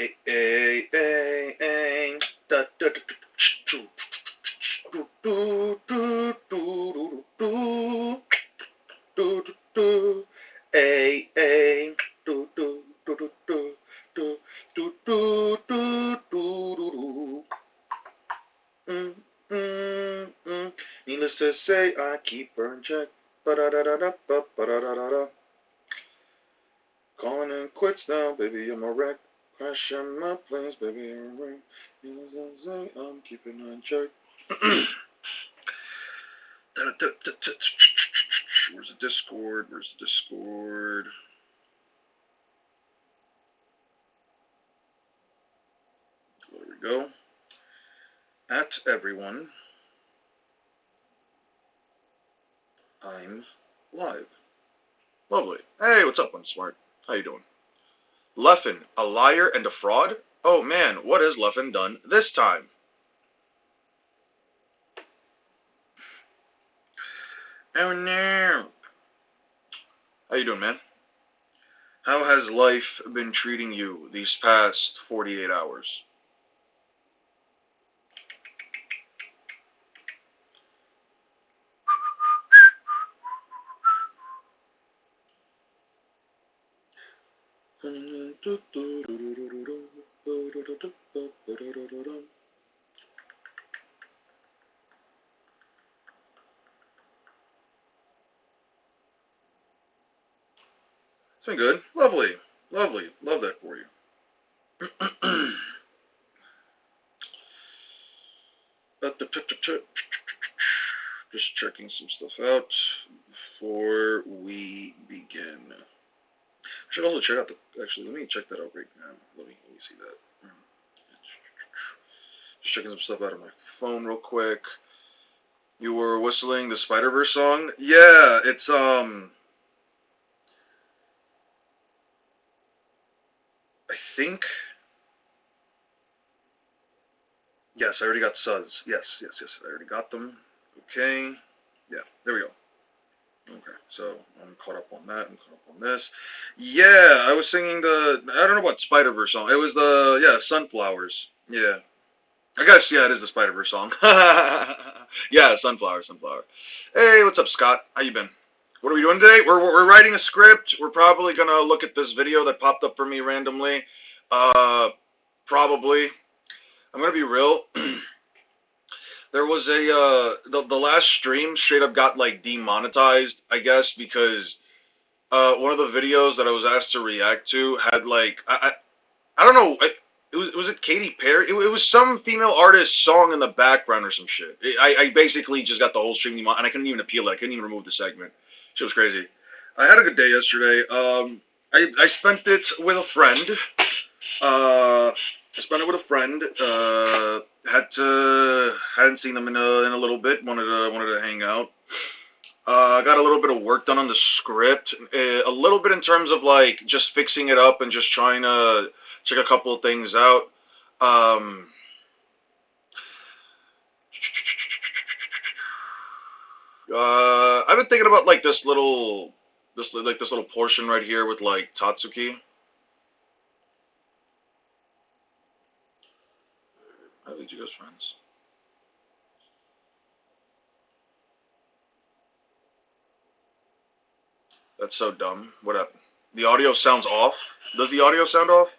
Ay, ay, ay. Da, da, da, do, do, do, do, do, do, do, do, do. Ay, ay. Do, do, do, do, do, do, do, do, do, do, do. Mm, mm, mm. Needless to say, I keep her in check. Ba-da-da-da-da, ba-da-da-da-da. Calling in quits now, baby, I'm a wreck. Crashing my planes, baby, I'm a wreck. Needless to say, I'm keeping her in check. Where's the Discord? Where's the Discord? There we go. At everyone, I'm live. Lovely. Hey, what's up, I'm smart? How you doing? Leffen, a liar and a fraud? Oh man, what has Leffen done this time? Oh no. How you doing, man? How has life been treating you these past 48 hours? It's been good. Lovely. Lovely. Love that for you. Just checking some stuff out before we begin. I should also check out the. Actually, let me check that out right now. Let me see that. Just checking some stuff out on my phone real quick. You were whistling the Spider-Verse song? Yeah, it's I think. Yes, I already got suds. Yes, yes, yes. I already got them. Okay. Yeah, there we go. Okay, so I'm caught up on that. I'm caught up on this. Yeah, I was singing the. I don't know what Spider Verse song. It was the Sunflowers. Yeah, I guess it is the Spider Verse song. Yeah, Sunflower, Sunflower. Hey, what's up, Scott? How you been? What are we doing today? We're writing a script. We're probably gonna look at this video that popped up for me randomly. Uh, Probably. I'm gonna be real. There was the last stream straight up got like demonetized, I guess, because one of the videos that I was asked to react to had like I don't know, was it Katy Perry? It was some female artist song in the background or some shit. I basically just got the whole stream and I couldn't even appeal it. I couldn't even remove the segment. Shit was crazy. I had a good day yesterday. I spent it with a friend. Uh, I spent it with a friend. Hadn't seen them in a little bit. Wanted to hang out. Got a little bit of work done on the script. A little bit in terms of like just fixing it up and just trying to check a couple of things out. Um, I've been thinking about like this little portion right here with like Tatsuki. I think you guys friends. That's so dumb. What happened? The audio sounds off. Does the audio sound off?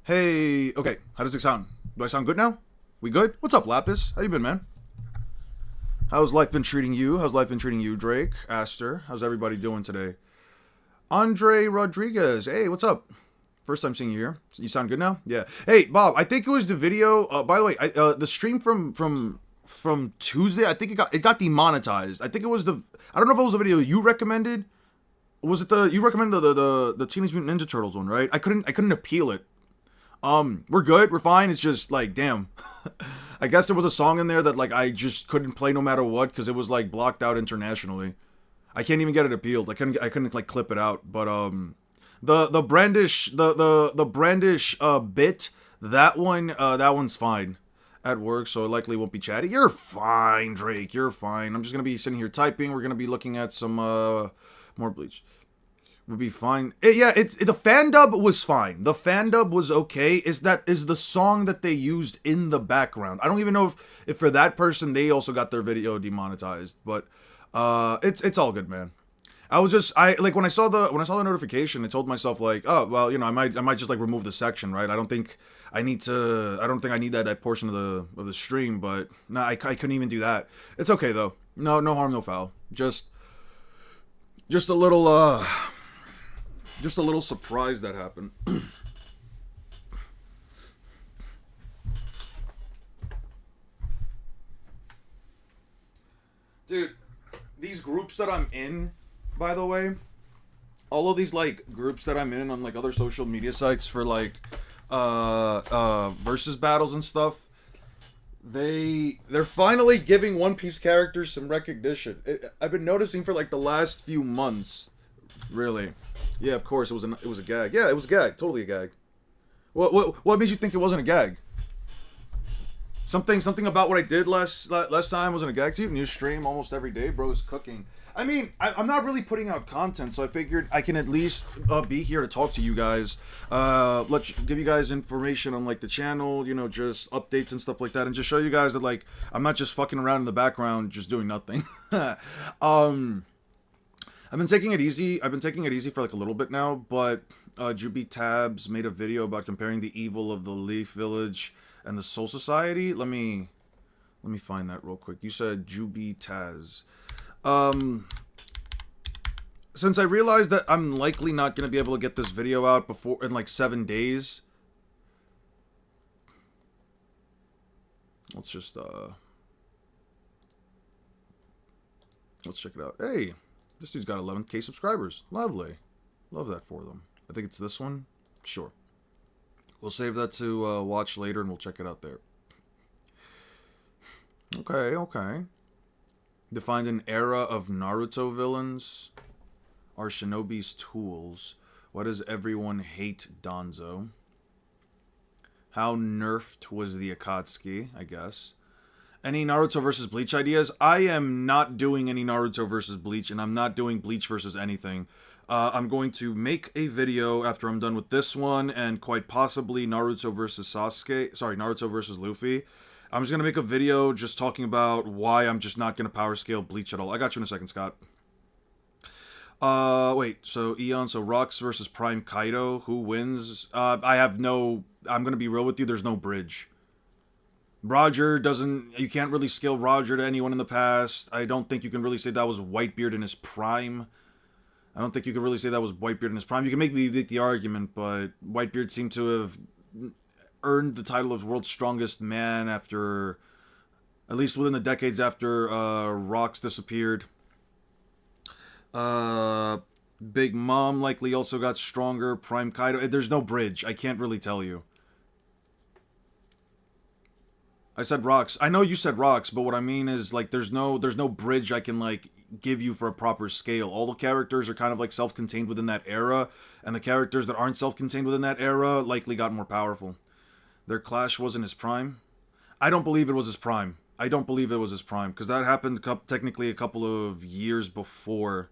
Hey, okay, how does it sound? Do I sound good now? We good? What's up, Lapis? How you been, man? How's life been treating you? How's life been treating you, Drake? Aster? How's everybody doing today? Andre Rodriguez, hey, what's up? First time seeing you here. You sound good now? Yeah. Hey, Bob, I think it was the video. By the way, the stream from Tuesday, I think it got demonetized. I think it was I don't know if it was the video you recommended. Was it you recommended the Teenage Mutant Ninja Turtles one, right? I couldn't appeal it. We're good, we're fine. It's just like, damn. I guess there was a song in there that like I just couldn't play no matter what because it was like blocked out internationally. I can't even get it appealed. I couldn't like clip it out. But the brandish the brandish bit, that one's fine at work, so it likely won't be chatty. You're fine, Drake. You're fine. I'm just gonna be sitting here typing. We're gonna be looking at some more Bleach. Would be fine. The fan dub was fine. The fan dub was okay. Is the song that they used in the background? I don't even know if for that person they also got their video demonetized, but it's all good, man. I like when I saw the notification, I told myself like, oh well, you know, I might just like remove the section, right? I don't think I need that portion of the stream, but nah, I couldn't even do that. It's okay though. No harm, no foul. Just a little surprise that happened. Dude, these groups that I'm in, by the way, all of these like groups that I'm in on like other social media sites for like versus battles and stuff, they're finally giving One Piece characters some recognition. I've been noticing for like the last few months. Really? Yeah, of course it was a gag. Yeah, it was a gag. Totally a gag. What made you think it wasn't a gag? Something about what I did last time wasn't a gag to you? New stream almost every day, bro, is cooking. I mean, I'm not really putting out content, so I figured I can at least be here to talk to you guys. Give you guys information on like the channel, you know, just updates and stuff like that, and just show you guys that like I'm not just fucking around in the background just doing nothing. I've been taking it easy for like a little bit now, but Juby Tabs made a video about comparing the evil of the Leaf Village and the Soul Society. Let me find that real quick. You said Juby Taz. Since I realized that I'm likely not going to be able to get this video out in like 7 days, let's just let's check it out. Hey, this dude's got 11k subscribers. Lovely. Love that for them. I think it's this one. Sure. We'll save that to watch later and we'll check it out there. Okay. Defined an era of Naruto villains. Are Shinobi's tools. Why does everyone hate Danzo? How nerfed was the Akatsuki, I guess. Any Naruto versus Bleach ideas? I am not doing any Naruto versus Bleach, and I'm not doing Bleach versus anything. I'm going to make a video after I'm done with this one, and quite possibly Naruto versus Sasuke. Sorry, Naruto versus Luffy. I'm just going to make a video just talking about why I'm just not going to power scale Bleach at all. I got you in a second, Scott. Wait, so Eon, so Rocks versus Prime Kaido, who wins? I'm going to be real with you, there's no bridge. You can't really scale Roger to anyone in the past. I don't think you can really say that was Whitebeard in his prime. I don't think you can really say that was Whitebeard in his prime. You can make the argument, but Whitebeard seemed to have earned the title of world's strongest man after, at least within the decades after Rocks disappeared. Big Mom likely also got stronger. Prime Kaido. There's no bridge. I can't really tell you. I said Rocks. I know you said Rocks, but what I mean is like there's no bridge I can like give you for a proper scale. All the characters are kind of like self-contained within that era, and the characters that aren't self-contained within that era likely got more powerful. Their clash wasn't his prime. I don't believe it was his prime. Because that happened technically a couple of years before.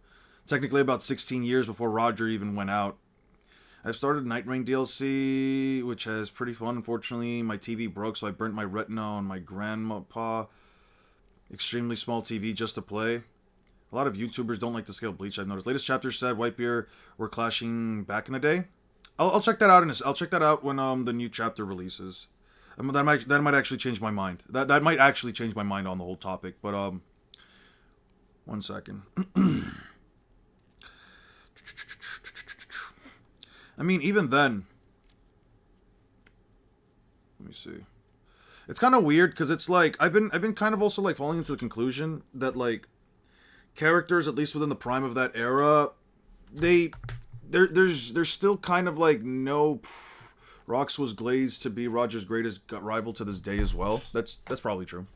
Technically about 16 years before Roger even went out. I've started Night Rain DLC, which is pretty fun. Unfortunately, my TV broke, so I burnt my retina on my grandpa. Extremely small TV just to play. A lot of YouTubers don't like to scale Bleach, I've noticed. Latest chapter said Whitebeard were clashing back in the day. I'll check that out I'll check that out when the new chapter releases. That might actually change my mind. That might actually change my mind on the whole topic. But 1 second. I mean, even then, me see. It's kind of weird because it's like I've been kind of also like falling into the conclusion that like characters, at least within the prime of that era, there's still kind of like no. Rox was glazed to be Roger's greatest rival to this day as well. That's probably true.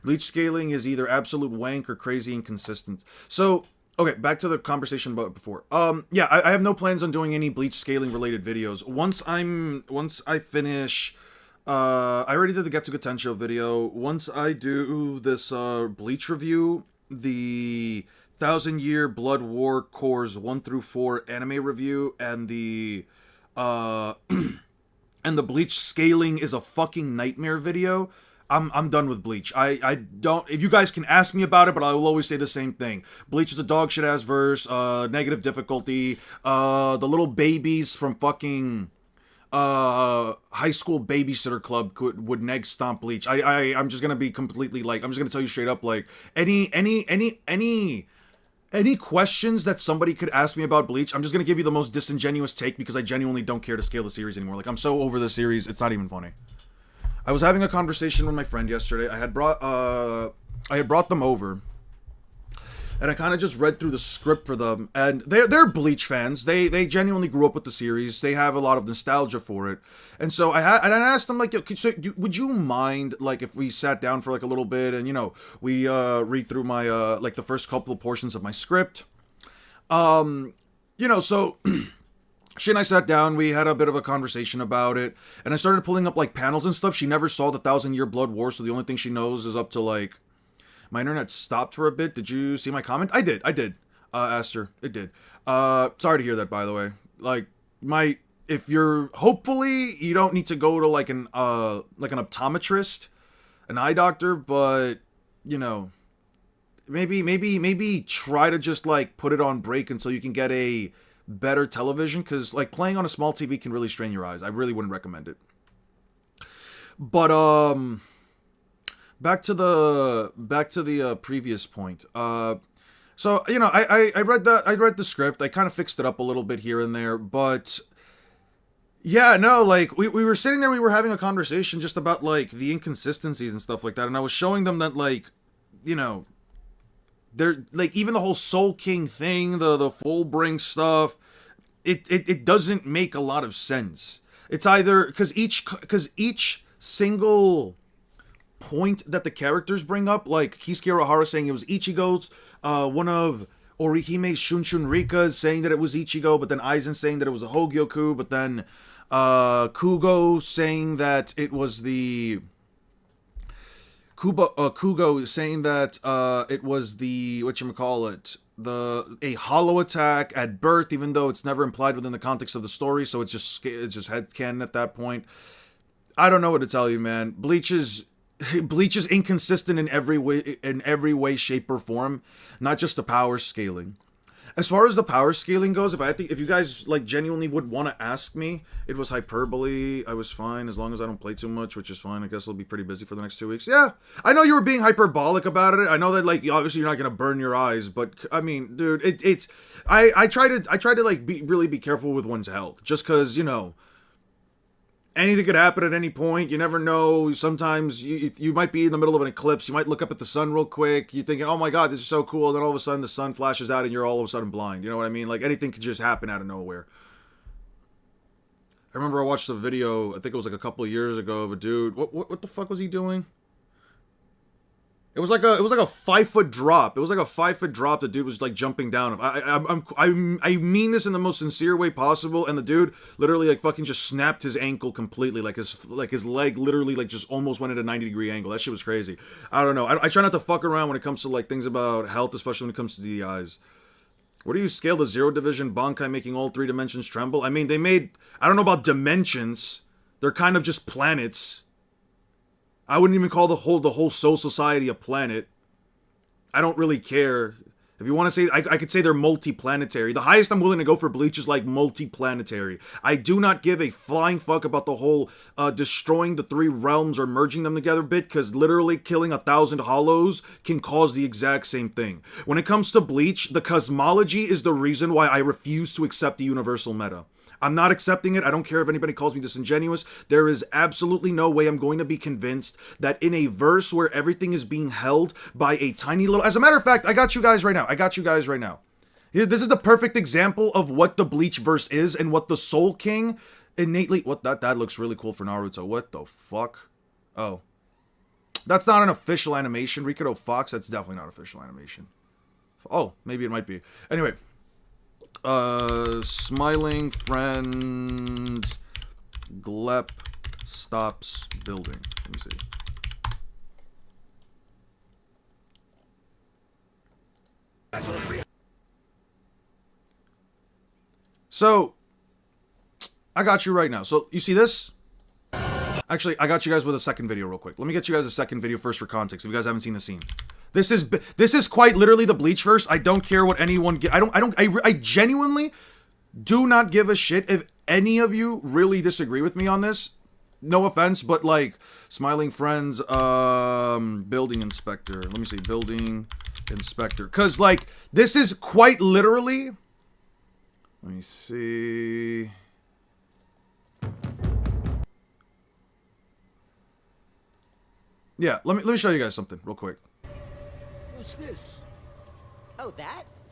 Bleach scaling is either absolute wank or crazy inconsistent. So, okay, back to the conversation about before. Yeah, I have no plans on doing any Bleach scaling related videos. Once I finish, I already did the Getsuga Tensho video. Once I do this Bleach review, the 1000-Year Blood War Cores 1 through 4 anime review, and the and the Bleach scaling is a fucking nightmare video, I'm done with Bleach. I don't, if you guys can ask me about it, but I will always say the same thing. Bleach is a dog shit ass verse, negative difficulty, the little babies from fucking High School Babysitter Club would neg stomp Bleach. I'm just gonna be completely like, I'm just gonna tell you straight up, like, any questions that somebody could ask me about Bleach, I'm just gonna give you the most disingenuous take because I genuinely don't care to scale the series anymore. Like, I'm so over the series, it's not even funny. I was having a conversation with my friend yesterday. I had brought them over, and I kind of just read through the script for them. And they're Bleach fans. They genuinely grew up with the series. They have a lot of nostalgia for it. And so I asked them, like, would you mind, like, if we sat down for like a little bit and, you know, we read through my like the first couple of portions of my script. You know, so she and I sat down, we had a bit of a conversation about it, and I started pulling up like panels and stuff. She never saw the 1000-Year Blood War, so the only thing she knows is up to like, my internet stopped for a bit. Did you see my comment? I did. Asked her. It did. Sorry to hear that, by the way. Like, if you're, hopefully you don't need to go to like an optometrist, an eye doctor, but, you know, maybe try to just like put it on break until you can get a better television, because like playing on a small TV can really strain your eyes. I really wouldn't recommend it. But back to the previous point. So, you know, I read the script. I kind of fixed it up a little bit here and there, but yeah, no, like we were sitting there, we were having a conversation just about like the inconsistencies and stuff like that, and I was showing them that, like, you know, they're like, even the whole Soul King thing, the Fullbring stuff, it doesn't make a lot of sense. It's either because each single point that the characters bring up, like Kisuke Urahara saying it was Ichigo's, one of Orihime's Shunshun Rikas saying that it was Ichigo, but then Aizen saying that it was a Hogyoku, but then Kugo saying that it was the Kugo saying that it was the, whatchamacallit, a hollow attack at birth, even though it's never implied within the context of the story, so it's just headcanon at that point. I don't know what to tell you, man. Bleach is inconsistent in every way, shape, or form, not just the power scaling. As far as the power scaling goes, if you guys like genuinely would want to ask me, it was hyperbole. I was fine as long as I don't play too much, which is fine. I guess I'll be pretty busy for the next 2 weeks. Yeah, I know you were being hyperbolic about it. I know that, like, obviously you're not gonna burn your eyes, but I mean, dude, I try to like really be careful with one's health, just because, you know, anything could happen at any point. You never know. Sometimes you might be in the middle of an eclipse. You might look up at the sun real quick. You're thinking, oh my god, this is so cool. And then all of a sudden the sun flashes out and you're all of a sudden blind. You know what I mean? Like, anything could just happen out of nowhere. I remember I watched a video, I think it was like a couple of years ago, of a dude. What the fuck was he doing? It was like a 5-foot drop. It was like a 5-foot drop. The dude was like jumping down. I mean this in the most sincere way possible. And the dude literally like fucking just snapped his ankle completely. Like his leg literally like just almost went at a 90-degree angle. That shit was crazy. I don't know. I try not to fuck around when it comes to like things about health, especially when it comes to the eyes. What do you scale the Zero Division Bankai making all 3 dimensions tremble? I mean, they made, I don't know about dimensions. They're kind of just planets. I wouldn't even call the whole Soul Society a planet. I don't really care. If you want to say, I could say they're multi-planetary. The highest I'm willing to go for Bleach is like multi-planetary. I do not give a flying fuck about the whole destroying the 3 realms or merging them together bit, because literally killing 1,000 hollows can cause the exact same thing. When it comes to Bleach, the cosmology is the reason why I refuse to accept the universal meta. I'm not accepting it. I don't care if anybody calls me disingenuous. There is absolutely no way I'm going to be convinced that in a verse where everything is being held by a tiny little... As a matter of fact, I got you guys right now. This is the perfect example of what the Bleach verse is and what the Soul King innately... What? That looks really cool for Naruto. What the fuck? Oh. That's not an official animation. Ricardo Fox, that's definitely not official animation. Oh, maybe it might be. Anyway. Smiling friend... Glep stops building. Let me see. So, I got you right now. So, you see this? Actually, I got you guys with a second video real quick. Let me get you guys a second video first for context if you guys haven't seen the scene. This is quite literally the Bleach verse. I don't care what anyone I genuinely do not give a shit if any of you really disagree with me on this. No offense, but like smiling friends, building inspector. Let me see, building inspector. Cause like this is quite literally. Let me see. Yeah, let me show you guys something real quick. What's this? Oh,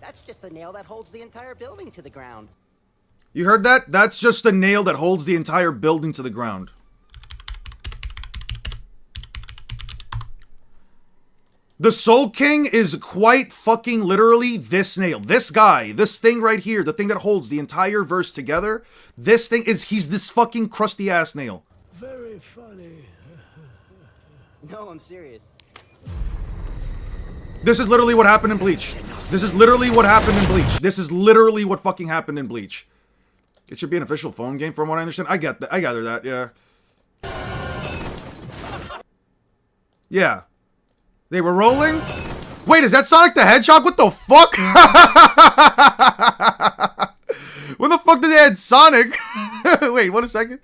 that's just the nail that holds the entire building to the ground. You heard that? That's just the nail that holds the entire building to the ground. The Soul King is quite fucking literally this nail. This guy, this thing right here, the thing that holds the entire verse together, this thing is, he's this fucking crusty ass nail. Very funny. No, I'm serious. This is literally what happened in Bleach. This is literally what happened in Bleach. This is literally what fucking happened in Bleach. It should be an official phone game from what I understand. I get that. I gather that, yeah. Yeah. They were rolling? Wait, is that Sonic the Hedgehog? What the fuck? When the fuck did they add Sonic? Wait, one second.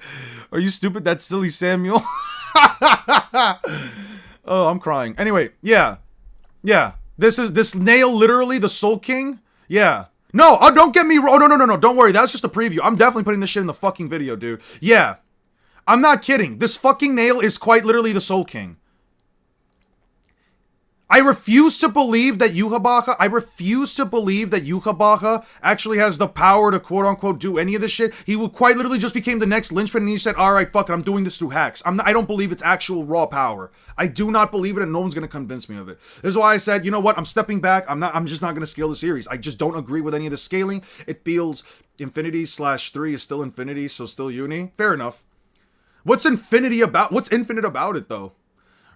Are you stupid? That's silly Samuel. Oh, I'm crying. Anyway, yeah. Yeah. This nail, literally, the Soul King. Yeah. No, oh, don't get me wrong. Oh, no. Don't worry. That's just a preview. I'm definitely putting this shit in the fucking video, dude. Yeah. I'm not kidding. This fucking nail is quite literally the Soul King. I refuse to believe that Yhwach actually has the power to quote-unquote do any of this shit. He would quite literally just became the next linchpin and he said, alright, fuck it, I'm doing this through hacks. I don't believe it's actual raw power. I do not believe it and no one's gonna convince me of it. This is why I said, you know what, I'm stepping back. I'm just not gonna scale the series. I just don't agree with any of the scaling. It feels Infinity/3 is still Infinity, so still Uni. Fair enough. What's infinite about it though?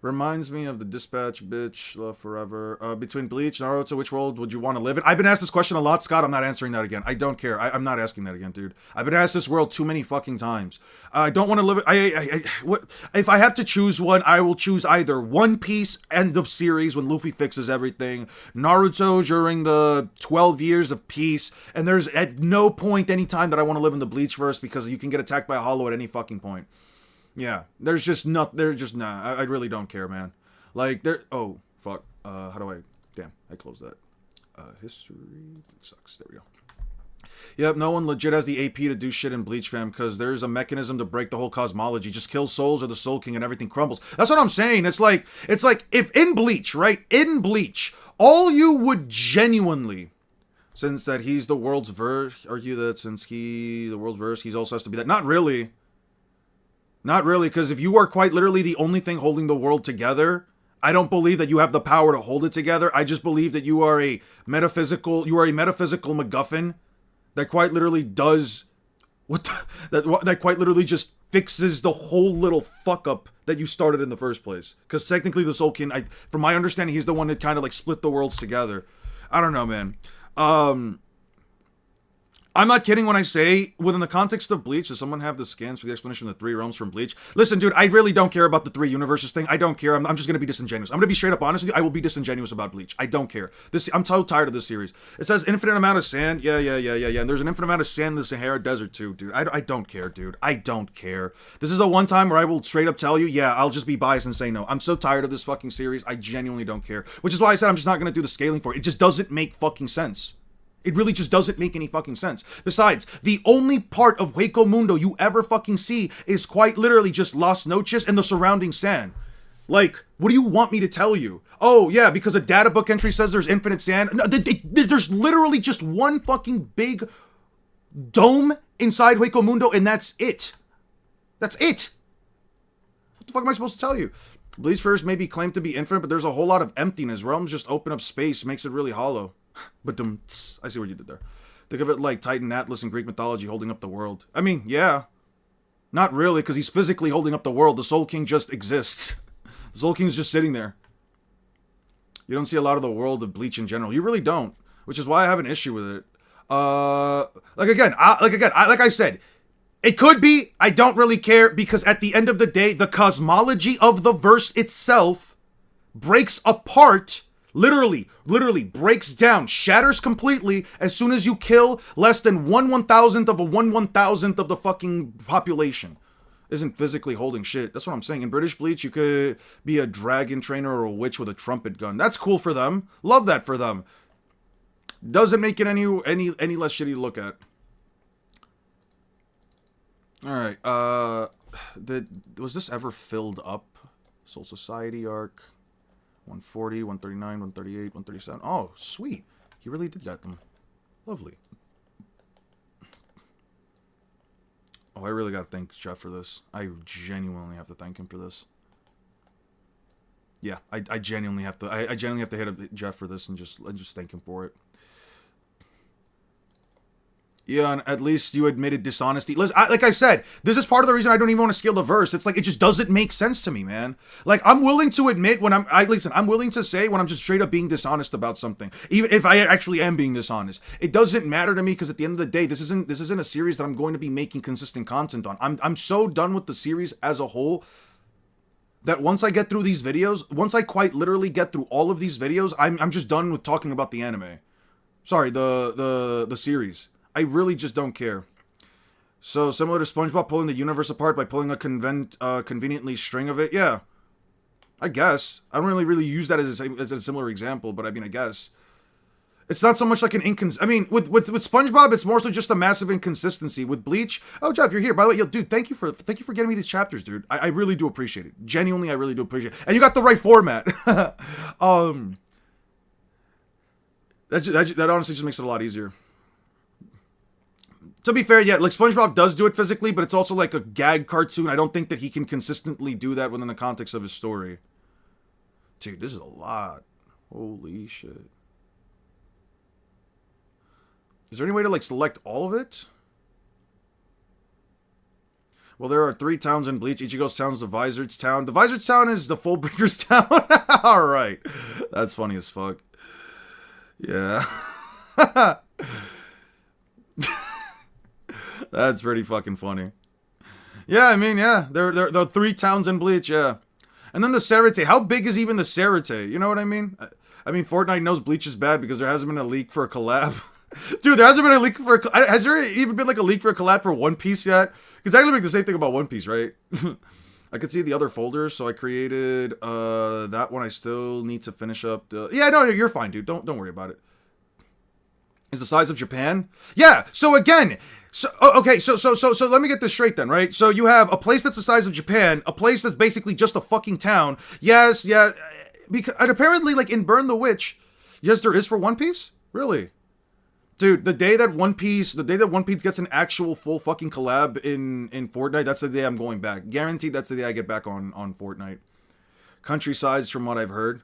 Reminds me of the Dispatch, bitch, love forever. Between Bleach, Naruto, which world would you want to live in? I've been asked this question a lot, Scott. I'm not answering that again. I don't care. I'm not asking that again, dude. I've been asked this world too many fucking times. I don't want to live it. What if I have to choose one? I will choose either One Piece end of series when Luffy fixes everything, Naruto during the 12 years of peace, and there's at no point any time that I want to live in the Bleachverse because you can get attacked by a hollow at any fucking point. Yeah, I really don't care, man. Like, oh, fuck. How do I, damn, I closed that. History, sucks, there we go. Yep, no one legit has the AP to do shit in Bleach, fam, because there's a mechanism to break the whole cosmology. Just kill souls or the Soul King and everything crumbles. That's what I'm saying. It's like, if in Bleach, right, in Bleach, all you would genuinely, since that he's the world's verse, argue that since the world's verse, he also has to be that. Not really. Not really, because if you are quite literally the only thing holding the world together, I don't believe that you have the power to hold it together. I just believe that you are a metaphysical MacGuffin that quite literally does that quite literally just fixes the whole little fuck up that you started in the first place. Because technically the Soul King, from my understanding, he's the one that kind of like split the worlds together. I don't know, man. I'm not kidding when I say, within the context of Bleach, does someone have the scans for the explanation of the 3 realms from Bleach? Listen, dude, I really don't care about the 3 universes thing. I don't care. I'm just going to be disingenuous. I'm going to be straight up honest with you. I will be disingenuous about Bleach. I don't care. I'm so tired of this series. It says infinite amount of sand. Yeah. And there's an infinite amount of sand in the Sahara Desert too, dude. I don't care, dude. I don't care. This is the one time where I will straight up tell you, yeah, I'll just be biased and say no. I'm so tired of this fucking series. I genuinely don't care. Which is why I said I'm just not going to do the scaling for it. It just doesn't make fucking sense. It really just doesn't make any fucking sense. Besides, the only part of Hueco Mundo you ever fucking see is quite literally just Las Noches and the surrounding sand. Like, what do you want me to tell you? Oh, yeah, because a data book entry says there's infinite sand. No, there's literally just one fucking big dome inside Hueco Mundo, and that's it. That's it. What the fuck am I supposed to tell you? Bleach first maybe claimed to be infinite, but there's a whole lot of emptiness. Realms just open up space, makes it really hollow. But I see what you did there. Think of it like Titan Atlas in Greek mythology holding up the world. I mean, yeah. Not really, because he's physically holding up the world. The Soul King just exists. The Soul King's just sitting there. You don't see a lot of the world of Bleach in general. You really don't. Which is why I have an issue with it. Like I said, it could be, I don't really care, because at the end of the day, the cosmology of the verse itself breaks apart, literally breaks down, shatters completely as soon as you kill less than 1/1000th of a 1/1000th of the fucking population. Isn't physically holding shit. That's what I'm saying. In British Bleach, you could be a dragon trainer or a witch with a trumpet gun. That's cool for them. Love that for them. Doesn't make it any less shitty to look at. Alright, was this ever filled up? Soul Society arc. 140, 139, 138, 137. Oh, sweet. He really did get them. Lovely. Oh, I really gotta thank Jeff for this. I genuinely have to thank him for this. Yeah, I genuinely have to. I genuinely have to hit up Jeff for this and just thank him for it. Yeah, and at least you admitted dishonesty. Listen, like I said, this is part of the reason I don't even want to scale the verse. It's like, it just doesn't make sense to me, man. Like, I'm willing to admit when I'm willing to say when I'm just straight up being dishonest about something. Even if I actually am being dishonest. It doesn't matter to me, because at the end of the day, this isn't a series that I'm going to be making consistent content on. I'm so done with the series as a whole that once I get through these videos, once I quite literally get through all of these videos, I'm just done with talking about the anime. Sorry, the series. I really just don't care. So, similar to SpongeBob pulling the universe apart by pulling a conveniently string of it? Yeah. I guess. I don't really use that as a similar example, but I mean, I guess. It's not so much like an I mean, with SpongeBob, it's more so just a massive inconsistency. With Bleach, oh, Jeff, you're here. By the way, yo, dude, thank you for getting me these chapters, dude. I really do appreciate it. Genuinely, I really do appreciate it. And you got the right format. That honestly just makes it a lot easier. To be fair, yeah, like SpongeBob does do it physically, but it's also like a gag cartoon. I don't think that he can consistently do that within the context of his story. Dude, this is a lot. Holy shit. Is there any way to, like, select all of it? Well, there are 3 towns in Bleach. Ichigo's town is the Vizard's town. The Vizard's town is the Fullbringer's town. Alright. That's funny as fuck. Yeah. That's pretty fucking funny. Yeah, I mean, yeah. There are 3 towns in Bleach, yeah. And then the Serite. How big is even the Serite? You know what I mean? I mean, Fortnite knows Bleach is bad because there hasn't been a leak for a collab. Dude, there hasn't been a leak for a... Has there even been, like, a leak for a collab for One Piece yet? Because I actually make the same thing about One Piece, right? I could see the other folders, so I created that one. I still need to finish up the... Yeah, no, you're fine, dude. Don't worry about it. Is the size of Japan? Yeah, so again... So okay, so let me get this straight then, right? So you have a place that's the size of Japan, a place that's basically just a fucking town. Yes, yeah, because and apparently, like in Burn the Witch, yes, there is for One Piece. Really, dude, the day that One Piece gets an actual full fucking collab in Fortnite, that's the day I'm going back. Guaranteed, that's the day I get back on Fortnite. Countrysides, from what I've heard.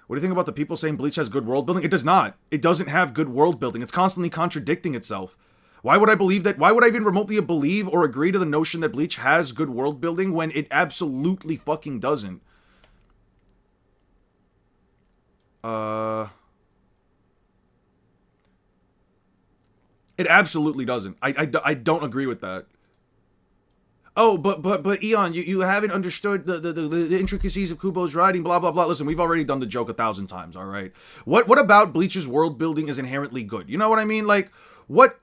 What do you think about the people saying Bleach has good world building? It does not. It doesn't have good world building. It's constantly contradicting itself. Why would I believe that? Why would I even remotely believe or agree to the notion that Bleach has good world building when it absolutely fucking doesn't? It absolutely doesn't. I don't agree with that. Oh, but Eon, you haven't understood the intricacies of Kubo's writing, blah blah blah. Listen, we've already done the joke 1,000 times, all right? What about Bleach's world building is inherently good? You know what I mean? Like, what?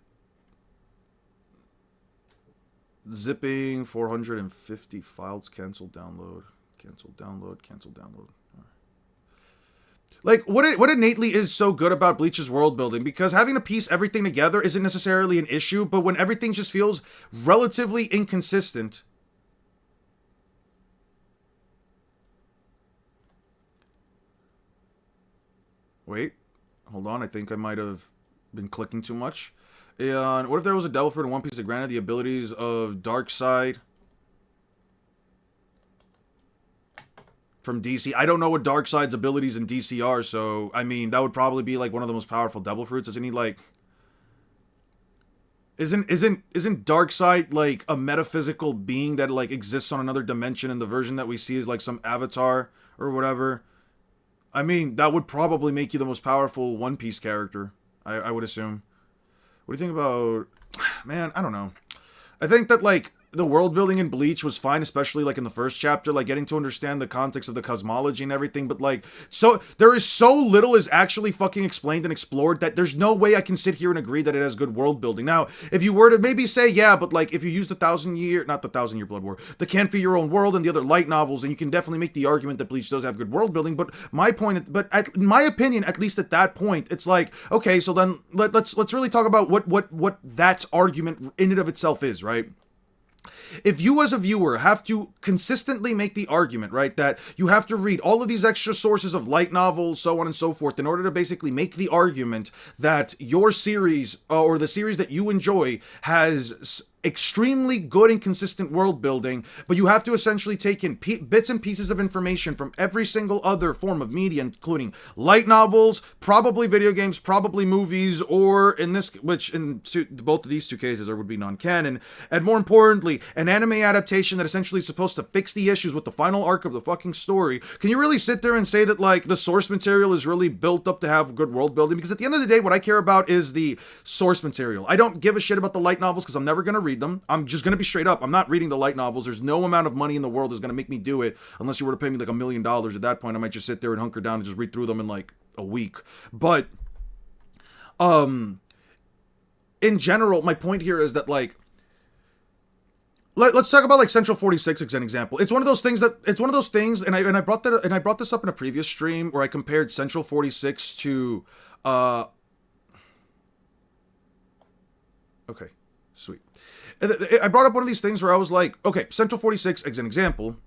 Zipping 450 files, cancel download. Like, what innately is so good about Bleach's world building? Because having to piece everything together isn't necessarily an issue, but when everything just feels relatively inconsistent. Wait, hold on, I think I might have been clicking too much. And what if there was a devil fruit in One Piece that granted the abilities of Darkseid from DC? I don't know what Darkseid's abilities in DC are, so I mean that would probably be like one of the most powerful devil fruits. Doesn't he like? Isn't Darkseid like a metaphysical being that like exists on another dimension, and the version that we see is like some avatar or whatever? I mean, that would probably make you the most powerful One Piece character, I would assume. What do you think about... Man, I don't know. I think that, like, the world building in Bleach was fine, especially, like, in the first chapter, like, getting to understand the context of the cosmology and everything, but, like, so... There is so little is actually fucking explained and explored that there's no way I can sit here and agree that it has good world building. Now, if you were to maybe say, yeah, but, like, if you use the not the Thousand Year Blood War, the Can't Be Your Own World and the other light novels, then you can definitely make the argument that Bleach does have good world building, but in my opinion, at least at that point, it's like, okay, so then let's really talk about what that argument in and of itself is, right? If you as a viewer have to consistently make the argument, right, that you have to read all of these extra sources of light novels, so on and so forth, in order to basically make the argument that your series, or the series that you enjoy, has extremely good and consistent world building, but you have to essentially take in bits and pieces of information from every single other form of media, including light novels, probably video games, probably movies, or in this, which in both of these two cases would be non-canon, and more importantly, an anime adaptation that essentially is supposed to fix the issues with the final arc of the fucking story. Can you really sit there and say that, like, the source material is really built up to have good world building? Because at the end of the day, what I care about is the source material. I don't give a shit about the light novels because I'm never going to read them. I'm just going to be straight up. I'm not reading the light novels. There's no amount of money in the world that's going to make me do it unless you were to pay me like $1 million. At that point, I might just sit there and hunker down and just read through them in like a week. But in general, my point here is that, like, let's talk about like Central 46 as an example. It's one of those things, and I brought this up in a previous stream where I compared Central 46 to okay, sweet. I brought up one of these things where I was like, okay, Central 46 as an example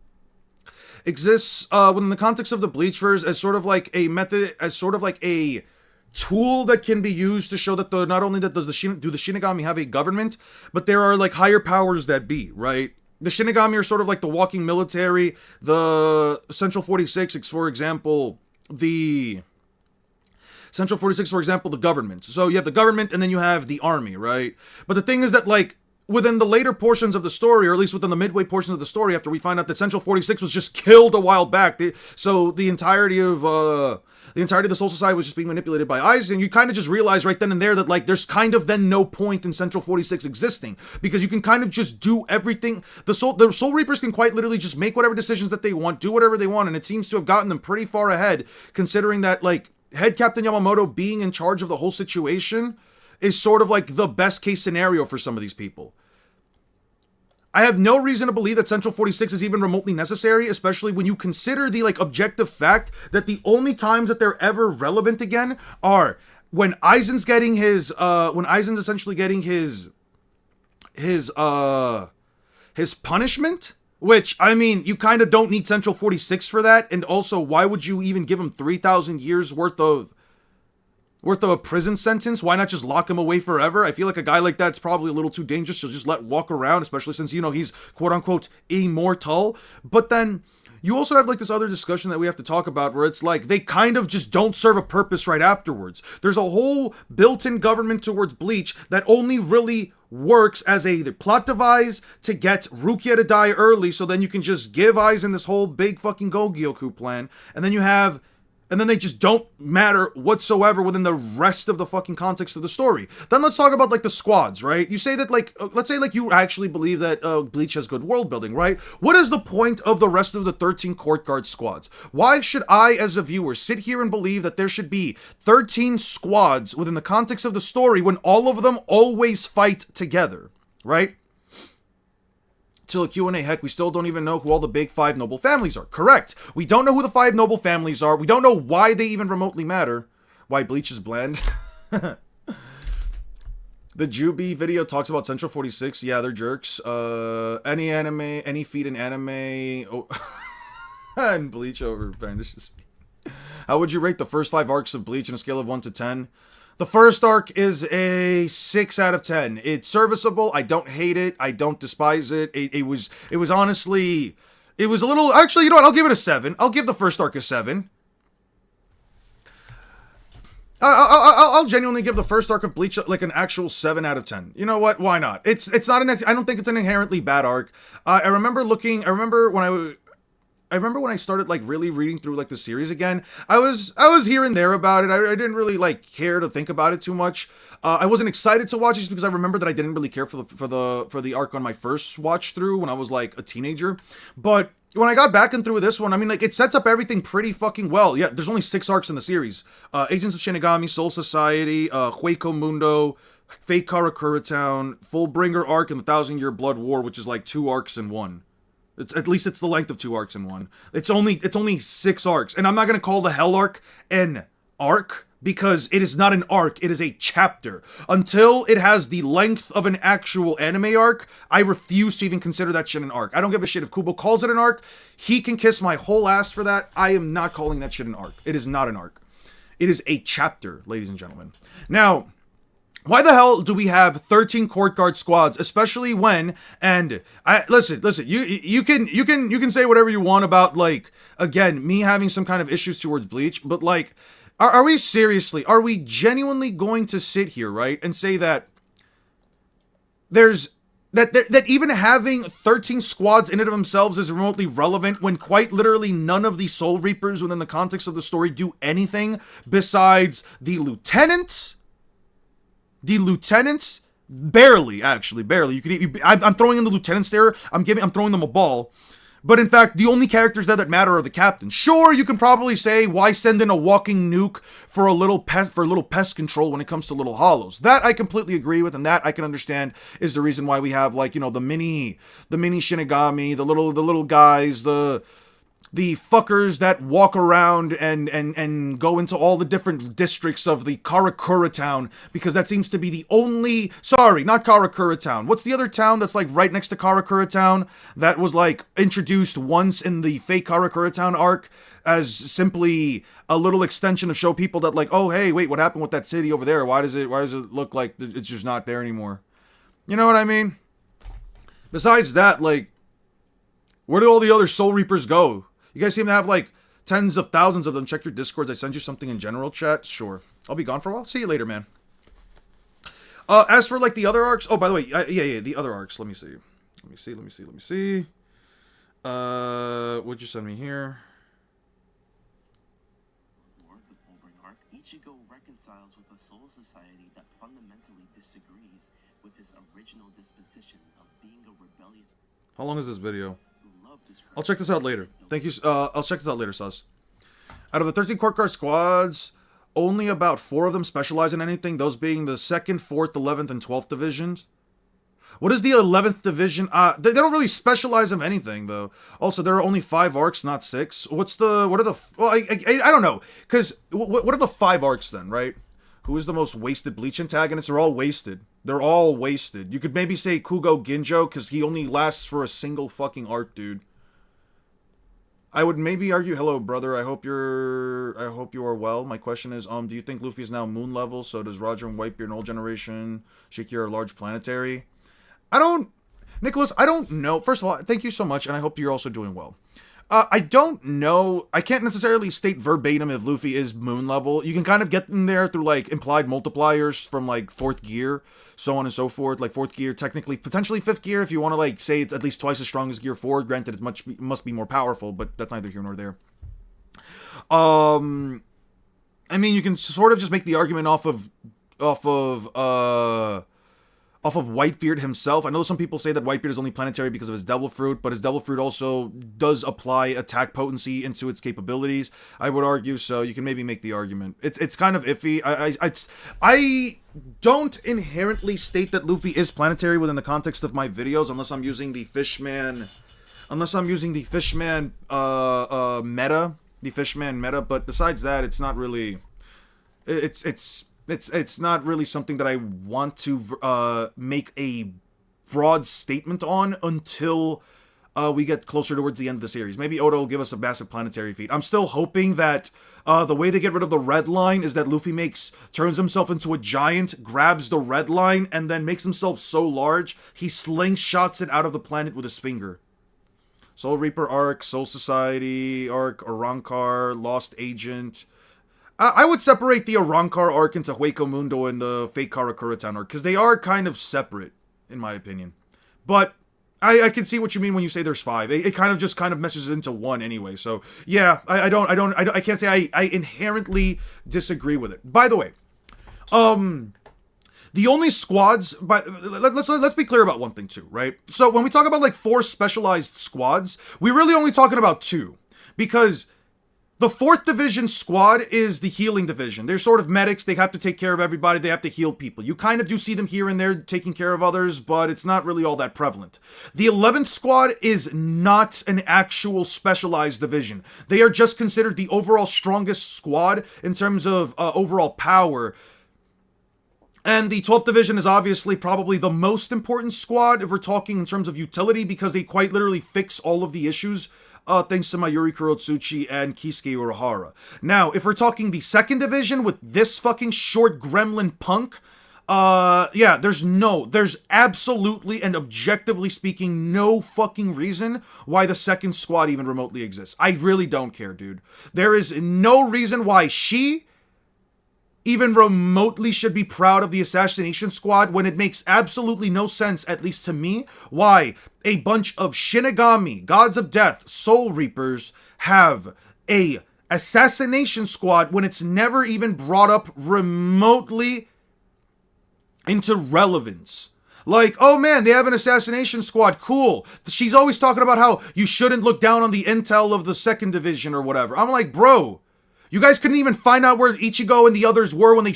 exists within the context of the Bleachverse as sort of like a method, as sort of like a tool that can be used to show that not only that do the Shinigami have a government, but there are like higher powers that be, right? The Shinigami are sort of like the walking military. The Central 46, for example, the government. So you have the government and then you have the army, right? But the thing is that, like, within the later portions of the story, or at least within the midway portions of the story, after we find out that Central 46 was just killed a while back, so the entirety of the Soul Society was just being manipulated by Aizen, you kind of just realize right then and there that, like, there's kind of then no point in Central 46 existing, because you can kind of just do everything. The Soul Reapers can quite literally just make whatever decisions that they want, do whatever they want, and it seems to have gotten them pretty far ahead, considering that, like, Head Captain Yamamoto being in charge of the whole situation is sort of like the best case scenario for some of these people. I have no reason to believe that Central 46 is even remotely necessary, especially when you consider the, like, objective fact that the only times that they're ever relevant again are when Aizen's getting Aizen's essentially getting his punishment, which, I mean, you kind of don't need Central 46 for that, and also, why would you even give him 3,000 years worth of a prison sentence? Why not just lock him away forever? I feel like a guy like that's probably a little too dangerous to just let walk around, especially since, you know, he's quote-unquote immortal. But then you also have, like, this other discussion that we have to talk about where it's like they kind of just don't serve a purpose right afterwards. There's a whole built-in government towards Bleach that only really works as a plot device to get Rukia to die early, so then you can just give Aizen this whole big fucking Gogyoku plan, and then they just don't matter whatsoever within the rest of the fucking context of the story. Then let's talk about, like, the squads, right? You say that, like, let's say, like, you actually believe that Bleach has good world building, right? What is the point of the rest of the 13 court guard squads? Why should I, as a viewer, sit here and believe that there should be 13 squads within the context of the story when all of them always fight together, right? till a Q&A. Heck, we still don't even know who all the big 5 noble families are. Correct. We don't know who the 5 noble families are. We don't know why they even remotely matter. Why Bleach is bland. The Jubi video talks about Central 46. Yeah, they're jerks. Any anime, any feat in anime, oh, and Bleach over brandishes. How would you rate the first 5 arcs of Bleach on a scale of 1 to 10? The first arc is a 6 out of 10. It's serviceable. I don't hate it. I don't despise it. It was honestly, it was a little, actually, you know what? I'll give it a 7. I'll give the first arc a 7. I'll genuinely give the first arc of Bleach like an actual 7 out of 10. You know what? Why not? It's not an. I don't think it's an inherently bad arc. I remember when I started like really reading through like the series again. I was here and there about it. I didn't really like care to think about it too much. I wasn't excited to watch it just because I remember that I didn't really care for the arc on my first watch through when I was like a teenager. But when I got back and through this one, I mean, like, it sets up everything pretty fucking well. Yeah, there's only 6 arcs in the series. Agents of Shinigami, Soul Society, Hueco Mundo, Fate Karakura Town, Fullbringer arc, and the 1,000-Year Blood War, which is like 2 arcs in one. It's at least it's the length of 2 arcs in one. It's only 6 arcs, and I'm not gonna call the Hell arc an arc because it is not an arc, it is a chapter. Until it has the length of an actual anime arc, I refuse to even consider that shit an arc. I don't give a shit if Kubo calls it an arc. He can kiss my whole ass for that. I am not calling that shit an arc. It is not an arc. It is a chapter, ladies and gentlemen. Now, why the hell do we have 13 court guard squads, especially when, and listen, you can say whatever you want about, like, again, me having some kind of issues towards Bleach, but like, are we genuinely going to sit here, right, and say that that even having 13 squads in and of themselves is remotely relevant when quite literally none of the Soul Reapers within the context of the story do anything besides the lieutenants? The lieutenants? Barely. You could. I'm throwing in the lieutenants there. I'm throwing them a ball. But in fact, the only characters there that matter are the captains. Sure, you can probably say, why send in a walking nuke for a little pest control when it comes to little hollows? That I completely agree with, and that I can understand is the reason why we have, like, you know, the mini Shinigami, the little guys, the fuckers that walk around and go into all the different districts of the Karakura town, because that seems to be the only, sorry, not Karakura town. What's the other town that's like right next to Karakura town that was like introduced once in the fake Karakura town arc as simply a little extension to show people that, like, oh, hey, wait, what happened with that city over there? Why does it look like it's just not there anymore? You know what I mean? Besides that, like, where do all the other Soul Reapers go? You guys seem to have, like, tens of thousands of them. Check your Discords. I send you something in general chat. Sure. I'll be gone for a while. See you later, man. As for, like, the other arcs... Oh, by the way, yeah, the other arcs. Let me see. What'd you send me here? The Fullbringer arc, Ichigo reconciles with a Soul Society that fundamentally disagrees with his original disposition of being a rebellious... How long is this video? I'll check this out later. Thank you. I'll check this out later, Sus. Out of the 13 court guard squads, only about 4 of them specialize in anything, those being the 2nd, 4th, 11th, and 12th divisions. What is the 11th division? They don't really specialize in anything, though. Also, there are only 5 arcs, not 6. Well, I don't know. Because, what are the 5 arcs, then, right? Who is the most wasted Bleach antagonist? They're all wasted. You could maybe say Kugo Ginjo, because he only lasts for a single fucking arc, dude. I would maybe argue, hello, brother, I hope you are well. My question is, do you think Luffy is now moon level? So does Roger and Whitebeard and Old Generation Shakira large planetary? Nicholas, I don't know. First of all, thank you so much, and I hope you're also doing well. I don't know. I can't necessarily state verbatim if Luffy is moon level. You can kind of get in there through, like, implied multipliers from, like, 4th gear, so on and so forth. Like, 4th gear, technically, potentially 5th gear, if you want to, like, say it's at least twice as strong as Gear 4. Granted, it must be more powerful, but that's neither here nor there. I mean, you can sort of just make the argument off of off of Whitebeard himself. I know some people say that Whitebeard is only planetary because of his Devil Fruit, but his Devil Fruit also does apply attack potency into its capabilities. I would argue, so you can maybe make the argument. It's kind of iffy. I don't inherently state that Luffy is planetary within the context of my videos, unless I'm using the Fishman meta. The Fishman meta, but besides that, it's not really... It's not really something that I want to make a broad statement on until we get closer towards the end of the series. Maybe Oda will give us a massive planetary feat. I'm still hoping that the way they get rid of the red line is that Luffy turns himself into a giant, grabs the red line, and then makes himself so large, he slingshots it out of the planet with his finger. Soul Reaper arc, Soul Society arc, Arrancar, Lost Agent. I would separate the Arrancar arc into Hueco Mundo and the Fate Karakura Town arc, because they are kind of separate, in my opinion. But I can see what you mean when you say there's 5. It kind of meshes it into one anyway. So yeah, I can't say I inherently disagree with it. By the way, the only squads, let's be clear about one thing too, right? So when we talk about like 4 specialized squads, we're really only talking about 2, because the 4th division squad is the healing division. They're sort of medics. They have to take care of everybody. They have to heal people. You kind of do see them here and there taking care of others, but it's not really all that prevalent. The 11th squad is not an actual specialized division. They are just considered the overall strongest squad in terms of overall power. And the 12th division is obviously probably the most important squad if we're talking in terms of utility, because they quite literally fix all of the issues thanks to Mayuri Kurotsuchi and Kisuke Urahara. Now, if we're talking the 2nd division with this fucking short gremlin punk, yeah, there's absolutely and objectively speaking no fucking reason why the 2nd squad even remotely exists. I really don't care, dude. There is no reason why she even remotely should be proud of the Assassination Squad, when it makes absolutely no sense, at least to me, why a bunch of Shinigami, Gods of Death, Soul Reapers have a Assassination Squad when it's never even brought up remotely into relevance. Like, oh man, they have an Assassination Squad, cool. She's always talking about how you shouldn't look down on the intel of the 2nd division or whatever. I'm like, bro, you guys couldn't even find out where Ichigo and the others were when they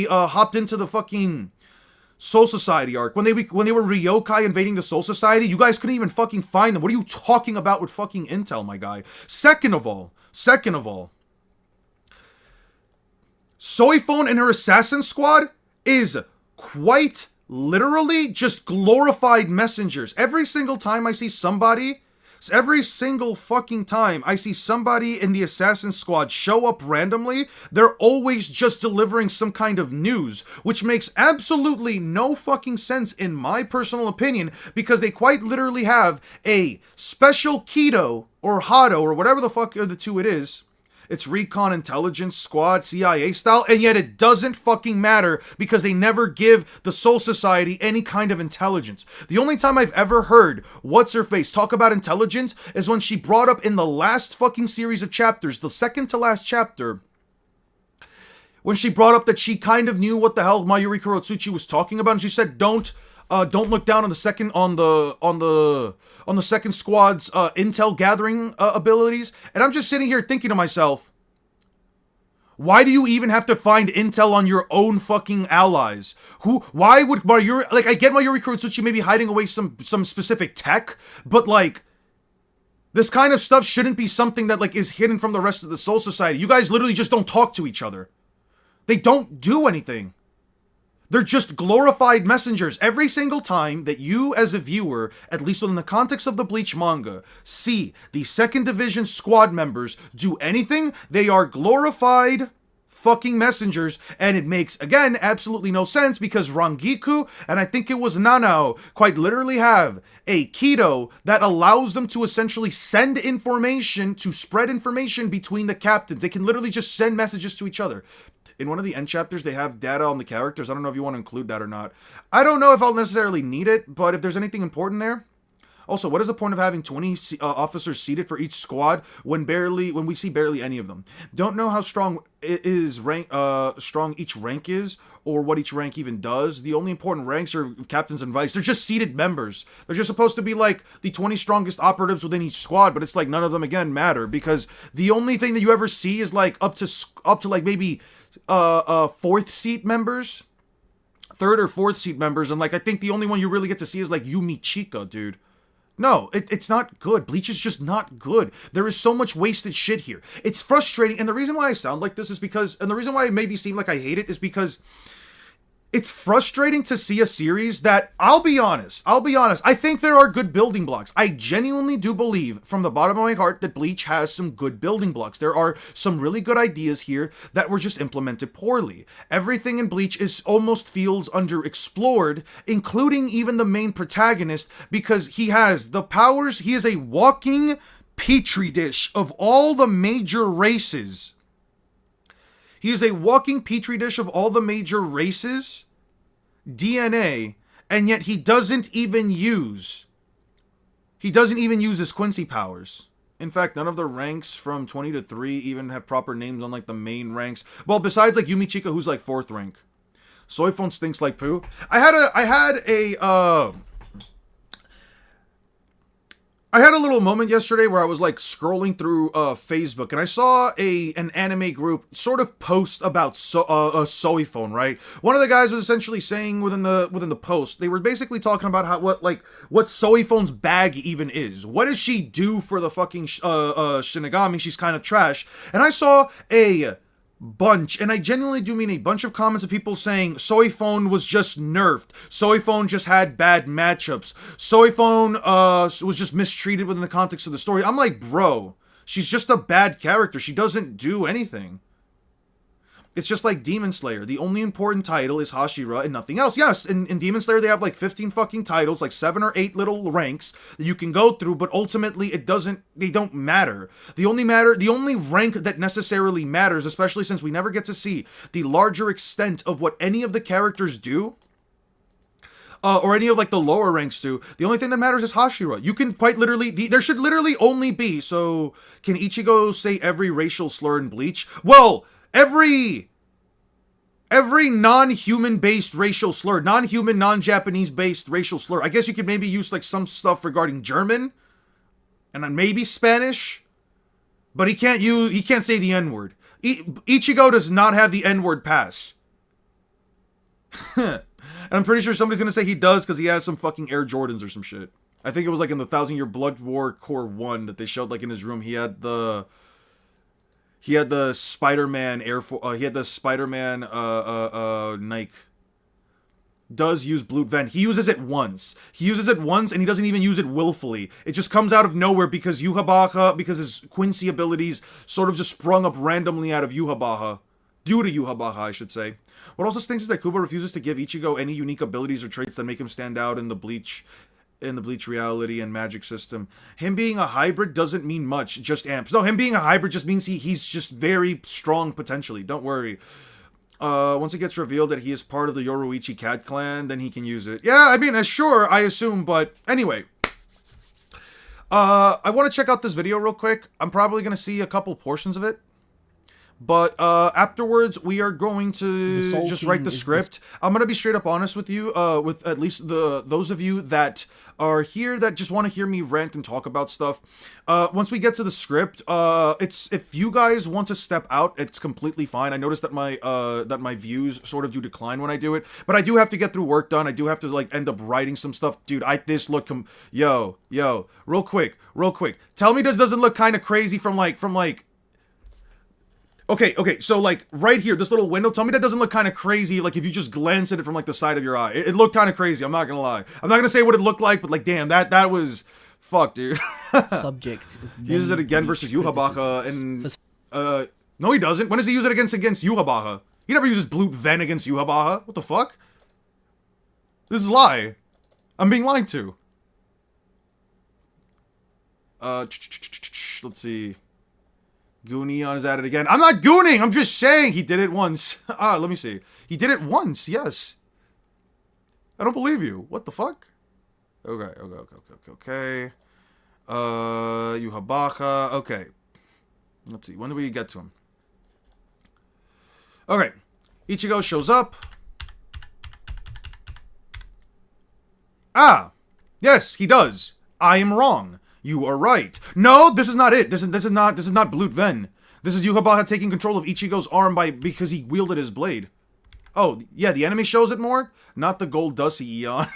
hopped into the fucking Soul Society arc. When they were Ryokai invading the Soul Society, you guys couldn't even fucking find them. What are you talking about with fucking intel, my guy? Second of all, Soifone and her assassin squad is quite literally just glorified messengers. Every single fucking time I see somebody in the Assassin Squad show up randomly, they're always just delivering some kind of news, which makes absolutely no fucking sense in my personal opinion, because they quite literally have a special Kido or Hado or whatever the fuck of the two it is. It's Recon Intelligence Squad, CIA style, and yet it doesn't fucking matter because they never give the Soul Society any kind of intelligence. The only time I've ever heard What's-Her-Face talk about intelligence is when she brought up in the last fucking series of chapters, the second to last chapter, when she brought up that she kind of knew what the hell Mayuri Kurotsuchi was talking about, and she said, don't look down on the second squad's intel gathering abilities. And I'm just sitting here thinking to myself, why do you even have to find intel on your own fucking allies? Why would Mayuri, like, I get Mayuri Kurotsuchi maybe hiding away some specific tech, but like, this kind of stuff shouldn't be something that like is hidden from the rest of the Soul Society. You guys literally just don't talk to each other. They don't do anything. They're just glorified messengers. Every single time that you as a viewer, at least within the context of the Bleach manga, see the 2nd Division squad members do anything, they are glorified fucking messengers, and it makes, again, absolutely no sense because Rangiku, and I think it was Nanao, quite literally have a Kido that allows them to essentially send information, to spread information between the captains. They can literally just send messages to each other. In one of the end chapters, they have data on the characters. I don't know if you want to include that or not. I don't know if I'll necessarily need it, but if there's anything important there, Also, what is the point of having 20 officers seated for each squad when we see barely any of them? Don't know how strong strong each rank is, or what each rank even does. The only important ranks are captains and vice. They're just seated members. They're just supposed to be like the 20 strongest operatives within each squad, but it's like none of them again matter, because the only thing that you ever see is like up to like maybe fourth seat members, third or fourth seat members, and like I think the only one you really get to see is like Yumi Chika, dude. No, it's not good. Bleach is just not good. There is so much wasted shit here. It's frustrating, and the reason why I sound like this is because, and the reason why it maybe seem like I hate it is because it's frustrating to see a series that, I'll be honest, I think there are good building blocks. I genuinely do believe from the bottom of my heart that Bleach has some good building blocks. There are some really good ideas here that were just implemented poorly. Everything in Bleach almost feels underexplored, including even the main protagonist, because he has the powers. He is a walking petri dish of all the major races. He is a walking petri dish of all the major races, DNA, and yet he doesn't even use his Quincy powers. In fact, none of the ranks from 20 to 3 even have proper names on like the main ranks. Well, besides like Yumi Chika, who's like 4th rank. Soifon stinks like poo. I had a little moment yesterday where I was like scrolling through Facebook, and I saw an anime group sort of post about Soifon, right? One of the guys was essentially saying within the post, they were basically talking about what Soifon's bag even is. What does she do for the fucking Shinigami? She's kind of trash. And I saw a bunch, and I genuinely do mean a bunch of comments of people saying Soifon was just nerfed. Soifon just had bad matchups. Soifon was just mistreated within the context of the story. I'm like, bro, she's just a bad character. She doesn't do anything. It's just like Demon Slayer. The only important title is Hashira and nothing else. Yes, in Demon Slayer they have like 15 fucking titles, like 7 or 8 little ranks that you can go through, but ultimately they don't matter. The only rank that necessarily matters, especially since we never get to see the larger extent of what any of the characters do, or any of like the lower ranks do, the only thing that matters is Hashira. You can quite literally, there should literally only be, so can Ichigo say every racial slur in Bleach? Well, every non-human based racial slur, non-human, non-Japanese based racial slur. I guess you could maybe use like some stuff regarding German and then maybe Spanish, but he can't say the N-word. Ichigo does not have the N-word pass. And I'm pretty sure somebody's gonna say he does because he has some fucking Air Jordans or some shit. I think it was like in the 1,000-Year Blood War Core 1 that they showed like in his room. He had the Spider-Man Nike. Does use Blue Vent. He uses it once, and he doesn't even use it willfully. It just comes out of nowhere because because his Quincy abilities sort of just sprung up randomly out of Yuhabaha. Due to Yuhabaha, I should say. What also stinks is that Kubo refuses to give Ichigo any unique abilities or traits that make him stand out in the Bleach reality and magic system. Him being a hybrid doesn't mean much, just amps. No, him being a hybrid just means he's just very strong potentially. Don't worry. Once it gets revealed that he is part of the Yoruichi Cat clan, then he can use it. Yeah, I mean, sure, I assume, but anyway. I want to check out this video real quick. I'm probably going to see a couple portions of it. But afterwards, we are going to just write the script. I'm going to be straight up honest with you, with at least those of you that are here that just want to hear me rant and talk about stuff. Once we get to the script, if you guys want to step out, it's completely fine. I noticed that my views sort of do decline when I do it, but I do have to get through work done. I do have to like end up writing some stuff. Dude, yo, real quick. Tell me this doesn't look kind of crazy from like Okay, so like right here, this little window, tell me that doesn't look kind of crazy, like if you just glance at it from like the side of your eye. It looked kind of crazy, I'm not gonna lie. I'm not gonna say what it looked like, but like damn, that was fuck, dude. Subject. He uses it again versus Yuhabaha, and no he doesn't. When does he use it against Yuhabaha? He never uses Blue Ven against Yuhabaha. What the fuck? This is a lie. I'm being lied to. Let's see. Gooneon is at it again. I'm not gooning! I'm just saying he did it once. Let me see. He did it once, yes. I don't believe you. What the fuck? Okay. Yhwach. Okay. Let's see. When do we get to him? Okay. Ichigo shows up. Ah! Yes, he does. I am wrong. You are right. No, this is not it. This is not Blut Ven. This is Yhwach taking control of Ichigo's arm because he wielded his blade. Oh, yeah, the anime shows it more? Not the Gold Dusty Eon.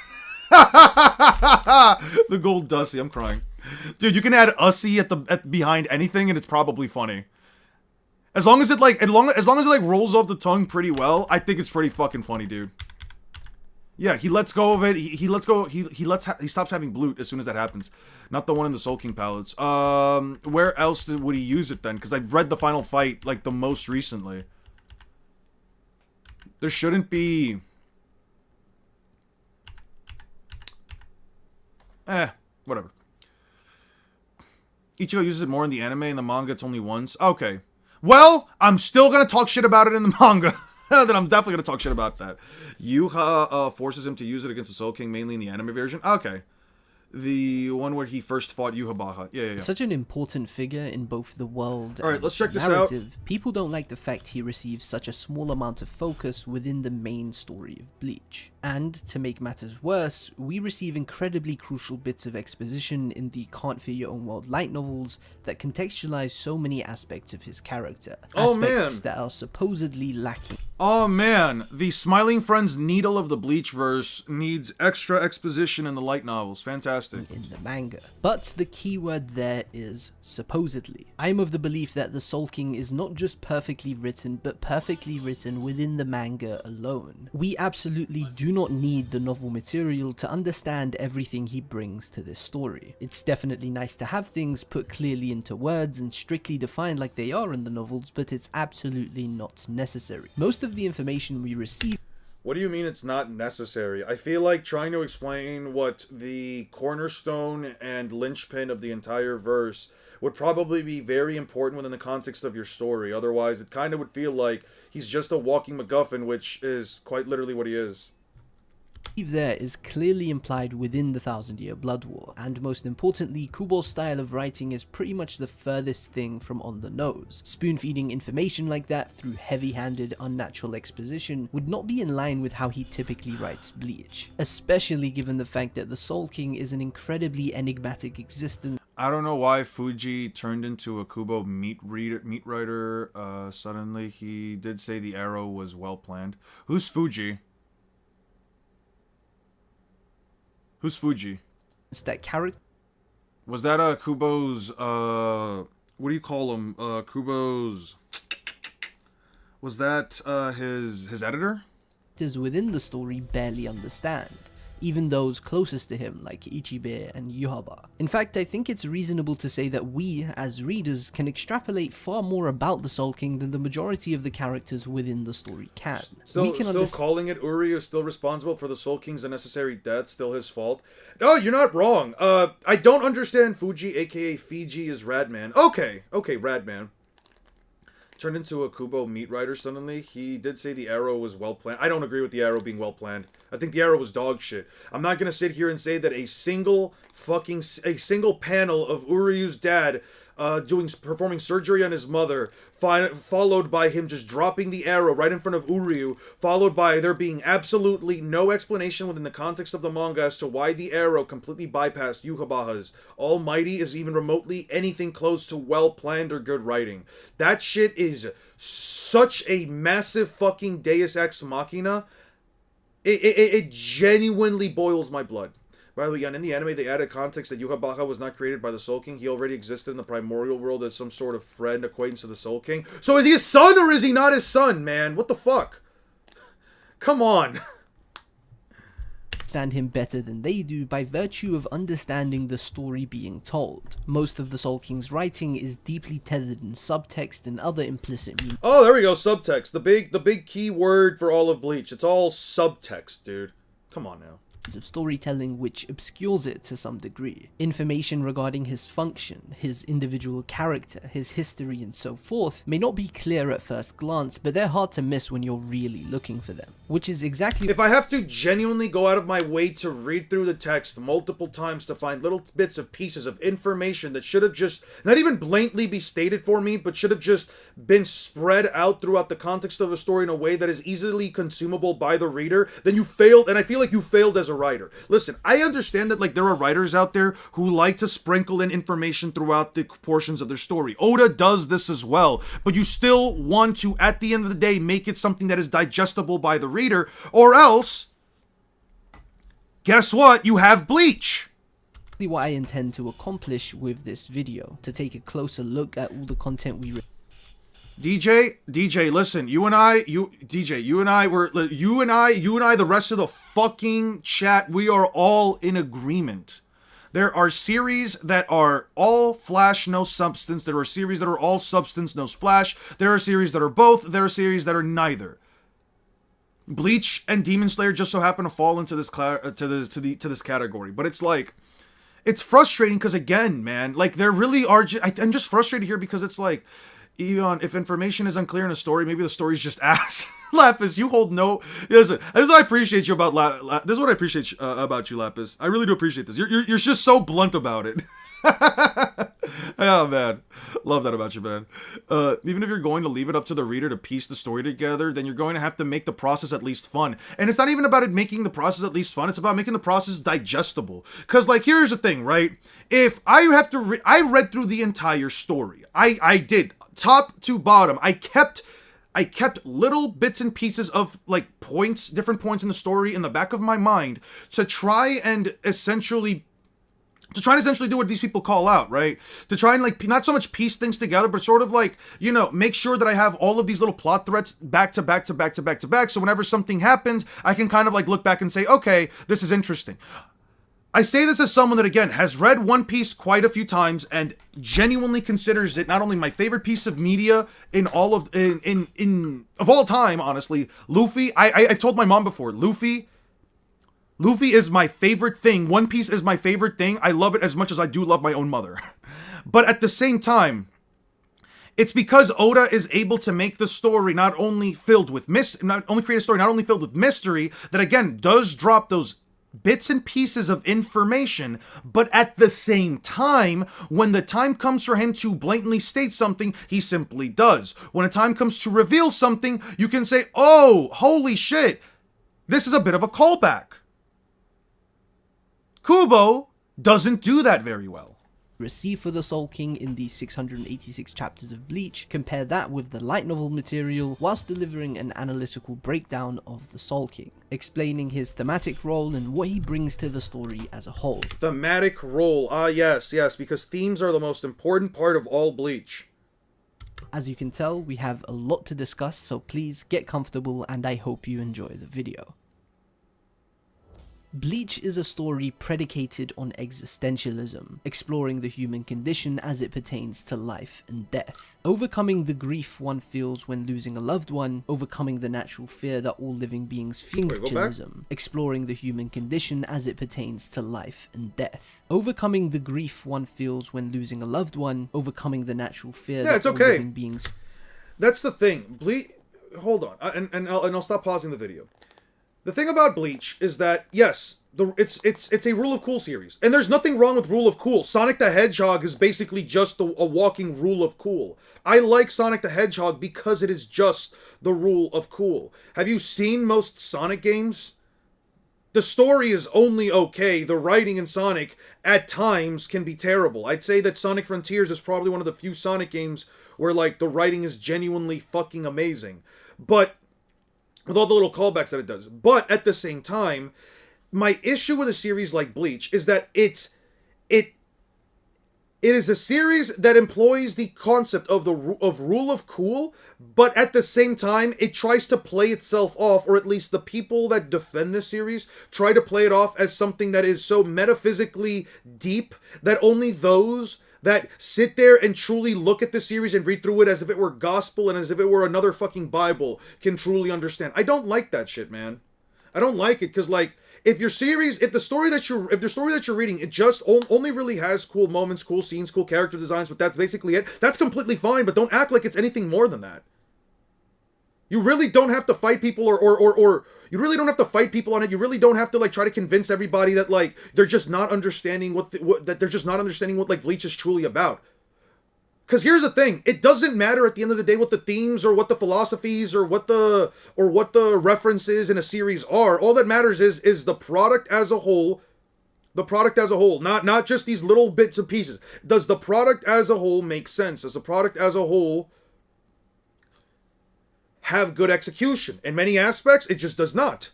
The Gold Dusty, I'm crying. Dude, you can add Ussy at behind anything and it's probably funny. As long as it rolls off the tongue pretty well, I think it's pretty fucking funny, dude. Yeah, he lets go of it. He stops having Blut as soon as that happens. Not the one in the Soul King palettes. Where else would he use it then? Because I've read the final fight like the most recently. There shouldn't be. Whatever. Ichigo uses it more in the anime. In the manga, it's only once. Okay. Well, I'm still gonna talk shit about it in the manga. Then I'm definitely gonna talk shit about that. Yuha forces him to use it against the Soul King, mainly in the anime version. Okay. The one where he first fought Yhwach. Yeah. Such an important figure in both the world Alright, and let's check the this out. narrative. People don't like the fact he receives such a small amount of focus within the main story of Bleach. And, to make matters worse, we receive incredibly crucial bits of exposition in the Can't Fear Your Own World light novels that contextualize so many aspects of his character. Oh, aspects man. that are supposedly lacking. Oh man, the Smiling Friends Needle of the Bleach verse needs extra exposition in the light novels. Fantastic. In the manga. But the keyword there is supposedly. I'm of the belief that the Soul King is not just perfectly written, but perfectly written within the manga alone. We absolutely do not need the novel material to understand everything he brings to this story. It's definitely nice to have things put clearly into words and strictly defined like they are in the novels, but it's absolutely not necessary. Most of the information we receive. What do you mean it's not necessary? I feel like trying to explain what the cornerstone and linchpin of the entire verse would probably be very important within the context of your story. Otherwise, it kind of would feel like he's just a walking MacGuffin, which is quite literally what he is. There is clearly implied within the Thousand Year Blood War, and most importantly, Kubo's style of writing is pretty much the furthest thing from on the nose. Spoon-feeding information like that through heavy-handed, unnatural exposition would not be in line with how he typically writes Bleach, especially given the fact that the Soul King is an incredibly enigmatic existence. I don't know why Fuji turned into a Kubo meat writer suddenly. He did say the arrow was well planned. Who's Fuji? Who's Fuji? That character Was that Kubo's what do you call him? Kubo's was that his editor? within the story barely understand, even those closest to him like Ichibe and Yhwach. In fact, I think it's reasonable to say that we, as readers, can extrapolate far more about the Soul King than the majority of the characters within the story can. Still calling it Uryu is still responsible for the Soul King's unnecessary death, still his fault. No, you're not wrong. I don't understand Fuji, aka Fiji, is Radman. Okay, Radman. Turned into a Kubo meat writer suddenly. He did say the arrow was well planned. I don't agree with the arrow being well planned. I think the arrow was dog shit. I'm not gonna sit here and say that a single panel of Uryu's dad performing surgery on his mother, followed by him just dropping the arrow right in front of Uryu, followed by there being absolutely no explanation within the context of the manga as to why the arrow completely bypassed Yhwach's Almighty is even remotely anything close to well-planned or good writing. That shit is such a massive fucking Deus Ex Machina. It genuinely boils my blood. By the way, in the anime, they added context that Yhwach was not created by the Soul King. He already existed in the primordial world as some sort of friend, acquaintance of the Soul King. So is he his son or is he not his son, man? What the fuck? Come on. Understand him better than they do by virtue of understanding the story being told. Most of the Soul King's writing is deeply tethered in subtext and other implicit meaning. Oh, there we go, subtext. The big key word for all of Bleach. It's all subtext, dude. Come on now. of storytelling which obscures it to some degree. Information regarding his function, his individual character, his history and so forth may not be clear at first glance, but they're hard to miss when you're really looking for them. Which is exactly If I have to genuinely go out of my way to read through the text multiple times to find little bits of pieces of information that should have just not even blatantly be stated for me, but should have just been spread out throughout the context of a story in a way that is easily consumable by the reader, then you failed, and I feel like you failed as a writer. Listen, I understand that like there are writers out there who like to sprinkle in information throughout the portions of their story. Oda does this as well, but you still want to, at the end of the day, make it something that is digestible by the reader, or else, guess what? You have Bleach. what I intend to accomplish with this video, to take a closer look at all the content we DJ, listen, you and I, the rest of the fucking chat, we are all in agreement. There are series that are all flash, no substance. There are series that are all substance, no flash. There are series that are both. There are series that are neither. Bleach and Demon Slayer just so happen to fall into this this category, but it's like, it's frustrating because again, man, like there really are. I'm just frustrated here because it's like, Eon, if information is unclear in a story, maybe the story's just ass. Lapis, you hold no. Listen, this is what I appreciate you about this is what I appreciate about you, Lapis. I really do appreciate this. You're just so blunt about it. Oh man, love that about you, man. Even if you're going to leave it up to the reader to piece the story together, then you're going to have to make the process at least fun. And it's not even about it making the process at least fun. It's about making the process digestible. Cause like here's the thing, right? If I have to, I read through the entire story. I did. Top to bottom, I kept little bits and pieces of like points, different points in the story in the back of my mind to try and essentially do what these people call out, right? To try and like not so much piece things together, but sort of like, you know, make sure that I have all of these little plot threads back to back. So whenever something happens, I can kind of like look back and say, okay, this is interesting. I say this as someone that, again, has read One Piece quite a few times and genuinely considers it not only my favorite piece of media in all of all time, honestly. Luffy, I've told my mom before, Luffy is my favorite thing. One Piece is my favorite thing. I love it as much as I do love my own mother. But at the same time, it's because Oda is able to make the story not only filled with mystery, that again does drop those bits and pieces of information, but at the same time, when the time comes for him to blatantly state something, he simply does. When a time comes to reveal something, you can say, oh, holy shit, this is a bit of a callback. Kubo doesn't do that very well. receive for the Soul King in the 686 chapters of Bleach, compare that with the light novel material whilst delivering an analytical breakdown of the Soul King, explaining his thematic role and what he brings to the story as a whole. Thematic role, yes, because themes are the most important part of all Bleach. As you can tell, we have a lot to discuss, so please get comfortable and I hope you enjoy the video. Bleach is a story predicated on existentialism, exploring the human condition as it pertains to life and death. Overcoming the grief one feels when losing a loved one, overcoming the natural fear that all living beings feel. Exploring the human condition as it pertains to life and death. Overcoming the grief one feels when losing a loved one, overcoming the natural fear that all living beings. That's the thing. Hold on, and I'll stop pausing the video. The thing about Bleach is that, yes, it's a Rule of Cool series. And there's nothing wrong with Rule of Cool. Sonic the Hedgehog is basically just a walking Rule of Cool. I like Sonic the Hedgehog because it is just the Rule of Cool. Have you seen most Sonic games? The story is only okay. The writing in Sonic, at times, can be terrible. I'd say that Sonic Frontiers is probably one of the few Sonic games where, like, the writing is genuinely fucking amazing. But with all the little callbacks that it does. But at the same time, my issue with a series like Bleach is that it is a series that employs the concept of Rule of Cool, but at the same time, it tries to play itself off, or at least the people that defend this series try to play it off as something that is so metaphysically deep that only those that sit there and truly look at the series and read through it as if it were gospel and as if it were another fucking Bible can truly understand. I don't like that shit, man. I don't like it because, like, if the story that you're reading, it just only really has cool moments, cool scenes, cool character designs, but that's basically it, that's completely fine, but don't act like it's anything more than that. You really don't have to fight people or you really don't have to fight people on it. You really don't have to like try to convince everybody that like they're just not understanding what like Bleach is truly about. Because here's the thing, it doesn't matter at the end of the day what the themes or what the philosophies or what the references in a series are. All that matters is the product as a whole. The product as a whole, not just these little bits and pieces. Does the product as a whole make sense? Does the product as a whole have good execution? In many aspects, it just does not.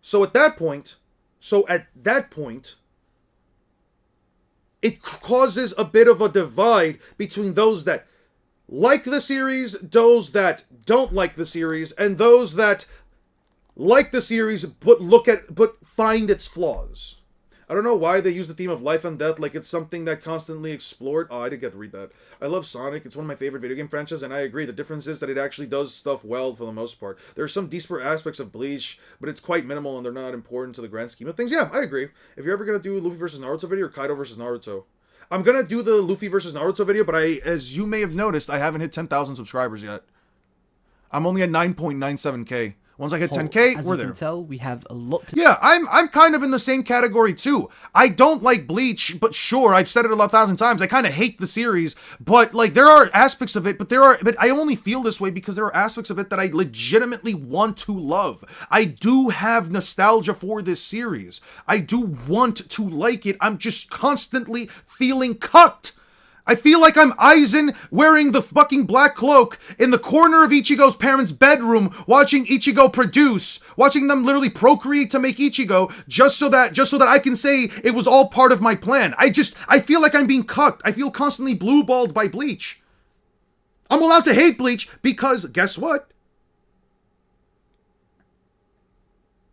So at that point, it causes a bit of a divide between those that like the series, those that don't like the series, and those that like the series but find its flaws. I don't know why they use the theme of life and death like it's something that constantly explored. Oh, I didn't get to read that. I love Sonic. It's one of my favorite video game franchises, and I agree. The difference is that it actually does stuff well for the most part. There are some disparate aspects of Bleach, but it's quite minimal and they're not important to the grand scheme of things. Yeah, I agree. If you're ever going to do Luffy versus Naruto video or Kaido versus Naruto, I'm going to do the Luffy versus Naruto video, but as you may have noticed, I haven't hit 10,000 subscribers yet. I'm only at 9.97k. Once I hit 10k, As we're you there. can tell, we have a lot to Yeah, I'm kind of in the same category too. I don't like Bleach, but sure, I've said it 1,000 times. I kind of hate the series, but like there are aspects of it, but I only feel this way because there are aspects of it that I legitimately want to love. I do have nostalgia for this series. I do want to like it. I'm just constantly feeling cucked. I feel like I'm Aizen wearing the fucking black cloak in the corner of Ichigo's parents' bedroom, watching Ichigo produce, watching them literally procreate to make Ichigo, just so that I can say it was all part of my plan. I feel like I'm being cucked. I feel constantly blue-balled by Bleach. I'm allowed to hate Bleach because, guess what?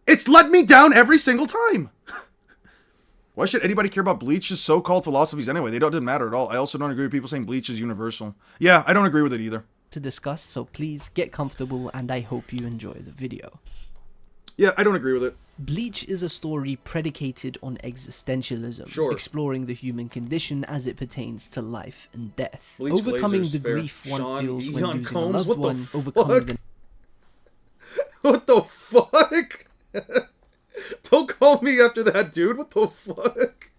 It's let me down every single time. Why should anybody care about Bleach's so-called philosophies anyway? They don't matter at all. I also don't agree with people saying Bleach is universal. Yeah, I don't agree with it either. discuss, so please get comfortable and I hope you enjoy the video. Yeah, I don't agree with it. Bleach is a story predicated on existentialism, Sure. exploring the human condition as it pertains to life and death, Bleach overcoming Blazers, the fair. grief one Sean feels Eon when losing Combs, a loved what the one, fuck? overcoming the What the fuck? Don't call me after that, dude. What the fuck?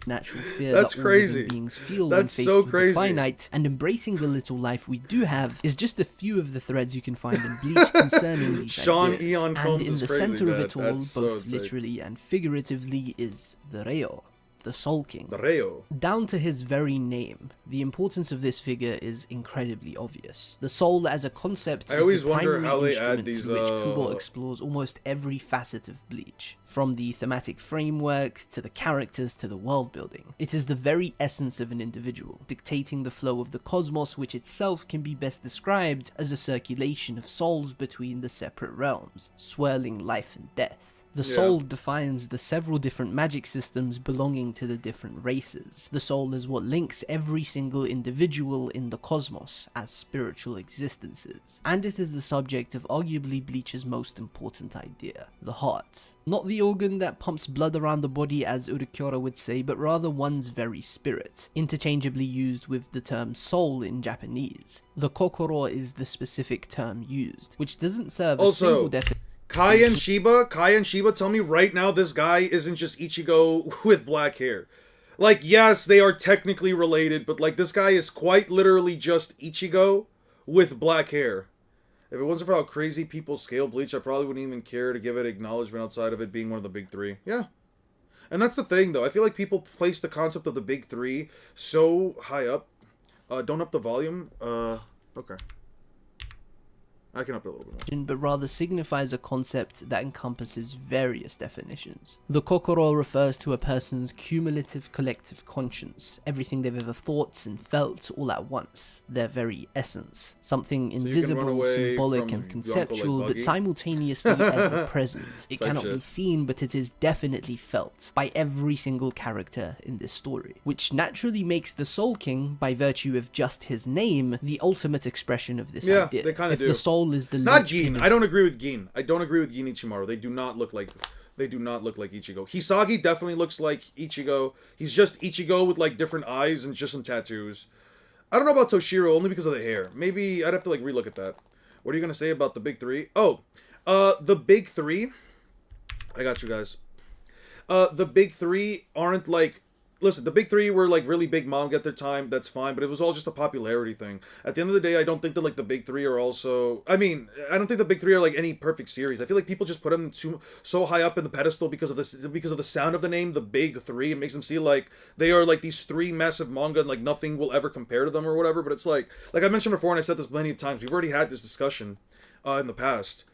natural fear That's that crazy. all living beings feel That's when faced so with crazy. the finite, and embracing the little life we do have is just a few of the threads you can find in Bleach concerning these Sean ideas. Eon Combs And in is the crazy, center of man. it all, That's so both insane. literally and figuratively, is the Reo, the Soul King. The Reo. Down to his very name, the importance of this figure is incredibly obvious. The soul as a concept I is always the wonder primary how they instrument add these, through which Kubo explores almost every facet of Bleach, from the thematic framework, to the characters, to the world building. It is the very essence of an individual, dictating the flow of the cosmos, which itself can be best described as a circulation of souls between the separate realms, swirling life and death. The Yeah. soul defines the several different magic systems belonging to the different races. The soul is what links every single individual in the cosmos as spiritual existences. And it is the subject of arguably Bleach's most important idea, the heart. Not the organ that pumps blood around the body as Urukyora would say, but rather one's very spirit, interchangeably used with the term soul in Japanese. The kokoro is the specific term used, which doesn't serve a Also, single definition. Kai and Shiba, tell me right now this guy isn't just Ichigo with black hair. Like, yes, they are technically related, but like this guy is quite literally just Ichigo with black hair. If it wasn't for how crazy people scale Bleach, I probably wouldn't even care to give it acknowledgement outside of it being one of the big three. Yeah. And that's the thing, though. I feel like people place the concept of the big three so high up. Don't up the volume. Okay. I can up it a little bit more. But rather signifies a concept that encompasses various definitions. The kokoro refers to a person's cumulative collective conscience, everything they've ever thought and felt all at once, their very essence, something you can run invisible, away symbolic from and your conceptual, uncle like but Buggy? simultaneously ever present. It Type cannot be shit. seen, but it is definitely felt by every single character in this story, which naturally makes the Soul King, by virtue of just his name, the ultimate expression of this Yeah, idea. they kinda If do. the soul soul is the Not linchpin Gin. of- I don't agree with Gin. I don't agree with Gin Ichimaru. They do not look like Ichigo. Hisagi definitely looks like Ichigo. He's just Ichigo with like different eyes and just some tattoos. I don't know about Toshiro only because of the hair. Maybe I'd have to like relook at that. What are you gonna say about the big three? Oh, the big three. I got you guys. The big three aren't like. Listen, the big three were like really big manga at their time. That's fine, but it was all just a popularity thing. At the end of the day, I don't think that like the big three are also. I mean, I don't think the big three are like any perfect series. I feel like people just put them so high up in the pedestal because of this, because of the sound of the name, the big three. It makes them seem like they are like these three massive manga and like nothing will ever compare to them or whatever. But it's like I mentioned before, and I've said this plenty of times. We've already had this discussion in the past.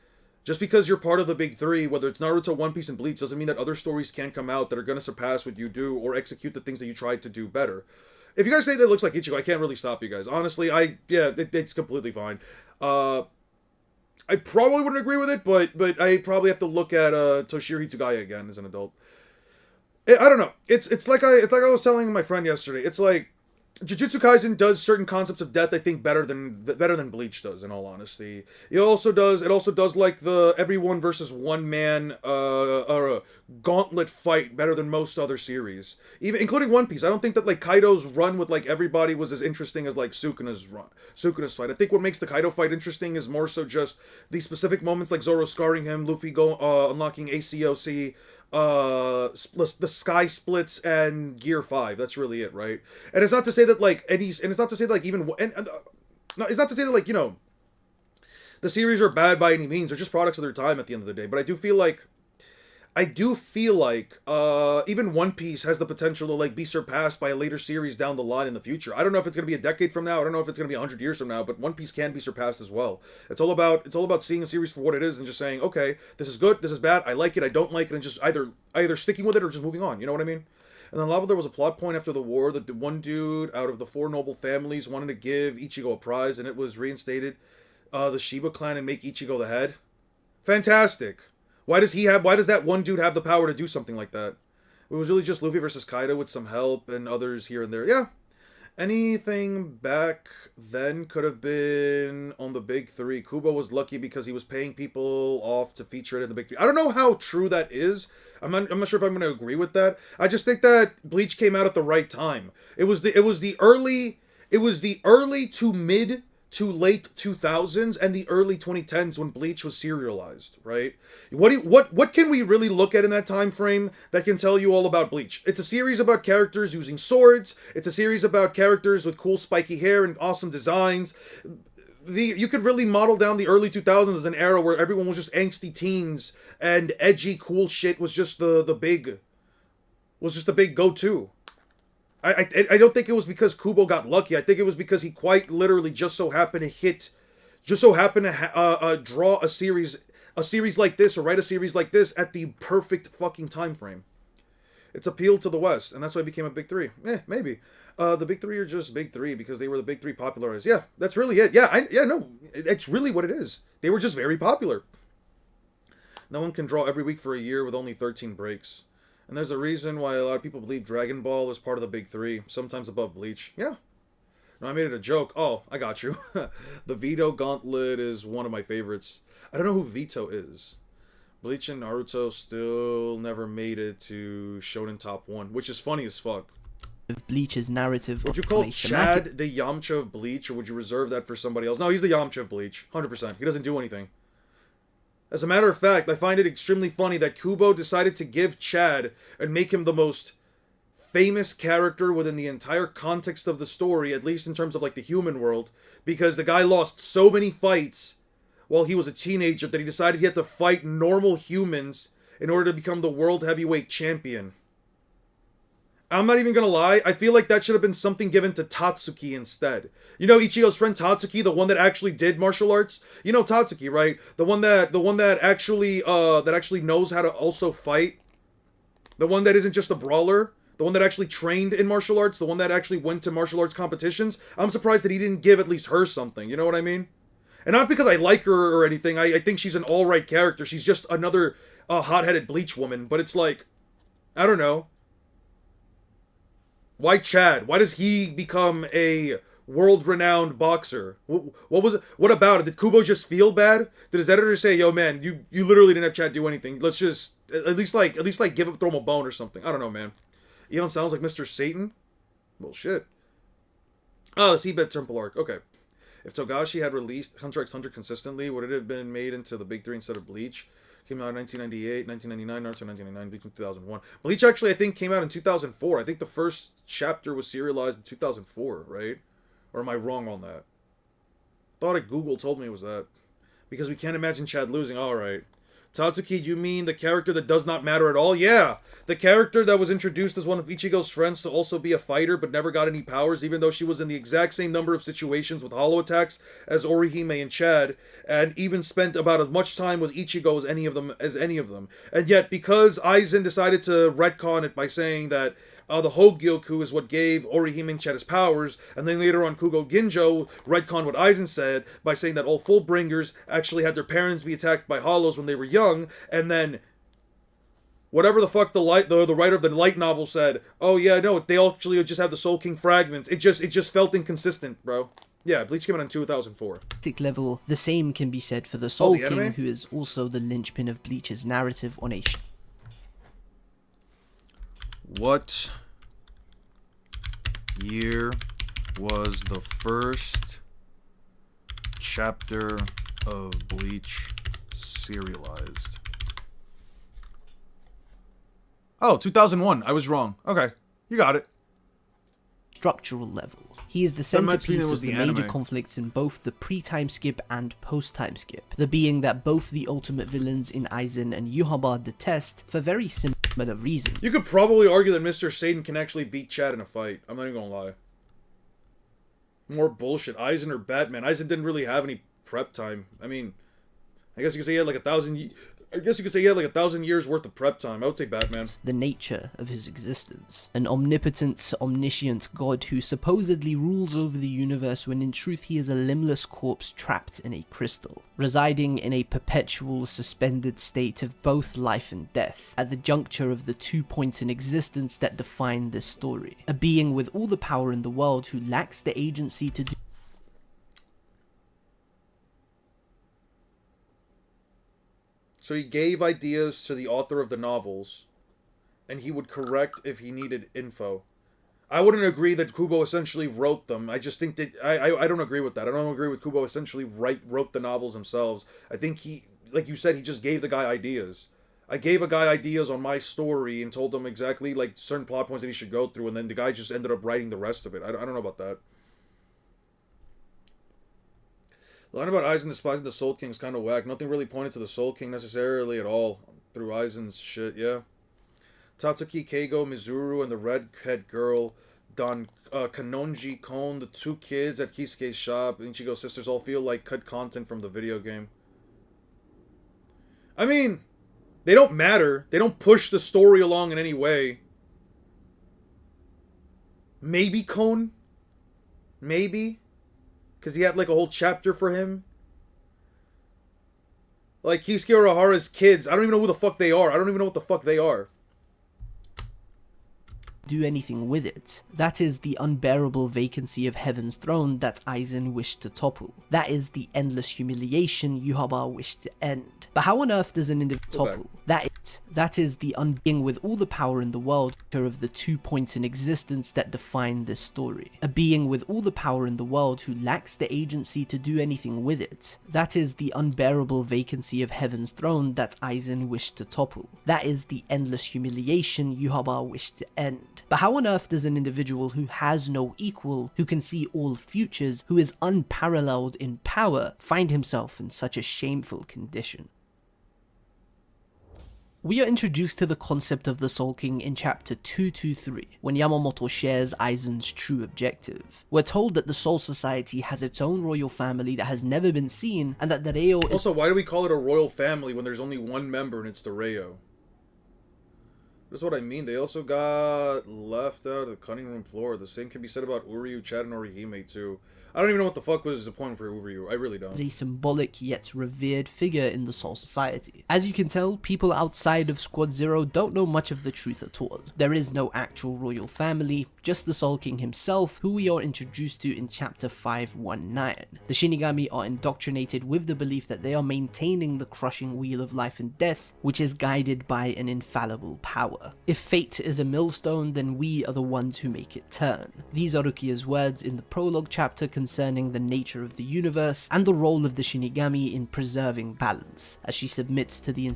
Just because you're part of the big three, whether it's Naruto, One Piece, and Bleach, doesn't mean that other stories can't come out that are going to surpass what you do or execute the things that you tried to do better. If you guys say that it looks like Ichigo, I can't really stop you guys. Honestly, it's completely fine. I probably wouldn't agree with it, but I probably have to look at Toshiro Hitsugaya again as an adult. I don't know. It's like I was telling my friend yesterday. It's like Jujutsu Kaisen does certain concepts of death, I think, better than Bleach does, in all honesty. It also does like the everyone versus one man gauntlet fight better than most other series. Even including One Piece. I don't think that like Kaido's run with like everybody was as interesting as like Sukuna's fight. I think what makes the Kaido fight interesting is more so just the specific moments like Zoro scarring him, Luffy unlocking ACOC, the sky splits and Gear 5. That's really it, right? And it's not to say that like it's not to say that like even no, it's not to say that like, you know, the series are bad by any means. They're just products of their time at the end of the day. But I do feel like even One Piece has the potential to like be surpassed by a later series down the line in the future. I don't know if it's going to be a decade from now. I don't know if it's going to be 100 years from now, but One Piece can be surpassed as well. It's all about seeing a series for what it is and just saying, okay, this is good, this is bad, I like it, I don't like it, and just either sticking with it or just moving on. You know what I mean? And then Lava, there was a plot point after the war that the one dude out of the four noble families wanted to give Ichigo a prize, and it was reinstated the Shiba clan and make Ichigo the head. Fantastic. Why does that one dude have the power to do something like that? It was really just Luffy versus Kaido with some help and others here and there. Yeah. Anything back then could have been on the big three. Kubo was lucky because he was paying people off to feature it in the big three. I don't know how true that is. I'm not sure if I'm going to agree with that. I just think that Bleach came out at the right time. It was the early to mid to late 2000s and the early 2010s when Bleach was serialized, right? What can we really look at in that time frame that can tell you all about Bleach? It's a series about characters using swords. It's a series about characters with cool spiky hair and awesome designs. You could really model down the early 2000s as an era where everyone was just angsty teens and edgy cool shit was just the big go-to. I don't think it was because Kubo got lucky. I think it was because he quite literally just so happened to draw a series like this or write a series like this at the perfect fucking time frame. It's appealed to the West, and that's why it became a big three. Maybe. The big three are just big three because they were the big three popularized. Yeah, that's really it. No, it's really what it is. They were just very popular. No one can draw every week for a year with only 13 breaks. And there's a reason why a lot of people believe Dragon Ball is part of the big three, sometimes above Bleach. Yeah. No, I made it a joke. Oh, I got you. The Vito Gauntlet is one of my favorites. I don't know who Vito is. Bleach and Naruto still never made it to Shonen Top 1, which is funny as fuck. Of Bleach's narrative. Would you call Chad the Yamcha of Bleach, or would you reserve that for somebody else? No, he's the Yamcha of Bleach. 100%. He doesn't do anything. As a matter of fact, I find it extremely funny that Kubo decided to give Chad and make him the most famous character within the entire context of the story, at least in terms of like the human world, because the guy lost so many fights while he was a teenager that he decided he had to fight normal humans in order to become the world heavyweight champion. I'm not even gonna lie, I feel like that should have been something given to Tatsuki instead. You know Ichigo's friend Tatsuki, the one that actually did martial arts? You know Tatsuki, right? The one that actually knows how to also fight? The one that isn't just a brawler? The one that actually trained in martial arts? The one that actually went to martial arts competitions? I'm surprised that he didn't give at least her something, you know what I mean? And not because I like her or anything, I think she's an alright character. She's just another hot-headed Bleach woman, but it's like, I don't know. Why Chad? Why does he become a world-renowned boxer. What was it? What about it? Did Kubo just feel bad? Did his editor say, "Yo, man, you literally didn't have Chad do anything. Let's just at least give him throw him a bone or something." I don't know, man. Eon sounds like Mr. Satan. Well, shit. Oh, the Seabed Temple arc. Okay. If Togashi had released Hunter x Hunter consistently, would it have been made into the Big Three instead of Bleach? Came out in 1998, 1999, Naruto 1999, Bleach in 2001. Bleach actually, I think, came out in 2004. I think the first chapter was serialized in 2004, right? Or am I wrong on that? Thought it Google told me it was that. Because we can't imagine Chad losing. Alright. Tatsuki, you mean the character that does not matter at all? Yeah! The character that was introduced as one of Ichigo's friends to also be a fighter but never got any powers, even though she was in the exact same number of situations with hollow attacks as Orihime and Chad, and even spent about as much time with Ichigo as any of them. And yet, because Aizen decided to retcon it by saying that the Hogyoku is what gave Orihime and Chad his powers, and then later on Kugo Ginjo retconned what Aizen said by saying that all Fullbringers actually had their parents be attacked by hollows when they were young, and then whatever the fuck the writer of the light novel said, oh yeah, no, they actually just have the Soul King fragments. It just felt inconsistent, bro. Yeah, Bleach came out in 2004. Level, the same can be said for the Soul the King, anime? who is also the linchpin of Bleach's narrative on a What year was the first chapter of Bleach serialized? Oh, 2001. I was wrong. Okay, you got it. structural level. He is the That must mean it centerpiece was of the the major anime. conflicts in both the pre-time skip and post-time skip. The being that both the ultimate villains in Aizen and Yuhaba detest for very similar reasons. You could probably argue that Mr. Satan can actually beat Chad in a fight. I'm not even gonna lie. More bullshit. Aizen or Batman. Aizen didn't really have any prep time. I mean, I guess you could say he had like 1,000 years worth of prep time. I would say Batman. The nature of his existence. An omnipotent, omniscient god who supposedly rules over the universe when in truth he is a limbless corpse trapped in a crystal, residing in a perpetual suspended state of both life and death, at the juncture of the 2 points in existence that define this story. A being with all the power in the world who lacks the agency to do So he gave ideas to the author of the novels, and he would correct if he needed info. I wouldn't agree that Kubo essentially wrote them. I just think that I don't agree with that. I don't agree with Kubo essentially wrote the novels themselves. I think he, like you said, he just gave the guy ideas. I gave a guy ideas on my story and told him exactly like certain plot points that he should go through, and then the guy just ended up writing the rest of it. I don't know about that. The line about Aizen despising the Soul King is kind of whack. Nothing really pointed to the Soul King necessarily at all through Aizen's shit, yeah. Tatsuki, Keigo, Mizuru, and the redhead girl, Kanonji, Kon, the 2 kids at Kisuke's shop, Ichigo sisters all feel like cut content from the video game. I mean, they don't matter. They don't push the story along in any way. Maybe Kon? Maybe? Because he had like a whole chapter for him. Like Kisuke Urahara's kids, I don't even know who the fuck they are. I don't even know what the fuck they are. do anything with it. That is the unbearable vacancy of Heaven's throne that Aizen wished to topple. That is the endless humiliation Yuhaba wished to end. But how on earth does an individual topple? That is the unbeing with all the power in the world of the 2 points in existence that define this story. A being with all the power in the world who lacks the agency to do anything with it. That is the unbearable vacancy of Heaven's throne that Aizen wished to topple. That is the endless humiliation Yuhaba wished to end. But how on earth does an individual who has no equal, who can see all futures, who is unparalleled in power, find himself in such a shameful condition? We are introduced to the concept of the Soul King in chapter 223, when Yamamoto shares Aizen's true objective. We're told that the Soul Society has its own royal family that has never been seen, and that the Reo is... Also, why do we call it a royal family when there's only one member and it's the Reo? That's what I mean. They also got left out of the cutting room floor. The same can be said about Uryu, Chad, and Orihime too. I don't even know what the fuck was the point for Uryu. I really don't. Is a symbolic yet revered figure in the Soul Society. As you can tell, people outside of Squad Zero don't know much of the truth at all. There is no actual royal family, just the Soul King himself, who we are introduced to in chapter 519. The Shinigami are indoctrinated with the belief that they are maintaining the crushing wheel of life and death, which is guided by an infallible power. If fate is a millstone, then we are the ones who make it turn. These are Rukia's words in the prologue chapter concerning the nature of the universe and the role of the Shinigami in preserving balance, as she submits to the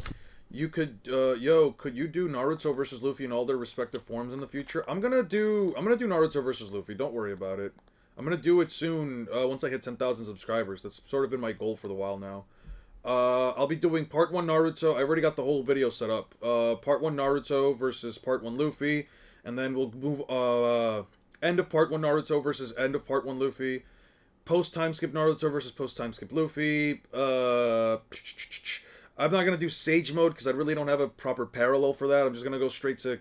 You could, could you do Naruto versus Luffy in all their respective forms in the future? I'm gonna do Naruto versus Luffy. Don't worry about it. I'm gonna do it soon. Once I hit 10,000 subscribers. That's sort of been my goal for the while now. I'll be doing part 1 Naruto. I already got the whole video set up. Part 1 Naruto versus part 1 Luffy, and then we'll move. End of part 1 Naruto versus end of part 1 Luffy. Post time skip Naruto versus post time skip Luffy. I'm not gonna do Sage mode because I really don't have a proper parallel for that. I'm just gonna go straight to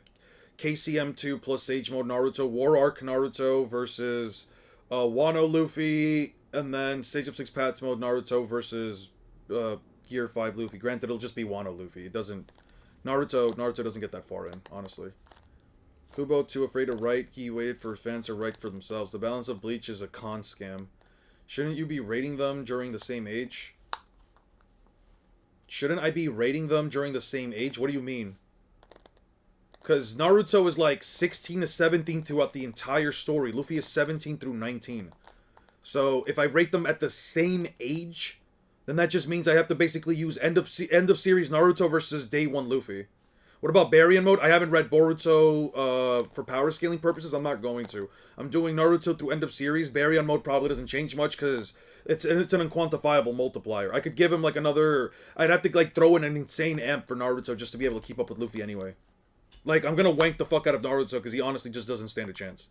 KCM2 plus Sage mode Naruto, War Arc Naruto versus Wano Luffy, and then Sage of Six Paths mode Naruto versus Gear 5 Luffy. Granted, it'll just be Wano Luffy. It doesn't... Naruto doesn't get that far in, honestly. Kubo too afraid to write. He waited for fans to write for themselves. The balance of Bleach is a con scam. Shouldn't you be rating them during the same age? Shouldn't I be rating them during the same age? What do you mean? Because Naruto is like 16 to 17 throughout the entire story. Luffy is 17 through 19. So if I rate them at the same age, then that just means I have to basically use end of series Naruto versus day 1 Luffy. What about Baryon mode? I haven't read Boruto for power scaling purposes. I'm not going to. I'm doing Naruto through end of series. Baryon mode probably doesn't change much because it's an unquantifiable multiplier. I could give him like another... I'd have to like throw in an insane amp for Naruto just to be able to keep up with Luffy anyway. Like, I'm gonna wank the fuck out of Naruto because he honestly just doesn't stand a chance.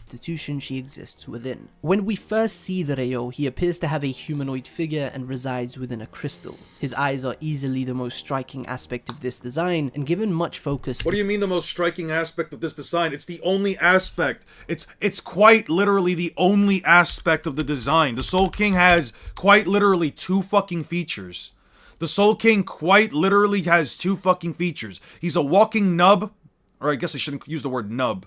Institution she exists within. When we first see the Ryo, he appears to have a humanoid figure and resides within a crystal. His eyes are easily the most striking aspect of this design, and given much focus... What do you mean the most striking aspect of this design? It's the only aspect. It's quite literally the only aspect of the design. The Soul King has quite literally 2 fucking features. The Soul King quite literally has 2 fucking features. He's a walking nub, or I guess I shouldn't use the word nub.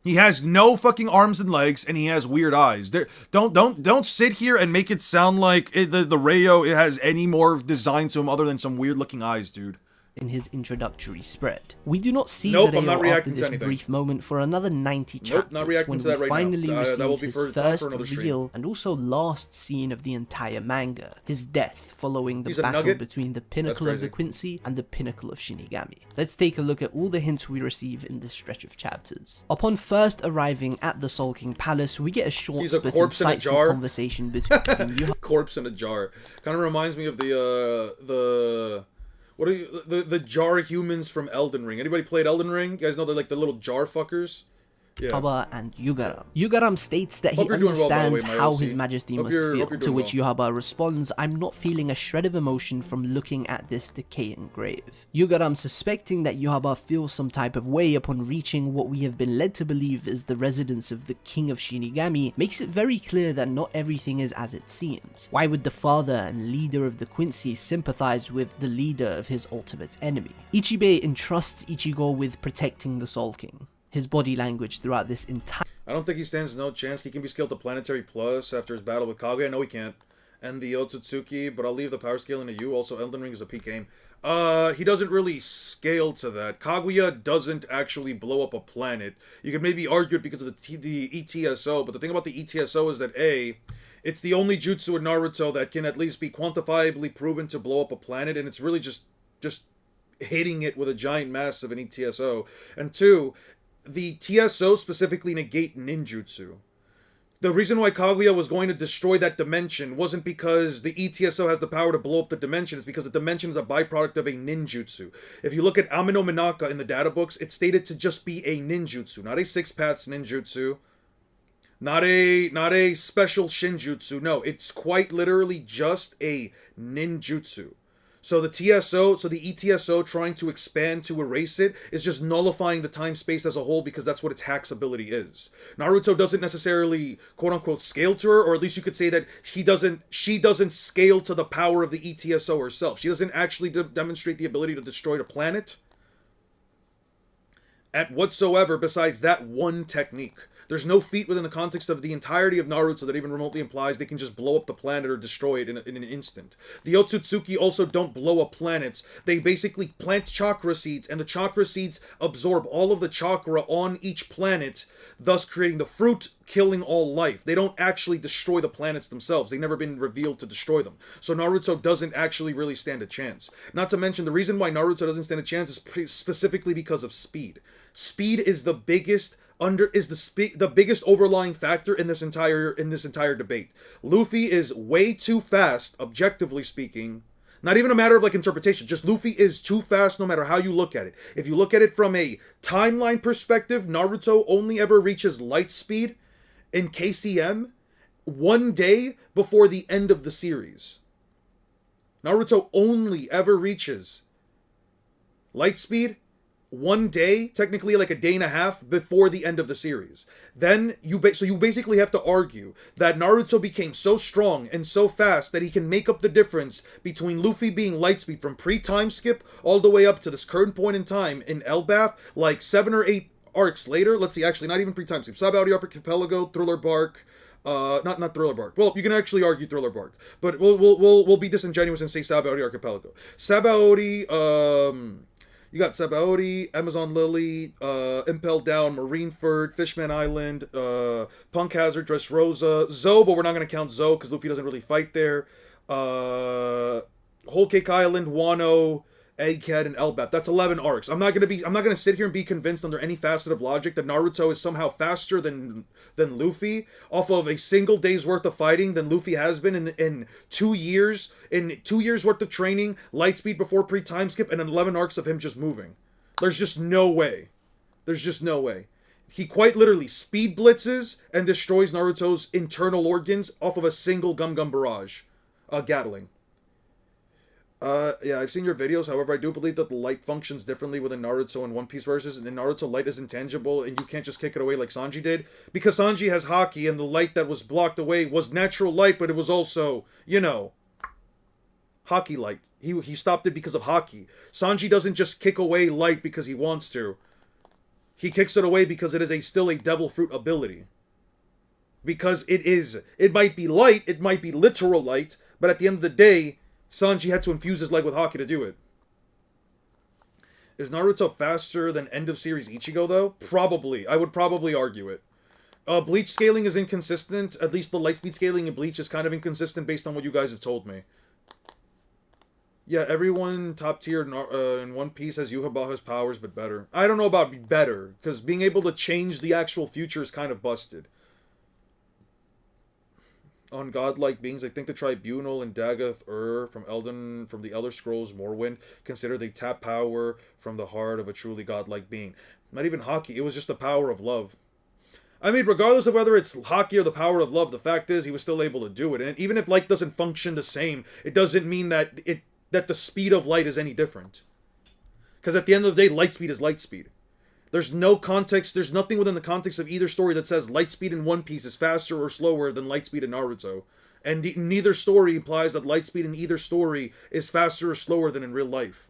He has no fucking arms and legs, and he has weird eyes. Don't sit here and make it sound like the Ryo has any more design to him other than some weird looking eyes, dude. In his introductory spread. We do not see Nope, the I'm not Ryo after reacting to this anything. brief moment for another 90 Nope, chapters, not reacting when to that we right now. finally That will receive be his for time first for another stream. real and also last scene of the entire manga, his death following the He's a battle nugget? between the pinnacle of the crazy. Quincy and the pinnacle of Shinigami. Let's take a look at all the hints we receive in this stretch of chapters. Upon first arriving at the Soul King Palace, we get a short He's a but corpse in a insightful jar. conversation between Yuha Corpse in a jar. Kind of reminds me of the jar humans from Elden Ring. Anybody played Elden Ring? You guys know they're like the little jar fuckers? Yeah. Yuhaba and Yugaram. Yugaram states that he Hope you're doing well, by the way, understands my how OC. his majesty Hope must you're feel, to doing which Yuhaba responds, I'm not feeling a shred of emotion from looking at this decaying grave. Yugaram, suspecting that Yuhaba feels some type of way upon reaching what we have been led to believe is the residence of the King of Shinigami, makes it very clear that not everything is as it seems. Why would the father and leader of the Quincy sympathize with the leader of his ultimate enemy? Ichibei entrusts Ichigo with protecting the Soul King. His body language throughout this entire I don't think he stands no chance. He can be scaled to Planetary Plus after his battle with Kaguya. No, he can't. And the Otsutsuki, but I'll leave the power scaling to you. Also, Elden Ring is a peak game. He doesn't really scale to that. Kaguya doesn't actually blow up a planet. You could maybe argue it because of the ETSO, but the thing about the ETSO is that A, it's the only jutsu in Naruto that can at least be quantifiably proven to blow up a planet, and it's really just hitting it with a giant mass of an ETSO. And 2, the TSO specifically negate ninjutsu. The reason why Kaguya was going to destroy that dimension wasn't because the ETSO has the power to blow up the dimension, it's because the dimension is a byproduct of a ninjutsu. If you look at Amino Minaka in the data books, it's stated to just be a ninjutsu, not a six paths ninjutsu, not a special shinjutsu. No, it's quite literally just a ninjutsu. So the TSO, so the ETSO trying to expand to erase it is just nullifying the time space as a whole because that's what its hacks ability is. Naruto doesn't necessarily quote unquote scale to her, or at least you could say that she doesn't scale to the power of the ETSO herself. She doesn't actually demonstrate the ability to destroy the planet at whatsoever besides that one technique. There's no feat within the context of the entirety of Naruto that even remotely implies they can just blow up the planet or destroy it in an instant. The Otsutsuki also don't blow up planets. They basically plant chakra seeds, and the chakra seeds absorb all of the chakra on each planet, thus creating the fruit, killing all life. They don't actually destroy the planets themselves. They've never been revealed to destroy them. So Naruto doesn't actually really stand a chance. Not to mention, the reason why Naruto doesn't stand a chance is specifically because of speed. Speed is the biggest the biggest overlying factor in this entire debate. Luffy is way too fast, objectively speaking. Not even a matter of like interpretation, just Luffy is too fast no matter how you look at it. If you look at it from a timeline perspective, Naruto only ever reaches light speed in KCM one day before the end of the series. Naruto only ever reaches light speed one day, technically like a day and a half before the end of the series. Then you basically have to argue that Naruto became so strong and so fast that he can make up the difference between Luffy being lightspeed from pre-time skip all the way up to this current point in time in Elbaf, like 7 or 8 arcs later. Let's see, actually not even pre-time skip. Sabaody Archipelago, Thriller Bark, not Thriller Bark. Well, you can actually argue Thriller Bark, but we'll be disingenuous and say Sabaody Archipelago. Sabaody, you got Sabaody, Amazon Lily, Impel Down, Marineford, Fishman Island, Punk Hazard, Dressrosa, Zoe, but we're not going to count Zoe because Luffy doesn't really fight there. Whole Cake Island, Wano, Egghead, and Elbaf. That's 11 arcs. I'm not gonna sit here and be convinced under any facet of logic that Naruto is somehow faster than Luffy off of a single day's worth of fighting than Luffy has been in 2 years. In 2 years worth of training, light speed before pre-time skip, and 11 arcs of him just moving. There's just no way. There's just no way. He quite literally speed blitzes and destroys Naruto's internal organs off of a single Gum Gum Barrage. Gatling. Yeah, I've seen your videos. However, I do believe that the light functions differently within Naruto and One Piece verses. And in Naruto, light is intangible, and you can't just kick it away like Sanji did. Because Sanji has Haki, and the light that was blocked away was natural light, but it was also, you know, Haki light. He stopped it because of Haki. Sanji doesn't just kick away light because he wants to. He kicks it away because it is still a devil fruit ability. Because it might be light, it might be literal light, but at the end of the day, Sanji had to infuse his leg with Haki to do it. Is Naruto faster than end of series Ichigo though? Probably. I would probably argue it. Bleach scaling is inconsistent. At least the lightspeed scaling in Bleach is kind of inconsistent based on what you guys have told me. Yeah, everyone top tier in One Piece has Yhwach powers, but better. I don't know about better, because being able to change the actual future is kind of busted. On godlike beings, I think the Tribunal and Dagoth from the Elder Scrolls Morrowind consider they tap power from the heart of a truly godlike being. Not even Haki, it was just the power of love. I mean, regardless of whether it's Haki or the power of love, the fact is he was still able to do it. And even if light doesn't function the same, it doesn't mean that that the speed of light is any different. Because at the end of the day, light speed is light speed. There's no context, there's nothing within the context of either story that says Lightspeed in One Piece is faster or slower than Lightspeed in Naruto. And neither story implies that Lightspeed in either story is faster or slower than in real life.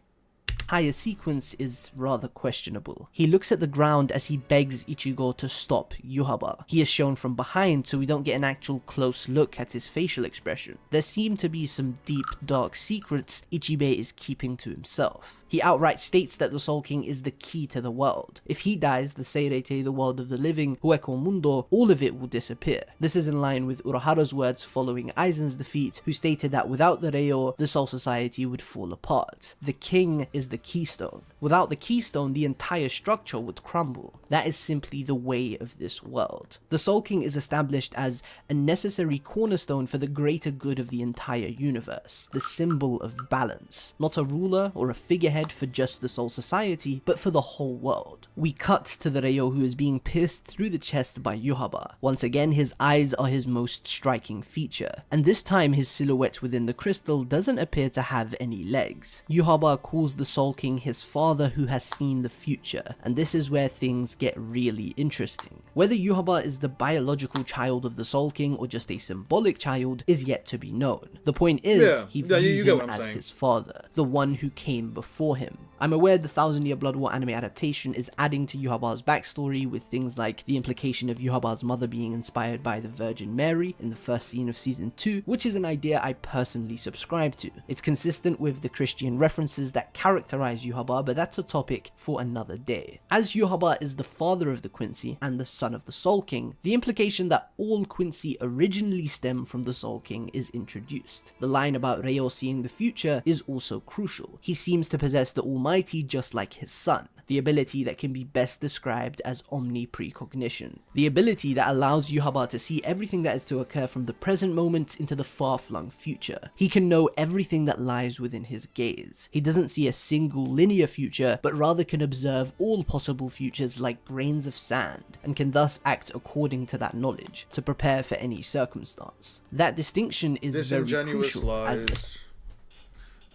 Higher sequence is rather questionable. He looks at the ground as he begs Ichigo to stop Yhwach. He is shown from behind, so we don't get an actual close look at his facial expression. There seem to be some deep, dark secrets Ichibei is keeping to himself. He outright states that the Soul King is the key to the world. If he dies, the Seirete, the world of the living, Hueco Mundo, all of it will disappear. This is in line with Urahara's words following Aizen's defeat, who stated that without the Reo, the Soul Society would fall apart. The king is the the keystone. Without the keystone, the entire structure would crumble. That is simply the way of this world. The Soul King is established as a necessary cornerstone for the greater good of the entire universe, the symbol of balance, not a ruler or a figurehead for just the Soul Society, but for the whole world. We cut to the Ryo who is being pierced through the chest by Yuhaba. Once again, his eyes are his most striking feature, and this time his silhouette within the crystal doesn't appear to have any legs. Yuhaba calls the Soul King his father who has seen the future, and this is where things get really interesting. Whether Yuhaba is the biological child of the Soul King or just a symbolic child is yet to be known. The point is, he views him as his father, the one who came before him. I'm aware the Thousand Year Blood War anime adaptation is adding to Yuhaba's backstory with things like the implication of Yuhaba's mother being inspired by the Virgin Mary in the first scene of season 2, which is an idea I personally subscribe to. It's consistent with the Christian references that characterize Yuhaba, but that's a topic for another day. As Yuhaba is the father of the Quincy and the son of the Soul King, the implication that all Quincy originally stem from the Soul King is introduced. The line about Ryo seeing the future is also crucial. He seems to possess the Almighty just like his son, the ability that can be best described as omni-precognition, the ability that allows Yuhaba to see everything that is to occur from the present moment into the far-flung future. He can know everything that lies within his gaze. He doesn't see a single linear future, but rather can observe all possible futures like grains of sand, and can thus act according to that knowledge, to prepare for any circumstance. That distinction is very Disingenuous crucial lies.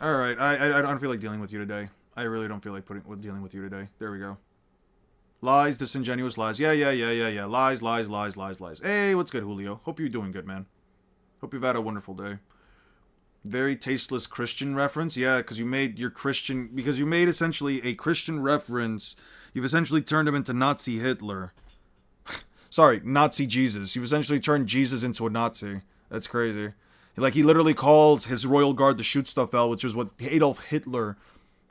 Alright, I don't feel like dealing with you today. I really don't feel like dealing with you today. There we go. Lies, disingenuous lies. Yeah. Lies. Hey, what's good, Julio? Hope you're doing good, man. Hope you've had a wonderful day. Very tasteless Christian reference. Yeah, because you made essentially a Christian reference. You've essentially turned him into Nazi Hitler. Sorry, Nazi Jesus. You've essentially turned Jesus into a Nazi. That's crazy. Like, he literally calls his royal guard the Schutzstaffel, which is what Adolf Hitler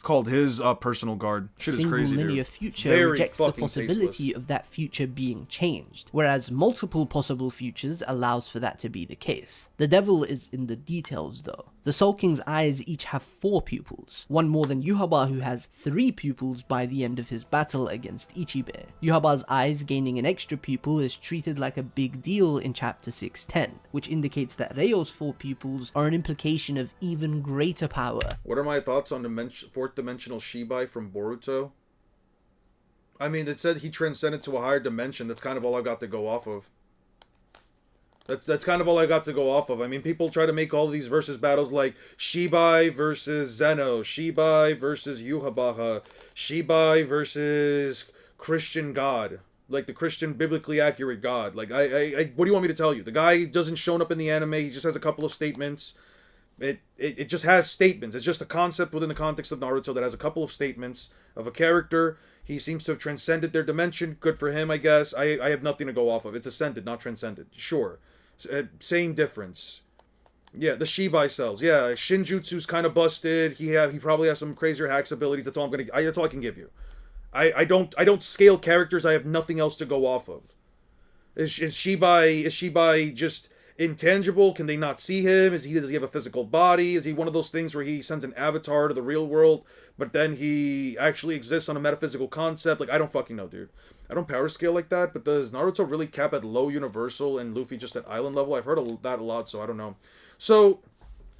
called his personal guard. Shit is crazy, dude. Single linear future Very rejects the fucking possibility tasteless. of that future being changed, whereas multiple possible futures allows for that to be the case. The devil is in the details though. The Soul King's eyes each have 4 pupils, one more than Yuhaba who has 3 pupils by the end of his battle against Ichibe. Yuhaba's eyes gaining an extra pupil is treated like a big deal in chapter 610, which indicates that Ryo's 4 pupils are an implication of even greater power. What are my thoughts on fourth dimensional Shibai from Boruto? I mean, it said he transcended to a higher dimension. That's kind of all I got to go off of. That's kind of all I got to go off of. I mean, people try to make all these versus battles like Shibai versus Zeno, Shibai versus Yuhabaha, Shibai versus Christian God. Like the Christian biblically accurate God. Like, what do you want me to tell you? The guy doesn't show up in the anime. He just has a couple of statements. It just has statements. It's just a concept within the context of Naruto that has a couple of statements of a character. He seems to have transcended their dimension. Good for him, I guess. I have nothing to go off of. It's ascended, not transcended. Sure. Same difference. Yeah, the Shibai cells. Yeah, Shinjutsu's kind of busted. He probably has some crazier hacks abilities. That's all that's all I can give you. I don't scale characters. I have nothing else to go off of. Is Shibai just intangible? Can they not see him? Does he have a physical body? Is he one of those things where he sends an avatar to the real world, but then he actually exists on a metaphysical concept? Like, I don't fucking know, dude. I don't power scale like that, but does Naruto really cap at low universal and Luffy just at island level? I've heard that a lot, so I don't know. So,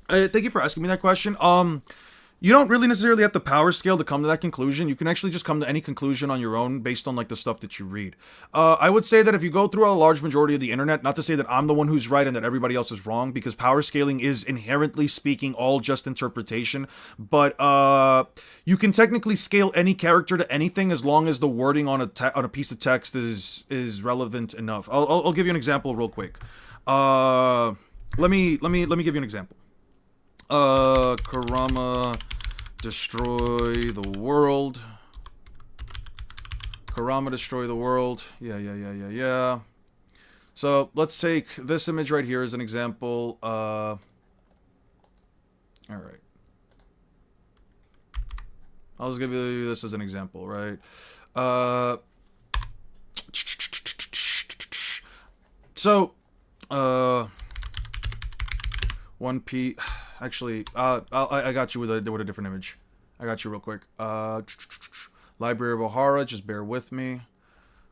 thank you for asking me that question. You don't really necessarily have to power scale to come to that conclusion. You can actually just come to any conclusion on your own based on like the stuff that you read. I would say that if you go through a large majority of the internet, not to say that I'm the one who's right and that everybody else is wrong, because power scaling is inherently speaking all just interpretation, but you can technically scale any character to anything as long as the wording on a piece of text is relevant enough. I'll give you an example real quick. Let me give you an example. Kurama destroy the world. Kurama destroy the world. Yeah. So let's take this image right here as an example. All right. I'll just give you this as an example, right? So, 1P. Actually, I got you with a different image. I got you real quick. Library of Ohara, just bear with me.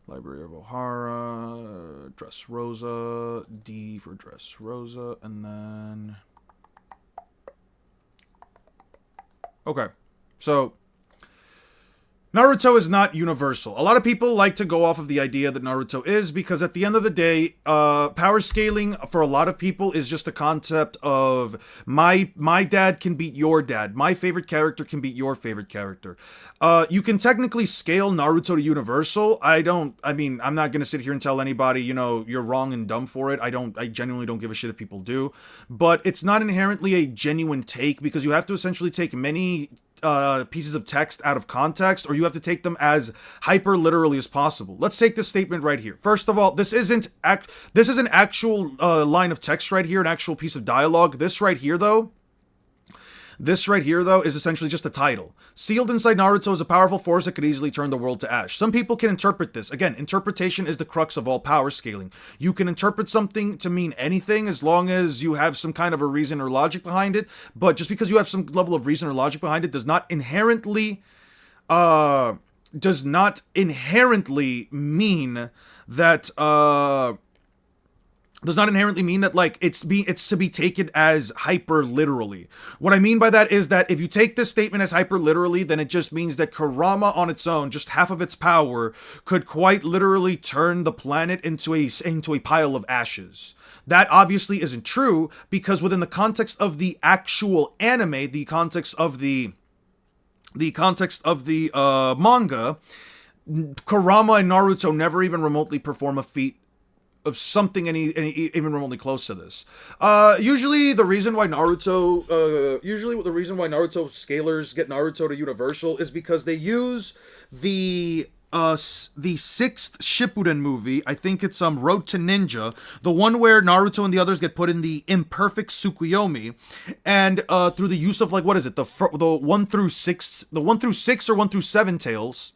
Library of Ohara, Dressrosa, D for Dressrosa, and then... Okay, so... Naruto is not universal. A lot of people like to go off of the idea that Naruto is, because at the end of the day, power scaling for a lot of people is just a concept of my dad can beat your dad. My favorite character can beat your favorite character. You can technically scale Naruto to universal. I'm not going to sit here and tell anybody, you're wrong and dumb for it. I genuinely don't give a shit if people do. But it's not inherently a genuine take, because you have to essentially take many pieces of text out of context, or you have to take them as hyper literally as possible. Let's take this statement right here. First of all, this is an actual line of text right here, an actual piece of dialogue. This right here though is essentially just a title. Sealed inside Naruto is a powerful force that could easily turn the world to ash. Some people can interpret this. Again, interpretation is the crux of all power scaling. You can interpret something to mean anything as long as you have some kind of a reason or logic behind it. But just because you have some level of reason or logic behind it does not inherently mean that like it's to be taken as hyper literally. What I mean by that is that if you take this statement as hyper literally, then it just means that Kurama on its own, just half of its power, could quite literally turn the planet into a pile of ashes. That obviously isn't true, because within the context of the actual anime, the context of the manga, Kurama and Naruto never even remotely perform a feat of something even remotely close to this. Usually the reason why Naruto scalers get Naruto to universal is because they use the sixth Shippuden movie. I think it's Road to Ninja, the one where Naruto and the others get put in the imperfect Tsukuyomi, and through the use of the 1 through 6 or 1 through 7 tales.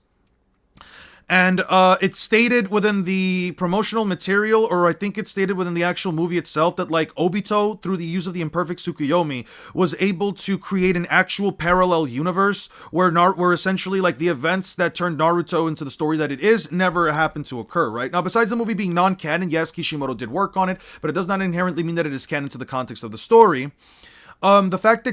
And it's stated within the promotional material, or I think it's stated within the actual movie itself, that Obito, through the use of the imperfect Tsukuyomi, was able to create an actual parallel universe where essentially the events that turned Naruto into the story that it is never happened to occur, right? Now, besides the movie being non-canon, yes, Kishimoto did work on it, but it does not inherently mean that it is canon to the context of the story. The fact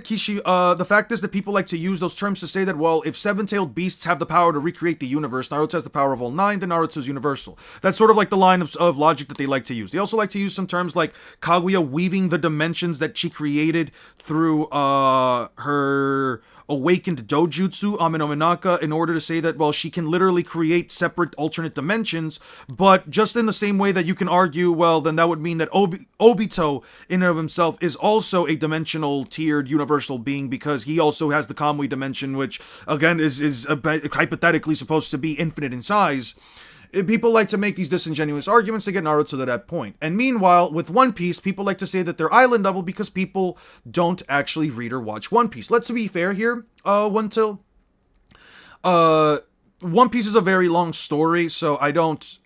is that people like to use those terms to say that, well, if seven-tailed beasts have the power to recreate the universe, Naruto has the power of all 9, then Naruto's universal. That's sort of the line of logic that they like to use. They also like to use some terms like Kaguya weaving the dimensions that she created through her awakened dojutsu, Amenominaka, in order to say that, well, she can literally create separate alternate dimensions, but just in the same way that you can argue, well, then that would mean that Obito in and of himself is also a dimensional tiered universal being, because he also has the Kamui dimension, which again is hypothetically supposed to be infinite in size. People like to make these disingenuous arguments to get Naruto to that point. And meanwhile, with One Piece, people like to say that they're island level because people don't actually read or watch One Piece. Let's be fair here, One Piece is a very long story, so I don't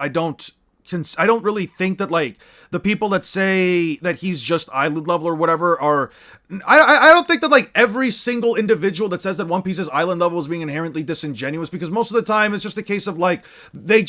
really think that the people that say that he's just island level or whatever are. I don't think that every single individual that says that One Piece is island level is being inherently disingenuous, because most of the time it's just a case of they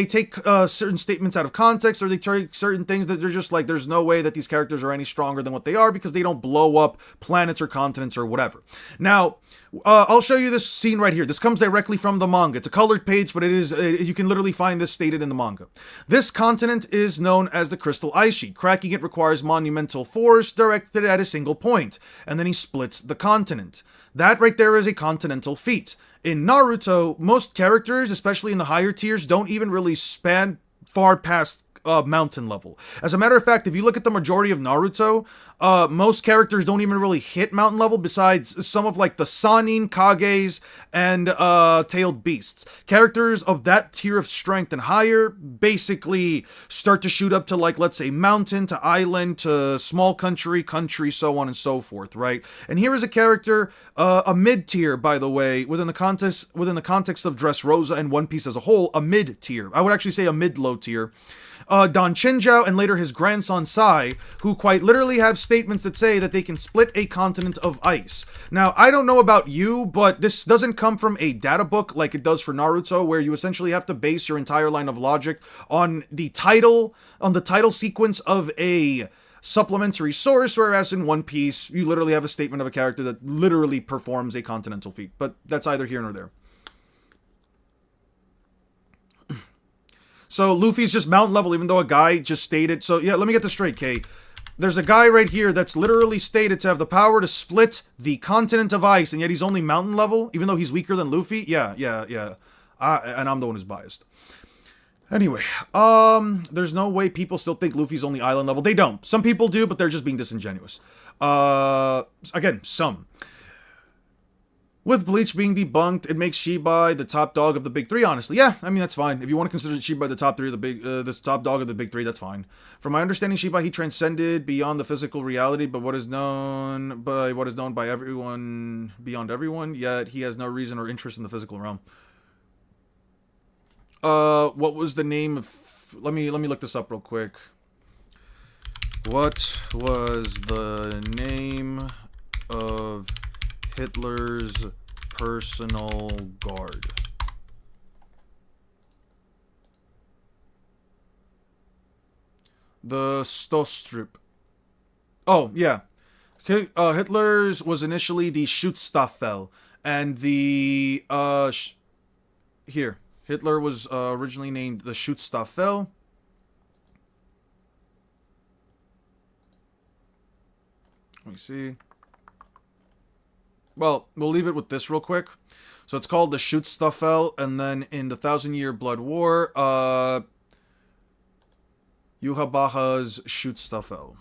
take certain statements out of context, or they take certain things that they're just there's no way that these characters are any stronger than what they are, because they don't blow up planets or continents or whatever. Now, I'll show you this scene right here. This comes directly from the manga. It's a colored page, but you can literally find this stated in the manga. This continent is known as the Crystal Ice Sheet. Cracking it requires monumental force directed at a single point, and then he splits the continent. That right there is a continental feat. In Naruto, most characters, especially in the higher tiers, don't even really span far past mountain level. As a matter of fact, if you look at the majority of Naruto, most characters don't even really hit mountain level, besides some of the Sannin, Kages, and tailed beasts. Characters of that tier of strength and higher basically start to shoot up to let's say mountain to island to small country, so on and so forth, right? And here is a character, a mid tier, by the way, within the context of Dressrosa and One Piece as a whole, a mid tier. I would actually say a mid-low tier. Don Chinjiao and later his grandson Sai, who quite literally have statements that say that they can split a continent of ice. Now, I don't know about you, but this doesn't come from a data book like it does for Naruto, where you essentially have to base your entire line of logic on the title sequence of a supplementary source, whereas in One Piece, you literally have a statement of a character that literally performs a continental feat. But that's either here nor there. So Luffy's just mountain level, even though a guy just stated. So yeah, let me get this straight, Kay. There's a guy right here that's literally stated to have the power to split the continent of ice, and yet he's only mountain level, even though he's weaker than Luffy. Yeah. And I'm the one who's biased. Anyway, there's no way people still think Luffy's only island level. They don't. Some people do, but they're just being disingenuous. Again, some. With Bleach being debunked, it makes Shibai the top dog of the big three, honestly. Yeah, I mean, that's fine. If you want to consider Shibai the top three of the top dog of the big three, that's fine. From my understanding, Shibai, he transcended beyond the physical reality, but what is known by everyone, beyond everyone, yet he has no reason or interest in the physical realm. What was the name of... Let me look this up real quick. What was the name of Hitler's personal guard? The Stostrup. Oh, yeah. Hitler's was initially the Schutzstaffel, and the, here. Hitler was originally named the Schutzstaffel. Let me see. Well, we'll leave it with this real quick. So it's called the Schutzstaffel, and then in the Thousand-Year Blood War, Yhwach's Schutzstaffel.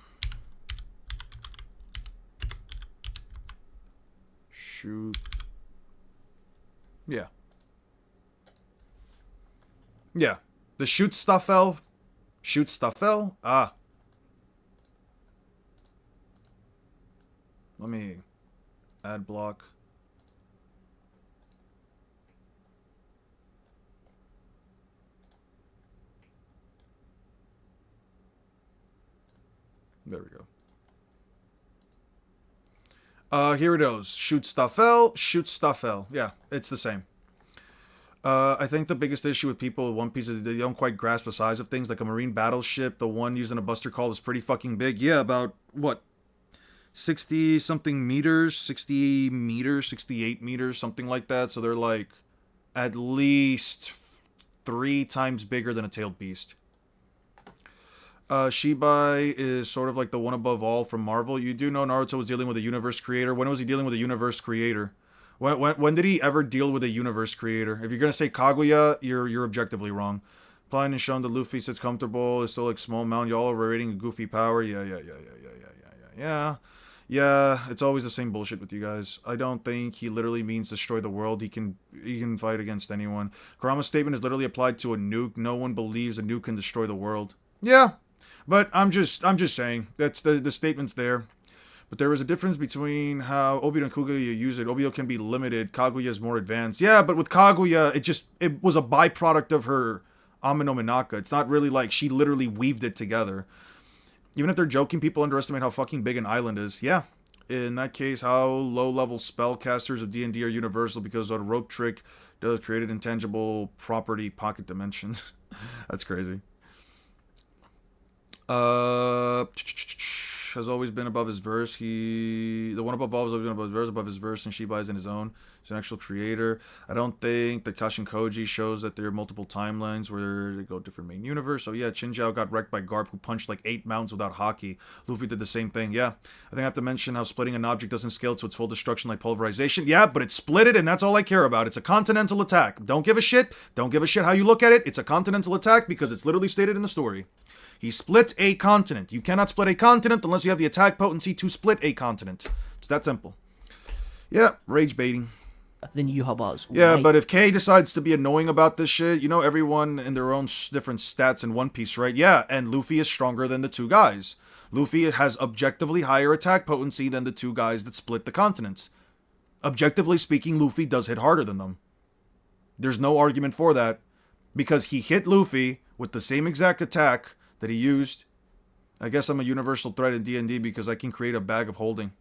Yeah. Yeah. The Schutzstaffel. Schutzstaffel? Ah. Let me add block. There we go. Here it goes. Schutzstaffel, Schutzstaffel. Yeah, it's the same. I think the biggest issue with people with One Piece is they don't quite grasp the size of things. Like a marine battleship, the one using a buster call is pretty fucking big. Yeah, about, what, 60-something meters? 60 meters, 68 meters, something like that. So they're like at least 3 times bigger than a tailed beast. Shibai is sort of like the one above all from Marvel. You do know Naruto was dealing with a universe creator. When was he dealing with a universe creator? When did he ever deal with a universe creator? If you're gonna say Kaguya, you're objectively wrong. Plain and shown that Luffy sits comfortable, is still like small amount. Y'all overrating a goofy power. Yeah. It's always the same bullshit with you guys. I don't think he literally means destroy the world. He can fight against anyone. Kurama's statement is literally applied to a nuke. No one believes a nuke can destroy the world. Yeah, but I'm just saying that's the statement's there. But there is a difference between how Obito and Kaguya use it. Obito can be limited. Kaguya is more advanced. Yeah, but with Kaguya, it was a byproduct of her Ame no Minaka. It's not really like she literally weaved it together. Even if they're joking, people underestimate how fucking big an island is. Yeah. In that case, how low-level spellcasters of D&D are universal because of a rope trick does create intangible property pocket dimensions. That's crazy. Has always been above his verse. The one above all has always been above his verse, and Shibai is in his own. He's an actual creator. I don't think that Kashin Koji shows that there are multiple timelines where they go different main universe. So yeah, Chinjiao got wrecked by Garp, who punched like 8 mountains without haki. Luffy did the same thing. Yeah, I think I have to mention how splitting an object doesn't scale to its full destruction like pulverization. Yeah, but it split it, and that's all I care about. It's a continental attack. Don't give a shit. Don't give a shit how you look at it. It's a continental attack because it's literally stated in the story. He split a continent. You cannot split a continent unless you have the attack potency to split a continent. It's that simple. Yeah, rage baiting. Than Yhwach's. Yeah, right? but if Kay decides to be annoying about this shit, you know everyone in their own different stats in One Piece, right? Yeah, and Luffy is stronger than the 2 guys. Luffy has objectively higher attack potency than the 2 guys that split the continents. Objectively speaking, Luffy does hit harder than them. There's no argument for that. Because he hit Luffy with the same exact attack that he used. I guess I'm a universal threat in D&D because I can create a bag of holding.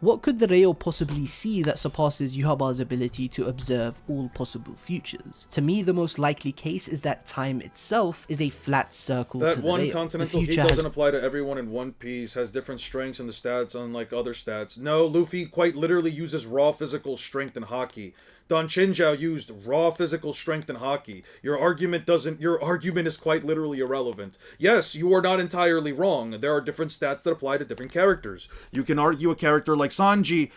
What could the Rayo possibly see that surpasses Yuhaba's ability to observe all possible futures? To me, the most likely case is that time itself is a flat circle to That the one Rayo. continental heat doesn't apply to everyone in One Piece, has different strengths in the stats unlike other stats. No, Luffy quite literally uses raw physical strength in Haki. Don Chinjao used raw physical strength in Haki. Your argument is quite literally irrelevant. Yes, you are not entirely wrong. There are different stats that apply to different characters. You can argue a character like Sanji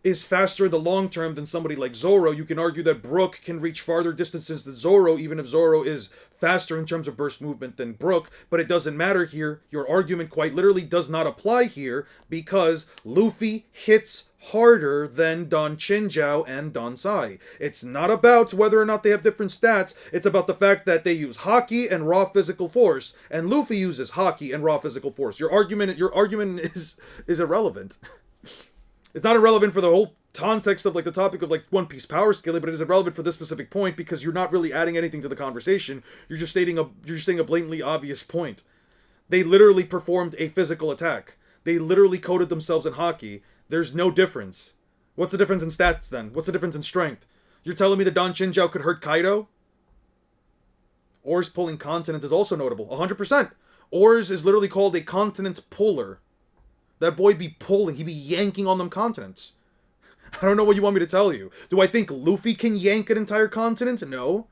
is faster in the long term than somebody like Zoro. You can argue that Brook can reach farther distances than Zoro, even if Zoro is faster in terms of burst movement than Brook, but it doesn't matter here. Your argument quite literally does not apply here because Luffy hits harder than Don Chinjao and Don Sai. It's not about whether or not they have different stats, it's about the fact that they use Haki and raw physical force, and Luffy uses Haki and raw physical force. Your argument is irrelevant. It's not irrelevant for the whole context of like the topic of like One Piece power scaling, but it is irrelevant for this specific point because you're not really adding anything to the conversation. You're just stating a blatantly obvious point. They literally performed a physical attack. They literally coated themselves in Haki. There's no difference. What's the difference in stats then? What's the difference in strength? You're telling me that Don Chinjao could hurt Kaido? Oars pulling continents is also notable. 100%. Oars is literally called a continent puller. That boy be pulling, he be yanking on them continents. I don't know what you want me to tell you. Do I think Luffy can yank an entire continent? No.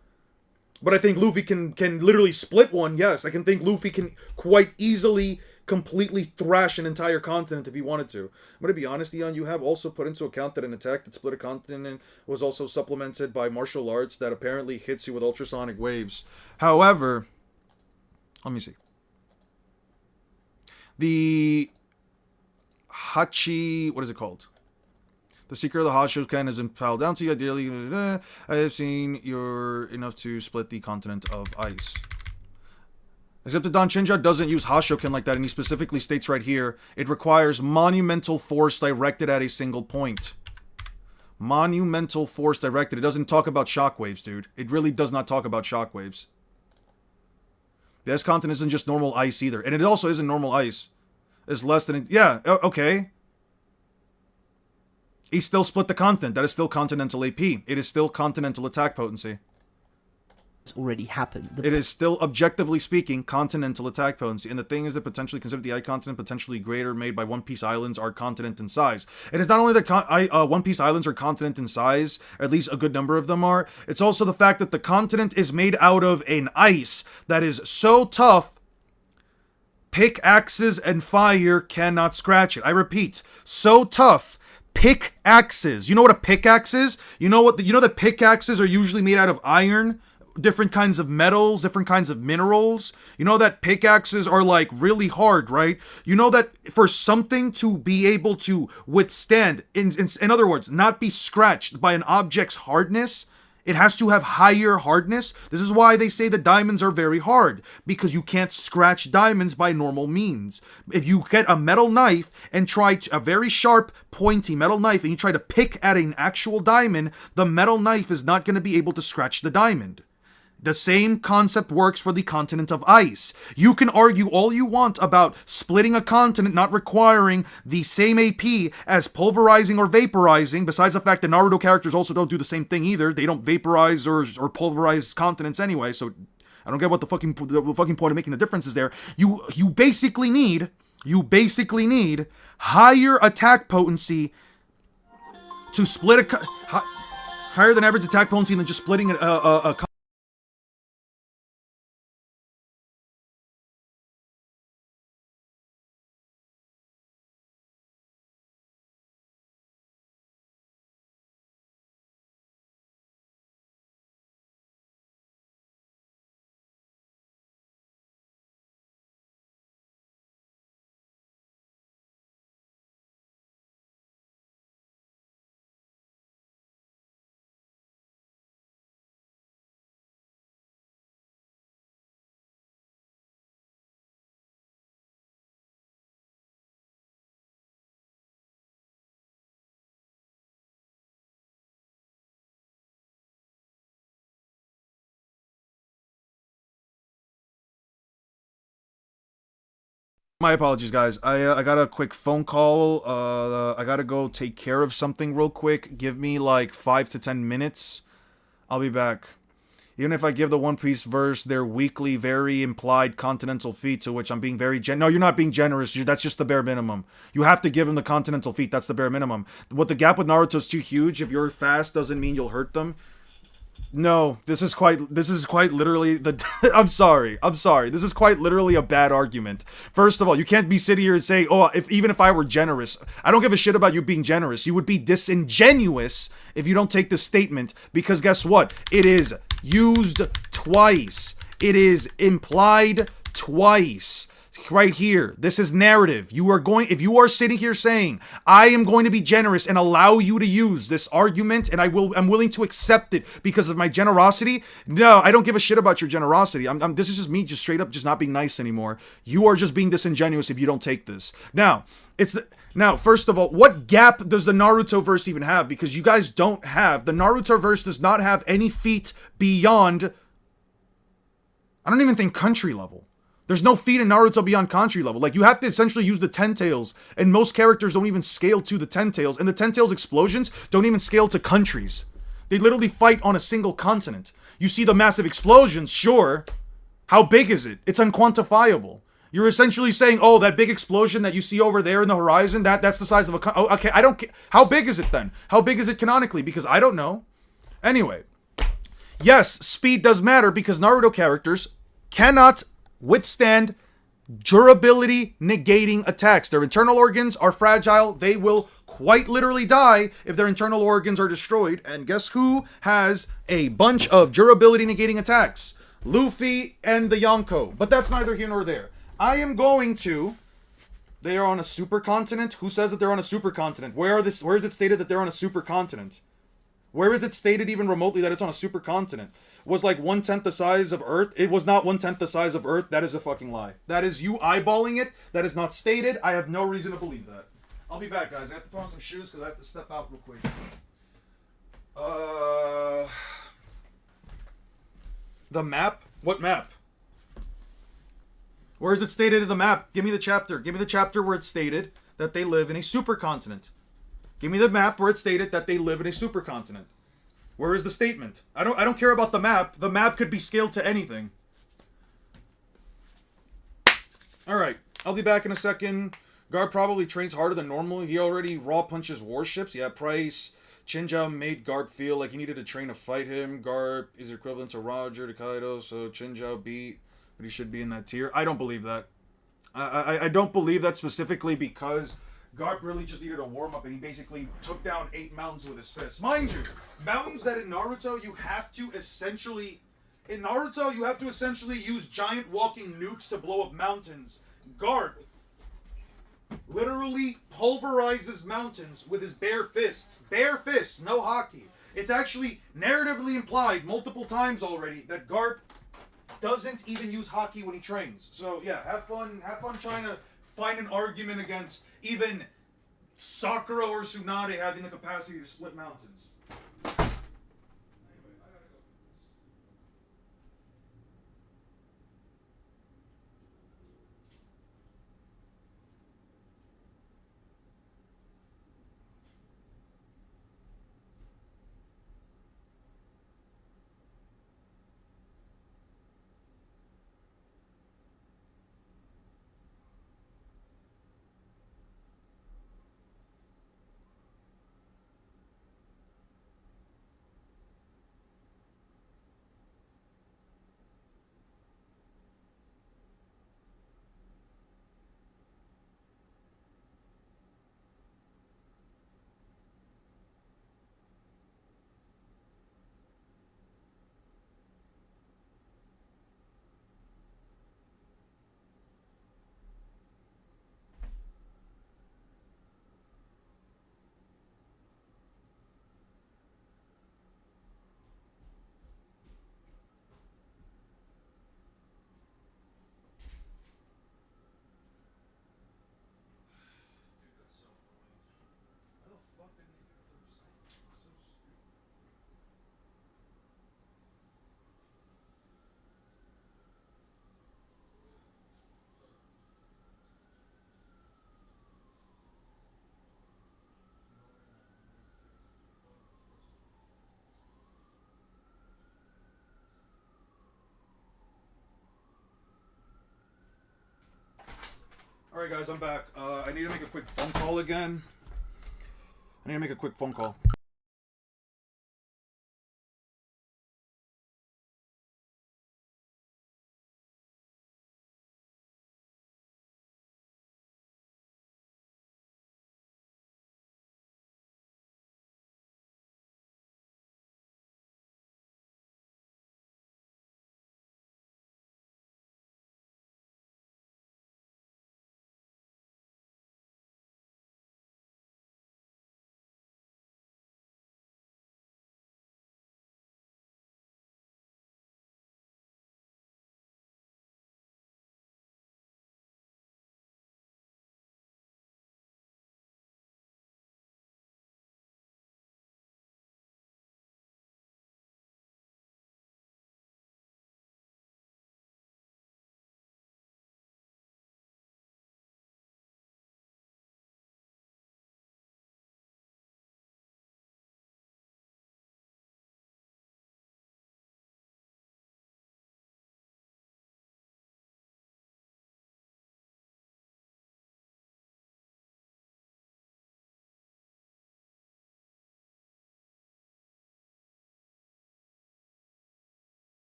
But I think Luffy can literally split one, yes. I can think Luffy can quite easily completely thrash an entire continent if he wanted to. I'm going to be honest, Eon, you have also put into account that an attack that split a continent was also supplemented by martial arts that apparently hits you with ultrasonic waves. However, let me see. The Hachi, what is it called? The Secret of the Hashokan has been piled down to you. Ideally, I have seen you're enough to split the continent of ice. Except that Don Chinjao doesn't use Hashokan like that, and he specifically states right here, it requires monumental force directed at a single point. Monumental force directed. It doesn't talk about shockwaves, dude. It really does not talk about shockwaves. The ice continent isn't just normal ice either, and it also isn't normal ice. It's less than... Yeah, okay. He still split the continent. That is still continental AP. It is still continental attack potency. It's already happened. It is still, objectively speaking, continental attack potency. And the thing is that potentially consider the ice continent potentially greater made by One Piece Islands are continent in size. And it's not only that One Piece Islands are continent in size, or at least a good number of them are, it's also the fact that the continent is made out of an ice that is so tough pickaxes and fire cannot scratch it. I repeat, so tough, pickaxes. You know what a pickaxe is? You know that pickaxes are usually made out of iron, different kinds of metals, different kinds of minerals. You know that pickaxes are like really hard, right? You know that for something to be able to withstand, in other words, not be scratched by an object's hardness, it has to have higher hardness. This is why they say that diamonds are very hard, because you can't scratch diamonds by normal means. If you get a metal knife and a very sharp, pointy metal knife, and you try to pick at an actual diamond, the metal knife is not going to be able to scratch the diamond. The same concept works for the continent of ice. You can argue all you want about splitting a continent not requiring the same AP as pulverizing or vaporizing, besides the fact that Naruto characters also don't do the same thing either. They don't vaporize or pulverize continents anyway, so I don't get what the fucking point of making the difference is there. You basically need higher attack potency to split higher than average attack potency than just splitting a My apologies, guys. I got a quick phone call. I gotta go take care of something real quick. Give me like 5 to 10 minutes. I'll be back. Even if I give the One Piece verse their weekly, very implied continental feat, to which I'm being very no, you're not being generous. That's just the bare minimum. You have to give them the continental feat. That's the bare minimum. What the gap with Naruto is too huge. If you're fast, doesn't mean you'll hurt them. No, this is quite literally the I'm sorry. This is quite literally a bad argument. First of all, you can't be sitting here and say, "Oh, even if I were generous, I don't give a shit about you being generous." You would be disingenuous if you don't take this statement, because guess what? It is used twice. It is implied twice. Right here. This is narrative. If you are sitting here saying, I am going to be generous and allow you to use this argument, and I'm willing to accept it because of my generosity. No, I don't give a shit about your generosity. This is just me just straight up just not being nice anymore. You are just being disingenuous if you don't take this. Now, first of all, what gap does the Naruto verse even have? Because you guys don't have, the Naruto verse does not have any feat beyond, I don't even think country level. There's no feat in Naruto beyond country level. Like, you have to essentially use the Ten Tails, and most characters don't even scale to the Ten Tails, and the Ten Tails explosions don't even scale to countries. They literally fight on a single continent. You see the massive explosions, sure. How big is it? It's unquantifiable. You're essentially saying, oh, that big explosion that you see over there in the horizon, that's the size of a... Oh, okay, I don't... How big is it then? How big is it canonically? Because I don't know. Anyway. Yes, speed does matter because Naruto characters cannot withstand durability negating attacks. Their internal organs are fragile. They will quite literally die if their internal organs are destroyed. And guess who has a bunch of durability negating attacks? Luffy and the Yonko. But that's neither here nor there. I am going to... They are on a supercontinent? Who says that they're on a supercontinent? Where is it stated that they're on a supercontinent? Where is it stated even remotely that it's on a supercontinent? Was like 1/10 the size of Earth? It was not 1/10 the size of Earth. That is a fucking lie. That is you eyeballing it. That is not stated. I have no reason to believe that. I'll be back, guys. I have to put on some shoes because I have to step out real quick. The map? What map? Where is it stated in the map? Give me the chapter. Give me the chapter where it's stated that they live in a supercontinent. Give me the map where it's stated that they live in a supercontinent. Where is the statement? I don't care about the map. The map could be scaled to anything. Alright, I'll be back in a second. Garp probably trains harder than normal. He already raw punches warships. Yeah, Price. Chinjao made Garp feel like he needed to train to fight him. Garp is equivalent to Roger, to Kaido, so Chinjao beat, but he should be in that tier. I don't believe that. I don't believe that specifically because Garp really just needed a warm-up, and he basically took down 8 mountains with his fist. Mind you, mountains that in Naruto you have to essentially... In Naruto, you have to essentially use giant walking nukes to blow up mountains. Garp literally pulverizes mountains with his bare fists. Bare fists, no hockey. It's actually narratively implied multiple times already that Garp doesn't even use hockey when he trains. So yeah, have fun trying to find an argument against even Sakura or Tsunade having the capacity to split mountains. Alright guys, I'm back. I need to make a quick phone call again.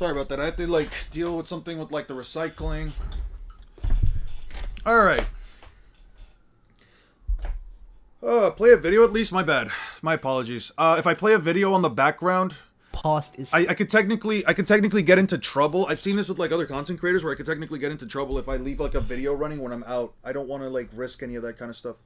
Sorry about that. I had to like deal with something with like the recycling. Alright. Play a video at least? My bad. My apologies. If I play a video on the background, Past is I could technically get into trouble. I've seen this with like other content creators where I could technically get into trouble if I leave like a video running when I'm out. I don't want to like risk any of that kind of stuff.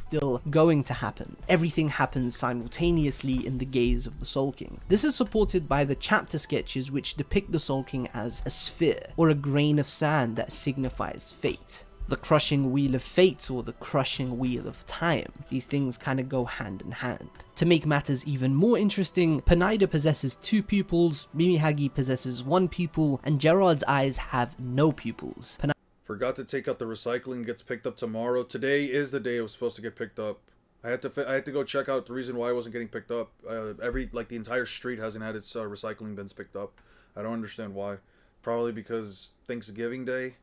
still going to happen. Everything happens simultaneously in the gaze of the Soul King. This is supported by the chapter sketches which depict the Soul King as a sphere, or a grain of sand that signifies fate. The crushing wheel of fate or the crushing wheel of time. These things kind of go hand in hand. To make matters even more interesting, Pineda possesses 2 pupils, Mimihagi possesses 1 pupil, and Gerard's eyes have no pupils. Forgot to take out the recycling, gets picked up tomorrow. Today is the day it was supposed to get picked up. I had to go check out the reason why it wasn't getting picked up. The entire street hasn't had its recycling bins picked up. I don't understand why. Probably because Thanksgiving Day.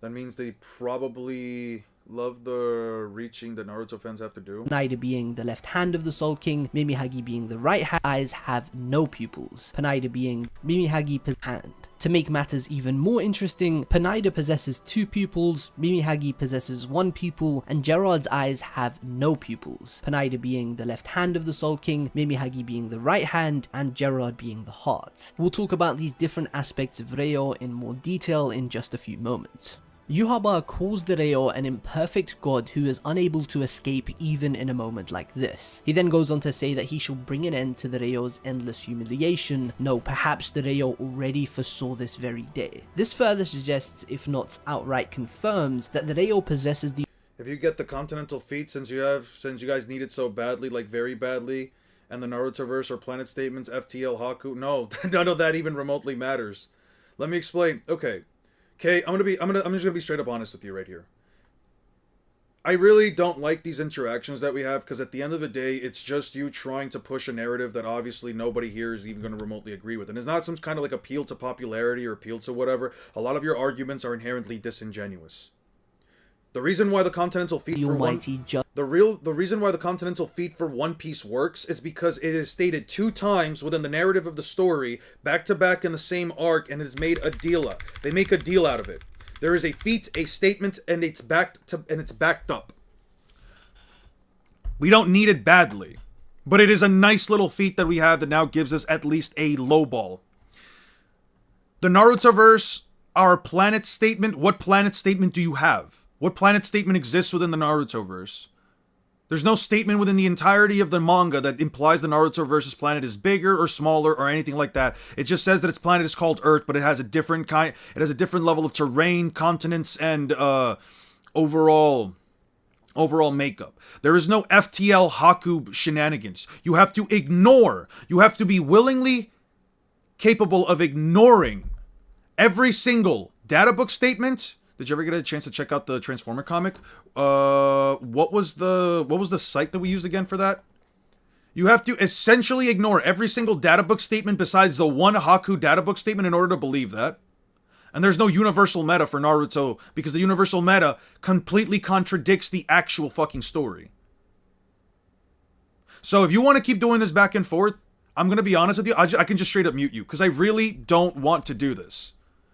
That means they probably love the reaching that Naruto fans have to do. Pineda being the left hand of the Soul King, Mimihagi being the right hand, eyes have no pupils. Pineda being Mimihagi hand. To make matters even more interesting, Pineda possesses 2 pupils, Mimihagi possesses 1 pupil, and Gerard's eyes have no pupils. Pineda being the left hand of the Soul King, Mimihagi being the right hand, and Gerard being the heart. We'll talk about these different aspects of Ryo in more detail in just a few moments. Yhwach calls the Ryo an imperfect god who is unable to escape even in a moment like this. He then goes on to say that he shall bring an end to the Ryo's endless humiliation. No, perhaps the Ryo already foresaw this very day. This further suggests, if not outright confirms, that the Ryo possesses the If you get the Continental Feat, since you guys need it so badly, like very badly, and the Narutoverse or Planet Statements, FTL, Haku, no, none of that even remotely matters. Let me explain. Okay. Okay, I'm just gonna be straight up honest with you right here. I really don't like these interactions that we have, because at the end of the day, it's just you trying to push a narrative that obviously nobody here is even going to remotely agree with. And it's not some kind of like appeal to popularity or appeal to whatever. A lot of your arguments are inherently disingenuous. The reason why the Continental Feat the reason why the Continental Feat for One Piece works is because it is stated 2 times within the narrative of the story, back to back in the same arc, and it is made a deal. They make a deal out of it. There is a feat, a statement, and it's backed up. We don't need it badly, but it is a nice little feat that we have that now gives us at least a lowball. The Narutoverse, our planet statement. What planet statement do you have? What planet statement exists within the Narutoverse? There's no statement within the entirety of the manga that implies the Narutoverse's planet is bigger or smaller or anything like that. It just says that its planet is called Earth, but it has a different level of terrain, continents, and overall makeup. There is no FTL Haku shenanigans. You have to ignore. You have to be willingly capable of ignoring every single data book statement. Did you ever get a chance to check out the Transformer comic? What was the site that we used again for that? You have to essentially ignore every single data book statement besides the one Haku data book statement in order to believe that. And there's no universal meta for Naruto because the universal meta completely contradicts the actual fucking story. So if you want to keep doing this back and forth, I'm going to be honest with you, I can just straight up mute you because I really don't want to do this.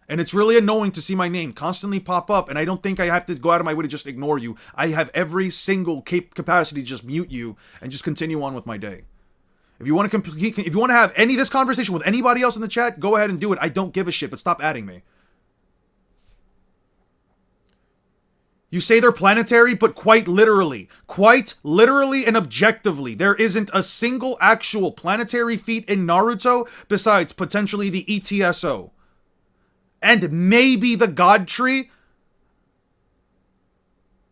And it's really annoying to see my name constantly pop up, and I don't think I have to go out of my way to just ignore you. I have every single capacity to just mute you and just continue on with my day. If you want to have this conversation with anybody else in the chat, go ahead and do it. I don't give a shit, but stop adding me. You say they're planetary, but quite literally and objectively, there isn't a single actual planetary feat in Naruto besides potentially the ETSO. And maybe the God Tree,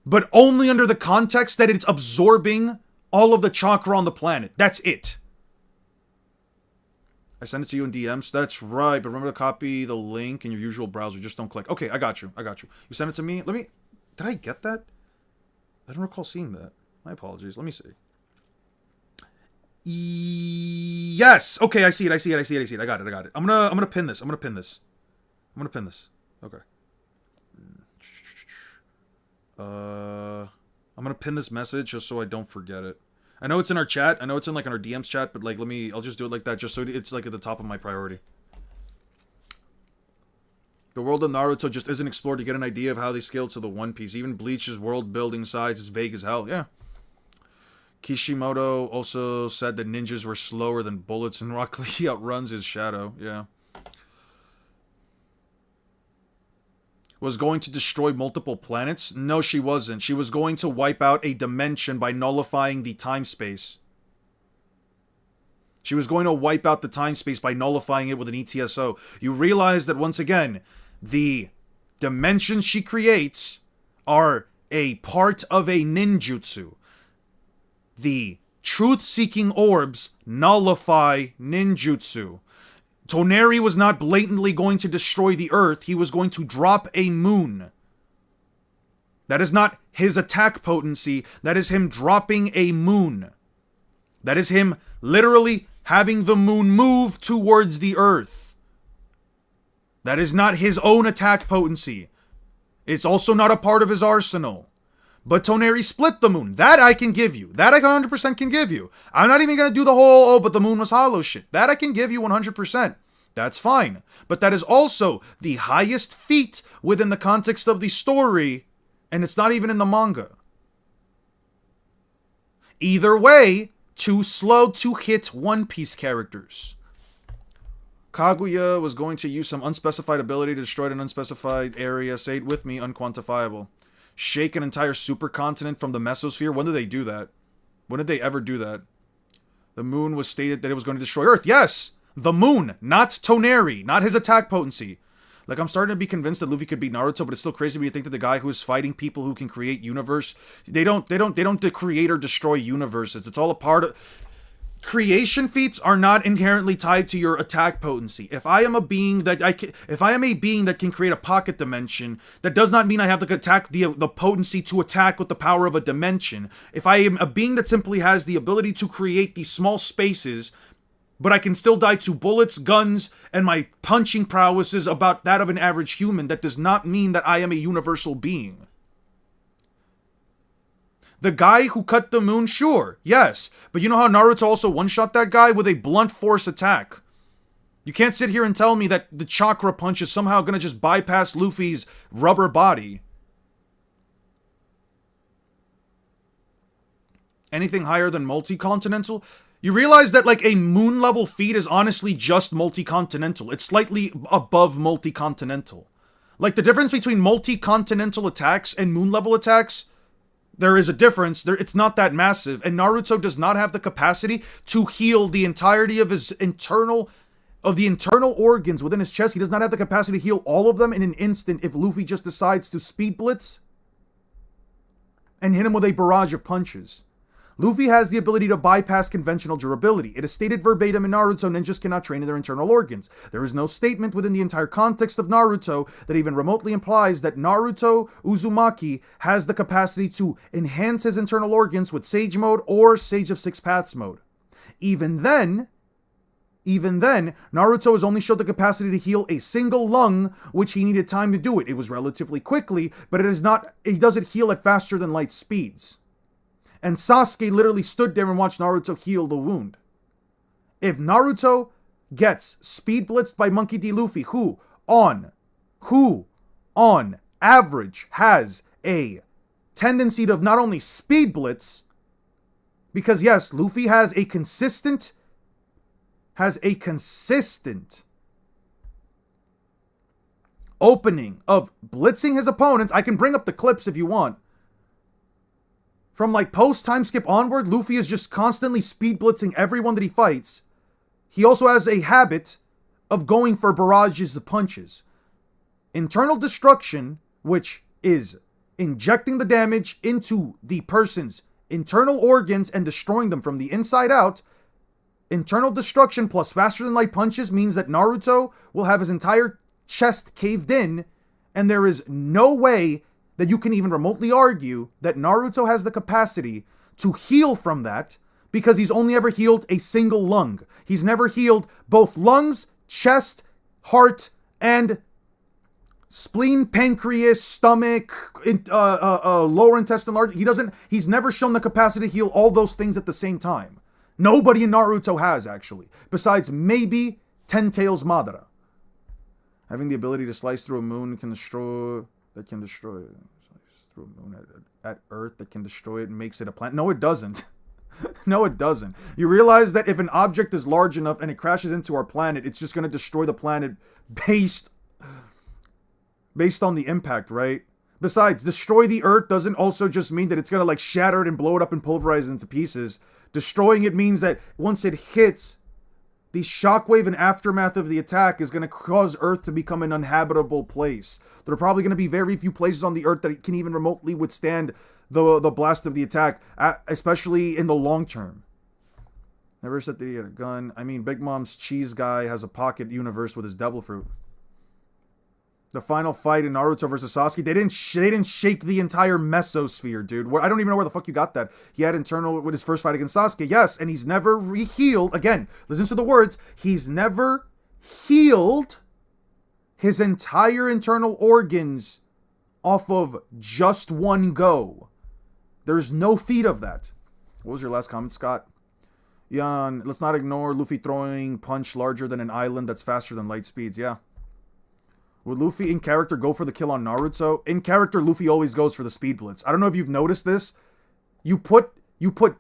but only under the context that it's absorbing all of the chakra on the planet. That's it. I sent it to you in DMs. That's right, but remember to copy the link in your usual browser. Just don't click. Okay, I got you. You sent it to me? Did I get that? I don't recall seeing that. My apologies. Let me see. Yes. Okay, I see it. I got it. I'm gonna pin this. Okay. I'm gonna pin this message just so I don't forget it. I know it's in our chat. I know it's in like in our DMs chat, but like I'll just do it like that just so it's like at the top of my priority. The world of Naruto just isn't explored to get an idea of how they scaled to the One Piece. Even Bleach's world building size is vague as hell. Yeah. Kishimoto also said that ninjas were slower than bullets and Rock Lee outruns his shadow. Yeah. Was going to destroy multiple planets? No, she wasn't. She was going to wipe out a dimension by nullifying the time-space. She was going to wipe out the time-space by nullifying it with an ETSO. You realize that, once again, the dimensions she creates are a part of a ninjutsu. The truth-seeking orbs nullify ninjutsu. Toneri was not blatantly going to destroy the Earth. He was going to drop a moon. That is not his attack potency. That is him dropping a moon. That is him literally having the moon move towards the Earth. That is not his own attack potency. It's also not a part of his arsenal. But Toneri split the moon. That I can give you. That I 100% can give you. I'm not even going to do the whole, but the moon was hollow shit. That I can give you 100%. That's fine. But that is also the highest feat within the context of the story, and it's not even in the manga. Either way, too slow to hit One Piece characters. Kaguya was going to use some unspecified ability to destroy an unspecified area. Say it with me, unquantifiable. Shake an entire supercontinent from the mesosphere. When did they do that? When did they ever do that? The moon was stated that it was going to destroy Earth. Yes! The moon, not Toneri, not his attack potency. Like, I'm starting to be convinced that Luffy could beat Naruto, but it's still crazy when you think that the guy who is fighting people who can create universe, they don't create or destroy universes. It's all a part of... Creation feats are not inherently tied to your attack potency. If I am a being that can create a pocket dimension, that does not mean I have the potency to attack with the power of a dimension. If I am a being that simply has the ability to create these small spaces, but I can still die to bullets, guns, and my punching prowess is about that of an average human, that does not mean that I am a universal being. The guy who cut the moon, sure, yes. But you know how Naruto also one-shot that guy with a blunt force attack? You can't sit here and tell me that the chakra punch is somehow gonna just bypass Luffy's rubber body. Anything higher than multi-continental? You realize that, like, a moon-level feat is honestly just multi-continental. It's slightly above multi-continental. Like, the difference between multi-continental attacks and moon-level attacks, there is a difference. It's not that massive. And Naruto does not have the capacity to heal the entirety of his internal organs within his chest. He does not have the capacity to heal all of them in an instant if Luffy just decides to speed blitz. and hit him with a barrage of punches. Luffy has the ability to bypass conventional durability. It is stated verbatim in Naruto, ninjas cannot train in their internal organs. There is no statement within the entire context of Naruto that even remotely implies that Naruto Uzumaki has the capacity to enhance his internal organs with Sage Mode or Sage of Six Paths Mode. Even then, Naruto has only showed the capacity to heal a single lung, which he needed time to do it. It was relatively quickly, but he doesn't heal at faster than light speeds. And Sasuke literally stood there and watched Naruto heal the wound. If Naruto gets speed blitzed by Monkey D. Luffy, who on average has a tendency to not only speed blitz, because yes, Luffy has a consistent opening of blitzing his opponents. I can bring up the clips if you want. From like post time skip onward, Luffy is just constantly speed blitzing everyone that he fights. He also has a habit of going for barrages of punches. Internal destruction, which is injecting the damage into the person's internal organs and destroying them from the inside out. Internal destruction plus faster than light punches means that Naruto will have his entire chest caved in, and there is no way that you can even remotely argue that Naruto has the capacity to heal from that, because he's only ever healed a single lung. He's never healed both lungs, chest, heart, and spleen, pancreas, stomach, lower intestine, large. He's never shown the capacity to heal all those things at the same time. Nobody in Naruto has, actually, besides maybe Ten Tails Madara. Having the ability to slice through a moon slice through a moon at Earth that can destroy it and makes it a planet. No, it doesn't. No, it doesn't. You realize that if an object is large enough and it crashes into our planet, it's just going to destroy the planet based on the impact, right? Besides, destroy the Earth doesn't also just mean that it's going to like shatter it and blow it up and pulverize it into pieces. Destroying it means that once it hits, the shockwave and aftermath of the attack is going to cause Earth to become an uninhabitable place. There are probably going to be very few places on the Earth that can even remotely withstand the blast of the attack, especially in the long term. Never said that he had a gun. I mean, Big Mom's cheese guy has a pocket universe with his devil fruit. The final fight in Naruto versus Sasuke, they didn't shake the entire mesosphere, dude. I don't even know where the fuck you got that. He had internal with his first fight against Sasuke, yes, and he's never healed. Again, listen to the words. He's never healed his entire internal organs off of just one go. There's no feat of that. What was your last comment, Scott? Jan, let's not ignore Luffy throwing punch larger than an island that's faster than light speeds. Yeah. Would Luffy in character go for the kill on Naruto? In character, Luffy always goes for the speed blitz. I don't know if you've noticed this. You put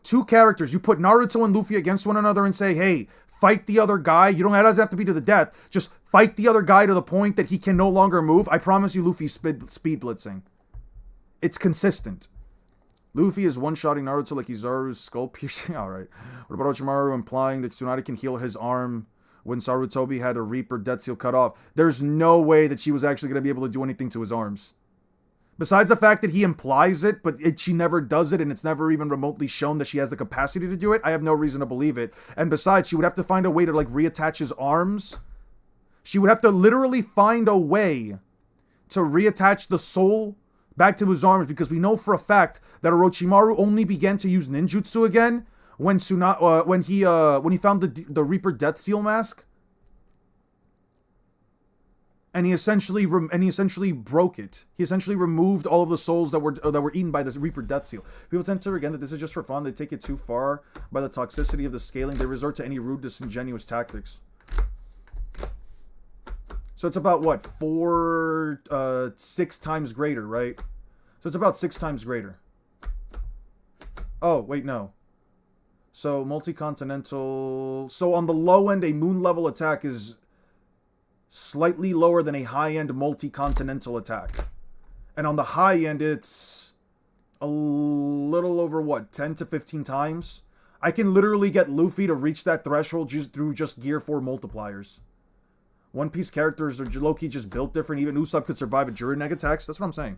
two characters, you put Naruto and Luffy against one another and say, hey, fight the other guy. It doesn't have to be to the death. Just fight the other guy to the point that he can no longer move. I promise you Luffy's speed blitzing. It's consistent. Luffy is one-shotting Naruto like Kizaru's skull piercing. Alright. What about Orochimaru implying that Tsunade can heal his arm when Sarutobi had a Reaper Death Seal cut off? There's no way that she was actually going to be able to do anything to his arms. Besides the fact that he implies it, but she never does it, and it's never even remotely shown that she has the capacity to do it, I have no reason to believe it. And besides, she would have to find a way to, like, reattach his arms. She would have to literally find a way to reattach the soul back to his arms, because we know for a fact that Orochimaru only began to use ninjutsu again when he found the Reaper Death Seal mask, and he essentially broke it. He essentially removed all of the souls that were eaten by the Reaper Death Seal. People tend to again that this is just for fun. They take it too far by the toxicity of the scaling. They resort to any rude, disingenuous tactics. So it's about what 6 times greater, right? So it's about 6 times greater. Oh wait, no. So multi-continental. So on the low end, a moon level attack is slightly lower than a high end multi-continental attack, and on the high end, it's a little over what 10 to 15 times. I can literally get Luffy to reach that threshold just through Gear 4 multipliers. One Piece characters are low-key just built different. Even Usopp could survive a Jiren egg attacks. That's what I'm saying.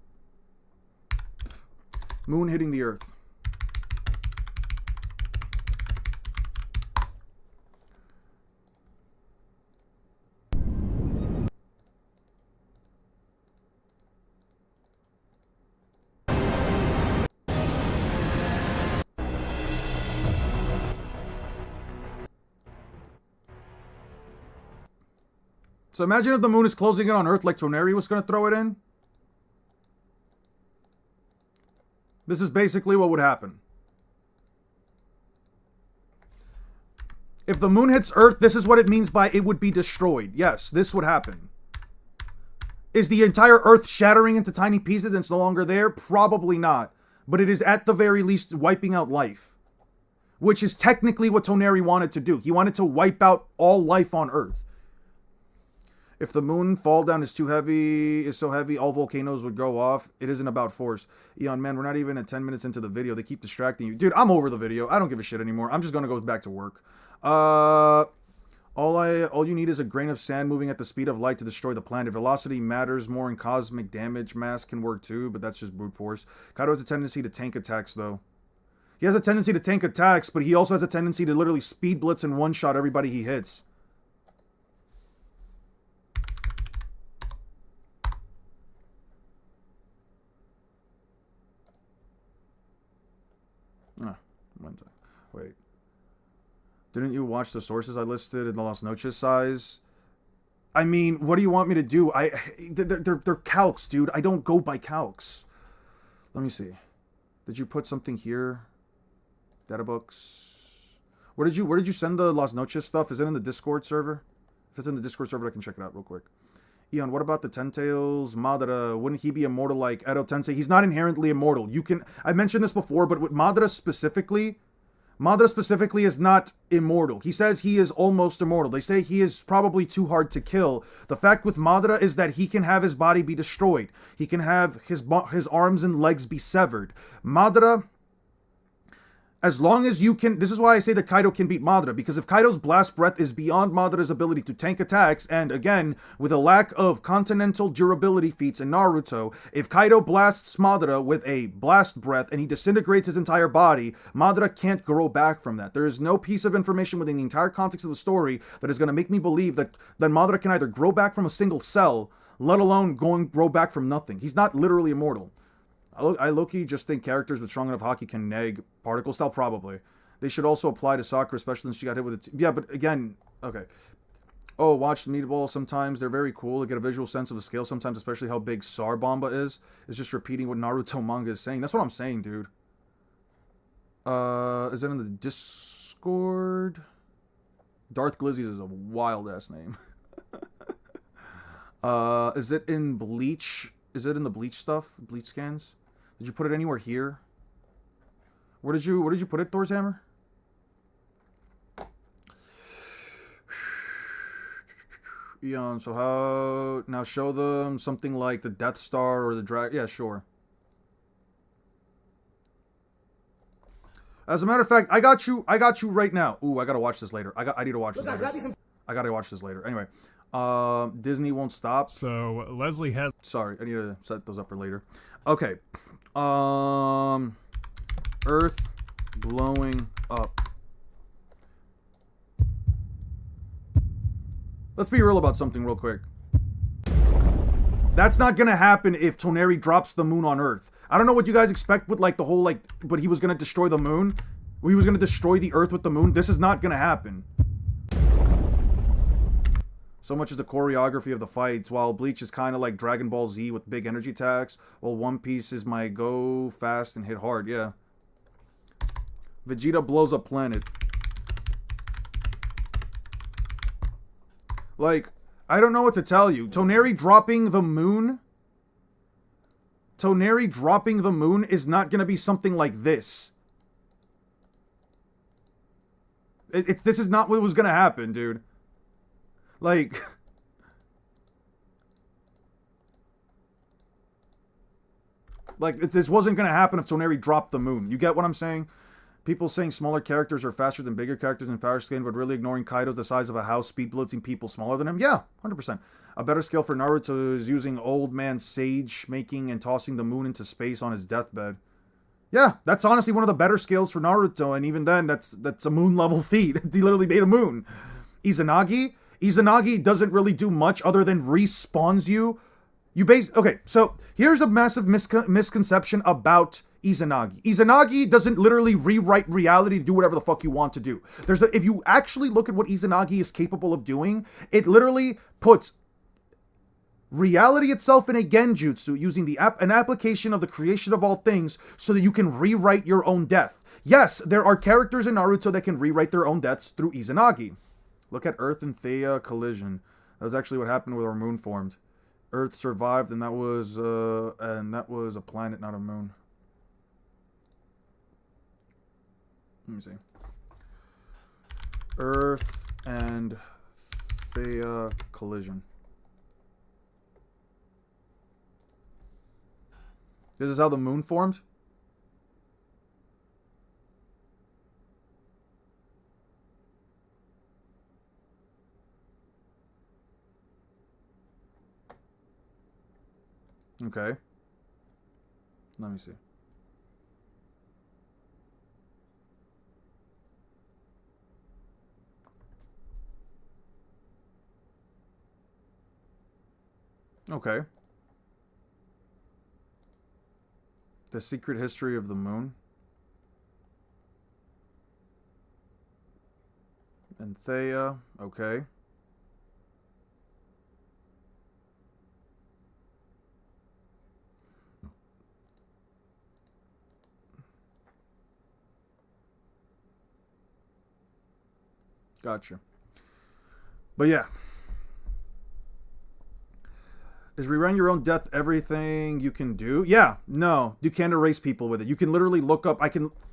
Moon hitting the Earth. So imagine if the moon is closing in on Earth like Toneri was going to throw it in. This is basically what would happen. If the moon hits Earth, this is what it means by it would be destroyed. Yes, this would happen. Is the entire Earth shattering into tiny pieces and it's no longer there? Probably not. But it is at the very least wiping out life. Which is technically what Toneri wanted to do. He wanted to wipe out all life on Earth. If the moon fall down is so heavy, all volcanoes would go off. It isn't about force. Eon, man, we're not even at 10 minutes into the video. They keep distracting you. Dude, I'm over the video. I don't give a shit anymore. I'm just gonna go back to work. All you need is a grain of sand moving at the speed of light to destroy the planet. Velocity matters more in cosmic damage. Mass can work too, but that's just brute force. Kaido has a tendency to tank attacks, though. He has a tendency to tank attacks, but he also has a tendency to literally speed blitz and one-shot everybody he hits. Wait. Didn't you watch the sources I listed in the Las Noches size? I mean, what do you want me to do? They're calcs, dude. I don't go by calcs. Let me see. Did you put something here? Data books. Where did you send the Las Noches stuff? Is it in the Discord server? If it's in the Discord server, I can check it out real quick. Eon, what about the Ten-Tails? Madara, wouldn't he be immortal like Edo Tensei? He's not inherently immortal. I mentioned this before, but with Madara specifically is not immortal. He says he is almost immortal. They say he is probably too hard to kill. The fact with Madara is that he can have his body be destroyed. He can have his arms and legs be severed. Madara, as long as you can... This is why I say that Kaido can beat Madara, because if Kaido's blast breath is beyond Madara's ability to tank attacks, and again, with a lack of continental durability feats in Naruto, if Kaido blasts Madara with a blast breath and he disintegrates his entire body, Madara can't grow back from that. There is no piece of information within the entire context of the story that is going to make me believe that Madara can either grow back from a single cell, let alone grow back from nothing. He's not literally immortal. I low-key just think characters with strong enough haki can neg particle style, probably. They should also apply to Sakura, especially since she got hit with it. Yeah, but again, okay. Oh, watch the Meatball sometimes. They're very cool to get a visual sense of the scale sometimes, especially how big Sarbamba is. It's just repeating what Naruto manga is saying. That's what I'm saying, dude. Is it in the Discord? Darth Glizzies is a wild-ass name. Is it in Bleach? Is it in the Bleach stuff? Bleach scans? Did you put it anywhere here? Where did you put it, Thor's hammer? Eon, so how... Now show them something like the Death Star or the Dragon... Yeah, sure. As a matter of fact, I got you right now. Ooh, I gotta watch this later. I need to watch this later. I gotta watch this later. Anyway. Disney won't stop. So Leslie has... Sorry, I need to set those up for later. Okay. Earth blowing up. Let's be real about something real quick. That's not gonna happen if Toneri drops the moon on Earth. I don't know what you guys expect with like the whole like, but he was gonna destroy the moon. He was gonna destroy the Earth with the moon. This is not gonna happen. So much as the choreography of the fights, while Bleach is kind of like Dragon Ball Z with big energy attacks, while One Piece is my go fast and hit hard, yeah. Vegeta blows up planet. Like, I don't know what to tell you. Toneri dropping the moon is not going to be something like this. This is not what was going to happen, dude. Like, this wasn't going to happen if Toneri dropped the moon. You get what I'm saying? People saying smaller characters are faster than bigger characters in power scaling, but really ignoring Kaido's the size of a house, speed blitzing people smaller than him? Yeah, 100%. A better scale for Naruto is using old man Sage making and tossing the moon into space on his deathbed. Yeah, that's honestly one of the better skills for Naruto, and even then, that's a moon level feat. He literally made a moon. Izanagi doesn't really do much other than respawns you. Okay, so here's a massive misconception about Izanagi. Izanagi doesn't literally rewrite reality to do whatever the fuck you want to do. If you actually look at what Izanagi is capable of doing, it literally puts reality itself in a genjutsu using an application of the creation of all things so that you can rewrite your own death. Yes, there are characters in Naruto that can rewrite their own deaths through Izanagi. Look at Earth and Theia collision. That was actually what happened when our moon formed. Earth survived, and that was a planet, not a moon. Let me see. Earth and Theia collision. This is how the moon formed? Okay. Let me see. Okay. The Secret History of the Moon. And Theia, okay. Gotcha. But yeah. Is rewriting your own death everything you can do? Yeah, no. You can't erase people with it. You can literally look up,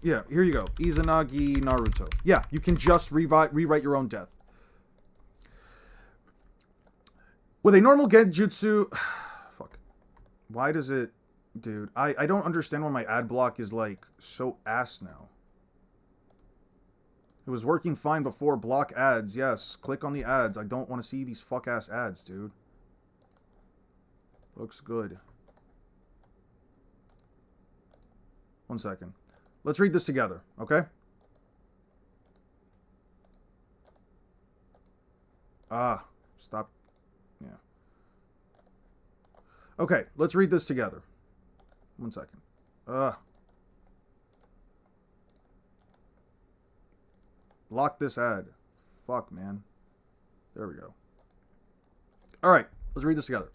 yeah, here you go. Izanagi Naruto. Yeah, you can just rewrite your own death. With a normal genjutsu... Fuck. Why does it... Dude, I don't understand why my ad block is, like, so ass now. It was working fine before. Block ads. Yes, click on the ads. I don't want to see these fuck-ass ads, dude. Looks good. One second. Let's read this together, okay? Stop. Yeah. Okay, let's read this together. One second. Lock this ad. Fuck, man. There we go. Alright, let's read this together.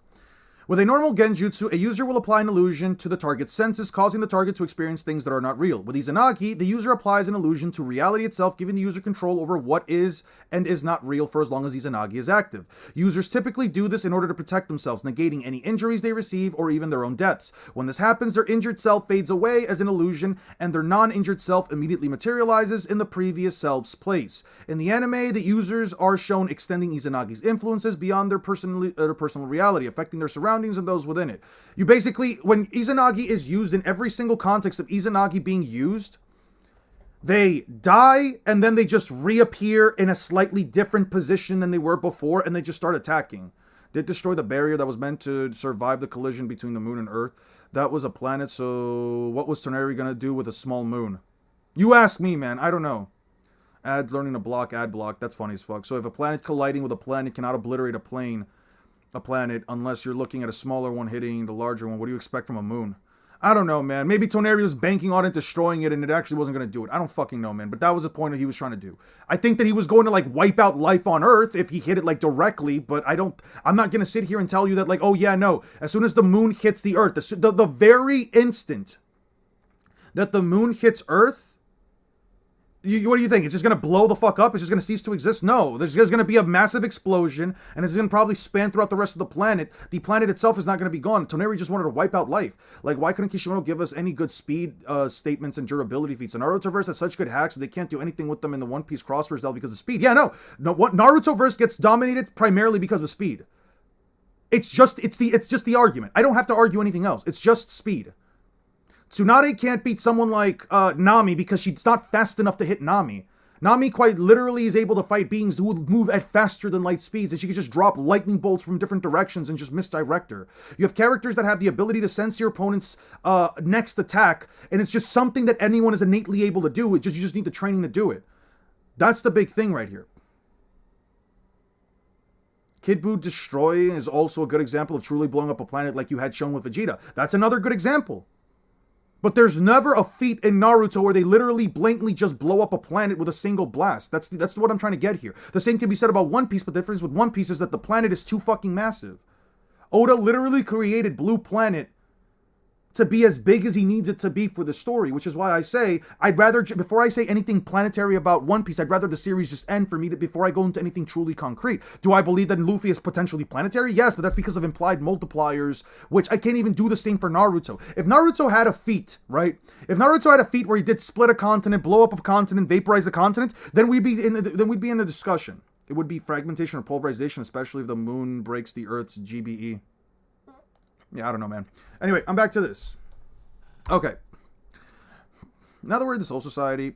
With a normal genjutsu, a user will apply an illusion to the target's senses, causing the target to experience things that are not real. With Izanagi, the user applies an illusion to reality itself, giving the user control over what is and is not real for as long as Izanagi is active. Users typically do this in order to protect themselves, negating any injuries they receive or even their own deaths. When this happens, their injured self fades away as an illusion, and their non-injured self immediately materializes in the previous self's place. In the anime, the users are shown extending Izanagi's influences beyond their personal reality, affecting their surroundings and those within it. You basically, when Izanagi is used in every single context of Izanagi being used, they die and then they just reappear in a slightly different position than they were before, and they just start attacking. They destroy the barrier that was meant to survive the collision between the moon and Earth. That was a planet, so what was Toneri gonna do with a small moon? You ask me, man. I don't know. Ad learning to block, ad block. That's funny as fuck. So if a planet colliding with a planet cannot obliterate a planet unless you're looking at a smaller one hitting the larger one, what do you expect from a moon? I don't know, man. Maybe Toneri was banking on it, destroying it, and it actually wasn't going to do it. I don't fucking know, man. But that was the point that he was trying to do. I think that he was going to, like, wipe out life on Earth if he hit it, like, directly, but I'm not going to sit here and tell you that, like, oh, yeah, no. As soon as the moon hits the Earth, the very instant that the moon hits Earth, what do you think? It's just going to blow the fuck up? It's just going to cease to exist? No. There's going to be a massive explosion, and it's going to probably span throughout the rest of the planet. The planet itself is not going to be gone. Toneri just wanted to wipe out life. Like, why couldn't Kishimoto give us any good speed statements and durability feats? The Naruto-verse has such good hacks, but they can't do anything with them in the One Piece Crossverse Delve because of speed. Yeah, no. Naruto-verse gets dominated primarily because of speed. It's just the argument. I don't have to argue anything else. It's just speed. Tsunade can't beat someone like Nami because she's not fast enough to hit Nami. Nami quite literally is able to fight beings who move at faster than light speeds, and she can just drop lightning bolts from different directions and just misdirect her. You have characters that have the ability to sense your opponent's next attack, and it's just something that anyone is innately able to do. You just need the training to do it. That's the big thing right here. Kid Buu Destroy is also a good example of truly blowing up a planet like you had shown with Vegeta. That's another good example. But there's never a feat in Naruto where they literally blatantly just blow up a planet with a single blast. That's what I'm trying to get here. The same can be said about One Piece, but the difference with One Piece is that the planet is too fucking massive. Oda literally created Blue Planet to be as big as he needs it to be for the story, which is why I say, I'd rather, before I say anything planetary about One Piece, I'd rather the series just end for me before I go into anything truly concrete. Do I believe that Luffy is potentially planetary? Yes, but that's because of implied multipliers, which I can't even do the same for Naruto. If Naruto had a feat, right? If Naruto had a feat where he did split a continent, blow up a continent, vaporize a continent, then we'd be in the discussion. It would be fragmentation or pulverization, especially if the moon breaks the Earth's GBE. Yeah, I don't know, man. Anyway, I'm back to this. Okay. Now that we're in the Soul Society,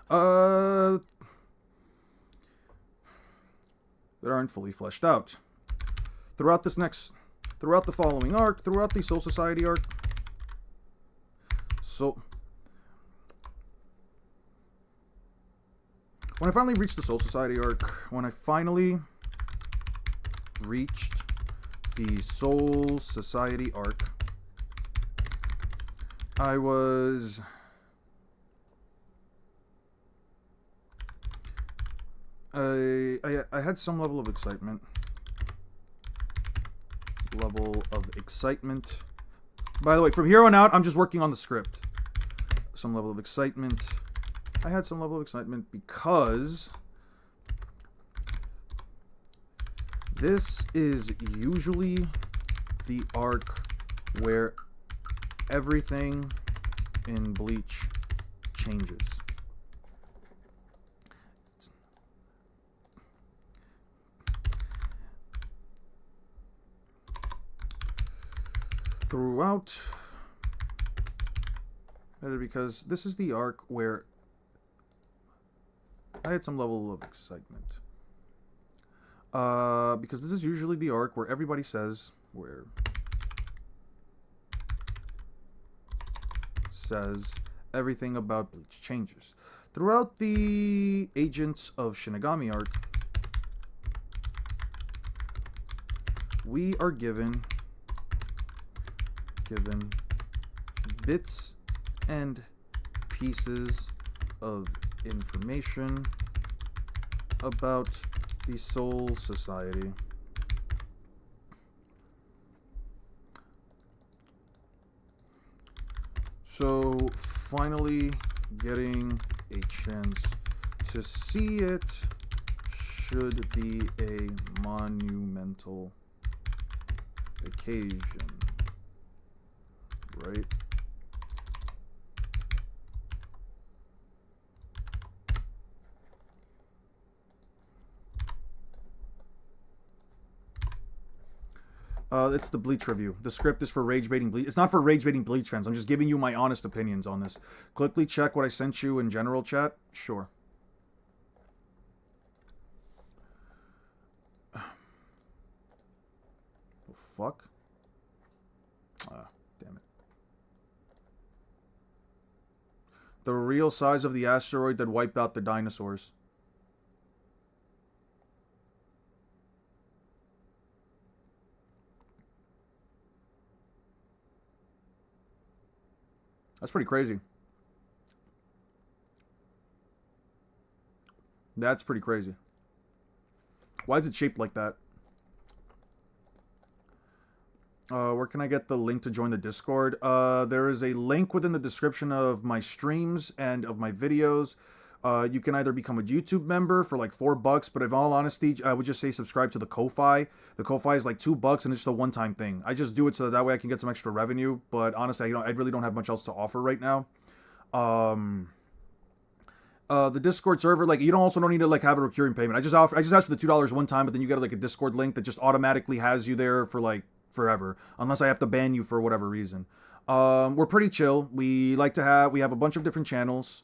that aren't fully fleshed out. Throughout the following arc, throughout the Soul Society arc, so when I finally reached the Soul Society arc, when I finally reached the Soul Society arc, I had some level of excitement. By the way, from here on out, I'm just working on the script. Some level of excitement. I had some level of excitement because this is usually the arc where everything in Bleach changes. Throughout, because this is the arc where I had some level of excitement. Because this is usually the arc where everybody says everything about Bleach changes. Throughout the Agents of Shinigami arc, we are given bits and pieces of information about the Soul Society. So, finally getting a chance to see it should be a monumental occasion, right? It's the Bleach review. The script is for rage baiting Bleach. It's not for rage baiting Bleach fans. I'm just giving you my honest opinions on this. Quickly check what I sent you in general chat. Sure. Oh, fuck. Ah, damn it. The real size of the asteroid that wiped out the dinosaurs. That's pretty crazy. That's pretty crazy. Why is it shaped like that? Where can I get the link to join the Discord? There is a link within the description of my streams and of my videos. You can either become a YouTube member for like $4, but in all honesty, I would just say subscribe to the Ko-Fi. The Ko-Fi is like $2 and it's just a one-time thing. I just do it so that way I can get some extra revenue, but honestly, I really don't have much else to offer right now. The Discord server, like, you don't need to like have a recurring payment. I just ask for the $2 one time, but then you get like a Discord link that just automatically has you there for like forever, unless I have to ban you for whatever reason. We're pretty chill. We have a bunch of different channels.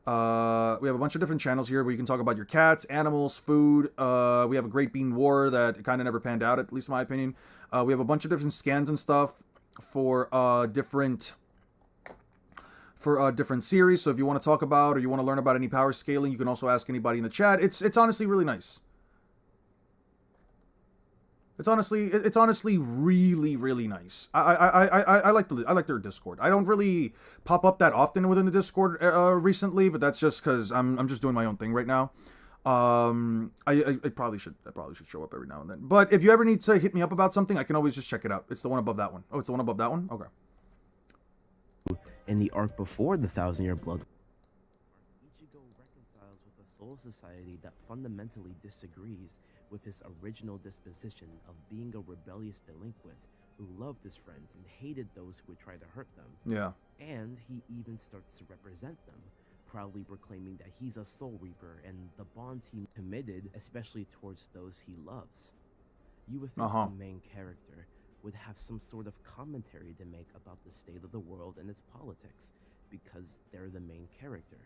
We have a bunch of different channels here where you can talk about your cats, animals, food. We have a Great Bean War that kind of never panned out, at least in my opinion. We have a bunch of different scans and stuff for different series. So if you want to talk about or you want to learn about any power scaling, you can also ask anybody in the chat. It's honestly really nice. It's honestly really, really nice. I like their Discord. I don't really pop up that often within the Discord recently, but that's just because I'm just doing my own thing right now. I probably should show up every now and then. But if you ever need to hit me up about something, I can always just check it out. It's the one above that one. Oh, it's the one above that one? Okay. In the arc before the Thousand-Year Blood, Ichigo reconciles with a soul society that fundamentally disagrees with his original disposition of being a rebellious delinquent who loved his friends and hated those who would try to hurt them. Yeah. And he even starts to represent them, proudly proclaiming that he's a Soul Reaper and the bonds he committed, especially towards those he loves. You would think the main character would have some sort of commentary to make about the state of the world and its politics, because they're the main character.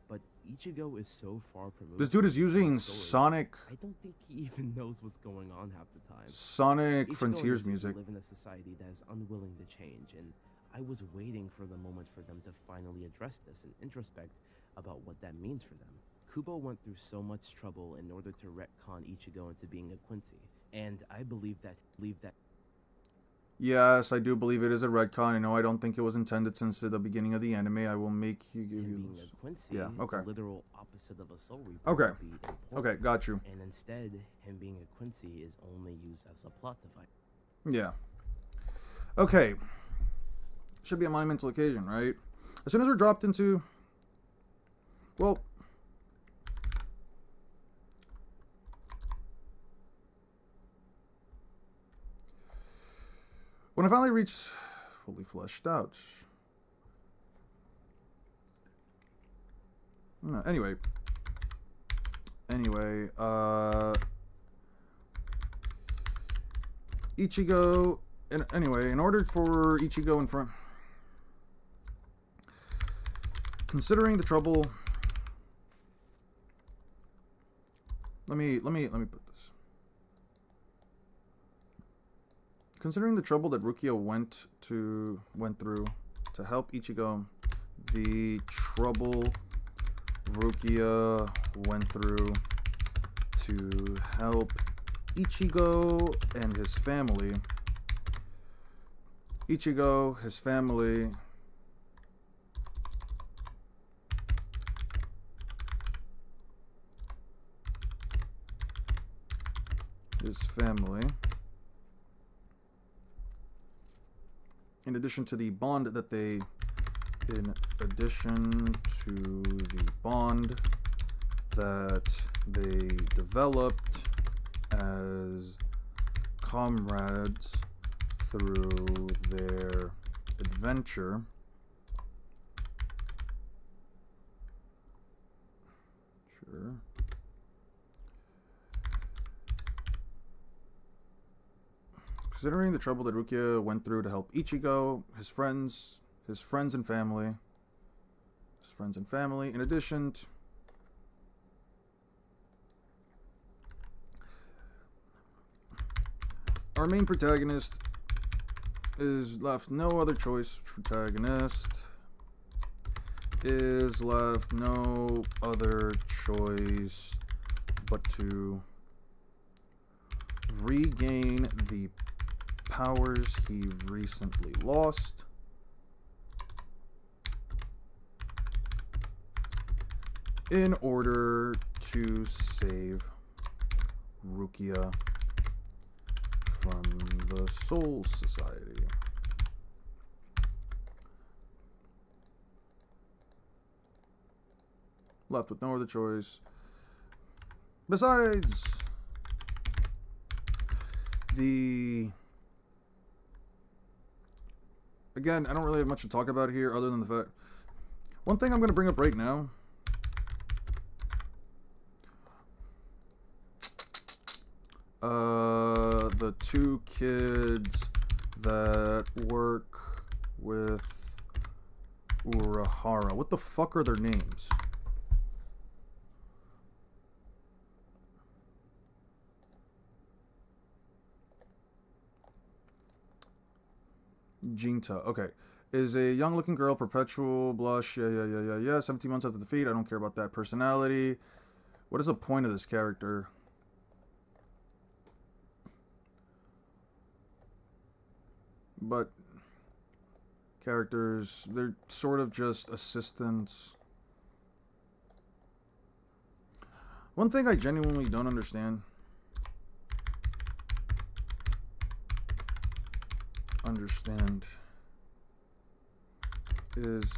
But Ichigo is so far removed. This dude is using Sonic. I don't think he even knows what's going on half the time. Sonic Ichigo Frontiers music. Live in a society that is unwilling to change, and I was waiting for the moment for them to finally address this and introspect about what that means for them. Kubo went through so much trouble in order to retcon Ichigo into being a Quincy, and I believe that. Yes, I do believe it is a retcon. I know I don't think it was intended since the beginning of the anime. I will make you give you being a Quincy, yeah, okay. The literal opposite of a Soul Reaper. Okay. Would be important. Okay, got you. And instead, him being a Quincy is only used as a plot device. Yeah. Okay. Should be a monumental occasion, right? As soon as we're dropped into... Well... When I finally reach fully fleshed out. Anyway, Ichigo, in order for Ichigo in front, considering the trouble, let me put this. Considering the trouble that Rukia went through to help Ichigo, the trouble Rukia went through to help Ichigo and his family. Ichigo, his family, in addition to the bond that they developed as comrades through their adventure, considering the trouble that Rukia went through to help Ichigo, his friends and family, in addition to our main protagonist is left no other choice. But to regain the powers he recently lost. In order to save Rukia from the Soul Society. Left with no other choice. Besides again, I don't really have much to talk about here other than the fact... One thing I'm going to bring up right now... the two kids that work with Urahara. What the fuck are their names? Jinta. Okay. Is a young looking girl, perpetual blush. Yeah. 17 months after defeat. I don't care about that. Personality. What is the point of this character? But characters, they're sort of just assistants. One thing I genuinely don't understand. Is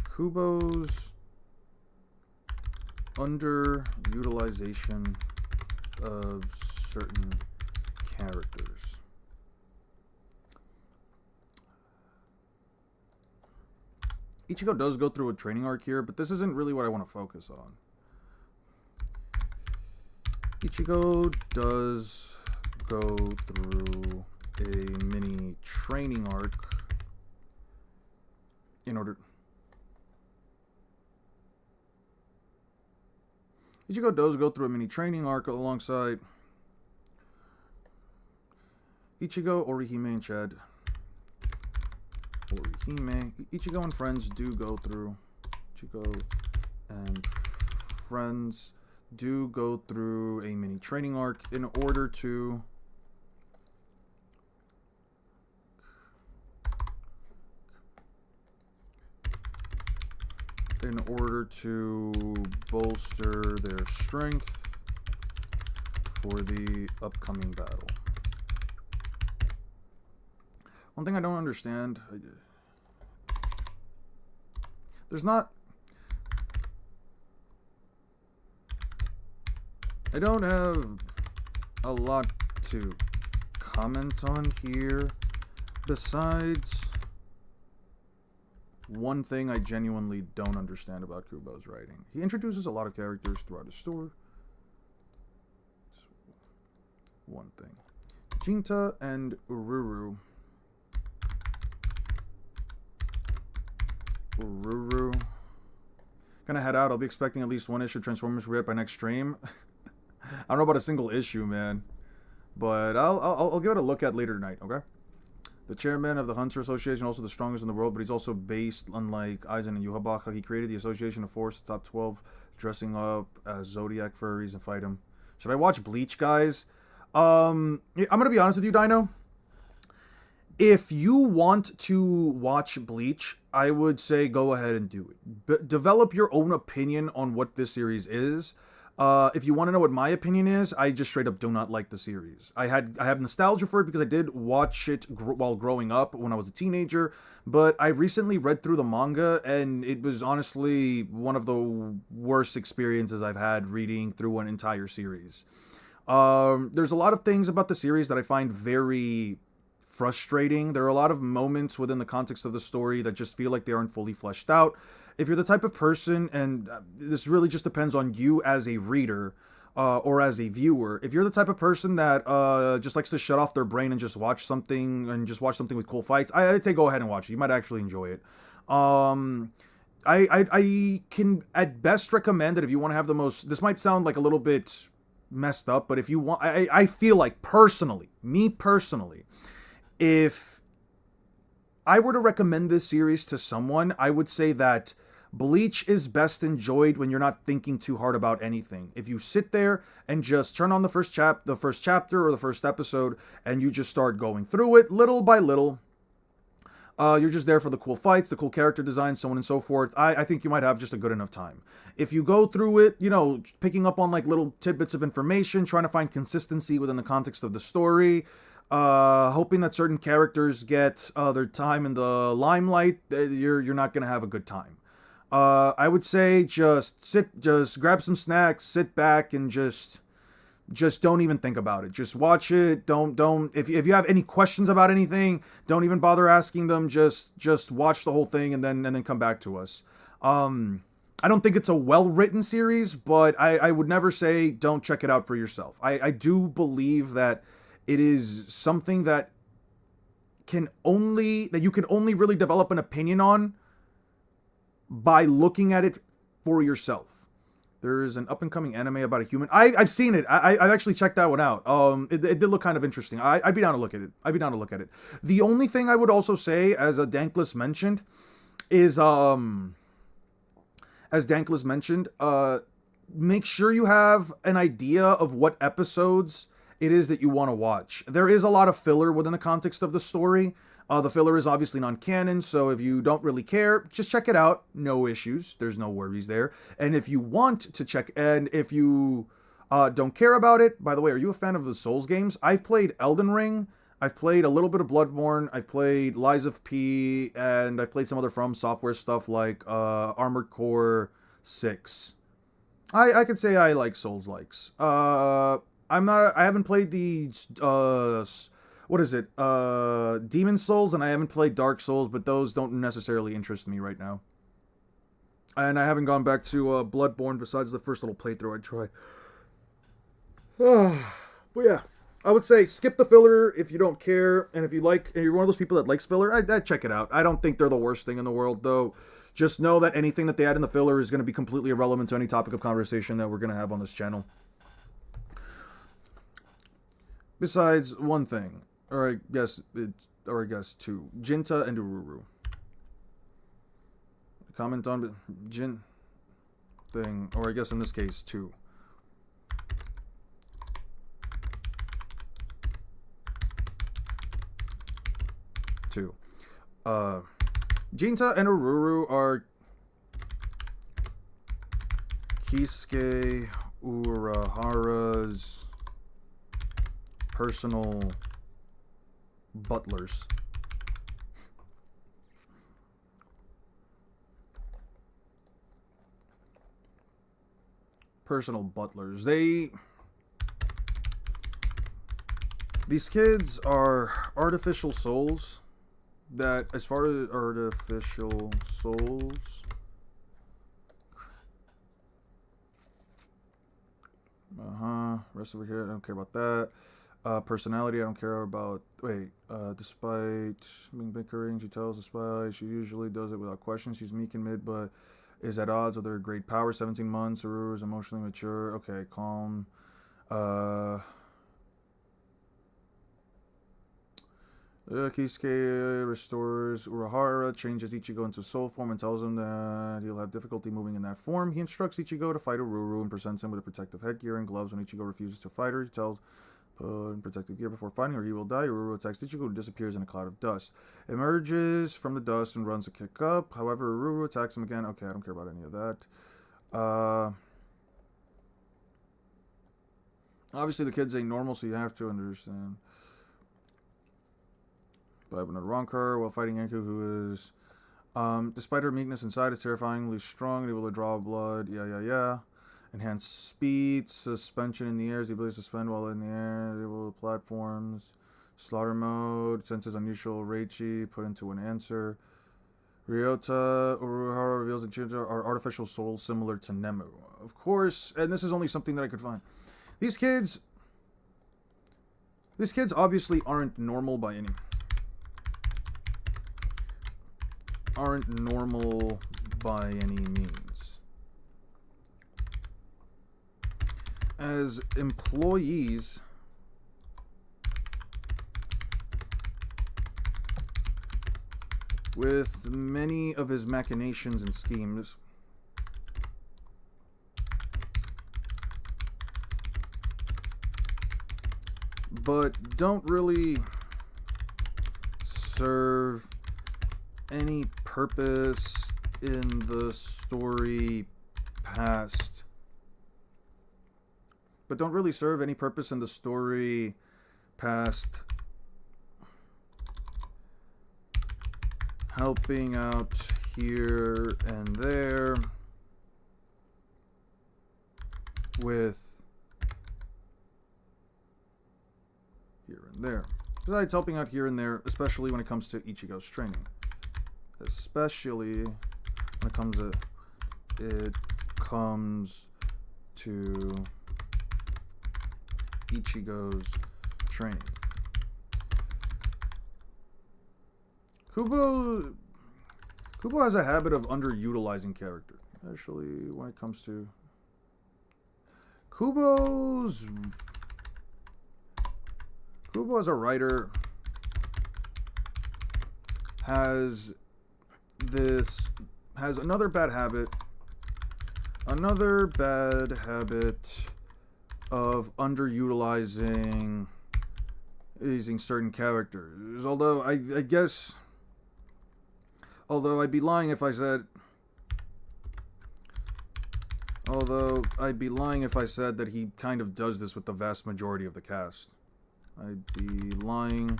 Kubo's underutilization of certain characters. Ichigo does go through a training arc here, but this isn't really what I want to focus on. Ichigo does go through a mini training arc in order... Ichigo does go through a mini training arc alongside Ichigo, Orihime, and Chad. Ichigo and friends do go through... Ichigo and friends do go through a mini training arc in order to... bolster their strength for the upcoming battle. One thing I don't understand, I don't have a lot to comment on here besides one thing I genuinely don't understand about Kubo's writing. He introduces a lot of characters throughout his story. One thing. Jinta and Ururu. Gonna head out. I'll be expecting at least one issue of Transformers Re-Up by next stream. I don't know about a single issue, man. But I'll give it a look at later tonight, okay? The chairman of the Hunter Association, also the strongest in the world, but he's also based, unlike Aizen and Yuhabaka. He created the Association to force the top 12 dressing up as Zodiac furries and fight him. Should I watch Bleach, guys? I'm gonna be honest with you, Dino. If you want to watch Bleach, I would say go ahead and do it. Develop your own opinion on what this series is. If you want to know what my opinion is, I just straight up do not like the series. I have nostalgia for it because I did watch it while growing up when I was a teenager, but I recently read through the manga and it was honestly one of the worst experiences I've had reading through an entire series. There's a lot of things about the series that I find very frustrating. There are a lot of moments within the context of the story that just feel like they aren't fully fleshed out. If you're the type of person, and this really just depends on you as a reader or as a viewer, if you're the type of person that just likes to shut off their brain and just watch something with cool fights, I'd say go ahead and watch it. You might actually enjoy it. I can at best recommend that if you want to have the most, this might sound like a little bit messed up, but if you want, I feel like me personally, if I were to recommend this series to someone, I would say that Bleach is best enjoyed when you're not thinking too hard about anything. If you sit there and just turn on the first chapter or the first episode and you just start going through it little by little, you're just there for the cool fights, the cool character design, so on and so forth. I think you might have just a good enough time. If you go through it, picking up on like little tidbits of information, trying to find consistency within the context of the story, hoping that certain characters get their time in the limelight, you're not gonna have a good time. I would say just grab some snacks, sit back, and just don't even think about it. Just watch it. Don't if you have any questions about anything, don't even bother asking them. Just watch the whole thing and then come back to us. I don't think it's a well-written series, but I would never say don't check it out for yourself. I do believe that it is something that you can only really develop an opinion on by looking at it for yourself. There's an up-and-coming anime about a human. I've seen it. I've actually checked that one out. It did look kind of interesting. I'd be down to look at it. The only thing I would also say, as Dankless mentioned, is make sure you have an idea of what episodes it is that you want to watch. There is a lot of filler within the context of the story. The filler is obviously non-canon, so if you don't really care, just check it out. No issues. There's no worries there. And if you want to check, and if you don't care about it, by the way, are you a fan of the Souls games? I've played Elden Ring. I've played a little bit of Bloodborne. I've played Lies of P, and I've played some other From Software stuff like Armored Core 6. I could say I like Souls-likes. I haven't played the Demon Souls, and I haven't played Dark Souls, but those don't necessarily interest me right now. And I haven't gone back to Bloodborne besides the first little playthrough I tried. But yeah, I would say skip the filler if you don't care, and if you're one of those people that likes filler, I'd check it out. I don't think they're the worst thing in the world, though. Just know that anything that they add in the filler is going to be completely irrelevant to any topic of conversation that we're going to have on this channel. Besides one thing, or I guess two, Jinta and Ururu. Comment on Jin thing, or I guess in this case two. Jinta and Ururu are Kisuke Urahara's personal butlers. These kids are artificial souls that, as far as artificial souls, rest over here, I don't care about that. Personality, I don't care about. Despite being bickering, she tells the spy she usually does it without question. She's meek and mid, but is at odds with her great power. 17 months. Ururu is emotionally mature. Okay, calm. Kisuke restores Urahara, changes Ichigo into soul form, and tells him that he'll have difficulty moving in that form. He instructs Ichigo to fight Ururu and presents him with a protective headgear and gloves. When Ichigo refuses to fight her, he tells put in protective gear before fighting or he will die. Ururu attacks Ichigo, who disappears in a cloud of dust. Emerges from the dust and runs a kick up. However, Ururu attacks him again. Okay, I don't care about any of that. Obviously the kid's ain't normal, so you have to understand. By another wrong car while fighting Enku, who is, despite her meekness inside, is terrifyingly strong, able to draw blood. Enhanced speed, suspension in the air, is the ability to suspend while in the air, able platforms, slaughter mode, senses unusual Reichi, put into an answer. Ryota Urahara reveals that children are artificial souls similar to Nemu. Of course, and this is only something that I could find. These kids obviously aren't normal by any means. As employees, with many of his machinations and schemes, but don't really serve any purpose in the story past. Helping out here and there with here and there. Besides helping out here and there, especially when it comes to Ichigo's training. Especially when it comes to Ichigo's training. Kubo has a habit of underutilizing character, especially when it comes to Kubo as a writer has another bad habit of underutilizing using certain characters. Although I'd be lying if I said that he kind of does this with the vast majority of the cast. I'd be lying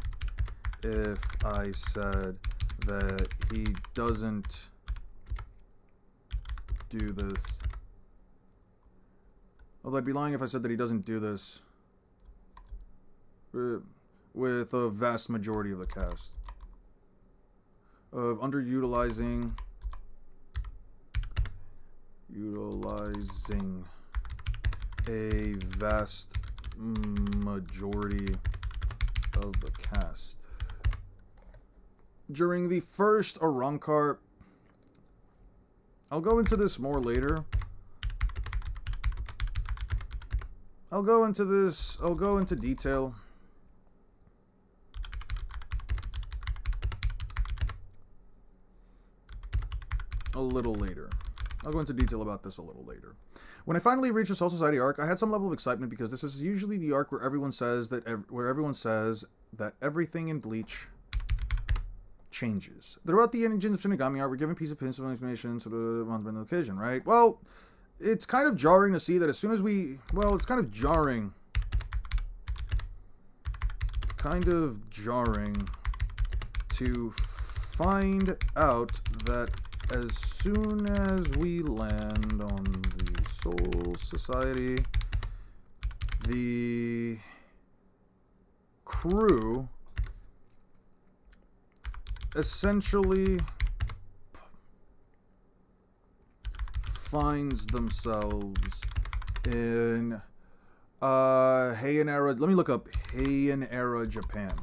if I said that he doesn't do this. Although I'd be lying if I said that he doesn't do this with a vast majority of the cast. Of underutilizing a vast majority of the cast. During the first Arrancar, I'll go into this more later. I'll go into detail. A little later. I'll go into detail about this a little later. When I finally reached the Soul Society arc, I had some level of excitement because this is usually the arc where everyone says that everything in Bleach changes. Throughout the engines of Shinigami arc, we're given piece of information to the on the occasion, right? Well, it's kind of jarring to see that as soon as it's kind of jarring to find out that as soon as we land on the Soul Society, the crew essentially finds themselves in Heian era. Let me look up Heian era Japan.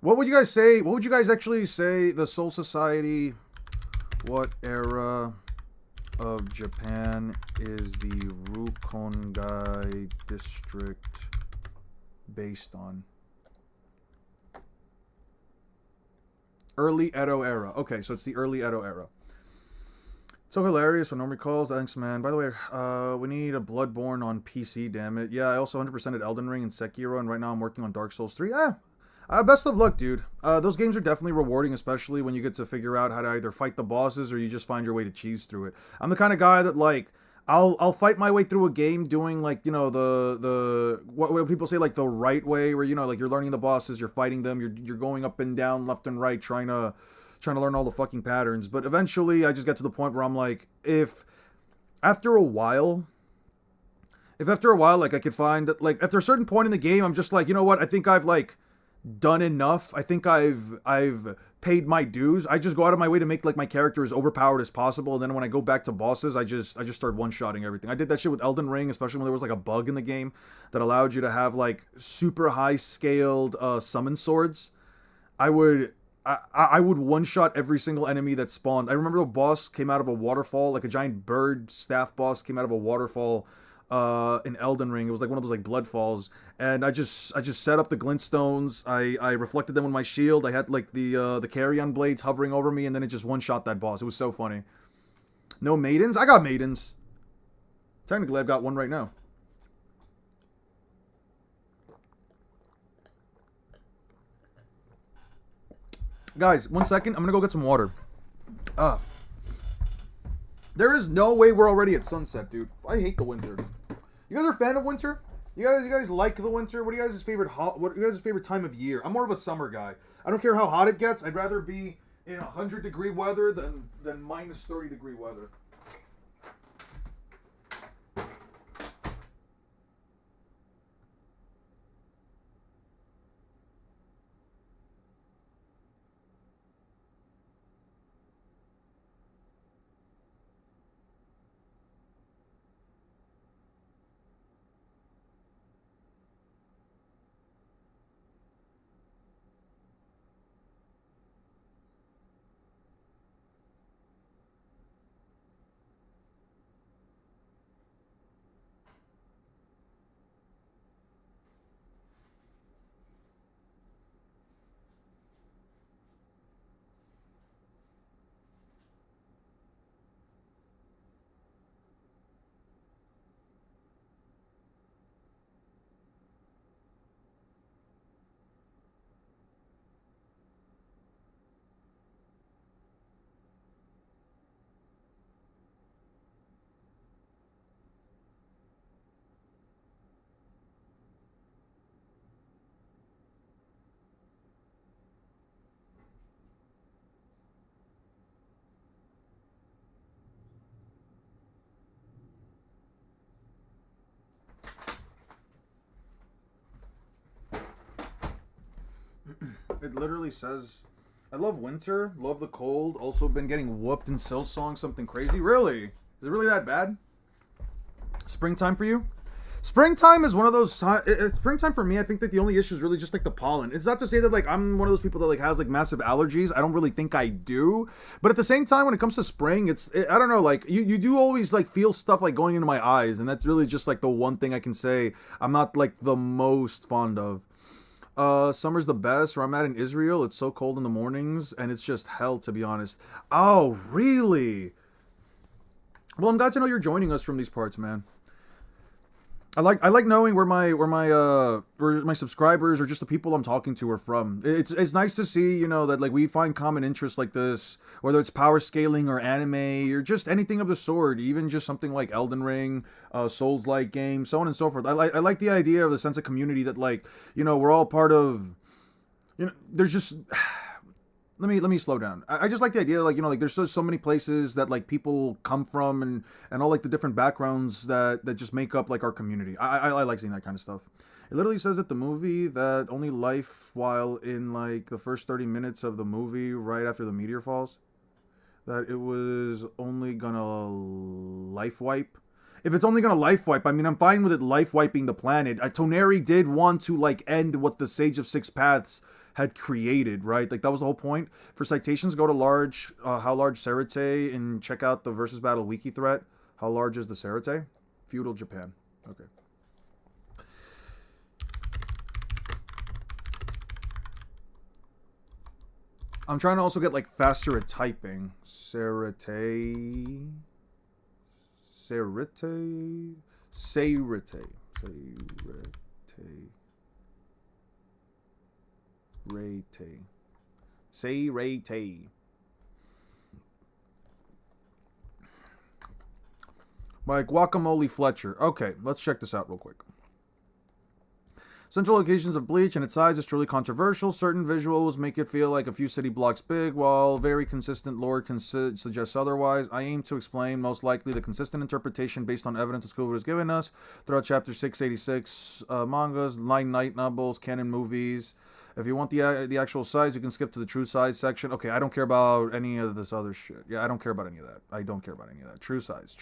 What would you guys say? What would you guys actually say the Soul Society? What era of Japan is the Rukongai district based on? Early Edo era. Okay, so it's the early Edo era. So hilarious when nobody calls. Thanks, man. By the way, we need a Bloodborne on PC, damn it. Yeah, I also 100%ed Elden Ring and Sekiro, and right now I'm working on Dark Souls 3. Best of luck, dude. Those games are definitely rewarding, especially when you get to figure out how to either fight the bosses or you just find your way to cheese through it. I'm the kind of guy that, like, I'll fight my way through a game doing, like, you know, what people say, like, the right way, where, you know, like, you're learning the bosses, you're fighting them, you're going up and down, left and right, trying to learn all the fucking patterns. But eventually I just get to the point where I'm like, if after a while, like, I could find that, like, after a certain point in the game, I'm just like, you know what, I think I've, like, done enough. I think I've paid my dues. I just go out of my way to make, like, my character as overpowered as possible, and then when I go back to bosses, I just start one-shotting everything. I did that shit with Elden Ring, especially when there was, like, a bug in the game that allowed you to have, like, super high-scaled summon swords. I would one-shot every single enemy that spawned. I remember the boss came out of a waterfall, like a giant bird staff boss came out of a waterfall in Elden Ring. It was like one of those, like, blood falls, and I just set up the glintstones. I reflected them with my shield. I had, like, the carrion blades hovering over me, and then it just one-shot that boss. It was so funny. No maidens? I got maidens. Technically, I've got one right now. Guys, 1 second. I'm gonna go get some water. There is no way we're already at sunset, dude. I hate the winter. You guys are a fan of winter? You guys like the winter? What are you guys' favorite favorite time of year? I'm more of a summer guy. I don't care how hot it gets. I'd rather be in 100-degree weather than minus 30-degree weather. it literally says, I love winter, love the cold, also been getting whooped in Silksong, something crazy. Really? Is it really that bad? Springtime for you? Springtime is one of those springtime for me. I think that the only issue is really just like the pollen. It's not to say that like I'm one of those people that like has like massive allergies. I don't really think I do, but at the same time, when it comes to spring, I don't know, like you do always like feel stuff like going into my eyes, and that's really just like the one thing I can say I'm not like the most fond of. Summer's the best. Where I'm at in Israel, it's so cold in the mornings, and it's just hell, to be honest. Oh, really? Well, I'm glad to know you're joining us from these parts, man. I like knowing where my subscribers or just the people I'm talking to are from. It's nice to see, you know, that like we find common interests like this, whether it's power scaling or anime or just anything of the sort, even just something like Elden Ring, Souls-like games, so on and so forth. I like the idea of the sense of community that, like, you know, we're all part of. You know, there's just. Let me slow down. I just like the idea, like, you know, like there's so many places that like people come from and all like the different backgrounds that just make up like our community. I like seeing that kind of stuff. It literally says that the movie that only life while in like the first 30 minutes of the movie right after the meteor falls, that it was only gonna life wipe. If it's only gonna life wipe, I mean, I'm fine with it life wiping the planet. Toneri did want to like end what the Sage of Six Paths had created, right? Like that was the whole point. For citations, go to how large Serite and check out the versus battle wiki threat. How large is the Serite? Feudal Japan. Okay. I'm trying to also get like faster at typing. Serite. Seirete. By Guacamole Fletcher. Okay, let's check this out real quick. Central locations of Bleach and its size is truly controversial. Certain visuals make it feel like a few city blocks big, while very consistent lore suggests otherwise. I aim to explain most likely the consistent interpretation based on evidence the Scooby has given us throughout Chapter 686 mangas, light novels, canon movies. If you want the actual size, you can skip to the true size section. Okay, I don't care about any of this other shit. Yeah, I don't care about any of that. I don't care about any of that. True size.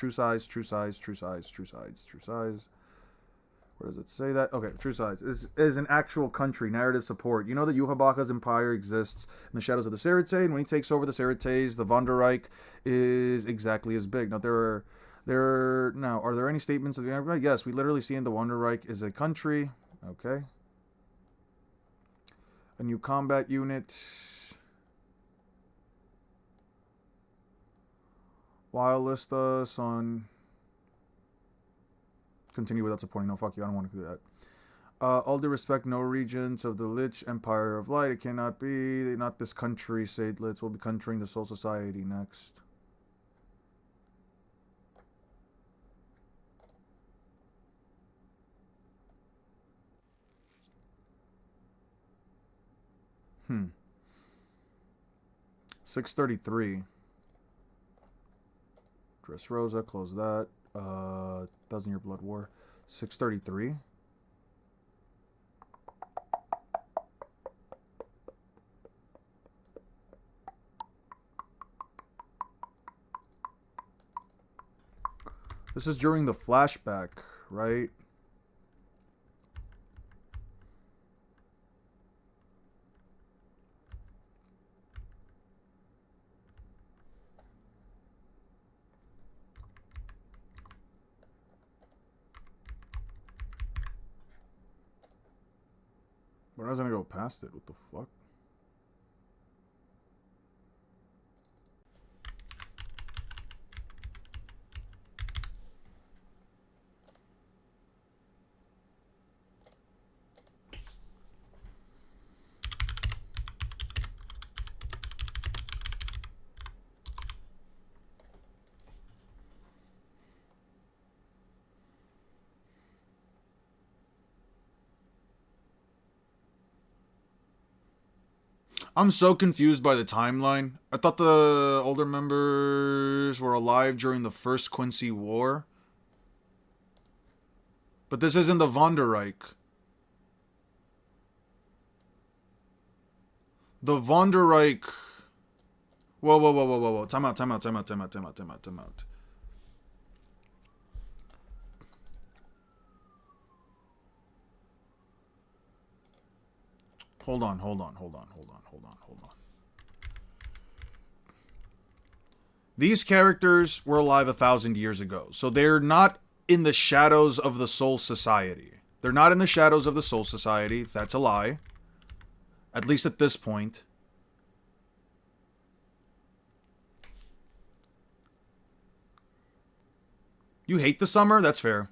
Where does it say that? Okay, true size is an actual country. Narrative support. You know that Yhwach's empire exists in the shadows of the Serite, and when he takes over the Serites, the Vonderreich is exactly as big. Now are there any statements of the yes, we literally see in the Vonderreich is a country. Okay. A new combat unit. Wild list us on. Continue without supporting. No, fuck you. I don't want to do that. All due respect, no regions of the Lich Empire of Light. It cannot be. Not this country, Sadelitz. We'll be countering the Soul Society next. Hmm. 633. Dressrosa, close that. Thousand Year Blood War. 633. This is during the flashback, right? But I was gonna go past it. What the fuck? I'm so confused by the timeline. I thought the older members were alive during the first Quincy War. But this isn't the Vonderreich. The Vonderreich. Whoa. Time out. Hold on. These characters were alive 1,000 years ago, so they're not in the shadows of the Soul Society. They're not in the shadows of the Soul Society. That's a lie. At least at this point. You hate the summer? That's fair.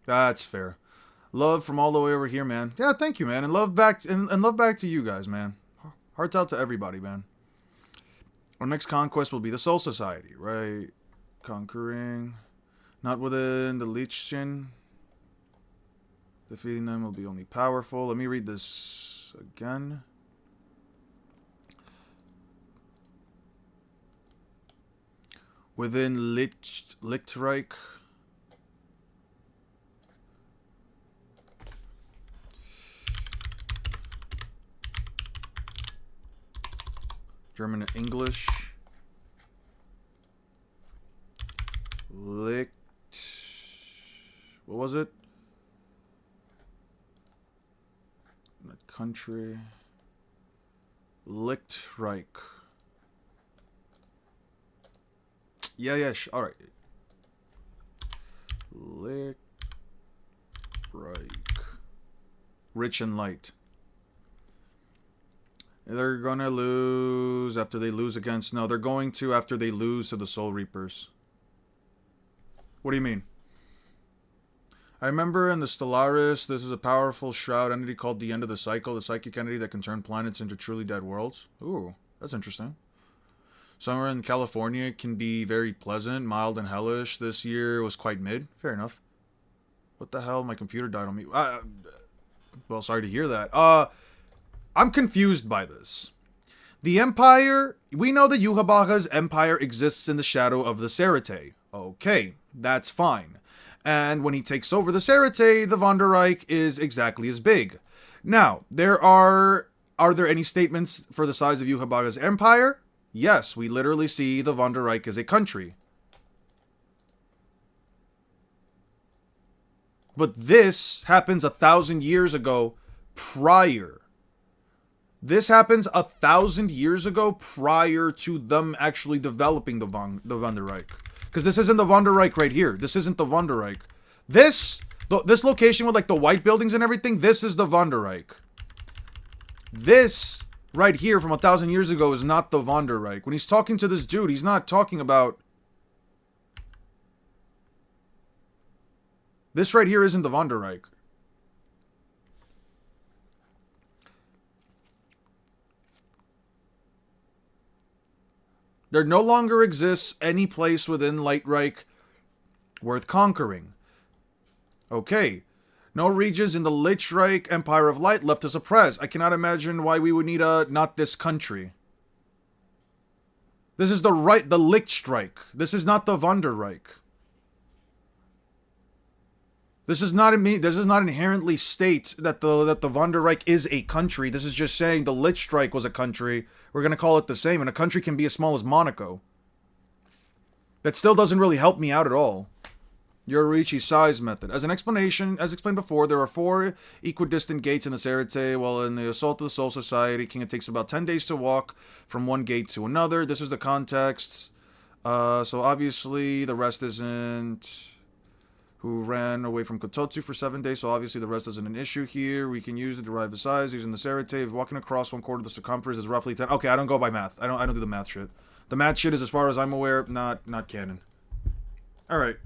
That's fair. Love from all the way over here, man. Yeah, thank you, man. And love back and love back to you guys, man. Hearts out to everybody, man. Our next conquest will be the Soul Society, right? Conquering. Not within the Lichtin. Defeating them will be only powerful. Let me read this again. Within Lichtreich. German and English. What was it? That country. Lichtreich. Yeah, all right. Lichtreich. Rich and light. They're gonna lose after they lose against... No, they're going to after they lose to the Soul Reapers. What do you mean? I remember in the Stellaris, this is a powerful shroud entity called the End of the Cycle, the psychic entity that can turn planets into truly dead worlds. Ooh, that's interesting. Summer in California can be very pleasant, mild, and hellish. This year was quite mid. Fair enough. What the hell? My computer died on me. Well, sorry to hear that. I'm confused by this. The Empire... We know that Yhwach's Empire exists in the shadow of the Serete. Okay, that's fine. And when he takes over the Serete, the Vonderreich is exactly as big. Now, are there any statements for the size of Yhwach's Empire? Yes, we literally see the Vonderreich as a country. But this happens 1,000 years ago prior. This happens 1,000 years ago prior to them actually developing the Vonderreich. Because this isn't the Vonderreich right here. This isn't the Vonderreich. This location with like the white buildings and everything, this is the Vonderreich. This right here from 1,000 years ago is not the Vonderreich. When he's talking to this dude, he's not talking about... This right here isn't the Vonderreich. There no longer exists any place within Lichtreich worth conquering. Okay. No regions in the Lichtreich Empire of Light left to suppress. I cannot imagine why we would need not this country. This is the Lichtreich. This is not the Vonderreich. This does not inherently state that the Vonderreich is a country. This is just saying the Lichtreich was a country. We're going to call it the same, and a country can be as small as Monaco. That still doesn't really help me out at all. Yoruichi size method. As an explanation, as explained before, there are 4 equidistant gates in the Serete, while in the Assault of the Soul Society, it takes about 10 days to walk from one gate to another. This is the context. So obviously, the rest isn't... Who ran away from Kototsu for 7 days, so obviously the rest isn't an issue here. We can use to derive the size using the Serete. Walking across 1/4 of the circumference is roughly 10. Okay, I don't go by math. I don't do the math shit. The math shit is, as far as I'm aware, not canon. All right,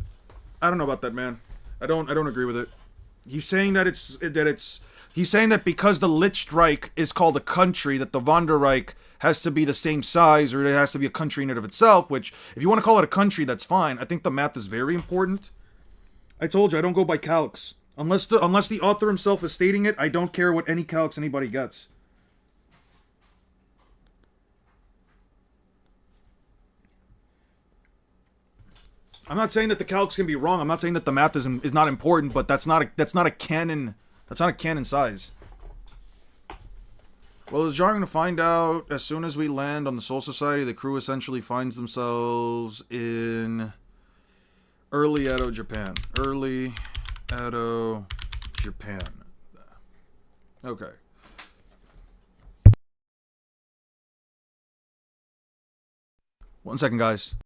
I don't know about that, man. I don't agree with it. He's saying that he's saying that because the Lichtreich is called a country, that the Vonderreich has to be the same size, or it has to be a country in and of itself. Which, if you want to call it a country, that's fine. I think the math is very important. I told you, I don't go by calcs. Unless the author himself is stating it, I don't care what any calcs anybody gets. I'm not saying that the calcs can be wrong. I'm not saying that the math is not important, but that's not a canon. That's not a canon size. Well, as you're going to find out as soon as we land on the Soul Society, the crew essentially finds themselves in early Edo, Japan. Early Edo, Japan. Okay. One second, guys.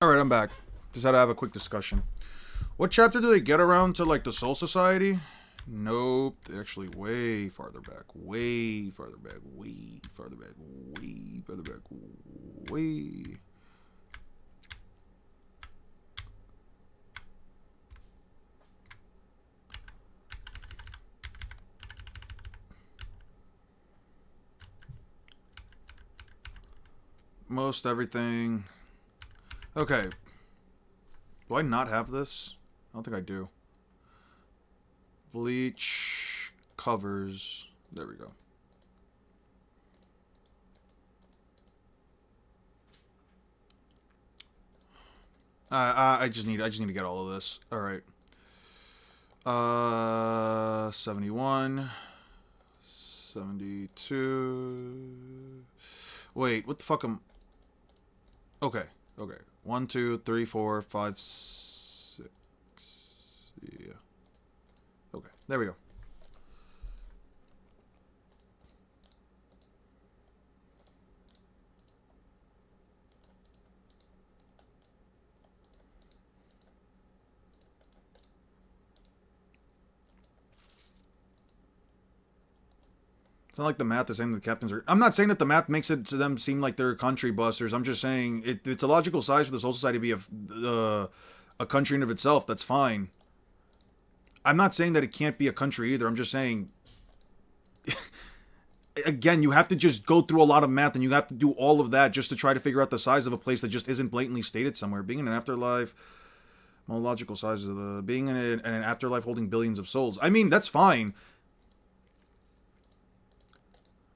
Alright, I'm back. Just had to have a quick discussion. What chapter do they get around to, like, the Soul Society? Nope. They're actually way farther back. Way farther back. Way farther back. Way farther back. Way... Most everything... Okay. Do I not have this? I don't think I do. Bleach covers. There we go. I just need to get all of this. All right. 71, 72. Wait, what the fuck am? Okay. Okay. 1, 2, 3, 4, 5, 6. Yeah. Okay. There we go. It's not like the math is saying that the captains are... I'm not saying that the math makes it to them seem like they're country busters. I'm just saying it's a logical size for the Soul Society to be a country in of itself. That's fine. I'm not saying that it can't be a country either. I'm just saying... Again, you have to just go through a lot of math and you have to do all of that just to try to figure out the size of a place that just isn't blatantly stated somewhere. Being in an afterlife... More logical size of the... Being in an afterlife holding billions of souls. I mean, that's fine.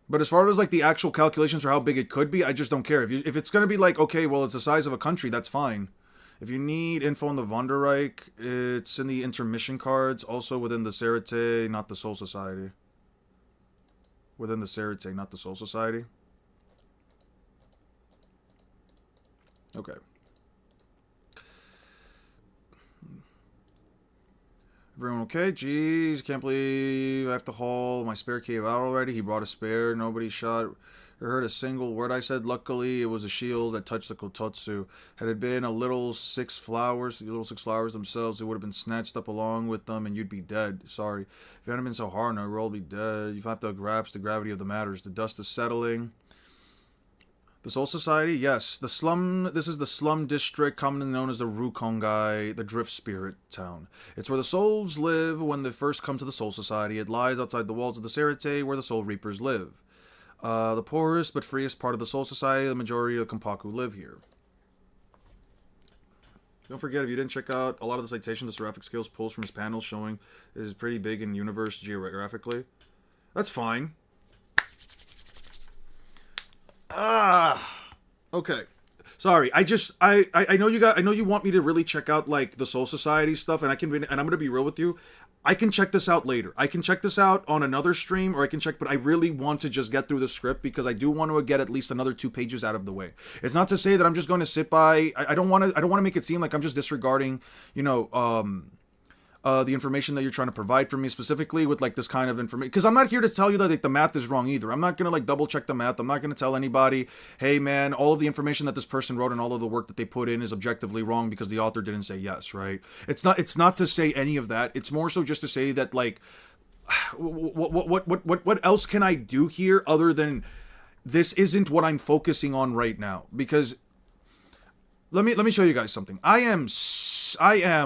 But as far as, like, the actual calculations for how big it could be, I just don't care. If it's going to be like, okay, well, it's the size of a country, that's fine. If you need info on the Vonderreich, it's in the intermission cards, also within the Serite, not the Soul Society. Within the Serite, not the Soul Society. Okay. Everyone okay? Jeez, can't believe I have to haul my spare cave out already. He brought a spare. Nobody shot or heard a single word I said. Luckily, it was a shield that touched the Kototsu. Had it been the little six flowers themselves, it would have been snatched up along with them and you'd be dead. Sorry. If it hadn't been so hard, no, we'd all be dead. You have to grasp the gravity of the matters. The dust is settling. The Soul Society? Yes. This is the slum district commonly known as the Rukongai, the Drift Spirit Town. It's where the souls live when they first come to the Soul Society. It lies outside the walls of the Serite, where the Soul Reapers live. The poorest but freest part of the Soul Society, the majority of Kompaku live here. Don't forget, if you didn't check out a lot of the citations the Seraphic Scales pulls from his panels showing is pretty big in universe geographically. That's fine. Okay. Sorry. I know I know you want me to really check out like the Soul Society stuff, and I'm gonna be real with you. I can check this out later. I can check this out on another stream, or I can check, but I really want to just get through the script because I do want to get at least another 2 pages out of the way. It's not to say that I'm just going to sit by. I don't want to make it seem like I'm just disregarding, the information that you're trying to provide for me specifically with like this kind of information, because I'm not here to tell you that like, the math is wrong either. I'm not gonna like double check the math. I'm not gonna tell anybody, hey man, all of the information that this person wrote and all of the work that they put in is objectively wrong because the author didn't say yes, right? It's not to say any of that. It's more so just to say that like what else can I do here other than this isn't what I'm focusing on right now. Because let me show you guys something. I am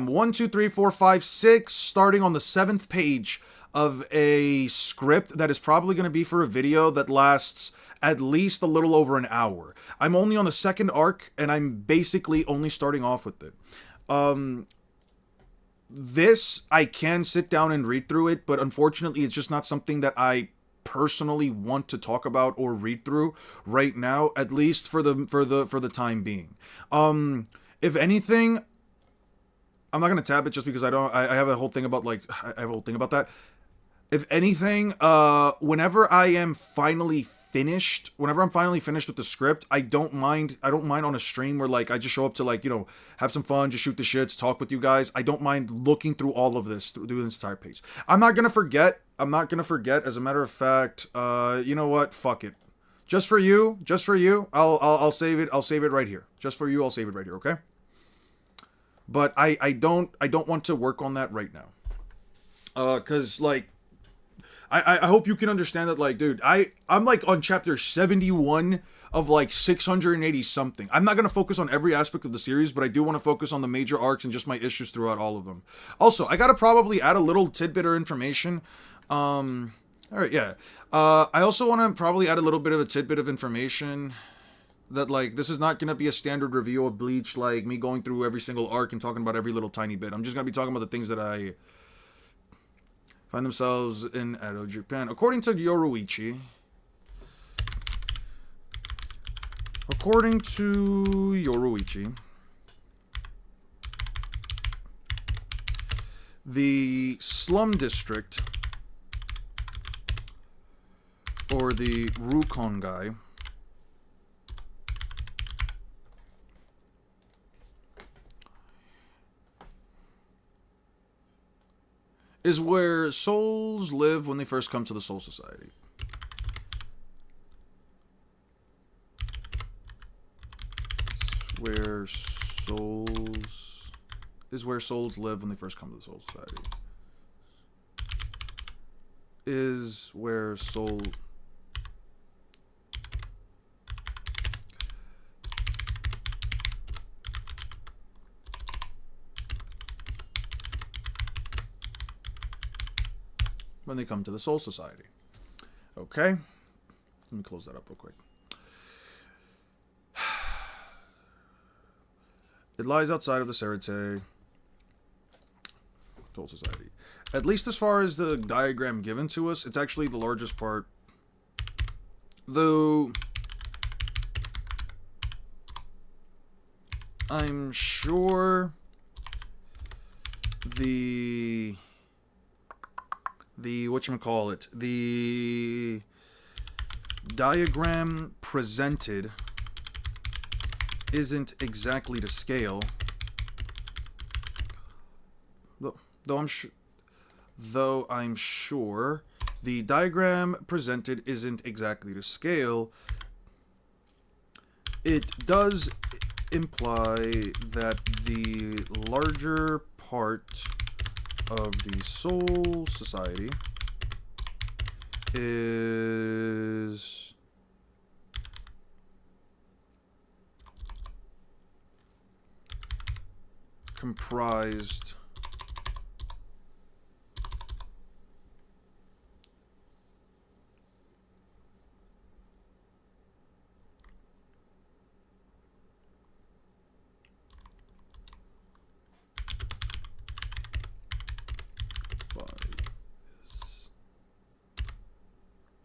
1, 2, 3, 4, 5, 6, starting on the 7th page of a script that is probably going to be for a video that lasts at least a little over an hour. I'm only on the 2nd arc, and I'm basically only starting off with it. This, I can sit down and read through it, but unfortunately, it's just not something that I personally want to talk about or read through right now, at least for the time being. If anything, I'm not gonna tab it just because I have a whole thing about that. If anything, whenever I'm finally finished with the script, I don't mind on a stream where like I just show up to like, have some fun, just shoot the shits, talk with you guys. I don't mind looking through all of this, through this entire page. I'm not gonna forget. As a matter of fact, you know what? Fuck it. Just for you, I'll save it. I'll save it right here. Just for you, I'll save it right here. Okay. But I don't want to work on that right now. Cause like, I hope you can understand that, like, dude, I'm like on chapter 71 of like 680 something. I'm not going to focus on every aspect of the series, but I do want to focus on the major arcs and just my issues throughout all of them. Also, I got to probably add a little tidbit or information. All right. Yeah. I also want to probably add a little bit of a tidbit of information that like, this is not going to be a standard review of Bleach, like me going through every single arc and talking about every little tiny bit. I'm just going to be talking about the things that I find themselves in Edo, Japan. According to Yoruichi, the slum district, or the Rukongai, is where souls live when they first come to the Soul Society. Where souls live when they first come to the Soul Society. Is where soul... when they come to the Soul Society. Okay? Let me close that up real quick. It lies outside of the Serite Soul Society. At least as far as the diagram given to us, it's actually the largest part. Though I'm sure the whatchamacallit, the diagram presented isn't exactly to scale. Though I'm sure the diagram presented isn't exactly to scale, it does imply that the larger part of the Soul Society is comprised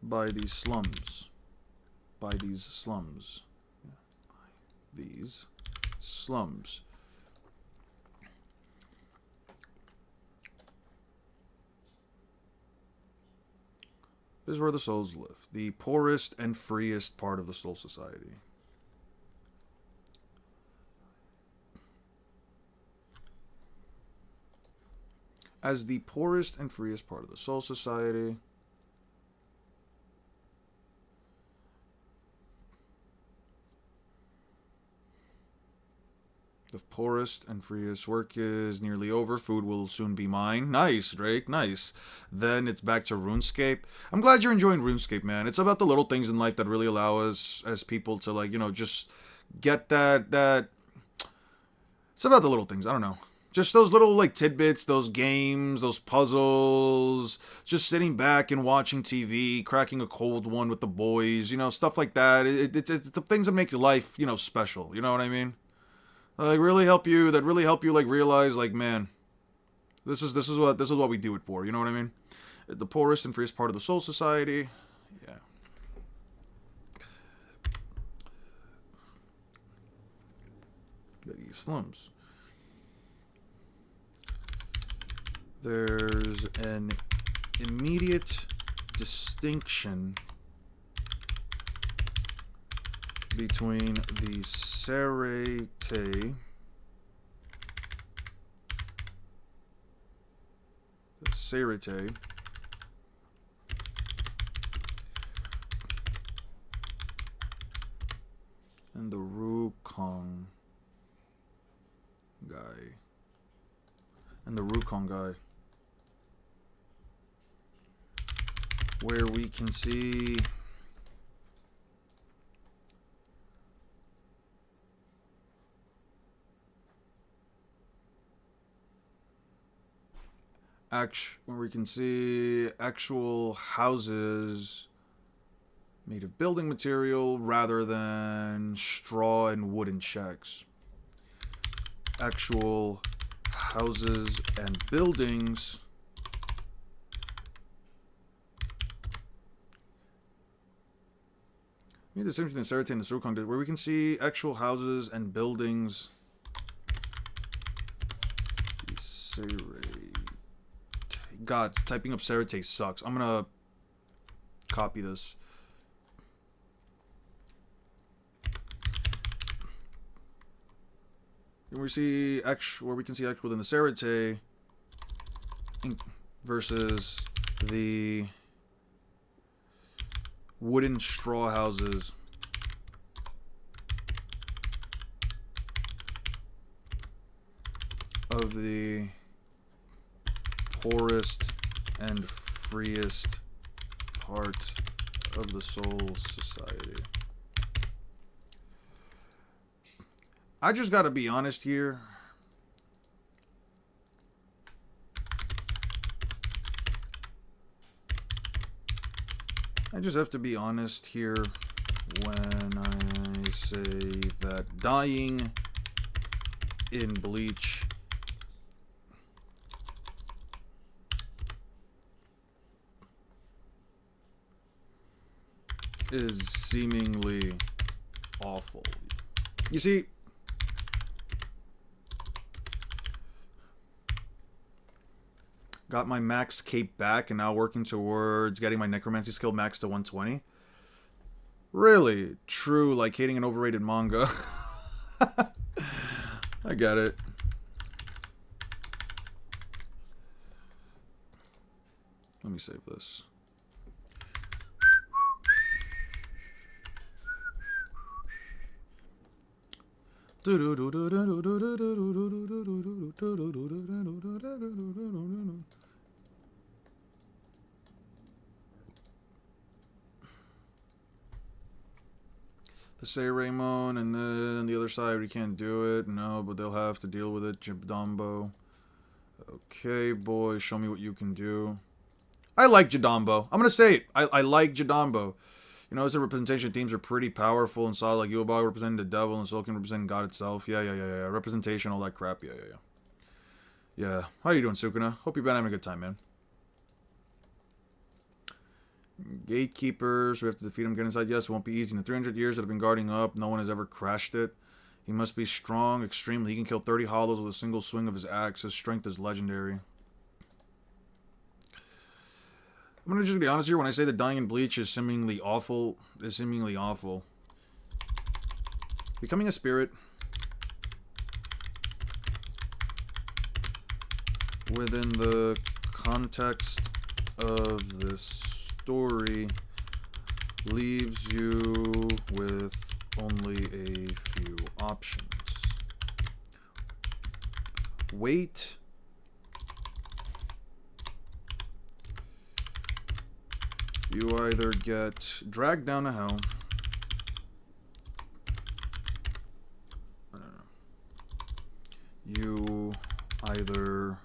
by these slums. by these slums. These slums. This is where the souls live. The poorest and freest part of the soul society. As the poorest and freest part of the soul society, the poorest and freest. Work is nearly over. Food will soon be mine. Nice, Drake. Nice. Then it's back to RuneScape. I'm glad you're enjoying RuneScape, man. It's about the little things in life that really allow us as people to, like, you know, just get that. It's about the little things. I don't know. Just those little, like, tidbits, those games, those puzzles, just sitting back and watching TV, cracking a cold one with the boys, you know, stuff like that. It's the things that make your life, you know, special. You know what I mean? Like, really help you, like, realize, like, man, this is what we do it for. You know what I mean? The poorest and freest part of the soul society. Yeah. The slums. There's an immediate distinction between the Serete and the Rukong guy. Where we can see actual houses made of building material rather than straw and wooden shacks. Actual houses and buildings maybe the same thing in Serete and the Rukong did, where we can see actual houses and buildings. God, typing up Serete sucks. I'm gonna copy this. And we see where we can see actual within the Serete versus the wooden straw houses. Of the poorest and freest part of the soul society. I just gotta be honest here. I just have to be honest here when I say that dying in Bleach is seemingly awful. You see, got my max cape back and now working towards getting my necromancy skill max to 120. Really, true, like hating an overrated manga. I get it. Let me save this. The say Raymond, and then the other side we can't do it. No, but they'll have to deal with it. Jadambo. Okay, boy, show me what you can do. I like Jadambo. I'm gonna say it. I like Jadambo. You know, his representation themes are pretty powerful and solid, like Yubaba representing the devil and Sulkin representing God itself. Yeah. Representation, all that crap. Yeah. Yeah. How you doing, Sukuna? Hope you've been having a good time, man. Gatekeepers. We have to defeat him. Get inside. Yes, it won't be easy. In the 300 years that have been guarding up, no one has ever crashed it. He must be strong, extremely. He can kill 30 hollows with a single swing of his axe. His strength is legendary. I'm gonna just be honest here. When I say that dying in Bleach is seemingly awful, Becoming a spirit within the context of this story leaves you with only a few options. Wait. You either get dragged down to hell. You either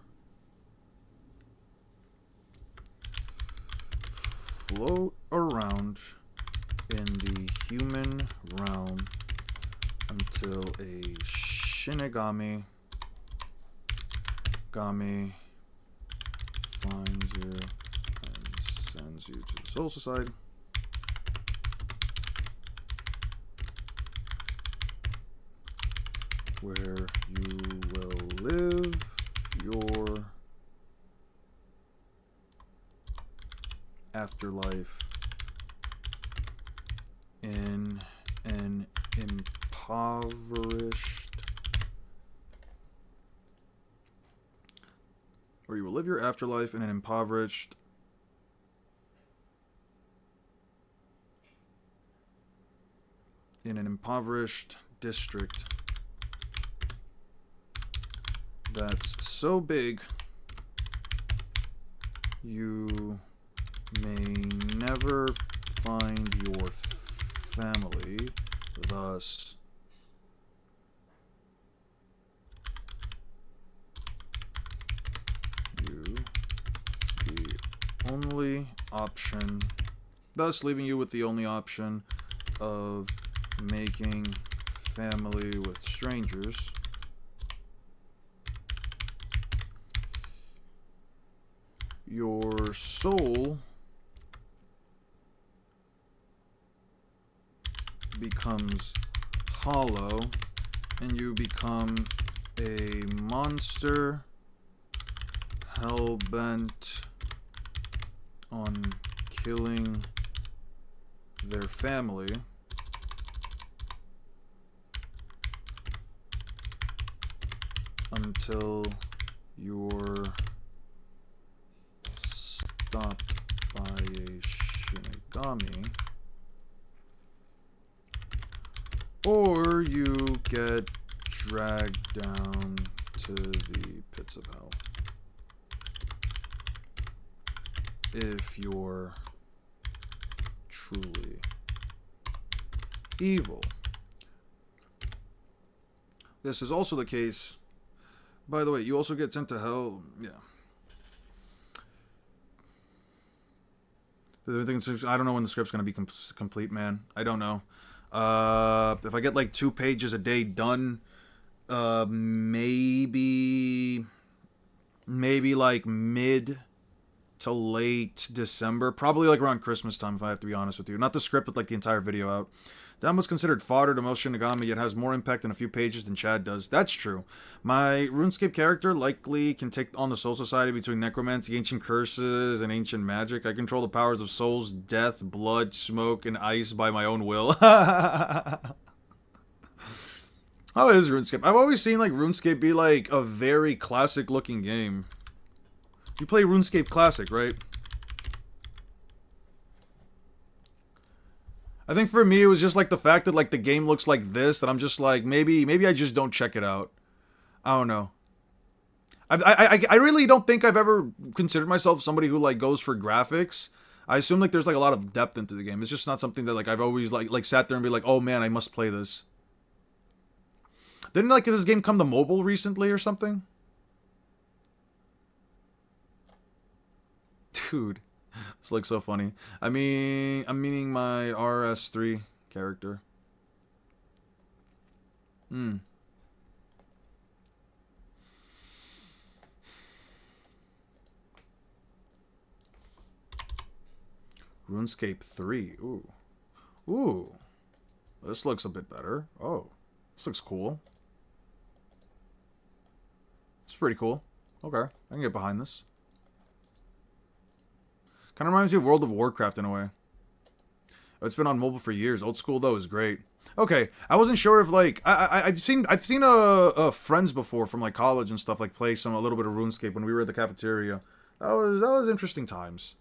float around in the human realm until a Shinigami finds you and sends you to the Soul Society. Where you will live your afterlife in an impoverished district that's so big you may never find your family, thus leaving you with the only option of making family with strangers. Your soul becomes hollow and you become a monster hell-bent on killing their family. Until you're stopped by a Shinigami, or you get dragged down to the pits of hell. If you're truly evil. This is also the case. By the way, you also get sent to hell. Yeah. I don't know when the script's going to be complete, man. I don't know. If I get like 2 pages a day done, maybe like mid to late December. Probably like around Christmas time, if I have to be honest with you. Not the script, but like the entire video out. That was considered fodder to most Shinigami, yet has more impact in a few pages than Chad does. That's true. My RuneScape character likely can take on the Soul Society between necromancy, ancient curses, and ancient magic. I control the powers of souls, death, blood, smoke, and ice by my own will. How is RuneScape? I've always seen like RuneScape be like a very classic looking game. You play RuneScape Classic, right? I think for me it was just like the fact that like the game looks like this that I'm just like maybe I just don't check it out. I don't know. I really don't think I've ever considered myself somebody who like goes for graphics. I assume like there's like a lot of depth into the game. It's just not something that like I've always like sat there and be like, oh man, I must play this. Didn't like this game come to mobile recently or something? Dude. This looks so funny. I'm meaning my RS3 character. RuneScape 3. Ooh. Ooh. This looks a bit better. Oh. This looks cool. It's pretty cool. Okay. I can get behind this. Kind of reminds me of World of Warcraft in a way. It's been on mobile for years. Old school though is great. Okay, I wasn't sure if like I've seen friends before from like college and stuff like play a little bit of RuneScape when we were at the cafeteria. That was interesting times.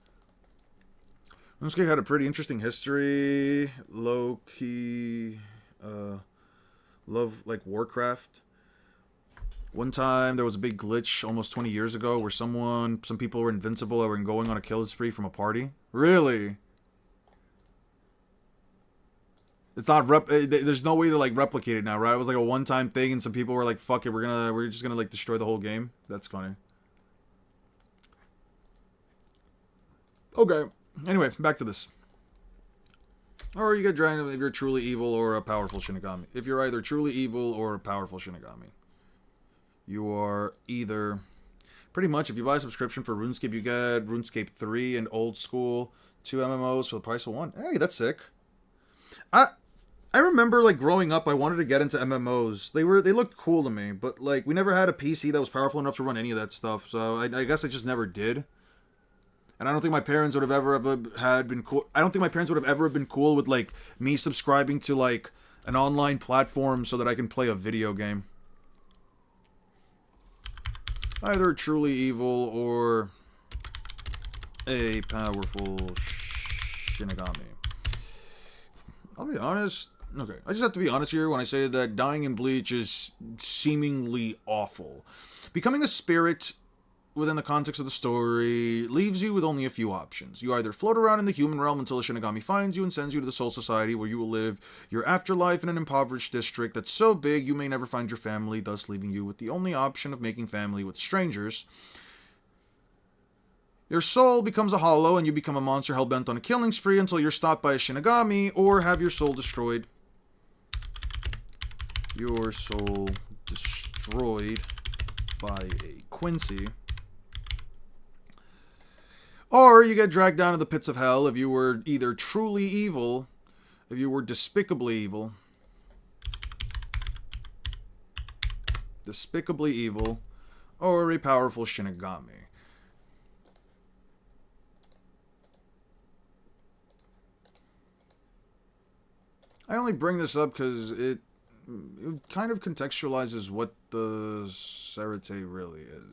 RuneScape had a pretty interesting history. Low key, love like Warcraft. One time there was a big glitch almost 20 years ago where some people were invincible and were going on a kill spree from a party. Really? It's not there's no way to like replicate it now, right? It was like a one-time thing and some people were like, fuck it, we're just gonna like destroy the whole game. That's funny. Okay. Anyway, back to this. Or you get dragged if you're truly evil or a powerful Shinigami. If you're either truly evil or a powerful Shinigami. You are either... Pretty much, if you buy a subscription for RuneScape, you get RuneScape 3 and Old School, 2 MMOs for the price of 1. Hey, that's sick. I remember, like, growing up, I wanted to get into MMOs. They looked cool to me, but, like, we never had a PC that was powerful enough to run any of that stuff, so I guess I just never did. And I don't think my parents would have ever been cool. I don't think my parents would have ever been cool with, like, me subscribing to, like, an online platform so that I can play a video game. Either truly evil or a powerful Shinigami. I'll be honest. Okay, I just have to be honest here when I say that dying in Bleach is seemingly awful. Becoming a spirit within the context of the story leaves you with only a few options. You either float around in the human realm until a Shinigami finds you and sends you to the Soul Society, where you will live your afterlife in an impoverished district that's so big you may never find your family, thus leaving you with the only option of making family with strangers. Your soul becomes a hollow and you become a monster hell-bent on a killing spree until you're stopped by a Shinigami or have your soul destroyed. Your soul destroyed by a Quincy. Or you get dragged down to the pits of hell if you were either truly evil, if you were despicably evil, or a powerful Shinigami. I only bring this up because it kind of contextualizes what the Sarate really is.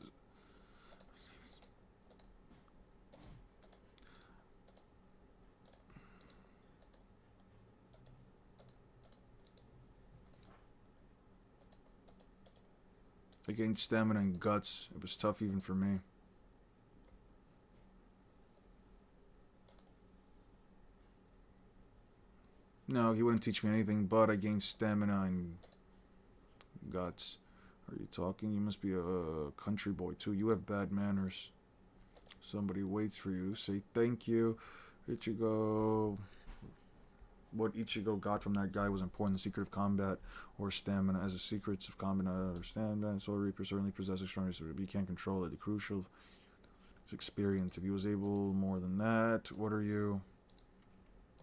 I gained stamina and guts. It was tough even for me. No, he wouldn't teach me anything, but I gained stamina and guts. Are you talking? You must be a country boy too. You have bad manners. Somebody waits for you. Say thank you. Ichigo. What Ichigo got from that guy was important. The secret of combat or stamina. As the secrets of combat or stamina, Soul Reaper certainly possesses strongest, but he can't control it. The crucial is experience. If he was able more than that, what are you?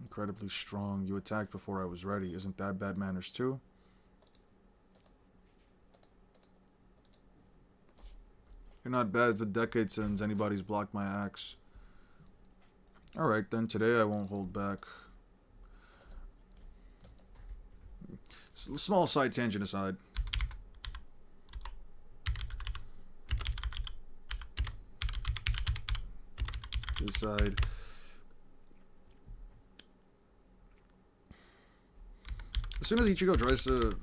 Incredibly strong. You attacked before I was ready. Isn't that bad manners too? You're not bad. It's been decades since anybody's blocked my axe. Alright then, today I won't hold back. Small side tangent aside. This side. As soon as Ichigo tries to...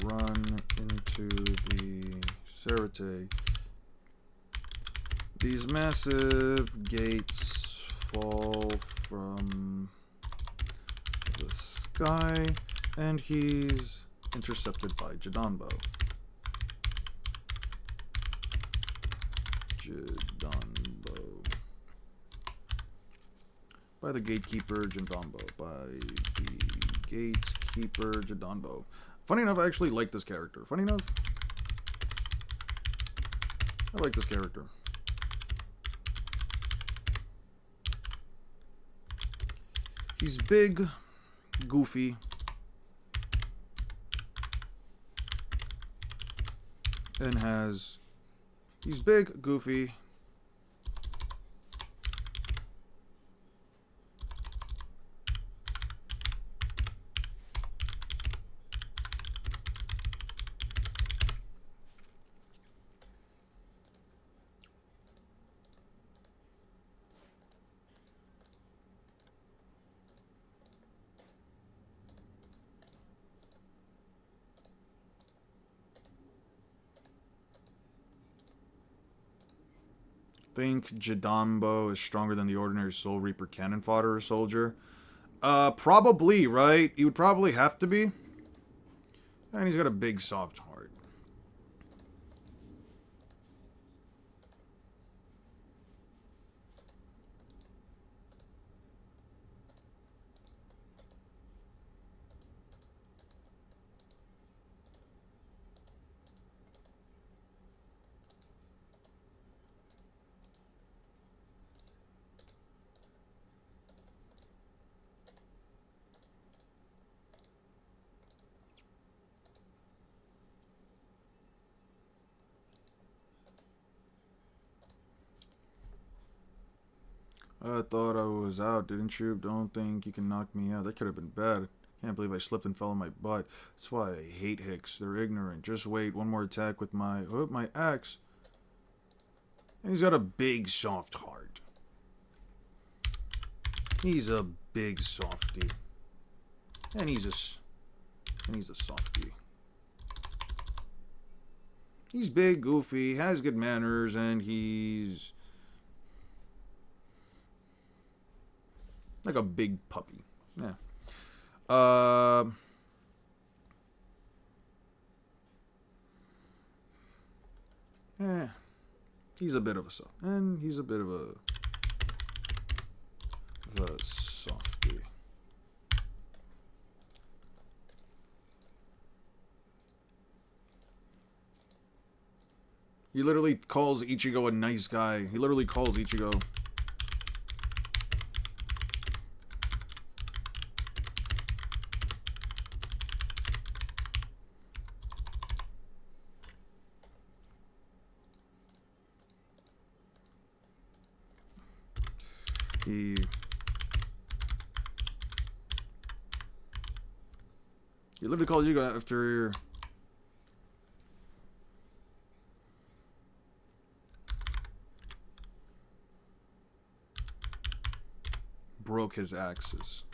run into the Sarate, these massive gates fall from the sky, and he's intercepted by Jidanbo. By the gatekeeper Jidanbo. Funny enough, I actually like this character. Funny enough. I like this character. He's big, goofy, and has... He's big, goofy, think Jadambo is stronger than the ordinary Soul Reaper cannon fodder soldier. Probably, right? He would probably have to be. And he's got a big soft heart. I thought I was out, didn't you? Don't think you can knock me out. That could have been bad. Can't believe I slipped and fell on my butt. That's why I hate Hicks. They're ignorant. Just wait. One more attack with my axe. And he's got a big soft heart. He's a big softy. And he's a softy. He's big, goofy, has good manners, and he's like a big puppy. Yeah. Yeah. He's a bit of a soft. And he's a bit of a softy. He literally calls Ichigo a nice guy. He literally calls Ichigo. He literally calls you after broke his axes.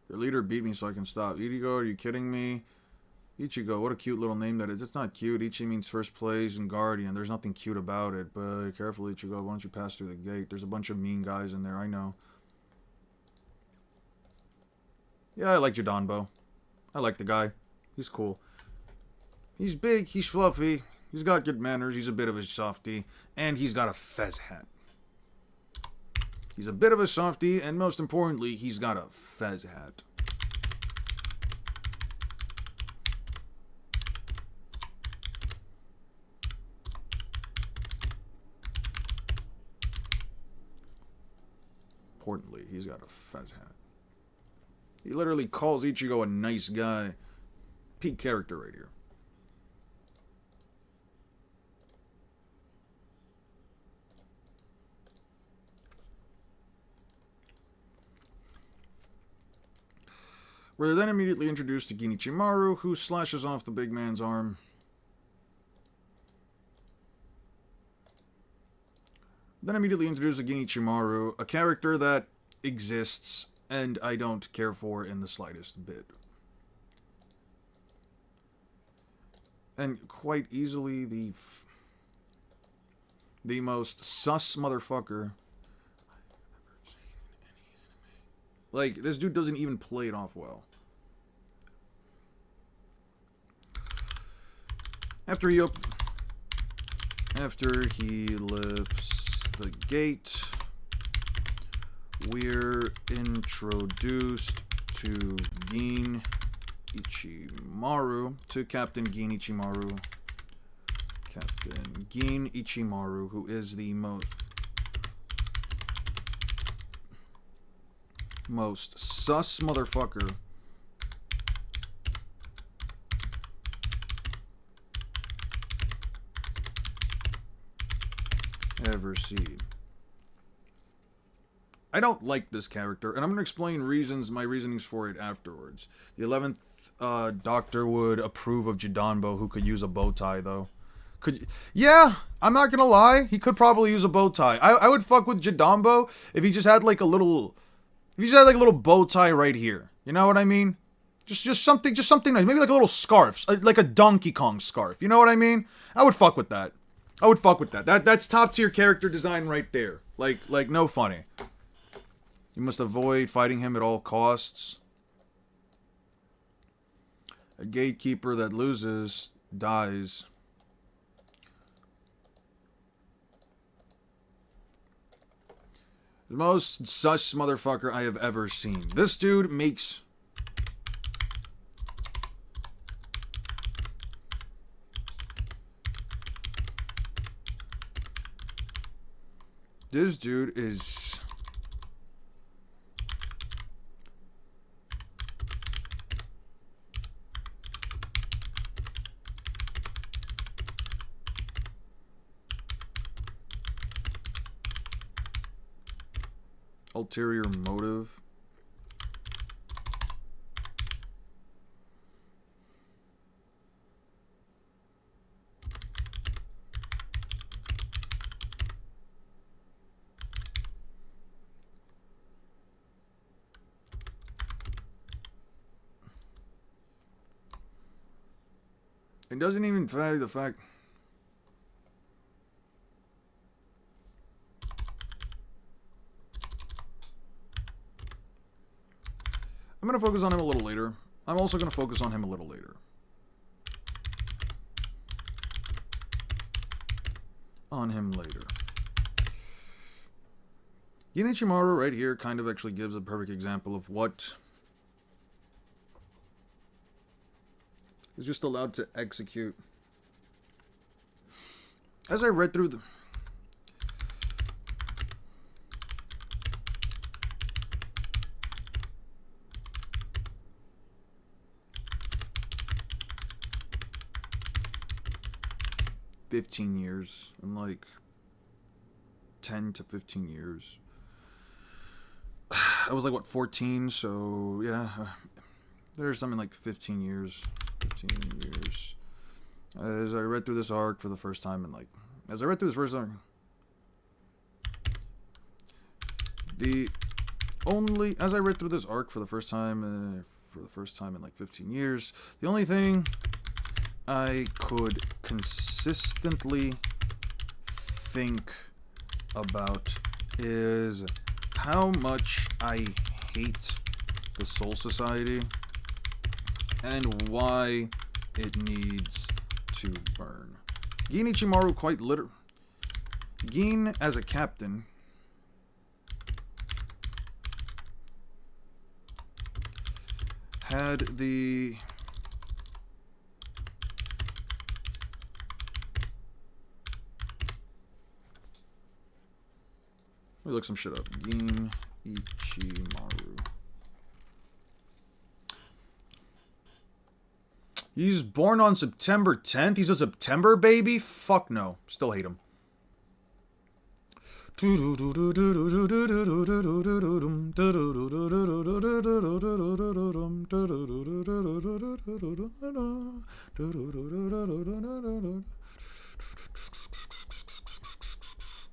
Your leader beat me so I can stop. Ichigo, are you kidding me? Ichigo, what a cute little name that is. It's not cute. Ichi means first place and guardian. There's nothing cute about it. But careful, Ichigo. Why don't you pass through the gate? There's a bunch of mean guys in there. I know. Yeah, I like Jadambo. I like the guy. He's cool. He's big. He's fluffy. He's got good manners. He's a bit of a softy. And he's got a fez hat. He's a bit of a softy, and most importantly, he's got a fez hat. Importantly, he's got a fez hat. He literally calls Ichigo a nice guy. Peak character right here. We're then immediately introduced to Genichimaru, who slashes off the big man's arm. Then immediately introduced to Genichimaru, a character that exists and I don't care for in the slightest bit. And quite easily the most sus motherfucker I've ever seen in any anime. Like, this dude doesn't even play it off well. After he After he lifts the gate, we're introduced to Gin Ichimaru, to Captain Gin Ichimaru. Captain Gin Ichimaru, who is the most sus motherfucker ever seen. I don't like this character, and I'm going to explain my reasonings for it afterwards. The 11th Doctor would approve of Jidanbo, who could use a bow tie, though. Yeah, I'm not going to lie. He could probably use a bow tie. I would fuck with Jidanbo if he just had like a little... If he just had like a little bow tie right here. You know what I mean? Just something nice. Maybe like a little scarf. Like a Donkey Kong scarf. You know what I mean? I would fuck with that. That's top tier character design right there. Like no funny. You must avoid fighting him at all costs. A gatekeeper that loses dies. The most sus motherfucker I have ever seen. This dude makes... This dude is... Ulterior motive. It doesn't even value the fact... I'm going to focus on him a little later. I'm also going to focus on him a little later. Gin Ichimaru right here kind of actually gives a perfect example of what is just allowed to execute. As I read through the... years, and like 10 to 15 years. I was like, what, 14, so yeah, there's something like 15 years. As I read through this arc for the first time, and like, as I read through this first arc, as I read through this arc for the first time in like 15 years, the only thing I could consistently think about is how much I hate the Soul Society and why it needs to burn. Gin Ichimaru quite literally... Gin as a captain had the... Let me look some shit up. Gin Ichimaru. He's born on September 10th? He's a September baby? Fuck no. Still hate him.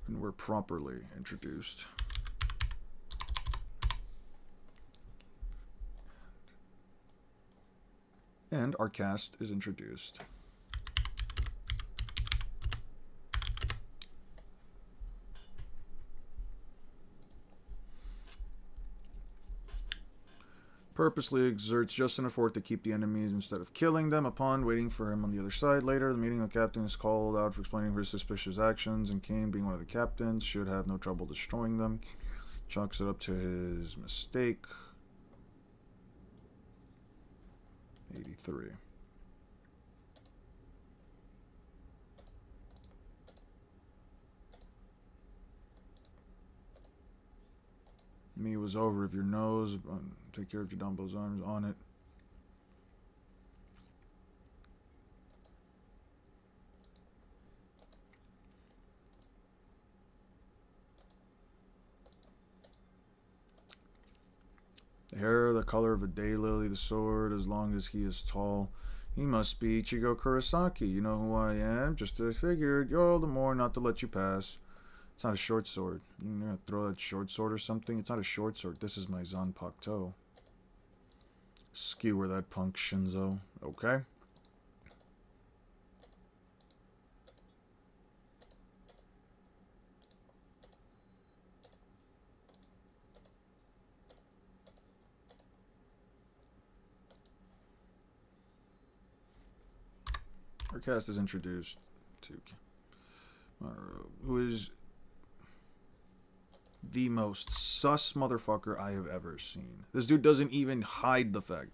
And we're properly introduced. And our cast is introduced. purposely exerts just an effort to keep the enemies instead of killing them upon waiting for him on the other side. Later, the meeting, the captain is called out for explaining his suspicious actions, and Kane, being one of the captains, should have no trouble destroying them. Chalks it up to his mistake. 83. Me was over if your nose. Take care of Jadambo's arms on it. The hair, the color of a daylily, the sword, as long as he is tall. He must be Ichigo Kurosaki. You know who I am? Just as I figured. You're all the more not to let you pass. It's not a short sword. You're gonna throw that short sword or something? It's not a short sword. This is my Zanpakuto. Skewer that punk Shinzo. Okay. Our cast is introduced to Maru, who is the most sus motherfucker I have ever seen. This dude doesn't even hide the fact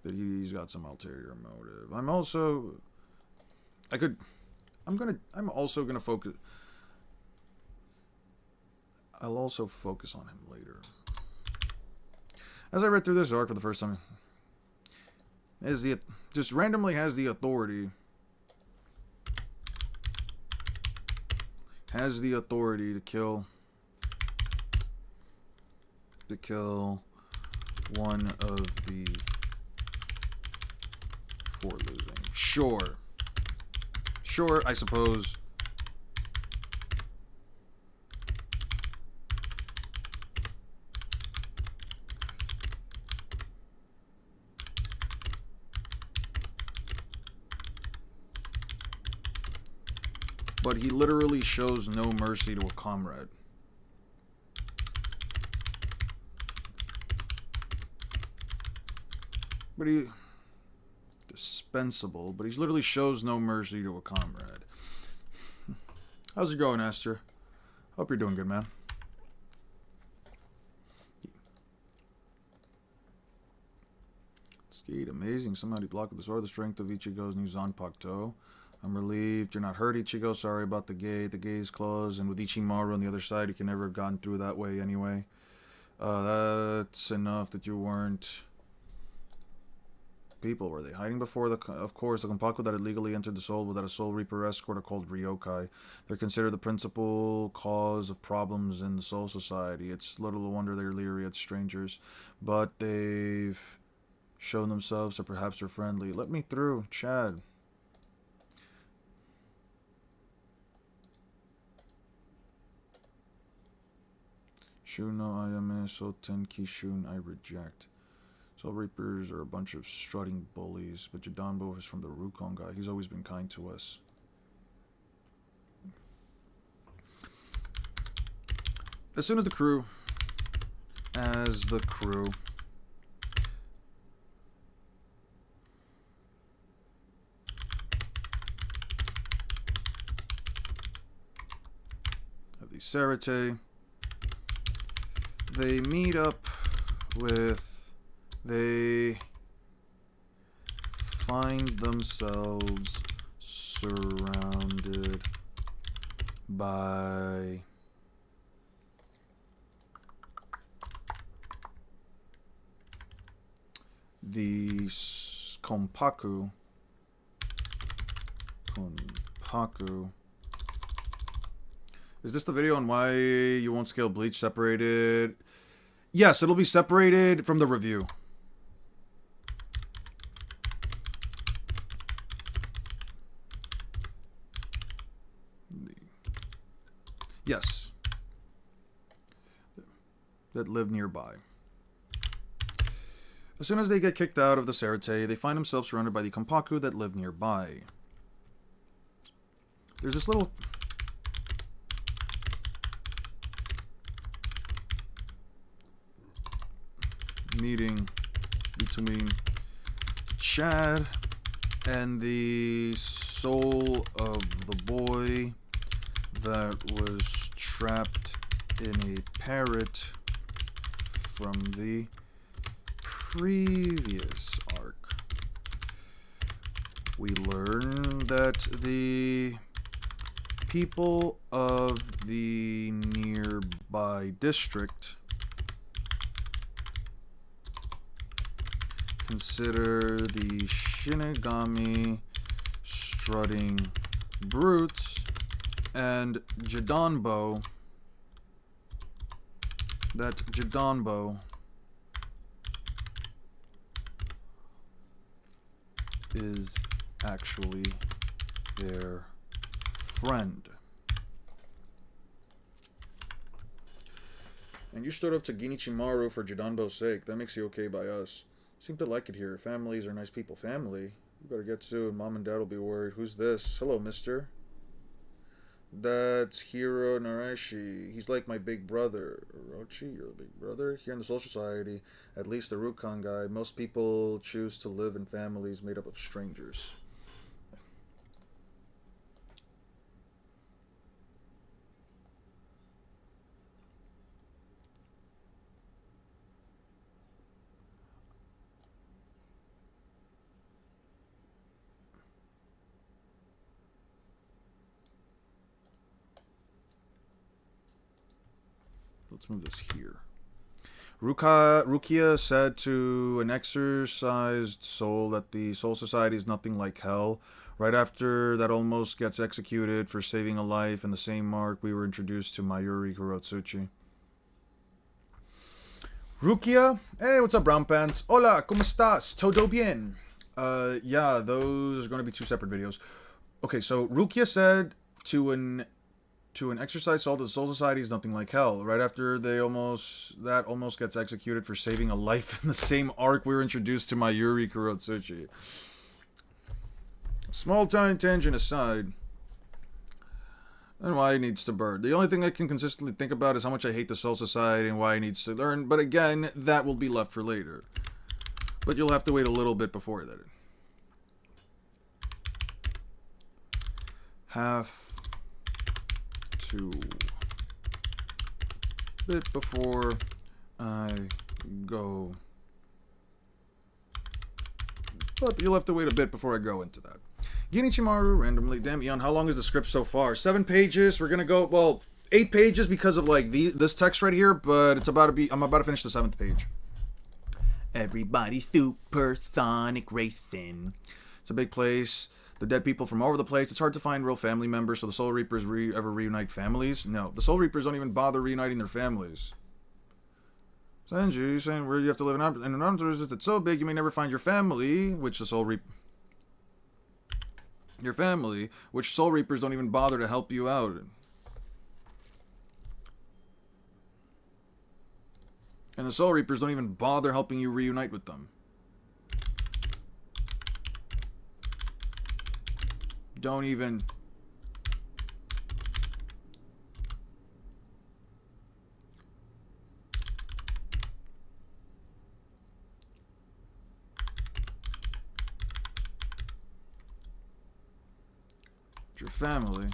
that he's got some ulterior motive. I'm also gonna focus. I'll also focus on him later. As I read through this arc for the first time, just randomly has the authority to kill one of the four losing. Sure, I suppose. But he literally shows no mercy to a comrade. But he... dispensable, but he literally shows no mercy to a comrade. How's it going, Esther? Hope you're doing good, man. Skeet, amazing. Somehow he blocked with the sword the strength of Ichigo's new Zanpakuto. I'm relieved you're not hurt, Ichigo. Sorry about the gate. The gate is closed, and with Ichimaru on the other side, you can never have gotten through that way anyway. That's enough that you weren't... People, were they hiding before the... Of course, the Konpaku that had legally entered the soul without a soul reaper escort are called Ryokai. They're considered the principal cause of problems in the soul society. It's little wonder they're leery at strangers, but they've shown themselves, so perhaps they're friendly. Let me through, Chad. Shun no Ayame Soten Kishun I reject. Soul Reapers are a bunch of strutting bullies, but Jadambo is from the Rukonga. He's always been kind to us. As soon as the crew... of the Sarate... They meet up with... They find themselves surrounded by the Konpaku. Is this the video on why you won't scale Bleach separated? Yes, it'll be separated from the review. Yes. That live nearby. As soon as they get kicked out of the Sarate, they find themselves surrounded by the Konpaku that live nearby. There's this little... meeting between Chad and the soul of the boy that was trapped in a parrot from the previous arc. We learn that the people of the nearby district consider the Shinigami strutting brutes and Jidanbo is actually their friend. And you stood up to Genichimaru for Jidanbo's sake. That makes you okay by us. Seem to like it here. Families are nice people. Family? You better get to it. Mom and Dad will be worried. Who's this? Hello, mister. That's Hiro Narashi. He's like my big brother. Orochi, you're the big brother? Here in the Soul Society, at least the Rukon guy, most people choose to live in families made up of strangers. Let's move this here. Rukia said to an exorcised soul that the Soul Society is nothing like hell. Right after that almost gets executed for saving a life, in the same mark we were introduced to Mayuri Kurotsuchi. Rukia? Hey, what's up, brown pants? Hola, ¿cómo estás? Todo bien? Yeah, those are going to be two separate videos. Okay, so Rukia said to an exercise soul, the Soul Society is nothing like hell. Right after that almost gets executed for saving a life, in the same arc we were introduced to Mayuri Kurotsuchi. Small tiny tangent aside, and why he needs to burn. The only thing I can consistently think about is how much I hate the Soul Society and why he needs to learn. But again, that will be left for later. But you'll have to wait a little bit before that. Bit before I go. But you'll have to wait a bit before I go into that. Genichimaru randomly. Damn, Eon, how long is the script so far? 7 pages. We're gonna go, well, 8 pages because of like this text right here, but it's about to be, I'm about to finish the 7th page. Everybody supersonic racing. It's a big place. The dead people from all over the place. It's hard to find real family members, so the Soul Reapers ever reunite families? No, the Soul Reapers don't even bother reuniting their families. Sanji, you're saying where you have to live in an Amazon that's so big you may never find your family, which the Soul Reapers... Your family, which Soul Reapers don't even bother to help you out. And the Soul Reapers don't even bother helping you reunite with them. Don't even... Your family.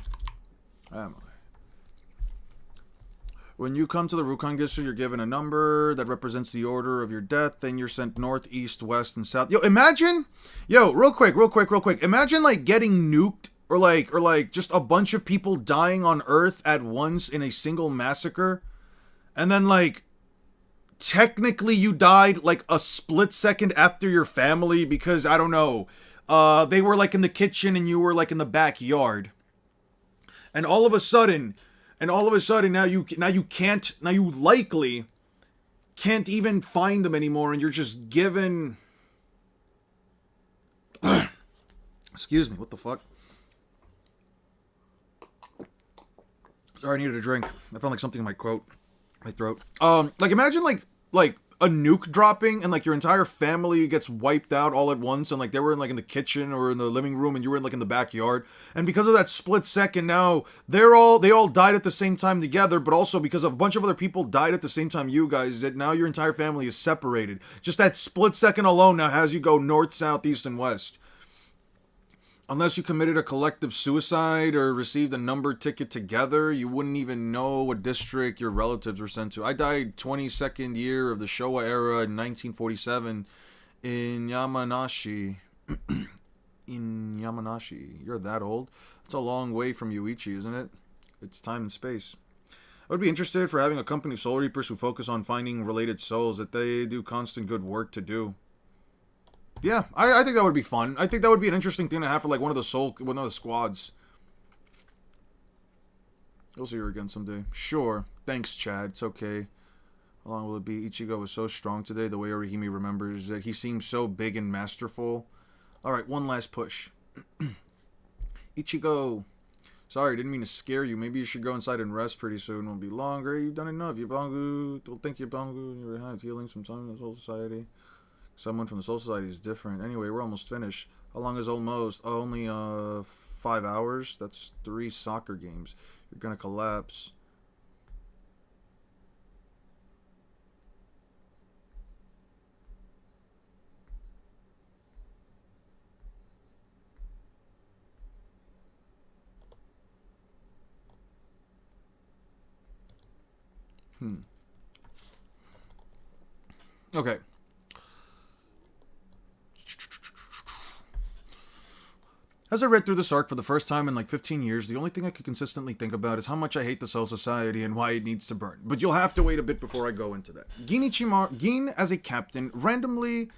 When you come to the Rukon Gishu, you're given a number that represents the order of your death. Then you're sent north, east, west, and south. Yo, imagine, real quick. Imagine like getting nuked, or like just a bunch of people dying on Earth at once in a single massacre, and then like technically you died like a split second after your family because I don't know. They were like in the kitchen and you were like in the backyard. And all of a sudden now you likely can't even find them anymore and you're just given... Excuse me, what the fuck? Sorry, I needed a drink. I found like something in my throat. Like imagine like a nuke dropping and like your entire family gets wiped out all at once, and like they were in like in the kitchen or in the living room and you were in like in the backyard, and because of that split second now they all died at the same time together, but also because a bunch of other people died at the same time you guys did, now your entire family is separated. Just that split second alone now has you go north, south, east, and west. Unless you committed a collective suicide or received a numbered ticket together, you wouldn't even know what district your relatives were sent to. I died 22nd year of the Showa era in 1947 in Yamanashi. In Yamanashi. You're that old? It's a long way from Yuichi, isn't it? It's time and space. I would be interested for having a company of Soul Reapers who focus on finding related souls, that they do constant good work to do. Yeah, I think that would be fun. I think that would be an interesting thing to have for like one of the squads. You'll see her again someday. Sure. Thanks, Chad. It's okay. How long will it be? Ichigo was so strong today. The way Orihime remembers that he seems so big and masterful. Alright, one last push. Ichigo. Sorry, didn't mean to scare you. Maybe you should go inside and rest pretty soon. It'll be longer. You've done enough. Yabangu. Don't think Yabangu. You're behind healing some time in the Soul Society. Someone from the Soul Society is different. Anyway, we're almost finished. How long is almost? Only 5 hours. That's 3 soccer games. You're gonna collapse. Okay. As I read through this arc for the first time in like 15 years, the only thing I could consistently think about is how much I hate the Soul Society and why it needs to burn. But you'll have to wait a bit before I go into that. Gin as a captain randomly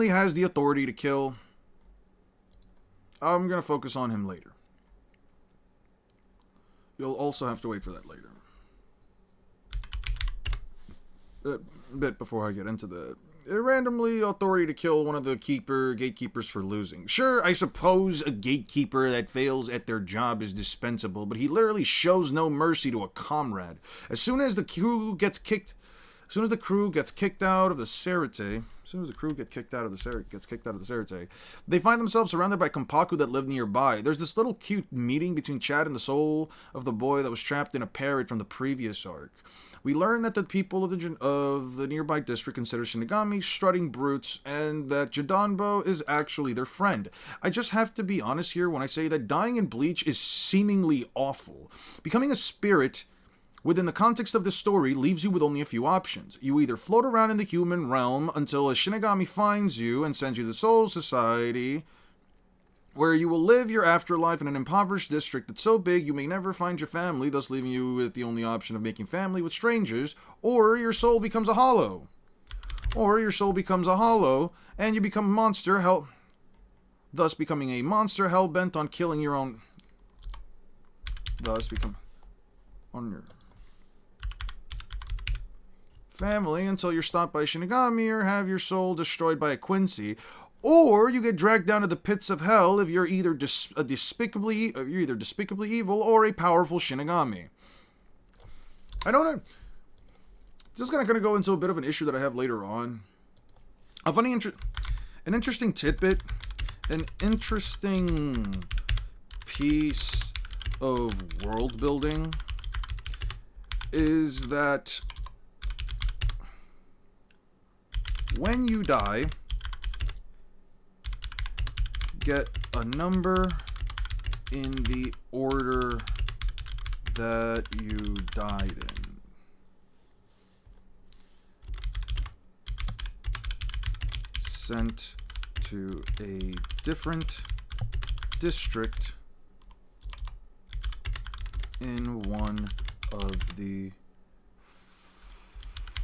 has the authority to kill. I'm going to focus on him later. You'll also have to wait for that later. A bit before I get into that. Randomly authority to kill one of the gatekeepers for losing. Sure, I suppose a gatekeeper that fails at their job is dispensable, but he literally shows no mercy to a comrade. As soon as the crew gets kicked out of the Serite, they find themselves surrounded by Kompaku that live nearby. There's this little cute meeting between Chad and the soul of the boy that was trapped in a parrot from the previous arc. We learn that the people of the nearby district consider Shinigami strutting brutes, and that Jidanbo is actually their friend. I just have to be honest here when I say that dying in Bleach is seemingly awful. Becoming a spirit within the context of this story leaves you with only a few options. You either float around in the human realm until a Shinigami finds you and sends you to the Soul Society, where you will live your afterlife in an impoverished district that's so big you may never find your family, thus leaving you with the only option of making family with strangers, or your soul becomes a hollow. And you become a monster, thus becoming a monster hell-bent on killing your own... Thus become... on your... family until you're stopped by Shinigami or have your soul destroyed by a Quincy. Or you get dragged down to the pits of hell if you're either despicably evil or a powerful Shinigami. I don't know. This is kind of go into a bit of an issue that I have later on. An interesting tidbit, an interesting piece of world building is that when you die, get a number in the order that you died in. Sent to a different district in one of the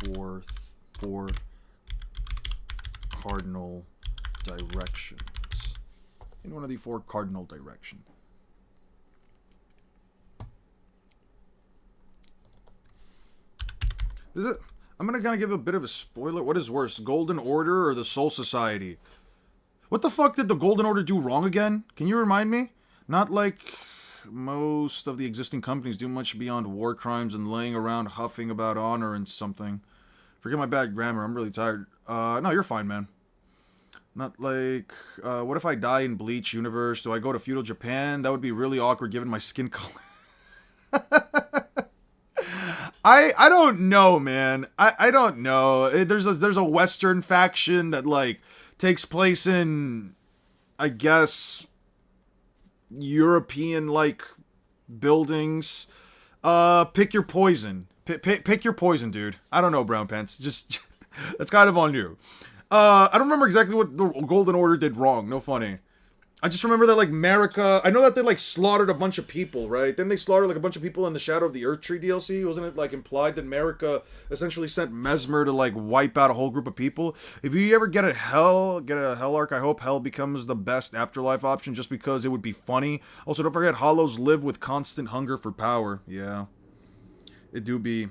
four cardinal directions. In one of the 4 cardinal directions. I'm gonna kind of give a bit of a spoiler. What is worse, Golden Order or the Soul Society? What the fuck did the Golden Order do wrong again? Can you remind me? Not like most of the existing companies do much beyond war crimes and laying around huffing about honor and something. Forget my bad grammar. I'm really tired. No, you're fine, man. Not like, what if I die in Bleach universe? Do I go to feudal Japan? That would be really awkward given my skin color. I don't know, man. I don't know. There's a Western faction that like takes place in, I guess, European like buildings. Pick your poison. Pick your poison, dude. I don't know, Brown Pants. Just that's kind of on you. I don't remember exactly what the Golden Order did wrong. No funny. I just remember that, like, America... I know that they, like, slaughtered a bunch of people, right? Then they slaughtered, like, a bunch of people in the Shadow of the Earth Tree DLC. Wasn't it, like, implied that America essentially sent Mesmer to, like, wipe out a whole group of people? If you ever get a Hell arc, I hope Hell becomes the best afterlife option just because it would be funny. Also, don't forget, Hollows live with constant hunger for power. Yeah. It do be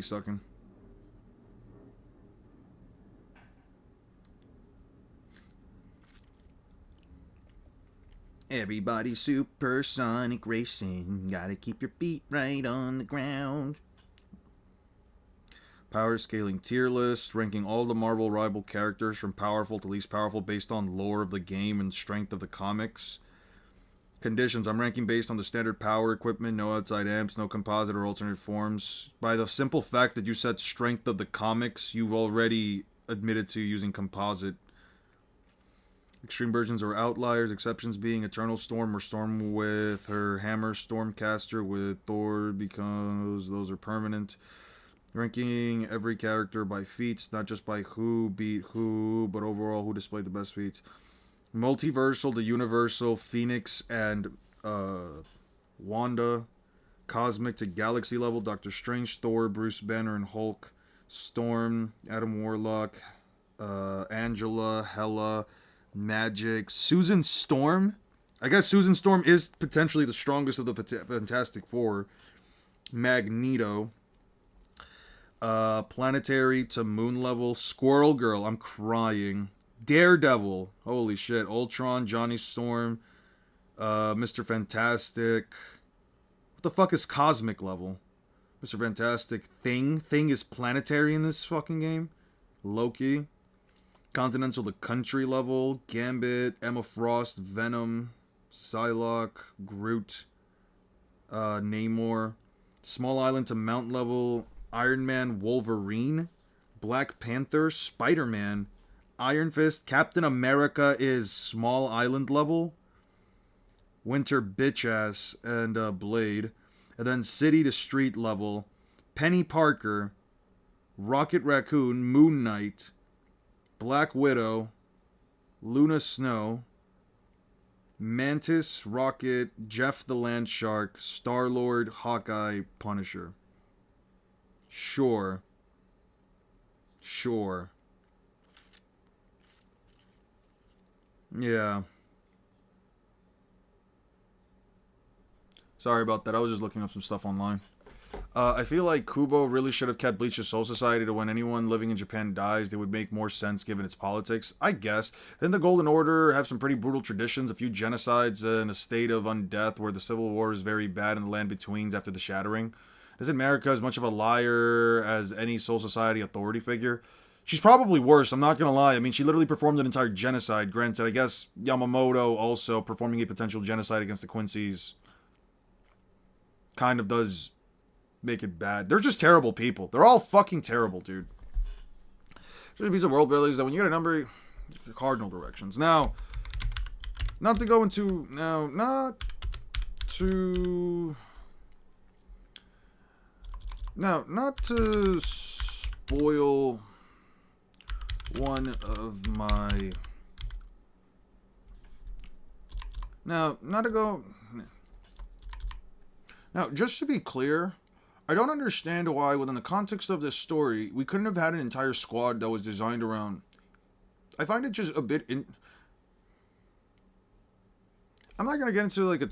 sucking. Everybody supersonic racing. Gotta keep your feet right on the ground. Power scaling tier list, ranking all the Marvel rival characters from powerful to least powerful based on lore of the game and strength of the comics. Conditions, I'm ranking based on the standard power equipment, no outside amps, no composite or alternate forms. By the simple fact that you said strength of the comics, you've already admitted to using composite. Extreme versions are outliers, exceptions being Eternal Storm or Storm with her hammer, Stormcaster with Thor because those are permanent. Ranking every character by feats, not just by who beat who, but overall who displayed the best feats. Multiversal to Universal, Phoenix and Wanda. Cosmic to Galaxy level, Doctor Strange, Thor, Bruce Banner and Hulk. Storm, Adam Warlock, Angela, Hela, Magic, Susan Storm. I guess Susan Storm is potentially the strongest of the Fantastic Four. Magneto. Planetary to Moon level. Squirrel Girl, I'm crying. Daredevil, holy shit. Ultron, Johnny Storm, Mr. Fantastic. What the fuck is Cosmic level? Mr. Fantastic. Thing is planetary in this fucking game. Loki. Continental to country level, Gambit, Emma Frost, Venom, Psylocke, Groot, Namor. Small Island to Mount level, Iron Man, Wolverine, Black Panther, Spider-Man, Iron Fist, Captain America is Small Island level, Winter Bitch-Ass, and Blade. And then City to Street level, Penny Parker, Rocket Raccoon, Moon Knight, Black Widow, Luna Snow, Mantis, Rocket, Jeff the Land Shark, Star-Lord, Hawkeye, Punisher. Sure. Yeah. Sorry about that. I was just looking up some stuff online. I feel like Kubo really should have kept Bleach's Soul Society to when anyone living in Japan dies. They would make more sense given its politics. I guess. Then the Golden Order have some pretty brutal traditions, a few genocides, and a state of undeath where the Civil War is very bad in the land betweens after the Shattering. Isn't America as much of a liar as any Soul Society authority figure? She's probably worse, I'm not gonna lie. I mean, she literally performed an entire genocide. Granted, I guess Yamamoto also performing a potential genocide against the Quincy's kind of does make it bad. They're just terrible people. They're all fucking terrible, dude. There's a piece of world building is that when you get a number, cardinal directions. Now, not to go into not to spoil one of my now just to be clear, I don't understand why, within the context of this story, we couldn't have had an entire squad that was designed around... I find it just a bit... I'm not going to get into, like, I'm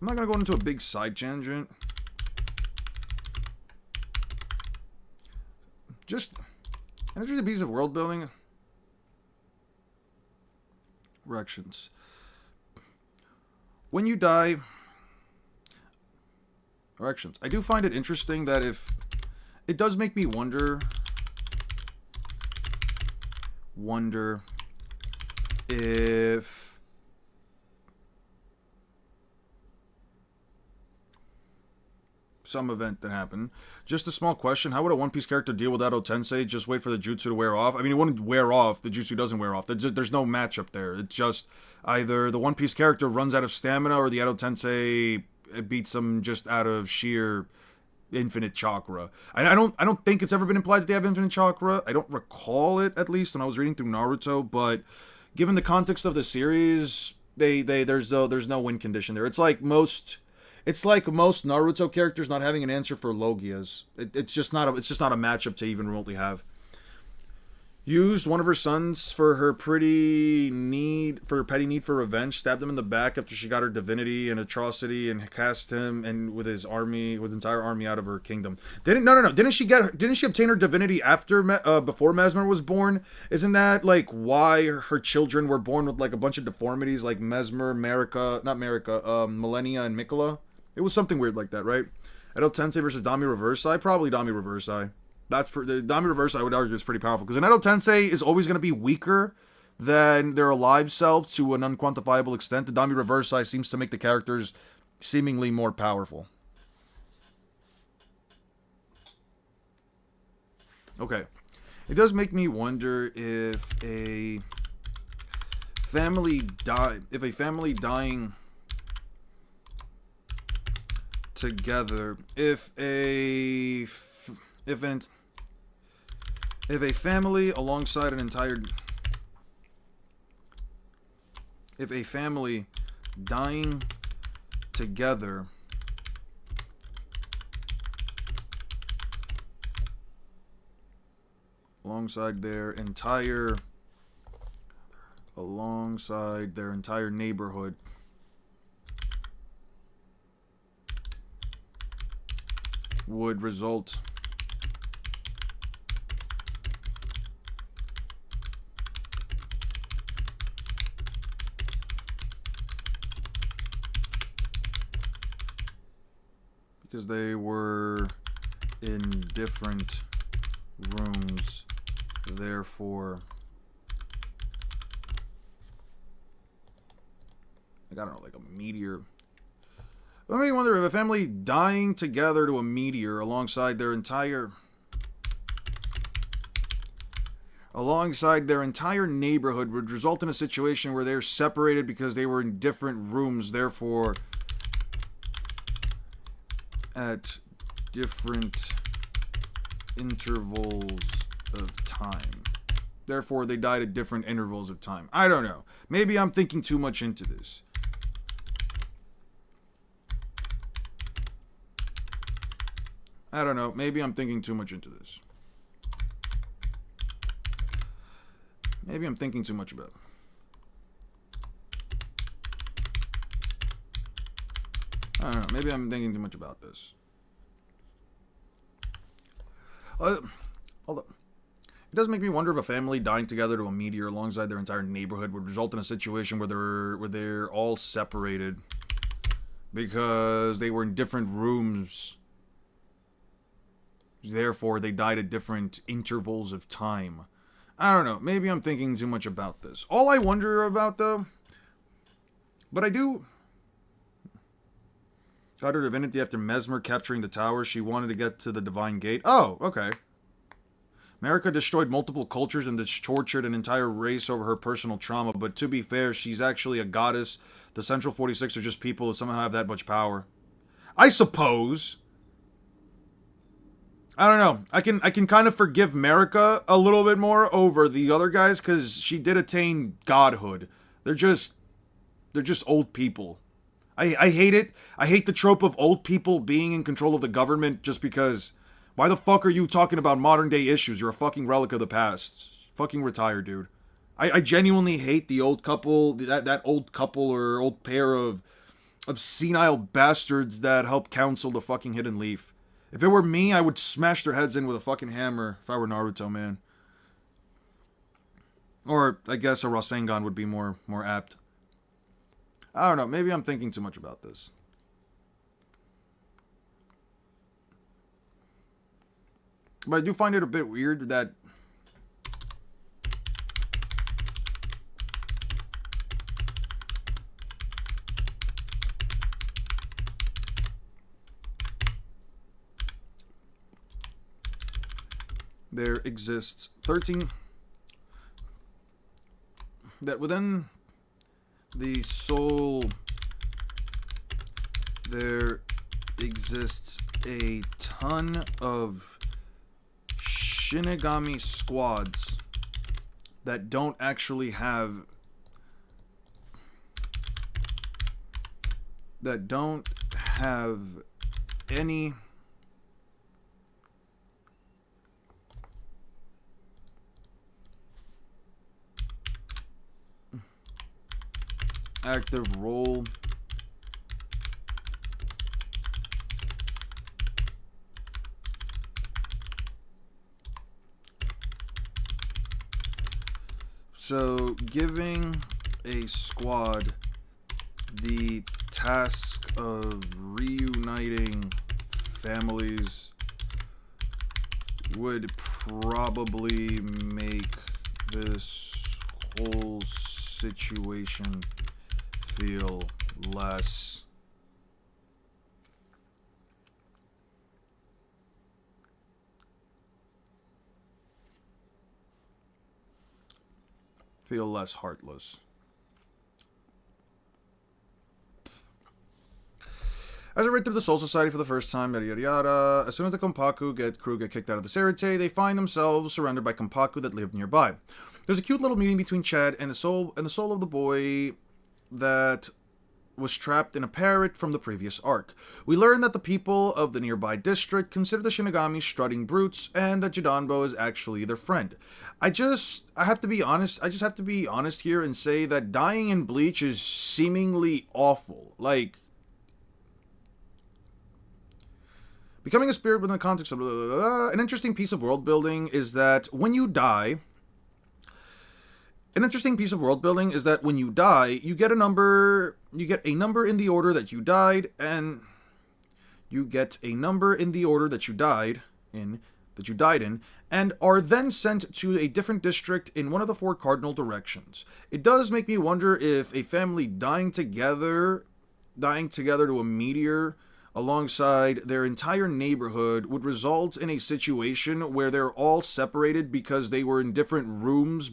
not going to go into a big side tangent. Just... And it's just a piece of world building. Directions. When you die... Directions. I do find it interesting that if... It does make me wonder wonder if some event that happened. Just a small question. How would a One Piece character deal with Edo Tensei? Just wait for the jutsu to wear off? I mean, it wouldn't wear off. The jutsu doesn't wear off. There's no matchup there. It's just either the One Piece character runs out of stamina or the Edo Tensei beats him just out of sheer infinite chakra. I don't think it's ever been implied that they have infinite chakra. I don't recall it, at least when I was reading through Naruto, but given the context of the series, there's no win condition there. It's like most Naruto characters not having an answer for Logias. It's just not a matchup to even remotely have. Used one of her sons for her petty need for revenge. Stabbed him in the back after she got her divinity and atrocity, and cast him and with his entire army out of her kingdom. Didn't she obtain her divinity after before Mesmer was born? Isn't that like why her children were born with like a bunch of deformities, like Mesmer, Millennia, and Mikola? It was something weird like that, right? Edo Tensei versus Dami Reversi? Probably Dami Reversi. The Dami Reversi, I would argue, is pretty powerful. Because an Edo Tensei is always going to be weaker than their alive selves to an unquantifiable extent. The Dami Reversi seems to make the characters seemingly more powerful. Okay. It does make me wonder if a family dying together, if a family alongside an entire, if a family dying together alongside their entire neighborhood would result because they were in different rooms, therefore like, I don't know, like a meteor. Let me wonder if a family dying together to a meteor alongside their entire neighborhood would result in a situation where they're separated because they were in different rooms, therefore at different intervals of time. Therefore, they died at different intervals of time. I don't know. Maybe I'm thinking too much into this. I don't know. Maybe I'm thinking too much into this. Maybe I'm thinking too much about it. I don't know. Maybe I'm thinking too much about this. Hold up. It does make me wonder if a family dying together to a meteor alongside their entire neighborhood would result in a situation where they're all separated because they were in different rooms. Therefore, they died at different intervals of time. I don't know. Maybe I'm thinking too much about this. All I wonder about, though, but I do. Got her divinity after Mesmer capturing the tower. She wanted to get to the Divine Gate. Oh, okay. Marika destroyed multiple cultures and tortured an entire race over her personal trauma. But to be fair, she's actually a goddess. The Central 46 are just people who somehow have that much power. I suppose. I don't know. I can kind of forgive Marika a little bit more over the other guys because she did attain godhood. They're just old people. I hate it. I hate the trope of old people being in control of the government just because. Why the fuck are you talking about modern day issues? You're a fucking relic of the past. Fucking retire, dude. I genuinely hate the old couple, that old couple or old pair of senile bastards that help counsel the fucking Hidden Leaf. If it were me, I would smash their heads in with a fucking hammer if I were Naruto, man. Or, I guess a Rasengan would be more apt. I don't know, maybe I'm thinking too much about this. But I do find it a bit weird that there exists 13 that within the soul there exists a ton of Shinigami squads that don't actually have any active role so giving a squad the task of reuniting families would probably make this whole situation feel less heartless. As I read through the Soul Society for the first time, yada yada yada, as soon as the Konpaku crew get kicked out of the Serite, they find themselves surrounded by Konpaku that live nearby. There's a cute little meeting between Chad and the soul of the boy that was trapped in a parrot from the previous arc. We learn that the people of the nearby district consider the Shinigami strutting brutes, and that Jidanbo is actually their friend. I just have to be honest here and say that dying in Bleach is seemingly awful. Like, becoming a spirit within the context of an interesting piece of world building is that when you die, you get a number in the order that you died, and you get a number in the order that you died in, and are then sent to a different district in one of the 4 cardinal directions. It does make me wonder if a family dying together to a meteor alongside their entire neighborhood would result in a situation where they're all separated because they were in different rooms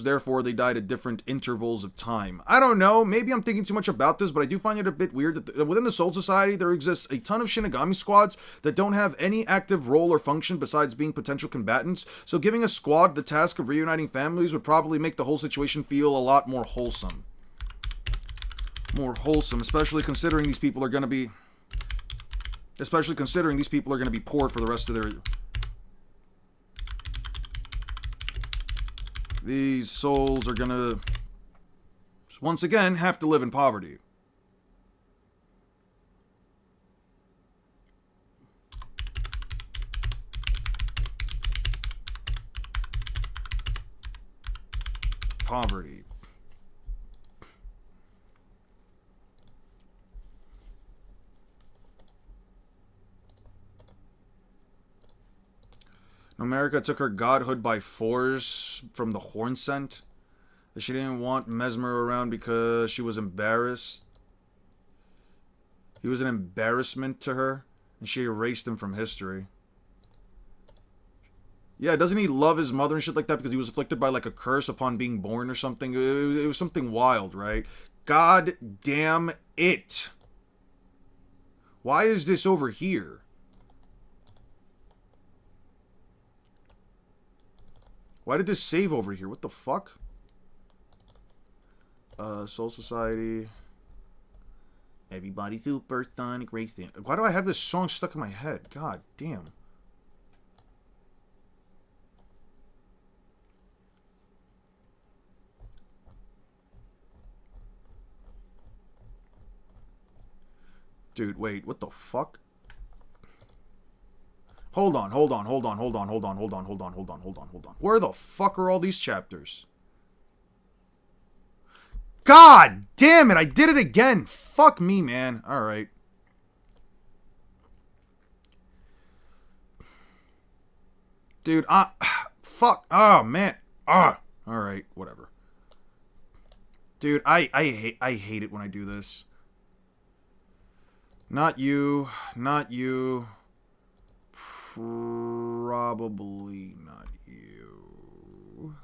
therefore they died at different intervals of time. I don't know, maybe I'm thinking too much about this, but I do find it a bit weird that within the Soul Society there exists a ton of Shinigami squads that don't have any active role or function besides being potential combatants, so giving a squad the task of reuniting families would probably make the whole situation feel a lot more wholesome. Especially considering these people are going to be poor for the rest of their... These souls are gonna, once again, have to live in poverty. America took her godhood by force from the horn scent. That she didn't want Mesmer around because she was embarrassed. He was an embarrassment to her, and she erased him from history. Yeah, doesn't he love his mother and shit like that because he was afflicted by like a curse upon being born or something? It was something wild, right? God damn it. Why is this over here? Why did this save over here? What the fuck? Soul Society. Everybody Supersonic Race Dance. Why do I have this song stuck in my head? God damn. Dude, wait, what the fuck? Hold on. Where the fuck are all these chapters? God damn it, I did it again. Fuck me, man. Alright. Dude, fuck. Oh, man. Alright, whatever. Dude, I hate it when I do this. Not you. Probably not you.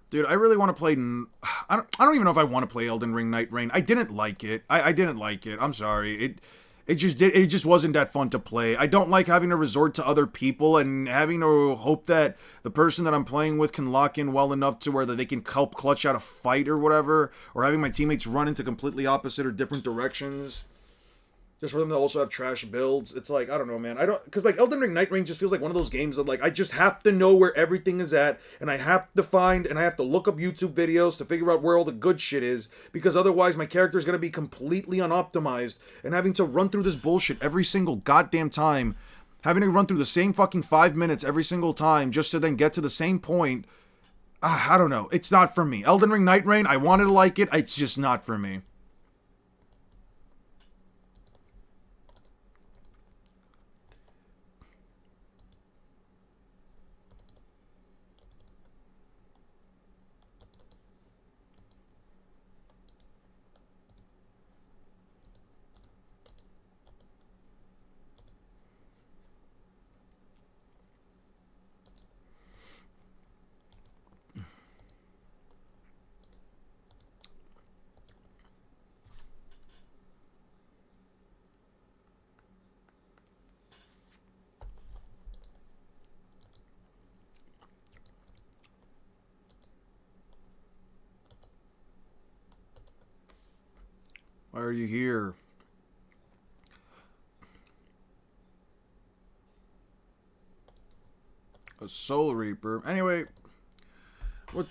Dude, I really want to play... I don't even know if I want to play Elden Ring Night Rain. I didn't like it. I didn't like it. I'm sorry. It just wasn't that fun to play. I don't like having to resort to other people and having to hope that the person that I'm playing with can lock in well enough to where that they can help clutch out a fight or whatever, or having my teammates run into completely opposite or different directions. Just for them to also have trash builds. It's like, I don't know, man. Because like Elden Ring Night Rain just feels like one of those games that like I just have to know where everything is at, and I have to look up YouTube videos to figure out where all the good shit is, because otherwise my character is going to be completely unoptimized, and having to run through this bullshit every single goddamn time, having to run through the same fucking 5 minutes every single time just to then get to the same point. I don't know. It's not for me. Elden Ring Night Rain, I wanted to like it. It's just not for me. Why are you here? A Soul Reaper. Anyway,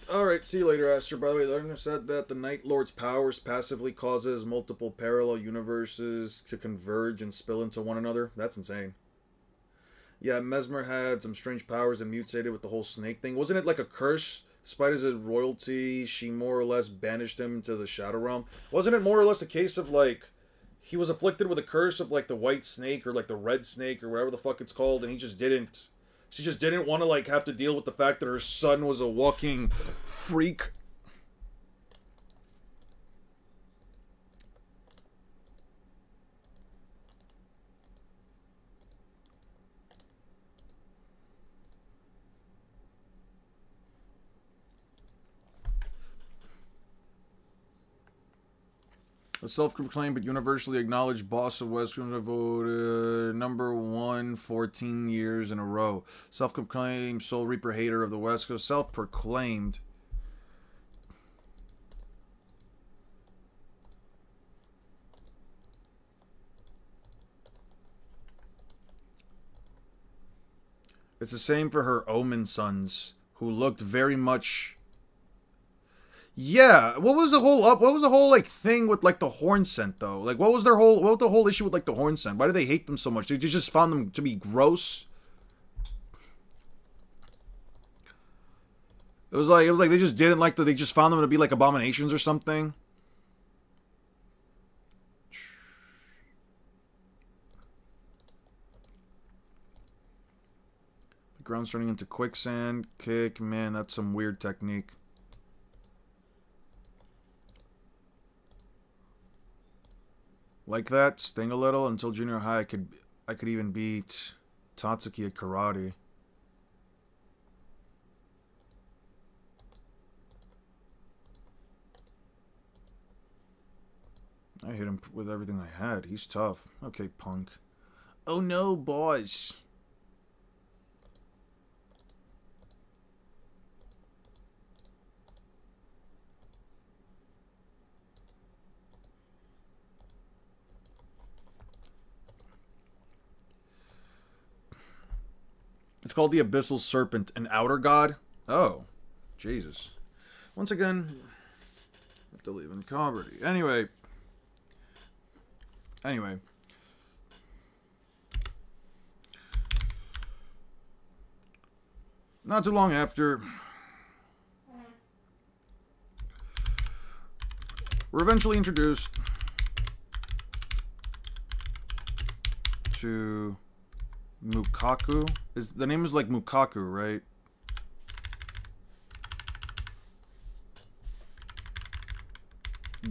alright, see you later, Aster. By the way, the learner said that the Night Lord's powers passively causes multiple parallel universes to converge and spill into one another. That's insane. Yeah, Mesmer had some strange powers and mutated with the whole snake thing. Wasn't it like a curse? Despite his royalty, she more or less banished him to the Shadow Realm. Wasn't it more or less a case of like he was afflicted with a curse of like the white snake or like the red snake or whatever the fuck it's called, and she just didn't want to like have to deal with the fact that her son was a walking freak. A self-proclaimed but universally acknowledged boss of Western voted #1 14 years in a row. Self-proclaimed Soul Reaper hater of the West Coast. Self-proclaimed. It's the same for her Omen sons, who looked very much... Yeah, what was the whole like thing with like the horn scent though? Like what was the whole issue with like the horn scent? Why do they hate them so much? They just found them to be gross. It was like they just didn't like they just found them to be like abominations or something. The ground's turning into quicksand. Kick, man, that's some weird technique. Like that, sting a little. Until junior high, I could even beat Tatsuki at karate. I hit him with everything I had. He's tough. Okay, punk. Oh no, boys. It's called the Abyssal Serpent, an outer god. Oh, Jesus. Once again, I have to leave in poverty. Anyway. Not too long after, we're eventually introduced to Mukaku. The name is like Mukaku, right?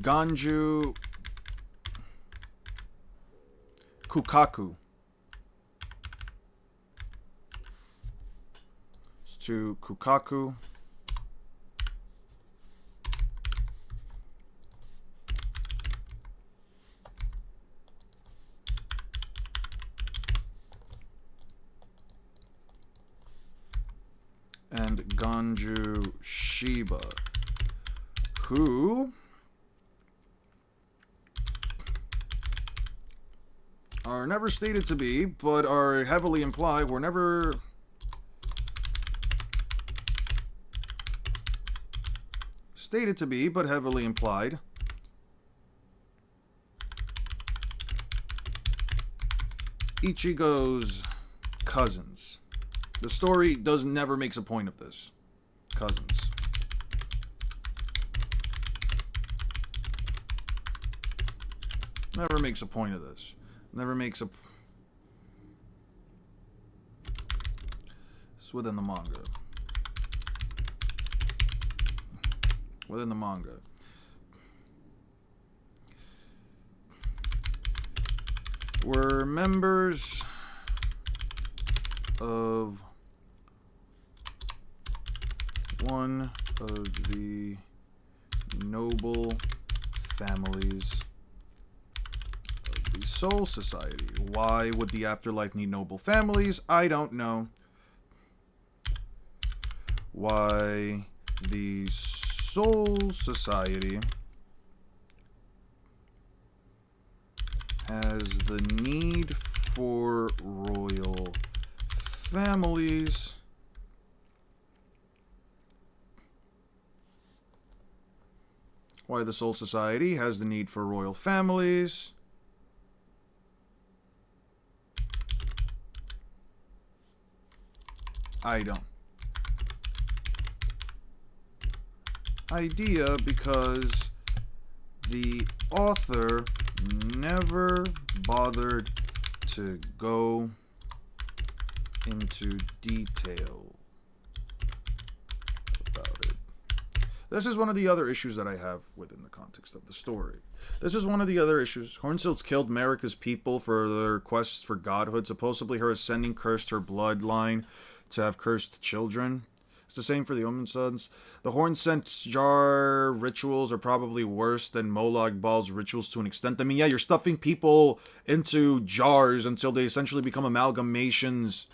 Ganju Kukaku. It's to Kukaku. And Ganju Shiba, who are never stated to be, but are heavily implied, were never stated to be, but heavily implied, Ichigo's cousins. The story never makes a point of this. Cousins. Never makes a point of this. Never makes a... It's within the manga. Within the manga. Were members of one of the noble families of the Soul Society. Why would the afterlife need noble families? I don't know. Why the Soul Society has the need for royal families. Why the Soul Society has the need for royal families. I don't. Idea, because the author never bothered to go into detail about it. This is one of the other issues that I have within the context of the story. This is one of the other issues. Hornsils killed Marika's people for their quest for godhood. Supposedly her ascending cursed her bloodline to have cursed children. It's the same for the Omen Sons. The Horn-Sent Jar rituals are probably worse than Molag Bal's rituals to an extent. I mean, yeah, you're stuffing people into jars until they essentially become amalgamations.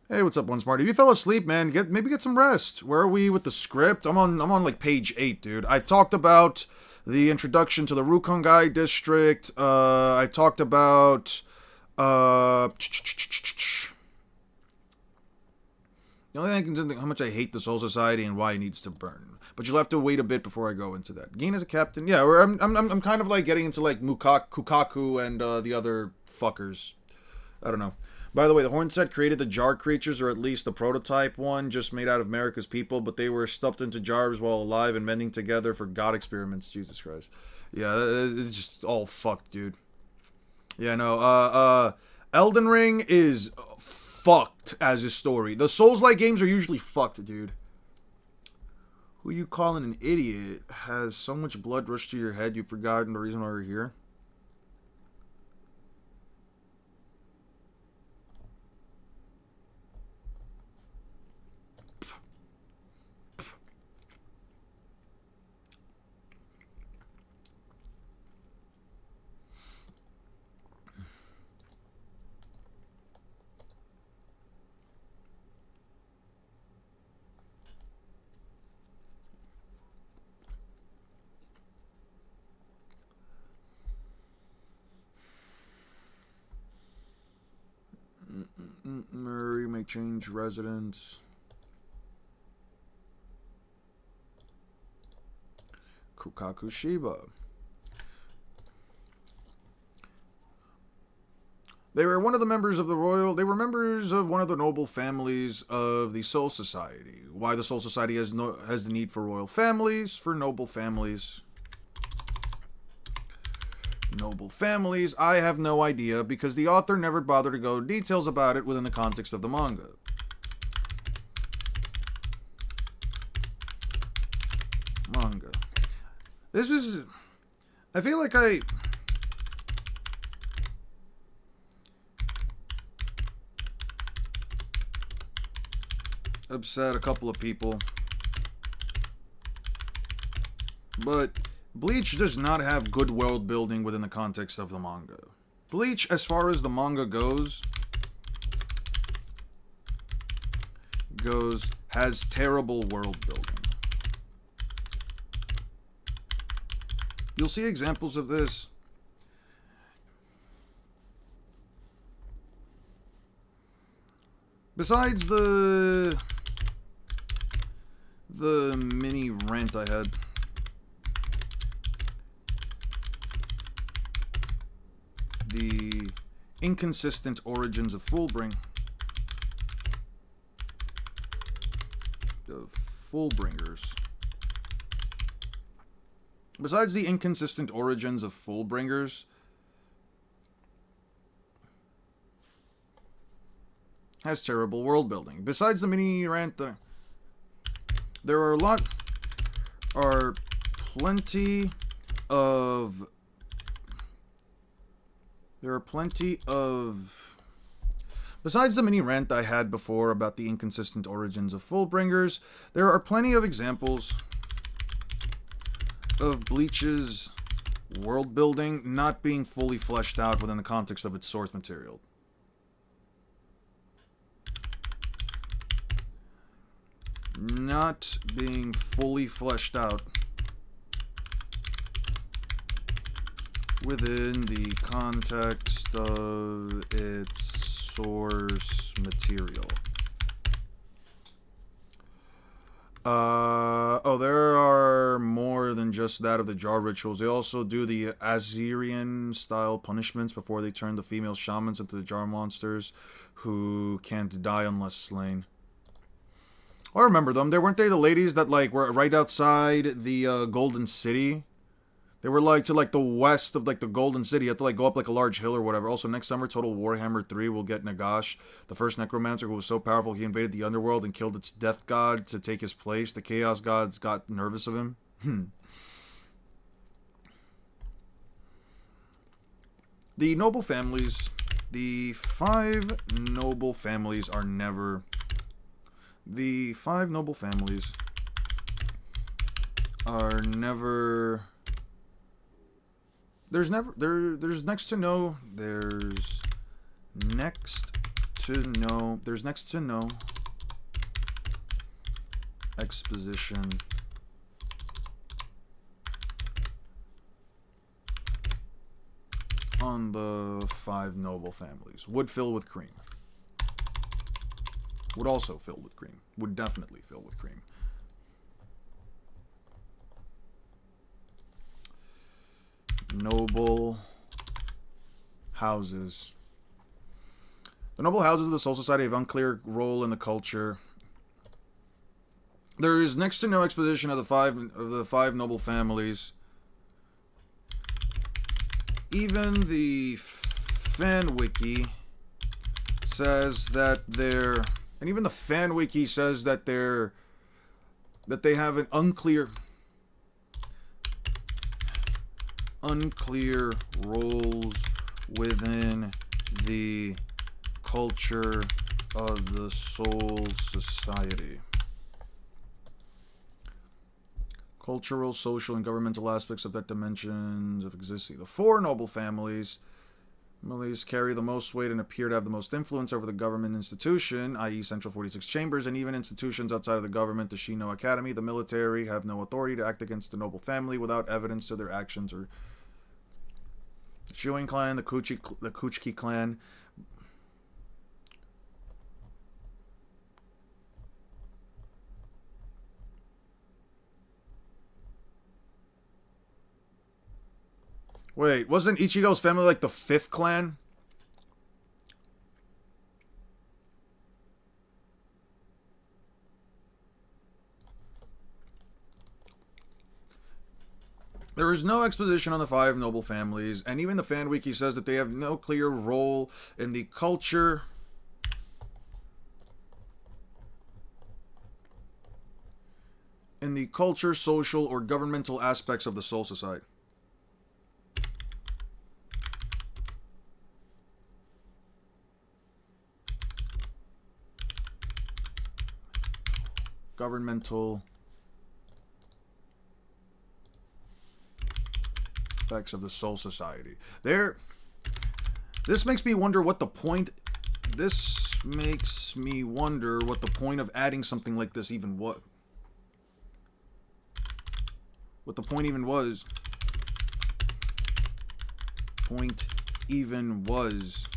Hey, what's up, One Smart? If you fell asleep, man, maybe get some rest. Where are we with the script? I'm on like page 8, dude. I've talked about the introduction to the Rukongai district. I talked about the only thing I can think how much I hate the Soul Society and why it needs to burn. But you'll have to wait a bit before I go into that. Gin as a captain, yeah. I'm kind of like getting into like Kukaku and the other fuckers. I don't know. By the way, the Hornset created the jar creatures, or at least the prototype one, just made out of Marika's people, but they were stuffed into jars while alive and mending together for god experiments. Jesus Christ. Yeah, it's just all fucked, dude. Yeah, no, Elden Ring is fucked as a story. The Souls-like games are usually fucked, dude. Who you calling an idiot has so much blood rush to your head you've forgotten the reason why we're here? Murray may change residence. Kukaku Shiba. They were one of the members of the royal. They were members of one of the noble families of the Soul Society. Why the Soul Society has the need for royal families, for noble families. Noble families, I have no idea, because the author never bothered to go into details about it within the context of the manga. Manga. This is... I feel like I... upset a couple of people. But Bleach does not have good world building within the context of the manga. Bleach, as far as the manga goes, has terrible world building. You'll see examples of this. Besides the mini rant I had, the inconsistent origins of Fullbringers. Besides the inconsistent origins of Fullbringers, has terrible world building. Besides the mini rant, there are plenty of besides the mini rant I had before about the inconsistent origins of Fullbringers, there are plenty of examples of Bleach's world building not being fully fleshed out within the context of its source material. Not being fully fleshed out within the context of its source material. There are more than just that of the jar rituals. They also do the Azerian style punishments before they turn the female shamans into the jar monsters who can't die unless slain. I remember them. Weren't they the ladies that like were right outside the Golden City? They were like to like the west of like the Golden City. You have to like go up like a large hill or whatever. Also, next summer, Total Warhammer 3 will get Nagash, the first necromancer who was so powerful he invaded the underworld and killed its death god to take his place. The chaos gods got nervous of him. The noble families, the 5 noble families are never... The 5 noble families are never... There's next to no exposition on the 5 noble families. Would fill with cream. Would also fill with cream. Would definitely fill with cream. Noble houses. The noble houses of the Soul Society have unclear role in the culture. There is next to no exposition of the five noble families. Even the fan wiki says that they're, and even the fan wiki says that they have an unclear roles within the culture of the Soul Society. Cultural, social, and governmental aspects of that dimensions of existing. The 4 noble families carry the most weight and appear to have the most influence over the government institution, i.e. Central 46 Chambers, and even institutions outside of the government, the Shino Academy. The military have no authority to act against the noble family without evidence to their actions. Or the Chewing Clan, the Kuchiki Clan. Wait, wasn't Ichigo's family like the 5th clan? There is no exposition on the 5 noble families, and even the fan wiki says that they have no clear role in the culture in the culture, social, or governmental aspects of the Soul Society. Governmental aspects of the Soul Society. This makes me wonder what the point. This makes me wonder what the point of adding something like this even was. What the point even was. Point even was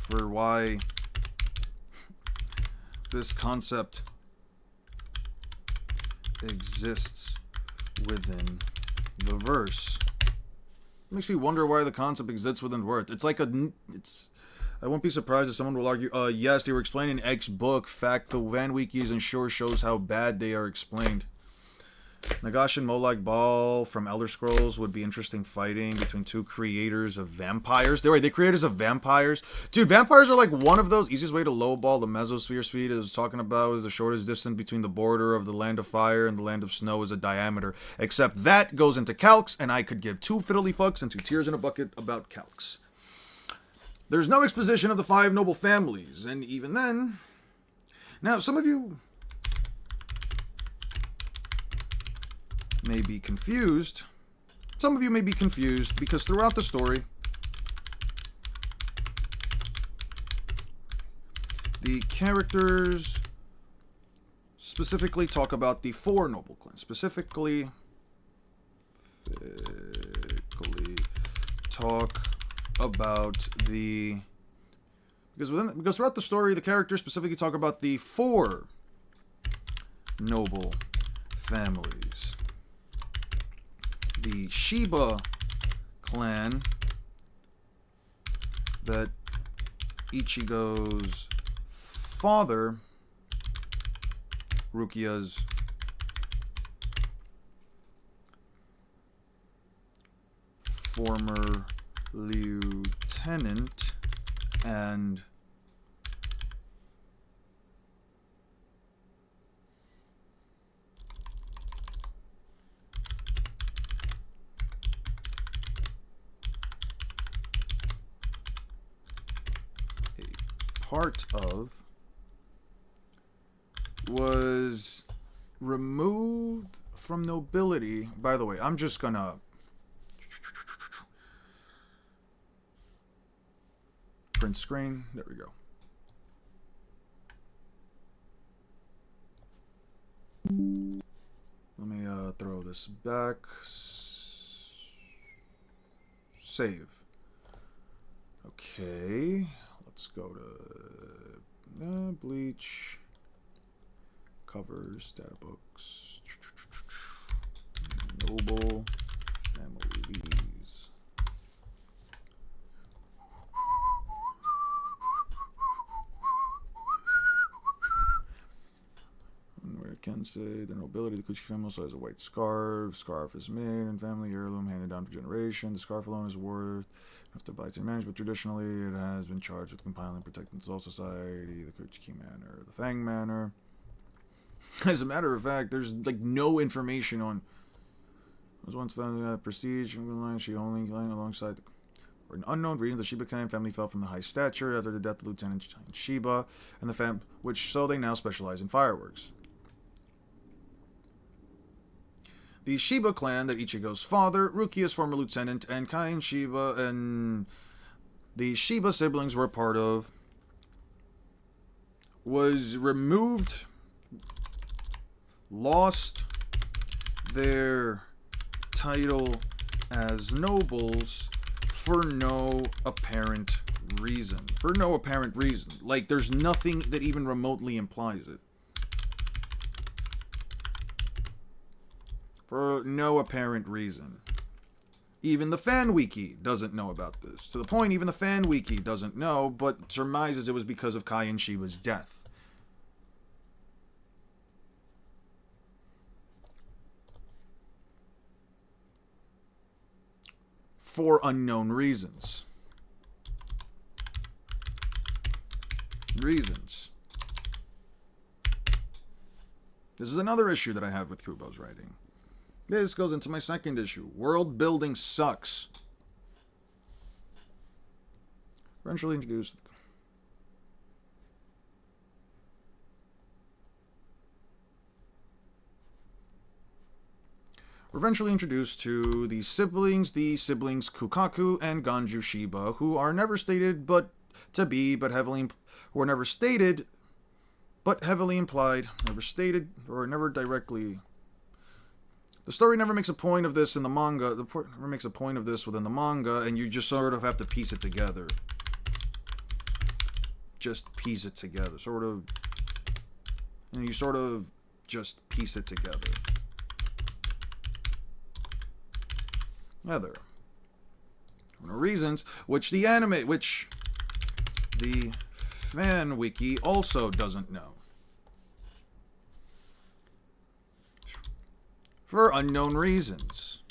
for why this concept exists within the verse. It makes me wonder why the concept exists within the verse. It's like I won't be surprised if someone will argue, yes, they were explained in X book. Fact, the Van Wikis and sure shows how bad they are explained. Nagash and Molag Bal from Elder Scrolls would be interesting fighting between two creators of vampires. They creators of vampires. Dude, vampires are like one of those. Easiest way to lowball the mesosphere speed is talking about is the shortest distance between the border of the land of fire and the land of snow is a diameter. Except that goes into calcs, and I could give 2 fiddly fucks and 2 tears in a bucket about calcs. There's no exposition of the 5 noble families, and even then... Now, some of you may be confused. Some of you may be confused because throughout the story, the characters specifically talk about the 4 noble clans. Specifically talk about the... Because throughout the story, the characters specifically talk about the 4 noble families. The Shiba clan that Ichigo's father, Rukia's former lieutenant and part of was removed from nobility. By the way, I'm just gonna print screen. There we go. Let me throw this back. Save. Okay. Let's go to Bleach, covers, data books, noble families. Where it can say the nobility, the Kuchi family also has a white scarf. Scarf is made and family heirloom handed down for generation. The scarf alone is worth enough to buy to manage, but traditionally it has been charged with compiling and protecting the Soul Society, the Kuchiki Manor, the Fang Manor. As a matter of fact, there's like no information on. Was once found prestige from the line. She only lying alongside. For an unknown reason, the Shiba clan family fell from the high stature after the death of Lieutenant Shiba, and the so they now specialize in fireworks. The Shiba clan that Ichigo's father, Rukia's former lieutenant, and Kain Shiba and the Shiba siblings were a part of was removed, lost their title as nobles for no apparent reason. For no apparent reason. Like, there's nothing that even remotely implies it. For no apparent reason. Even the Fan Wiki doesn't know about this. To the point, even the Fan Wiki doesn't know, but surmises it was because of Kai and Shiba's death. For unknown reasons. This is another issue that I have with Kubo's writing. This goes into my second issue. World building sucks. Eventually introduced. We're eventually introduced to the siblings Kukaku and Ganju Shiba, who are never stated but to be, but heavily, who are never stated but heavily implied, never stated or never directly. The story never makes a point of this in the manga. Never makes a point of this within the manga, and you just sort of have to piece it together. Just piece it together, sort of. And you sort of just piece it together. Other reasons, which the fan wiki also doesn't know. For unknown reasons.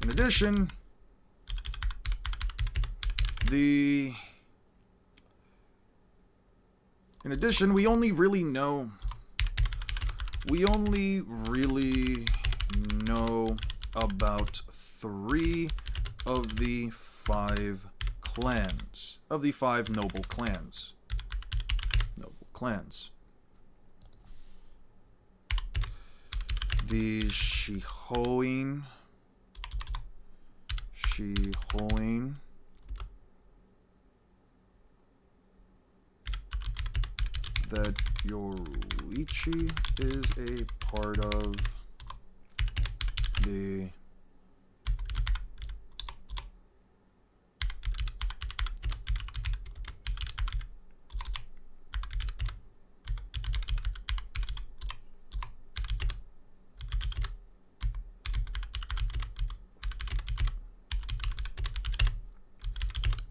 In addition, we only really know about 3 of the 5 clans, of the 5 noble clans. The Shihoin, that Yoruichi is a part of the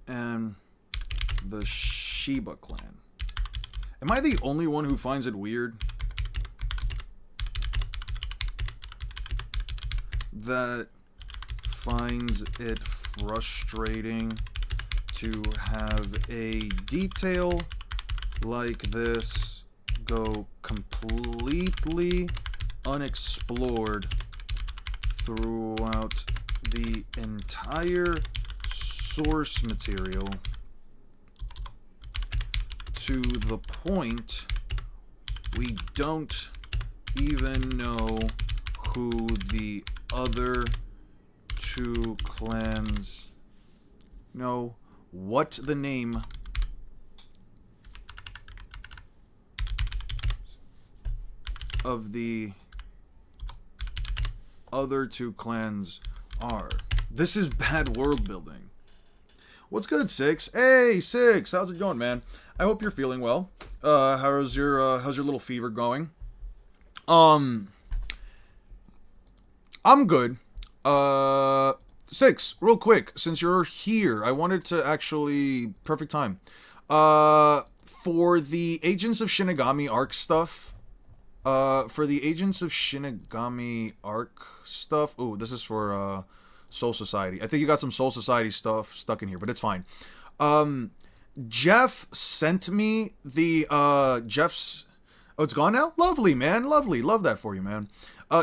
and the Shiba clan. Am I the only one who finds it weird that finds it frustrating to have a detail like this go completely unexplored throughout the entire source material, to the point we don't even know who the other 2 clans know, what the name of the other 2 clans are. This is bad world building. What's good, Six? Hey, Six, how's it going, man? I hope you're feeling well. How's your little fever going? I'm good. Six, real quick, since you're here, I wanted to actually, perfect time. For the Agents of Shinigami arc stuff, ooh, this is for, Soul Society. I think you got some Soul Society stuff stuck in here, but it's fine. Jeff sent me the, oh, it's gone now? Lovely, man. Lovely. Love that for you, man.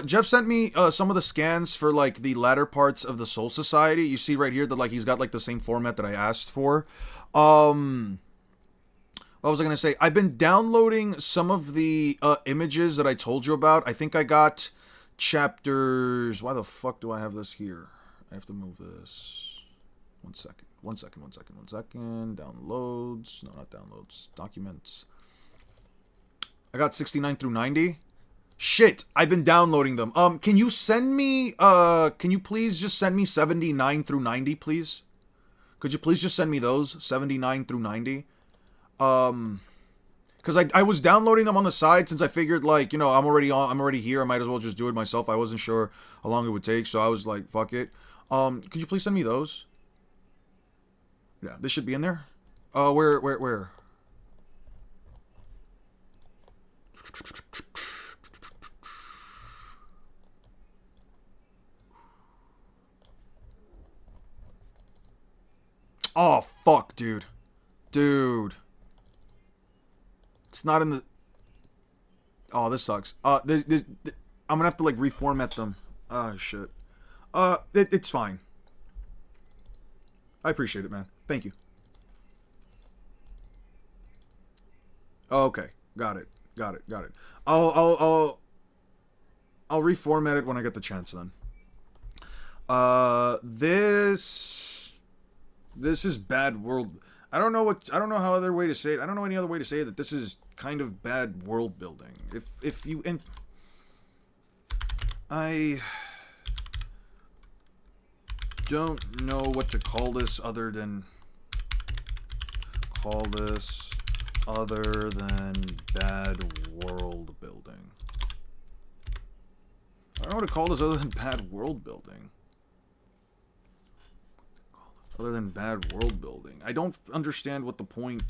Jeff sent me, some of the scans for, like, the latter parts of the Soul Society. You see right here that, like, he's got, like, the same format that I asked for. What was I gonna say? I've been downloading some of the, images that I told you about. I think I got chapters... Why the fuck do I have this here? I have to move this. One second. Downloads. No, not downloads. Documents. I got 69 through 90. Shit, I've been downloading them. Can you send me, can you please just send me 79 through 90, please? Could you please just send me those? 79 through 90? Because I was downloading them on the side since I figured, like, you know, I'm already here. I might as well just do it myself. I wasn't sure how long it would take, so I was like, fuck it. Could you please send me those? Yeah, this should be in there. Where? Oh, fuck, dude. Dude. It's not in the... Oh, this sucks. I'm gonna have to like reformat them. Oh shit. It's fine. I appreciate it, man. Thank you. Okay, got it. I'll reformat it when I get the chance then. This is bad world. I don't know how other way to say it. I don't know any other way to say that this is kind of bad world building. If you and I don't know what to call this other than bad world building. I don't know what to call this other than bad world building. I don't understand what the point,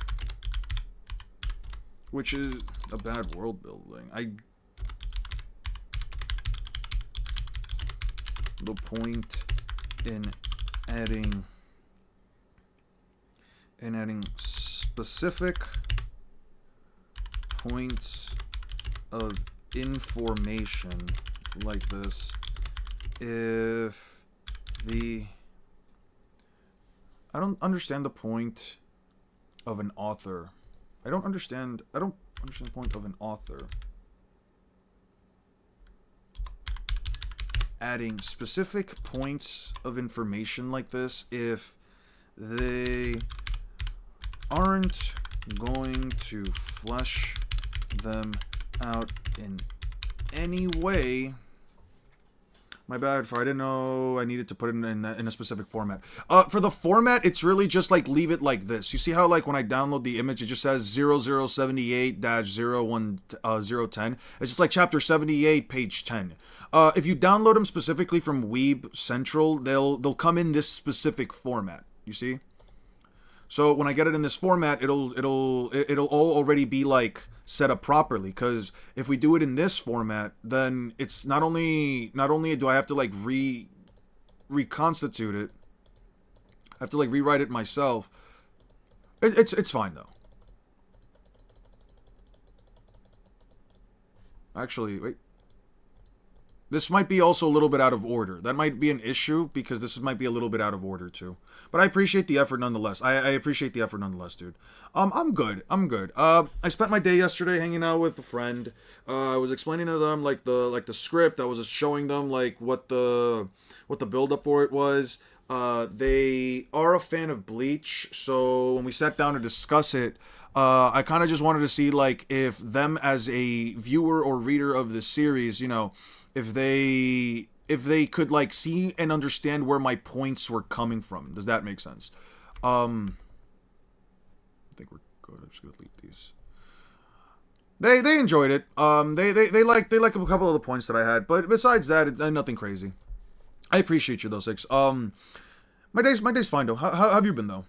which is a bad world building. The point in adding specific points of information like this, if the I don't understand the point of an author. I don't understand the point of an author adding specific points of information like this if they aren't going to flesh them out in any way. My bad, I didn't know I needed to put it in a specific format. For the format, it's really just like leave it like this. You see how like when I download the image, it just says 0078-010. It's just like chapter 78, page 10. If you download them specifically from Weeb Central, they'll come in this specific format. You see? So when I get it in this format, it'll all already be like set up properly. Because if we do it in this format, then it's not only do I have to like reconstitute it, I have to like rewrite it myself. It's fine though. Actually, wait. This might be also a little bit out of order. That might be an issue because this might be a little bit out of order too. But I appreciate the effort nonetheless. I appreciate the effort nonetheless, dude. I'm good. I spent my day yesterday hanging out with a friend. I was explaining to them like the script. I was just showing them like what the build up for it was. They are a fan of Bleach, so when we sat down to discuss it, I kind of just wanted to see like if them as a viewer or reader of the series, you know, if they could like see and understand where my points were coming from. Does that make sense? I think we're good. I'm just gonna delete these. They enjoyed it. They like a couple of the points that I had, but besides that, it's nothing crazy. I appreciate you though, Six. My day's fine though. How have you been though?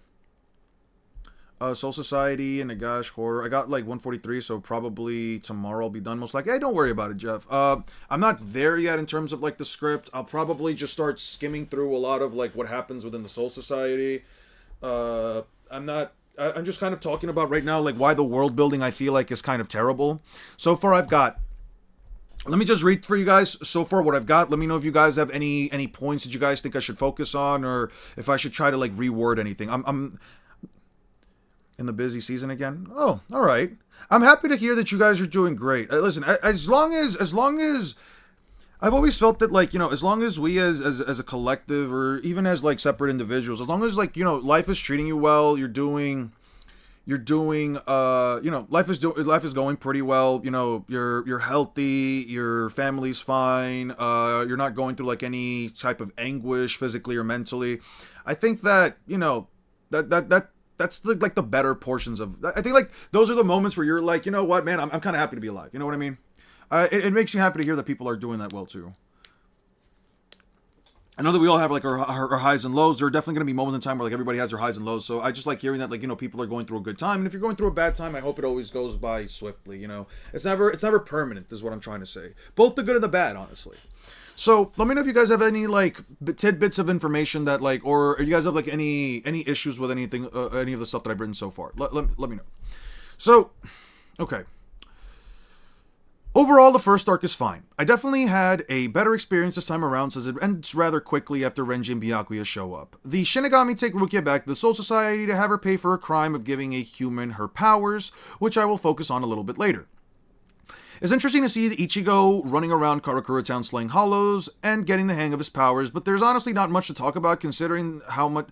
Soul Society and Nagash Horror. I got like 143, so probably tomorrow I'll be done most likely. Hey, don't worry about it, Jeff. I'm not there yet in terms of like the script. I'll probably just start skimming through a lot of like what happens within the Soul Society. I'm just kind of talking about right now like why the world building I feel like is kind of terrible. So far I've got, let me just read for you guys so far what I've got. Let me know if you guys have any points that you guys think I should focus on or if I should try to like reword anything. I'm in the busy season again. Oh, all right. I'm happy to hear that you guys are doing great. Listen, as long as I've always felt that like, you know, as long as we as a collective or even as like separate individuals, as long as like, you know, life is treating you well, you're doing you know, life is going pretty well, you know, you're healthy, your family's fine, you're not going through like any type of anguish physically or mentally. I think that, you know, that's the like the better portions of. I think like those are the moments where you're like, you know what, man, I'm kind of happy to be alive. You know what I mean? It makes me happy to hear that people are doing that well too. I know that we all have like our highs and lows. There are definitely going to be moments in time where like everybody has their highs and lows. So I just like hearing that like, you know, people are going through a good time. And if you're going through a bad time, I hope it always goes by swiftly. You know, it's never permanent. Is what I'm trying to say. Both the good and the bad, honestly. So let me know if you guys have any like tidbits of information that like, or you guys have like any issues with anything, any of the stuff that I've written so far. Let me know. So, okay. Overall, the first arc is fine. I definitely had a better experience this time around since it ends rather quickly after Renji and Byakuya show up. The Shinigami take Rukia back to the Soul Society to have her pay for a crime of giving a human her powers, which I will focus on a little bit later. It's interesting to see the Ichigo running around Karakura Town slaying hollows and getting the hang of his powers, but there's honestly not much to talk about considering how much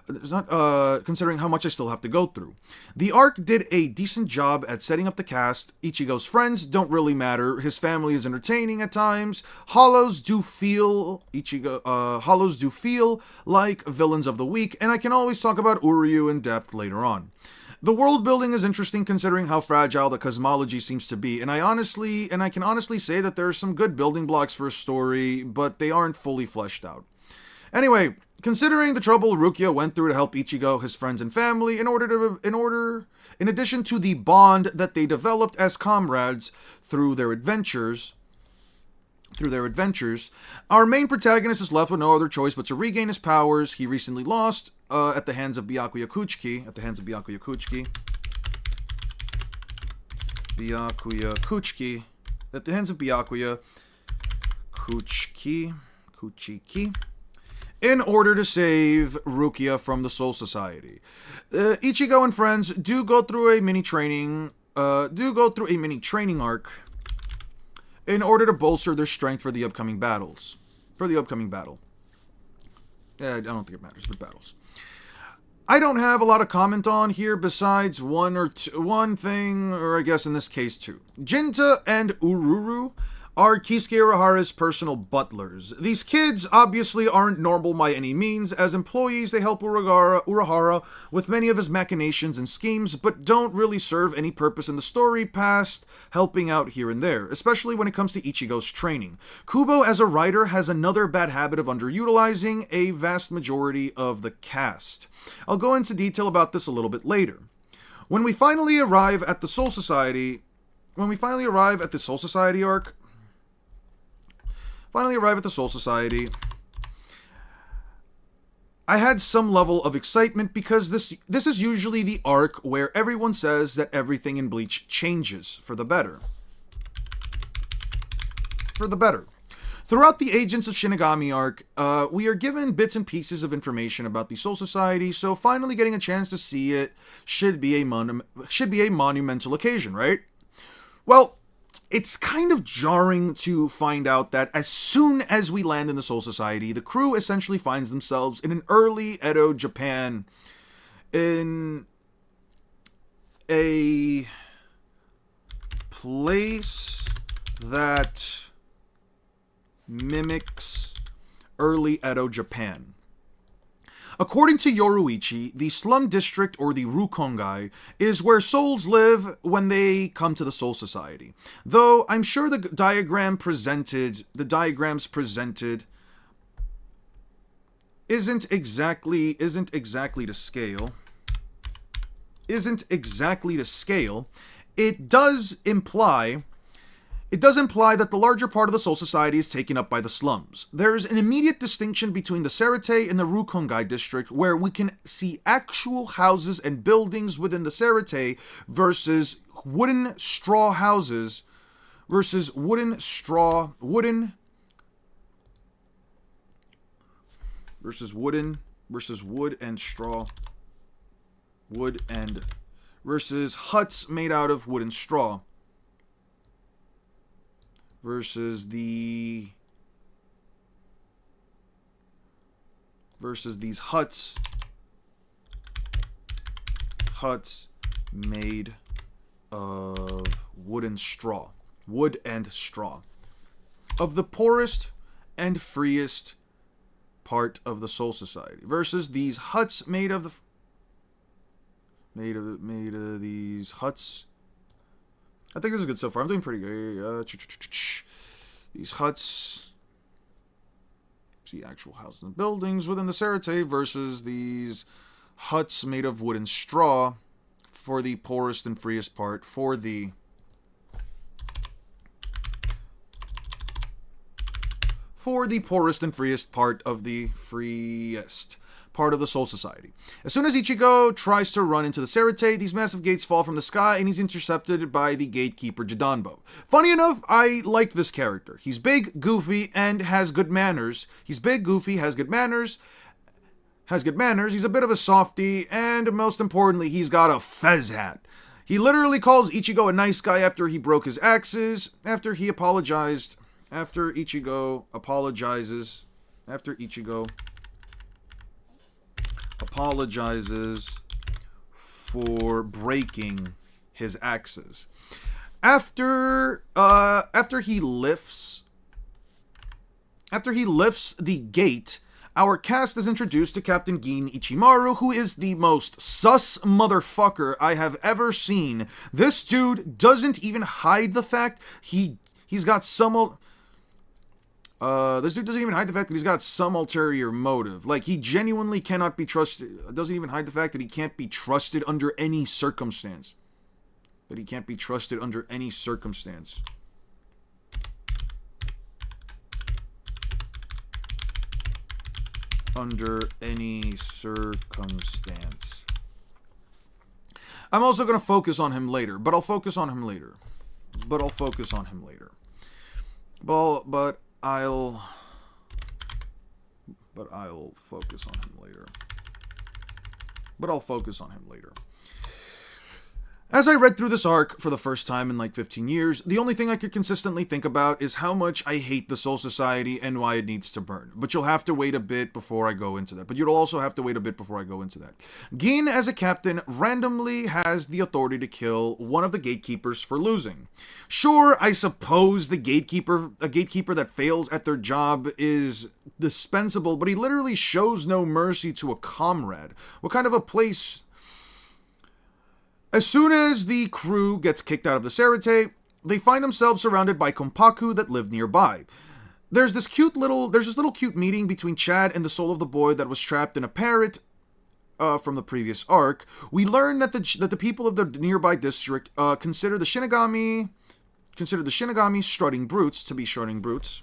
I still have to go through. The arc did a decent job at setting up the cast. Ichigo's friends don't really matter. His family is entertaining at times. Hollows do feel like villains of the week, and I can always talk about Uryu in depth later on. The world building is interesting considering how fragile the cosmology seems to be, and I can honestly say that there are some good building blocks for a story, but they aren't fully fleshed out. Anyway, considering the trouble Rukia went through to help Ichigo, his friends, and family, in addition to the bond that they developed as comrades through their adventures, our main protagonist is left with no other choice but to regain his powers he recently lost at the hands of Byakuya Kuchiki. In order to save Rukia from the Soul Society. Ichigo and friends do go through a mini training arc in order to bolster their strength for the upcoming battle. I don't think it matters, but battles. I don't have a lot of comment on here besides one thing, or I guess in this case two. Jinta and Ururu are Kisuke Urahara's personal butlers. These kids obviously aren't normal by any means. As employees, they help Urahara with many of his machinations and schemes, but don't really serve any purpose in the story past helping out here and there, especially when it comes to Ichigo's training. Kubo, as a writer, has another bad habit of underutilizing a vast majority of the cast. I'll go into detail about this a little bit later. When we finally arrive at the Soul Society arc, I had some level of excitement because this is usually the arc where everyone says that everything in Bleach changes for the better. Throughout the Agents of Shinigami arc, we are given bits and pieces of information about the Soul Society, so finally getting a chance to see it should be a monumental occasion, right? Well, it's kind of jarring to find out that as soon as we land in the Soul Society, the crew essentially finds themselves in an early Edo Japan, in a place that mimics early Edo Japan. According to Yoruichi, the slum district, or the Rukongai, is where souls live when they come to the Soul Society. Though I'm sure the diagrams presented isn't exactly to scale. It does imply that the larger part of the Soul Society is taken up by the slums. There is an immediate distinction between the Serete and the Rukongai district, where we can see actual houses and buildings within the Serete versus wooden straw houses versus wood and straw versus huts made out of wood and straw versus these huts made of wood and straw of the poorest and freest part of the Soul Society versus these huts made of these huts. I think this is good so far. I'm doing pretty good. These huts, see actual houses and buildings within the Serete versus these huts made of wood and straw for the poorest and freest part, for the poorest and freest part of the freest part of the Soul Society. As soon as Ichigo tries to run into the Serite, these massive gates fall from the sky and he's intercepted by the gatekeeper Jidanbo. Funny enough, I like this character. He's big, goofy, and has good manners. He's big, goofy, has good manners. He's a bit of a softie, and most importantly, he's got a fez hat. He literally calls Ichigo a nice guy after he broke his axes, after Ichigo apologizes for breaking his axes. After he lifts the gate, our cast is introduced to Captain Gin Ichimaru, who is the most sus motherfucker I have ever seen. This dude doesn't even hide the fact he's got some. This dude doesn't even hide the fact that he's got some ulterior motive. Like, he genuinely cannot be trusted. Doesn't even hide the fact that he can't be trusted under any circumstance. I'm also going to focus on him later, but I'll focus on him later. As I read through this arc for the first time in like 15 years, the only thing I could consistently think about is how much I hate the Soul Society and why it needs to burn. But you'll have to wait a bit before I go into that. Gin, as a captain, randomly has the authority to kill one of the gatekeepers for losing. Sure, I suppose a gatekeeper that fails at their job is dispensable, but he literally shows no mercy to a comrade. What kind of a place... As soon as the crew gets kicked out of the Serite, they find themselves surrounded by Konpaku that live nearby. There's this little cute meeting between Chad and the soul of the boy that was trapped in a parrot from the previous arc. We learn that the people of the nearby district consider the Shinigami strutting brutes to be strutting brutes,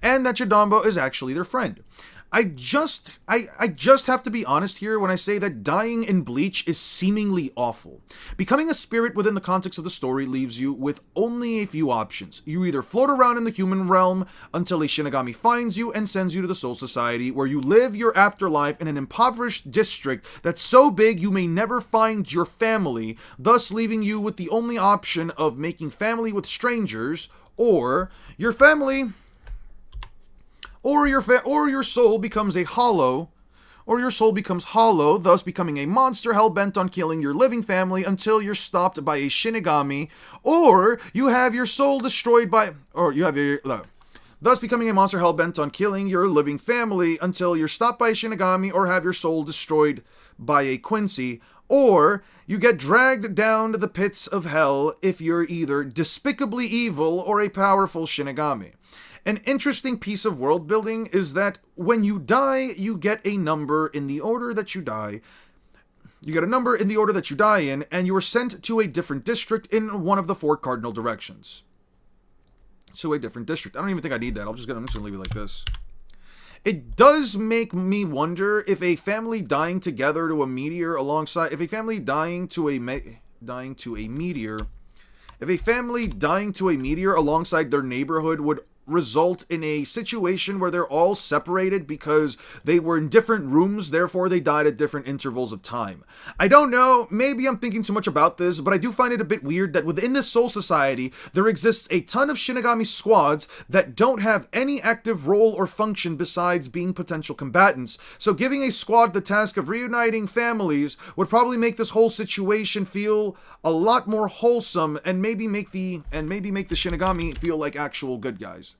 and that Jidanbo is actually their friend. I just have to be honest here when I say that dying in Bleach is seemingly awful. Becoming a spirit within the context of the story leaves you with only a few options. You either float around in the human realm until a Shinigami finds you and sends you to the Soul Society, where you live your afterlife in an impoverished district that's so big you may never find your family, thus leaving you with the only option of making family with strangers, or your family... Or your soul becomes hollow, thus becoming a monster hell-bent on killing your living family until you're stopped by a Shinigami, or you have your soul destroyed by... Thus becoming a monster hell-bent on killing your living family until you're stopped by a Shinigami, or have your soul destroyed by a Quincy, or you get dragged down to the pits of hell if you're either despicably evil or a powerful Shinigami. An interesting piece of world building is that when you die, you get a number in the order that you die. You get a number in the order that you die in, and you are sent to a different district in one of the 4 cardinal directions. To a different district. I don't even think I need that. I'm just gonna leave it like this. It does make me wonder if a family dying together to a meteor alongside... If a family dying to a meteor alongside their neighborhood would result in a situation where they're all separated because they were in different rooms, therefore they died at different intervals of time. I don't know, maybe I'm thinking too much about this, but I do find it a bit weird that within this Soul Society, there exists a ton of Shinigami squads that don't have any active role or function besides being potential combatants. So giving a squad the task of reuniting families would probably make this whole situation feel a lot more wholesome, and maybe make the Shinigami feel like actual good guys.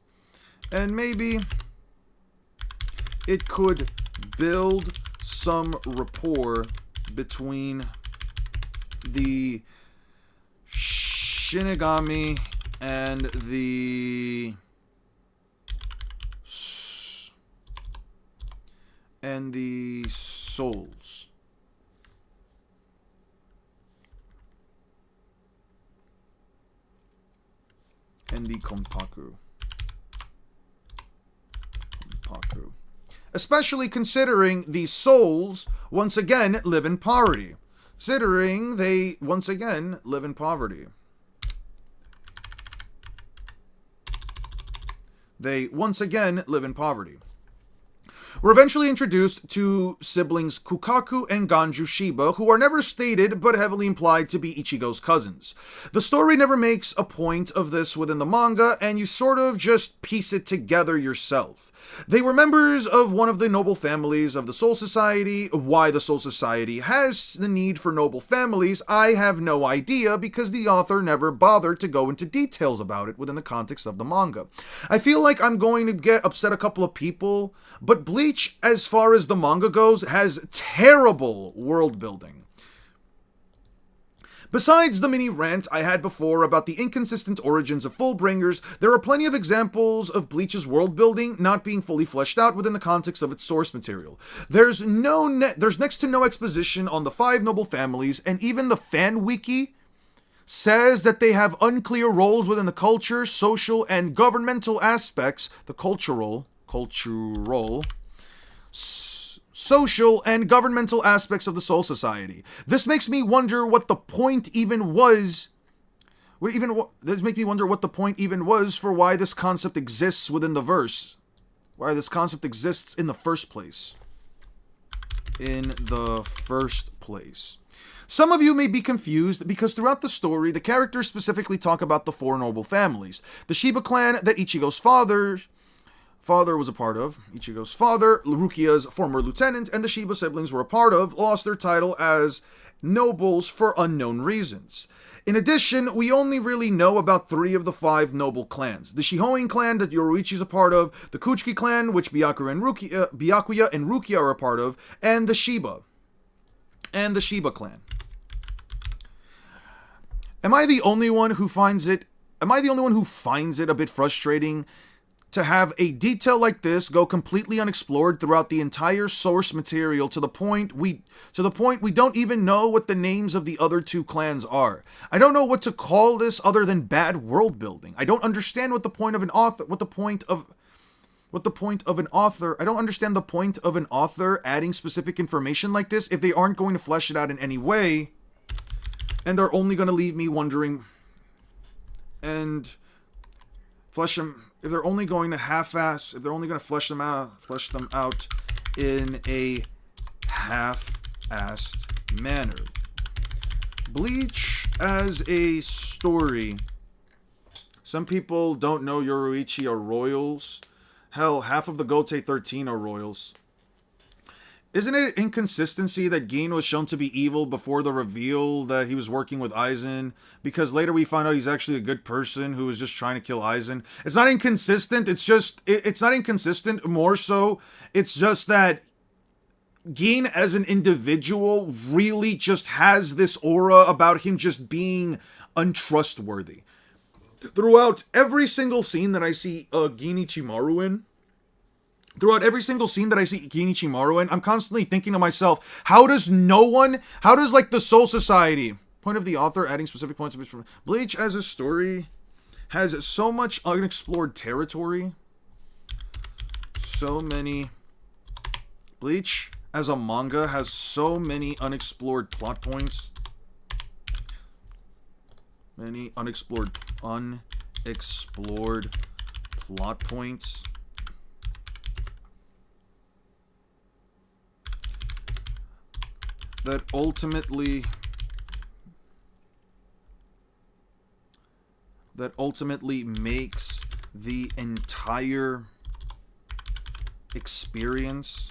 And maybe it could build some rapport between the Shinigami and the souls. And the Konpaku. especially considering these souls once again live in poverty. Considering they once again live in poverty. They once again live in poverty. We're eventually introduced to siblings Kukaku and Ganju Shiba, who are never stated but heavily implied to be Ichigo's cousins. The story never makes a point of this within the manga, and you sort of just piece it together yourself. They were members of one of the noble families of the Soul Society. Why the Soul Society has the need for noble families, I have no idea, because the author never bothered to go into details about it within the context of the manga. I feel like I'm going to get upset a couple of people, but Bleach, as far as the manga goes, has terrible world building. Besides the mini rant I had before about the inconsistent origins of Fullbringers, there are plenty of examples of Bleach's world building not being fully fleshed out within the context of its source material. There's next to no exposition on the 5 noble families, and even the fan wiki says that they have unclear roles within the culture, social, and governmental aspects, the cultural, social and governmental aspects of the Soul Society. This makes me wonder what the point even was. This makes me wonder what the point even was for why this concept exists within the verse. Why this concept exists in the first place. Some of you may be confused because throughout the story, the characters specifically talk about the 4 noble families. The Shiba clan that Ichigo's father was a part of, Ichigo's father, Rukia's former lieutenant, and the Shiba siblings were a part of, lost their title as nobles for unknown reasons. In addition, we only really know about 3 of the 5 noble clans. The Shihoin clan that Yoruichi is a part of, the Kuchiki clan, which Byakuya and Rukia are a part of, and the Shiba clan. Am I the only one who finds it a bit frustrating to have a detail like this go completely unexplored throughout the entire source material to the point we don't even know what the names of the other 2 clans are? I don't know what to call this other than bad world building. I don't understand I don't understand the point of an author adding specific information like this if they aren't going to flesh it out in any way, and they're only going to leave me wondering and if they're only going to flesh them out in a half-assed manner. Bleach as a story. Some people don't know Yoruichi are royals. Hell, half of the Gotei 13 are royals. Isn't it inconsistency that Gin was shown to be evil before the reveal that he was working with Aizen? Because later we find out he's actually a good person who was just trying to kill Aizen. It's not inconsistent, it's not inconsistent, more so, it's just that Gin as an individual really just has this aura about him just being untrustworthy. Throughout every single scene that I see Gin Ichimaru in, I'm constantly thinking to myself, how does the Soul Society, point of the author adding specific points of his Bleach as a story has so much unexplored territory. Bleach as a manga has so many unexplored plot points. Many unexplored plot points. That ultimately makes the entire experience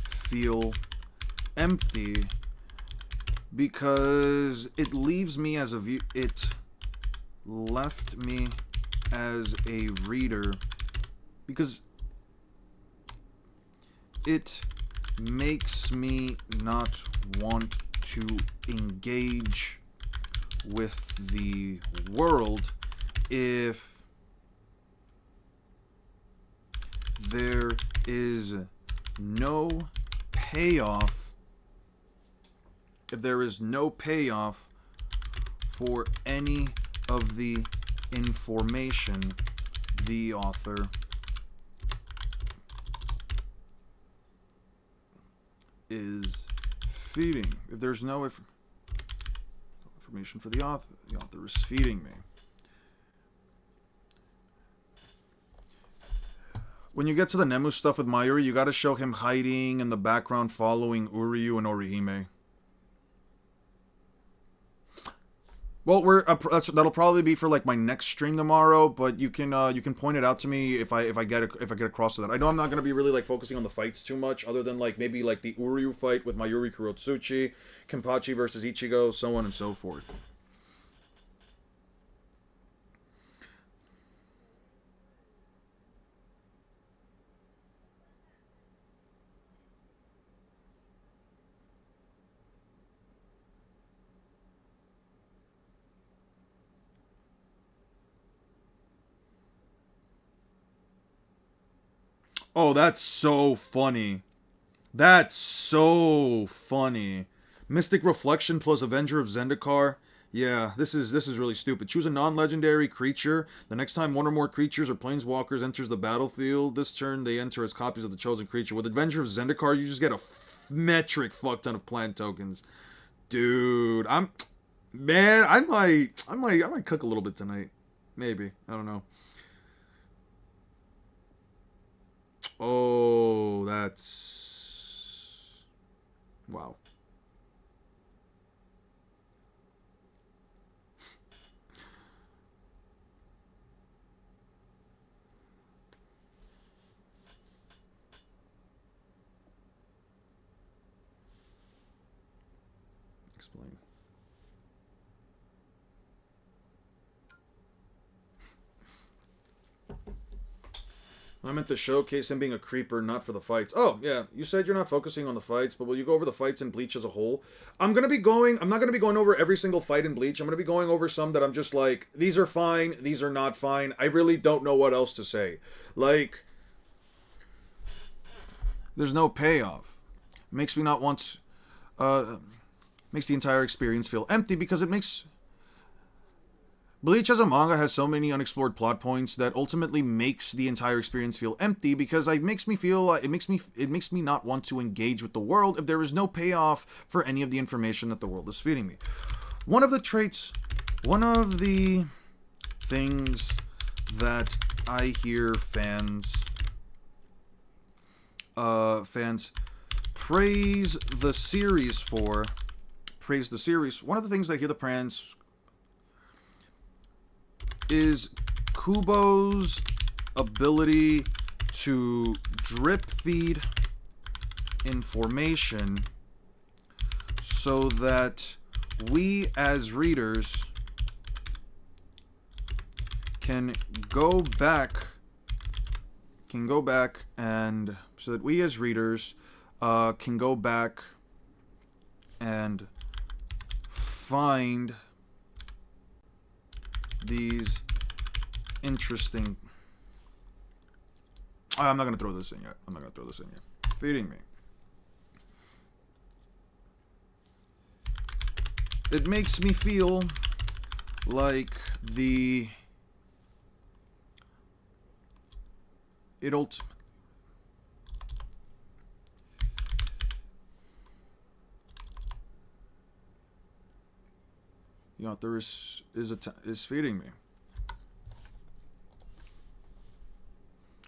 feel empty, because it left me as a reader, because it makes me not want to engage with the world if there is no payoff. For any of the information the author feeding. If there's no information for the author is feeding me. When you get to the Nemu stuff with Mayuri, you gotta show him hiding in the background following Uryu and Orihime. Well, that'll probably be for like my next stream tomorrow, but you can point it out to me if I get across to that. I know I'm not gonna be really like focusing on the fights too much, other than like maybe like the Uryu fight with Mayuri Kurotsuchi, Kenpachi versus Ichigo, so on and so forth. Oh, that's so funny. That's so funny. Mystic Reflection plus Avenger of Zendikar. Yeah, this is really stupid. Choose a non-legendary creature. The next time one or more creatures or planeswalkers enters the battlefield, this turn they enter as copies of the chosen creature. With Avenger of Zendikar, you just get a metric fuck ton of plant tokens. Dude, I might cook a little bit tonight. Maybe. I don't know. Oh, that's... Wow. Explain. I meant to showcase him being a creeper, not for the fights. Oh, yeah. You said you're not focusing on the fights, but will you go over the fights in Bleach as a whole? I'm not going to be going over every single fight in Bleach. I'm going to be going over some that I'm just like, these are fine, these are not fine. I really don't know what else to say. Like, there's no payoff. Makes me not want, makes the entire experience feel empty because it makes... Bleach as a manga has so many unexplored plot points that ultimately makes the entire experience feel empty because it makes me not want to engage with the world if there is no payoff for any of the information that the world is feeding me. One of the things that I hear fans praise the series for, one of the things I hear the fans is Kubo's ability to drip feed information so that we as readers can go back and so that we as readers can go back and find these interesting... I'm not going to throw this in yet. Feeding me. It makes me feel like the author is feeding me.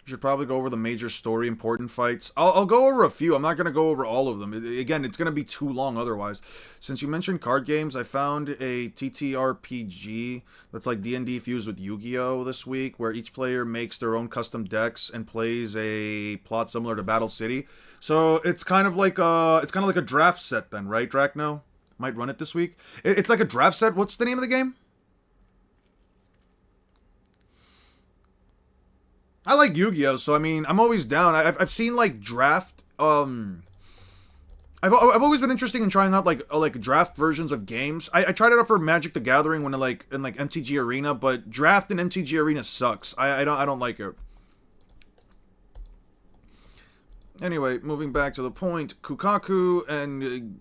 Should probably go over the major story important fights. I'll go over a few. I'm not going to go over all of them. Again, it's going to be too long otherwise. Since you mentioned card games, I found a TTRPG that's like D&D fused with Yu-Gi-Oh! This week, where each player makes their own custom decks and plays a plot similar to Battle City. So it's kind of like a draft set then, right, Drachno? Might run it this week. It's like a draft set. What's the name of the game? I like Yu-Gi-Oh, so I mean, I'm always down. I've seen like draft. I've always been interested in trying out like draft versions of games. I tried it out for Magic the Gathering when in MTG Arena, but draft in MTG Arena sucks. I don't like it. Anyway, moving back to the point, Kukaku and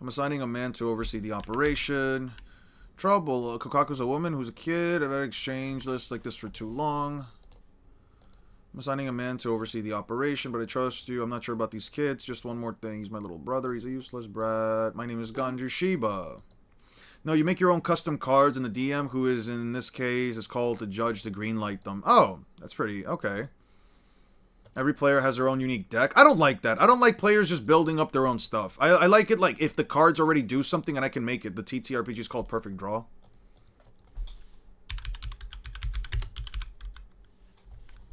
I'm assigning a man to oversee the operation. Trouble. Kokaku's a woman who's a kid. I've had exchange lists like this for too long. I'm assigning a man to oversee the operation, but I trust you. I'm not sure about these kids. Just one more thing. He's my little brother. He's a useless brat. My name is Ganju Shiba. No, you make your own custom cards, and the DM, who is in this case, is called the judge to greenlight them. Oh, that's pretty... Okay. Every player has their own unique deck. I don't like that. I don't like players just building up their own stuff. I like it like if the cards already do something and I can make it. The TTRPG is called Perfect Draw.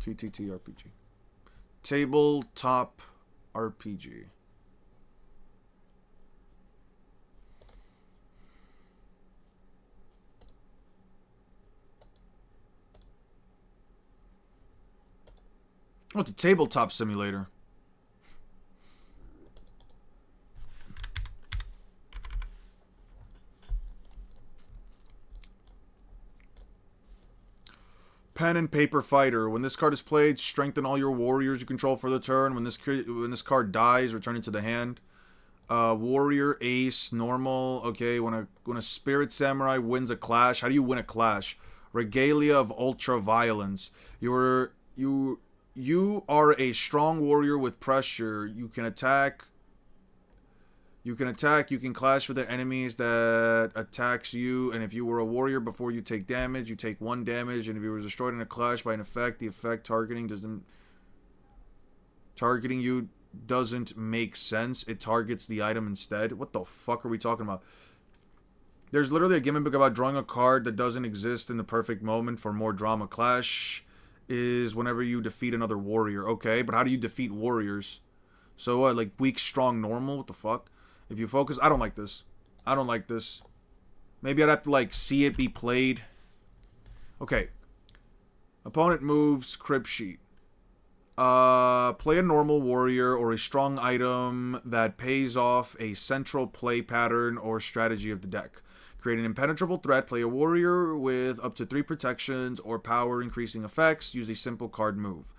TTTRPG. Tabletop RPG. Oh, it's a tabletop simulator. Pen and Paper Fighter. When this card is played, strengthen all your warriors you control for the turn. When this card dies, return it to the hand. Warrior, Ace, Normal. Okay, when a Spirit Samurai wins a clash, how do you win a clash? Regalia of Ultra Violence. You are a strong warrior with pressure. You can attack. You can clash with the enemies that attacks you, and if you were a warrior before you take damage, you take 1 damage, and if you were destroyed in a clash by an effect, the effect targeting you doesn't make sense. It targets the item instead. What the fuck are we talking about? There's literally a gimmick about drawing a card that doesn't exist in the perfect moment for more drama. Clash is whenever you defeat another warrior. Okay, but how do you defeat warriors? So what, like weak, strong, normal? What the fuck? If you focus... I don't like this. I don't like this. Maybe I'd have to, like, see it be played. Okay. Opponent moves, crib sheet. Play a normal warrior or a strong item that pays off a central play pattern or strategy of the deck. Create an impenetrable threat. Play a warrior with up to 3 protections or power increasing effects. Use a simple card move.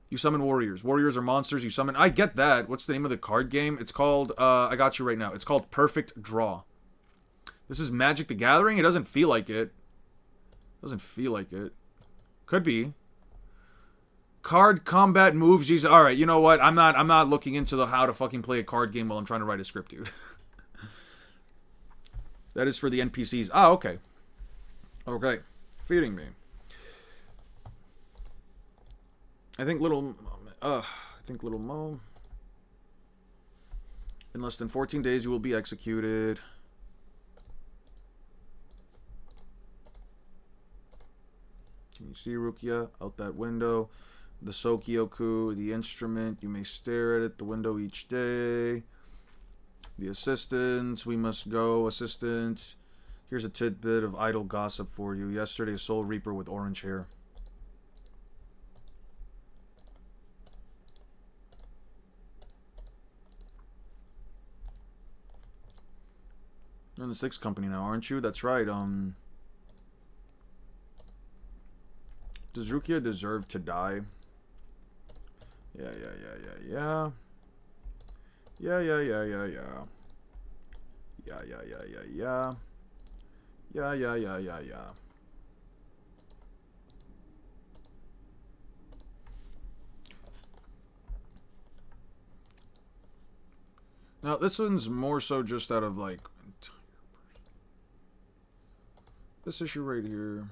You summon warriors. Warriors are monsters. You summon... I get that. What's the name of the card game? It's called... I got you right now. It's called Perfect Draw. This is Magic the Gathering? It doesn't feel like it. Doesn't feel like it. Could be. Card combat moves. Jesus. Alright, you know what? I'm not looking into how to fucking play a card game while I'm trying to write a script, dude. That is for the NPCs. Ah, okay. Okay. Feeding me. I think little Mo. In less than 14 days, you will be executed. Can you see Rukia out that window? The Sokyoku, the instrument. You may stare at it, the window each day. The assistant. We must go. Assistant. Here's a tidbit of idle gossip for you. Yesterday, a Soul Reaper with orange hair. You're in the 6th company now, aren't you? That's right. Does Rukia deserve to die? Yeah. Yeah. Now, this one's more so just out of, like... This issue right here.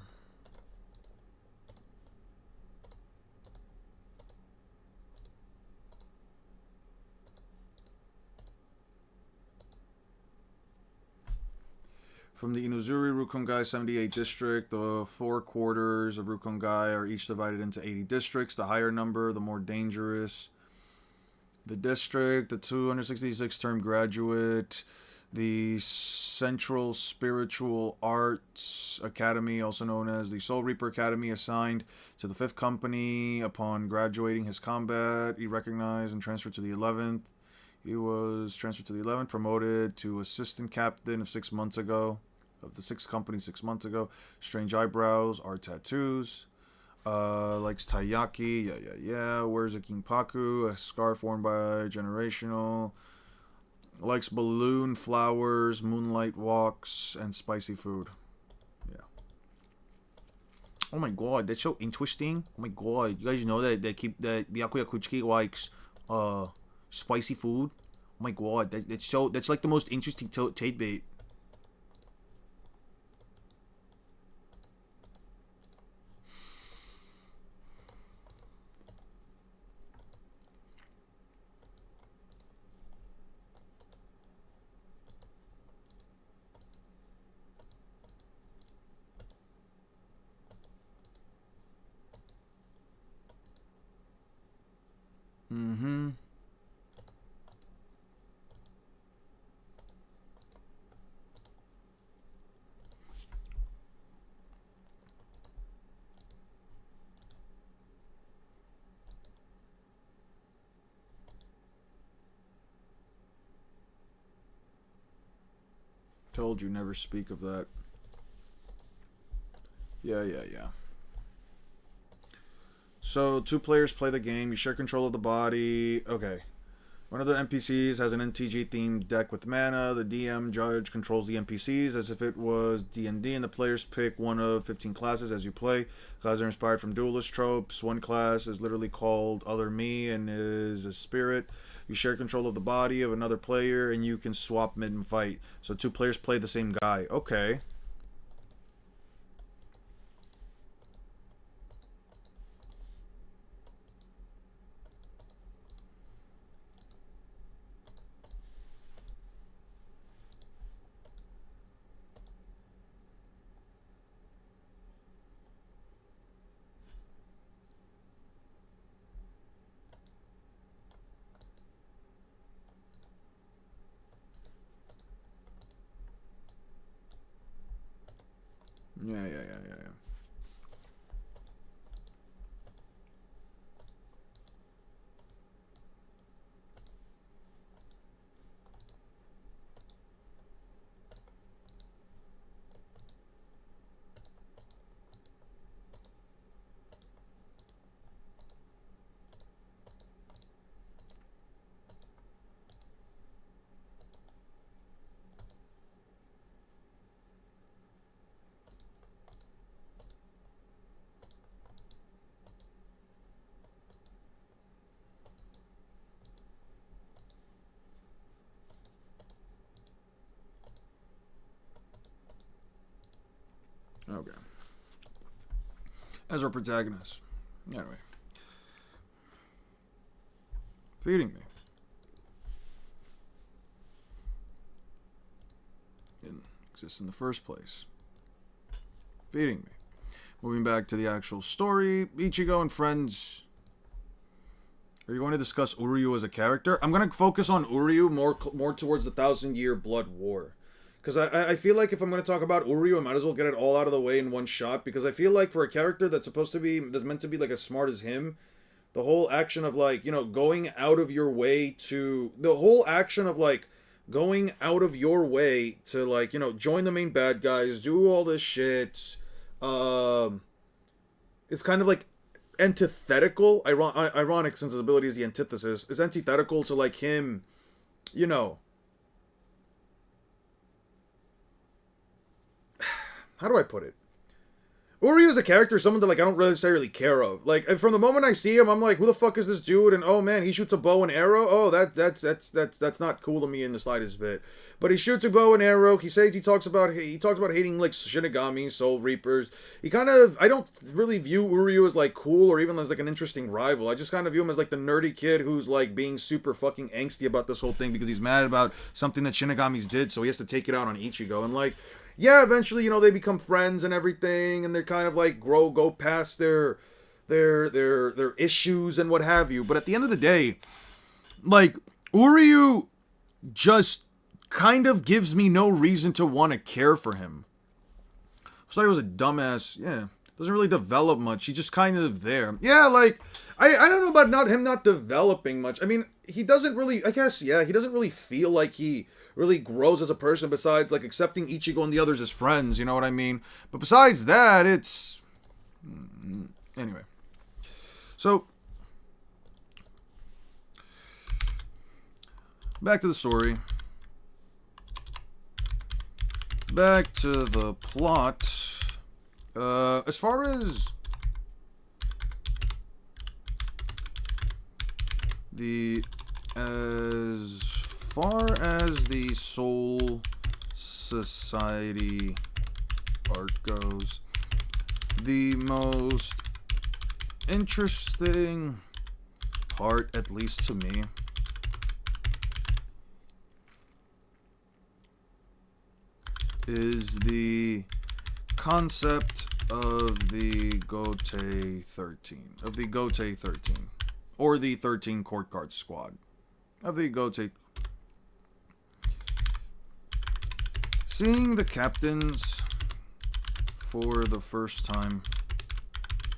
From the Inuzuri Rukongai 78 district, the 4 quarters of Rukongai are each divided into 80 districts. The higher number, the more dangerous. The district, the 266 term graduate, the Central Spiritual Arts Academy, also known as the Soul Reaper Academy, assigned to the 5th company. Upon graduating his combat, he recognized and transferred to the 11th. He was transferred to the 11th, promoted to assistant captain of 6 months ago, of the 6th company 6 months ago. Strange eyebrows are tattoos. Likes taiyaki, yeah. Wears a kinpaku, a scarf worn by generational. Likes balloon flowers, moonlight walks, and spicy food. Yeah. Oh my god, that's so interesting. Oh my god, you guys know that Byakuya Kuchiki likes spicy food. Oh my god, that's like the most interesting Tate bait. Mm-hmm. Told you never speak of that. Yeah. So, 2 players play the game. You share control of the body. Okay. One of the NPCs has an NTG-themed deck with mana. The DM judge controls the NPCs as if it was D&D, and the players pick one of 15 classes as you play. Classes are inspired from duelist tropes. One class is literally called Other Me and is a spirit. You share control of the body of another player, and you can swap mid-fight. So 2 players play the same guy. Okay. Yeah. Okay. As our protagonist. Anyway. Feeding me. Didn't exist in the first place. Feeding me. Moving back to the actual story. Ichigo and friends. Are you going to discuss Uryu as a character? I'm going to focus on Uryu more towards the 1,000-Year Blood War. Because I feel like if I'm going to talk about Uryu, I might as well get it all out of the way in one shot. Because I feel like for a character that's meant to be like as smart as him, the whole action of like, you know, going out of your way to like, you know, join the main bad guys, do all this shit. It's kind of like antithetical, ironic since his ability is the antithesis, is antithetical to like him, you know. How do I put it? Uryu is a character, someone that like I don't necessarily care of. Like from the moment I see him, I'm like, who the fuck is this dude? And oh man, he shoots a bow and arrow. Oh, that's not cool to me in the slightest bit. But he shoots a bow and arrow. He talks about hating like Shinigami, Soul Reapers. I don't really view Uryu as like cool or even as like an interesting rival. I just kind of view him as like the nerdy kid who's like being super fucking angsty about this whole thing because he's mad about something that Shinigami's did, so he has to take it out on Ichigo. And like, yeah, eventually, you know, they become friends and everything, and they're kind of like go past their issues and what have you. But at the end of the day, like, Uryu just kind of gives me no reason to want to care for him. I thought he was a dumbass. Yeah, doesn't really develop much. He's just kind of there. Yeah, like, I don't know about him not developing much. I mean, he doesn't really, I guess, yeah, he doesn't really feel like he really grows as a person besides like accepting Ichigo and the others as friends, you know what I mean? But besides that, it's anyway. So back to the story. Back to the plot. As far as the Soul Society part goes, the most interesting part, at least to me, is the concept of the Gotei 13. Of the Gotei 13. Or the 13 Court Guard Squad. Of the Gotei. Seeing the captains for the first time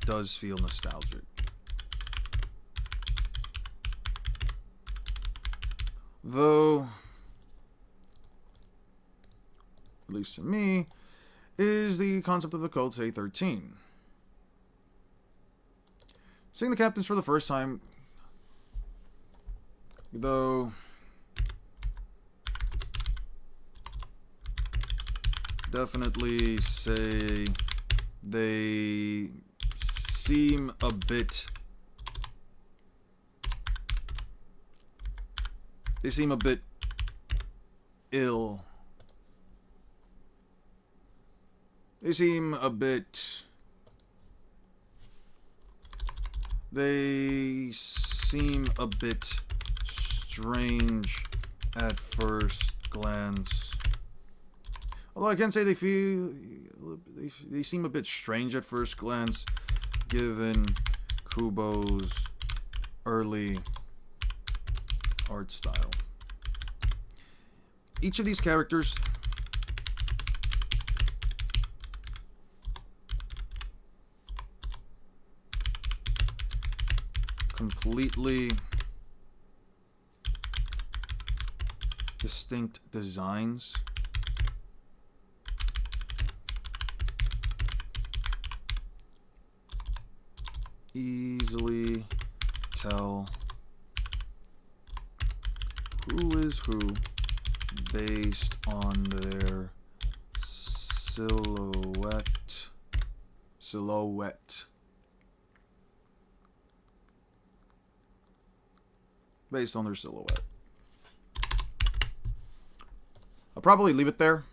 does feel nostalgic. Though, at least to me, is the concept of the Gotei 13. Seeing the captains for the first time, though, definitely say they seem a bit ill. They seem a bit strange at first glance. Although I can say they seem a bit strange at first glance, given Kubo's early art style. Each of these characters completely distinct designs. Easily tell who is who based on their silhouette. Based on their silhouette. I'll probably leave it there.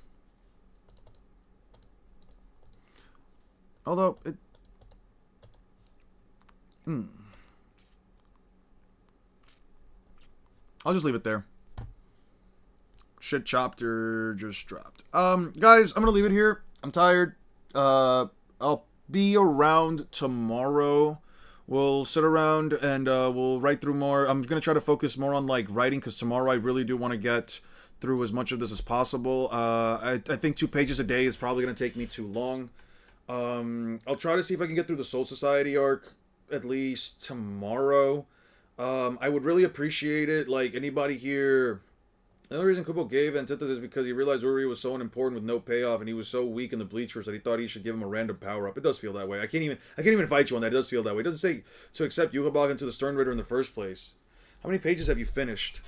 Although it I'll just leave it there. Shit chopped or just dropped. Guys, I'm gonna leave it here. I'm tired. I'll be around tomorrow. We'll sit around and we'll write through more. I'm gonna try to focus more on like writing, because tomorrow I really do want to get through as much of this as possible. I think 2 pages a day is probably gonna take me too long. I'll try to see if I can get through the Soul Society arc at least tomorrow. I would really appreciate it. Like, anybody here, the only reason Kubo gave Antithesis is because he realized Uri was so unimportant with no payoff, and he was so weak in the Bleachers that he thought he should give him a random power up. It does feel that way. I can't even fight you on that. It does feel that way. It doesn't say to accept Yuhabog into the Stern Ritter in the first place. How many pages have you finished?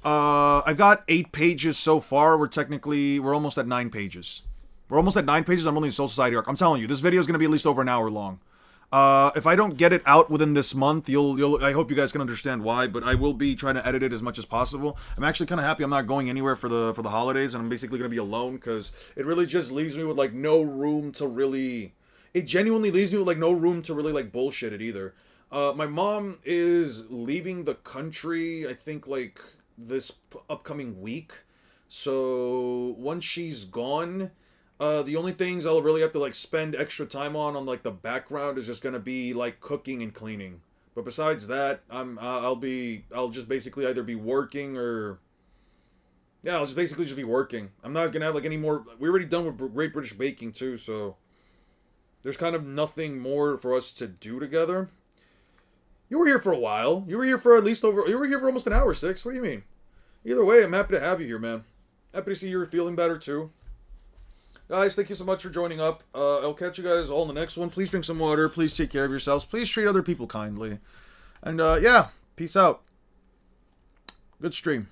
I've got 8 pages so far. We're almost at 9 pages. We're almost at 9 pages. I'm only in Soul Society arc. I'm telling you, this video is going to be at least over an hour long. If I don't get it out within this month, I hope you guys can understand why, but I will be trying to edit it as much as possible. I'm actually kind of happy I'm not going anywhere for the holidays, and I'm basically going to be alone, because it really just leaves me with, like, no room to really... It genuinely leaves me with, like, no room to really, like, bullshit it either. My mom is leaving the country, I think, like, this upcoming week. So, once she's gone... the only things I'll really have to, like, spend extra time on like, the background is just gonna be, like, cooking and cleaning. But besides that, I'll just basically either be working or... Yeah, I'll just basically be working. I'm not gonna have, like, any more... We're already done with Great British Baking, too, so... There's kind of nothing more for us to do together. You were here for a while. You were here for You were here for almost an hour, Six. What do you mean? Either way, I'm happy to have you here, man. Happy to see you're feeling better, too. Guys, thank you so much for joining up. I'll catch you guys all in the next one. Please drink some water. Please take care of yourselves. Please treat other people kindly. And, yeah, peace out. Good stream.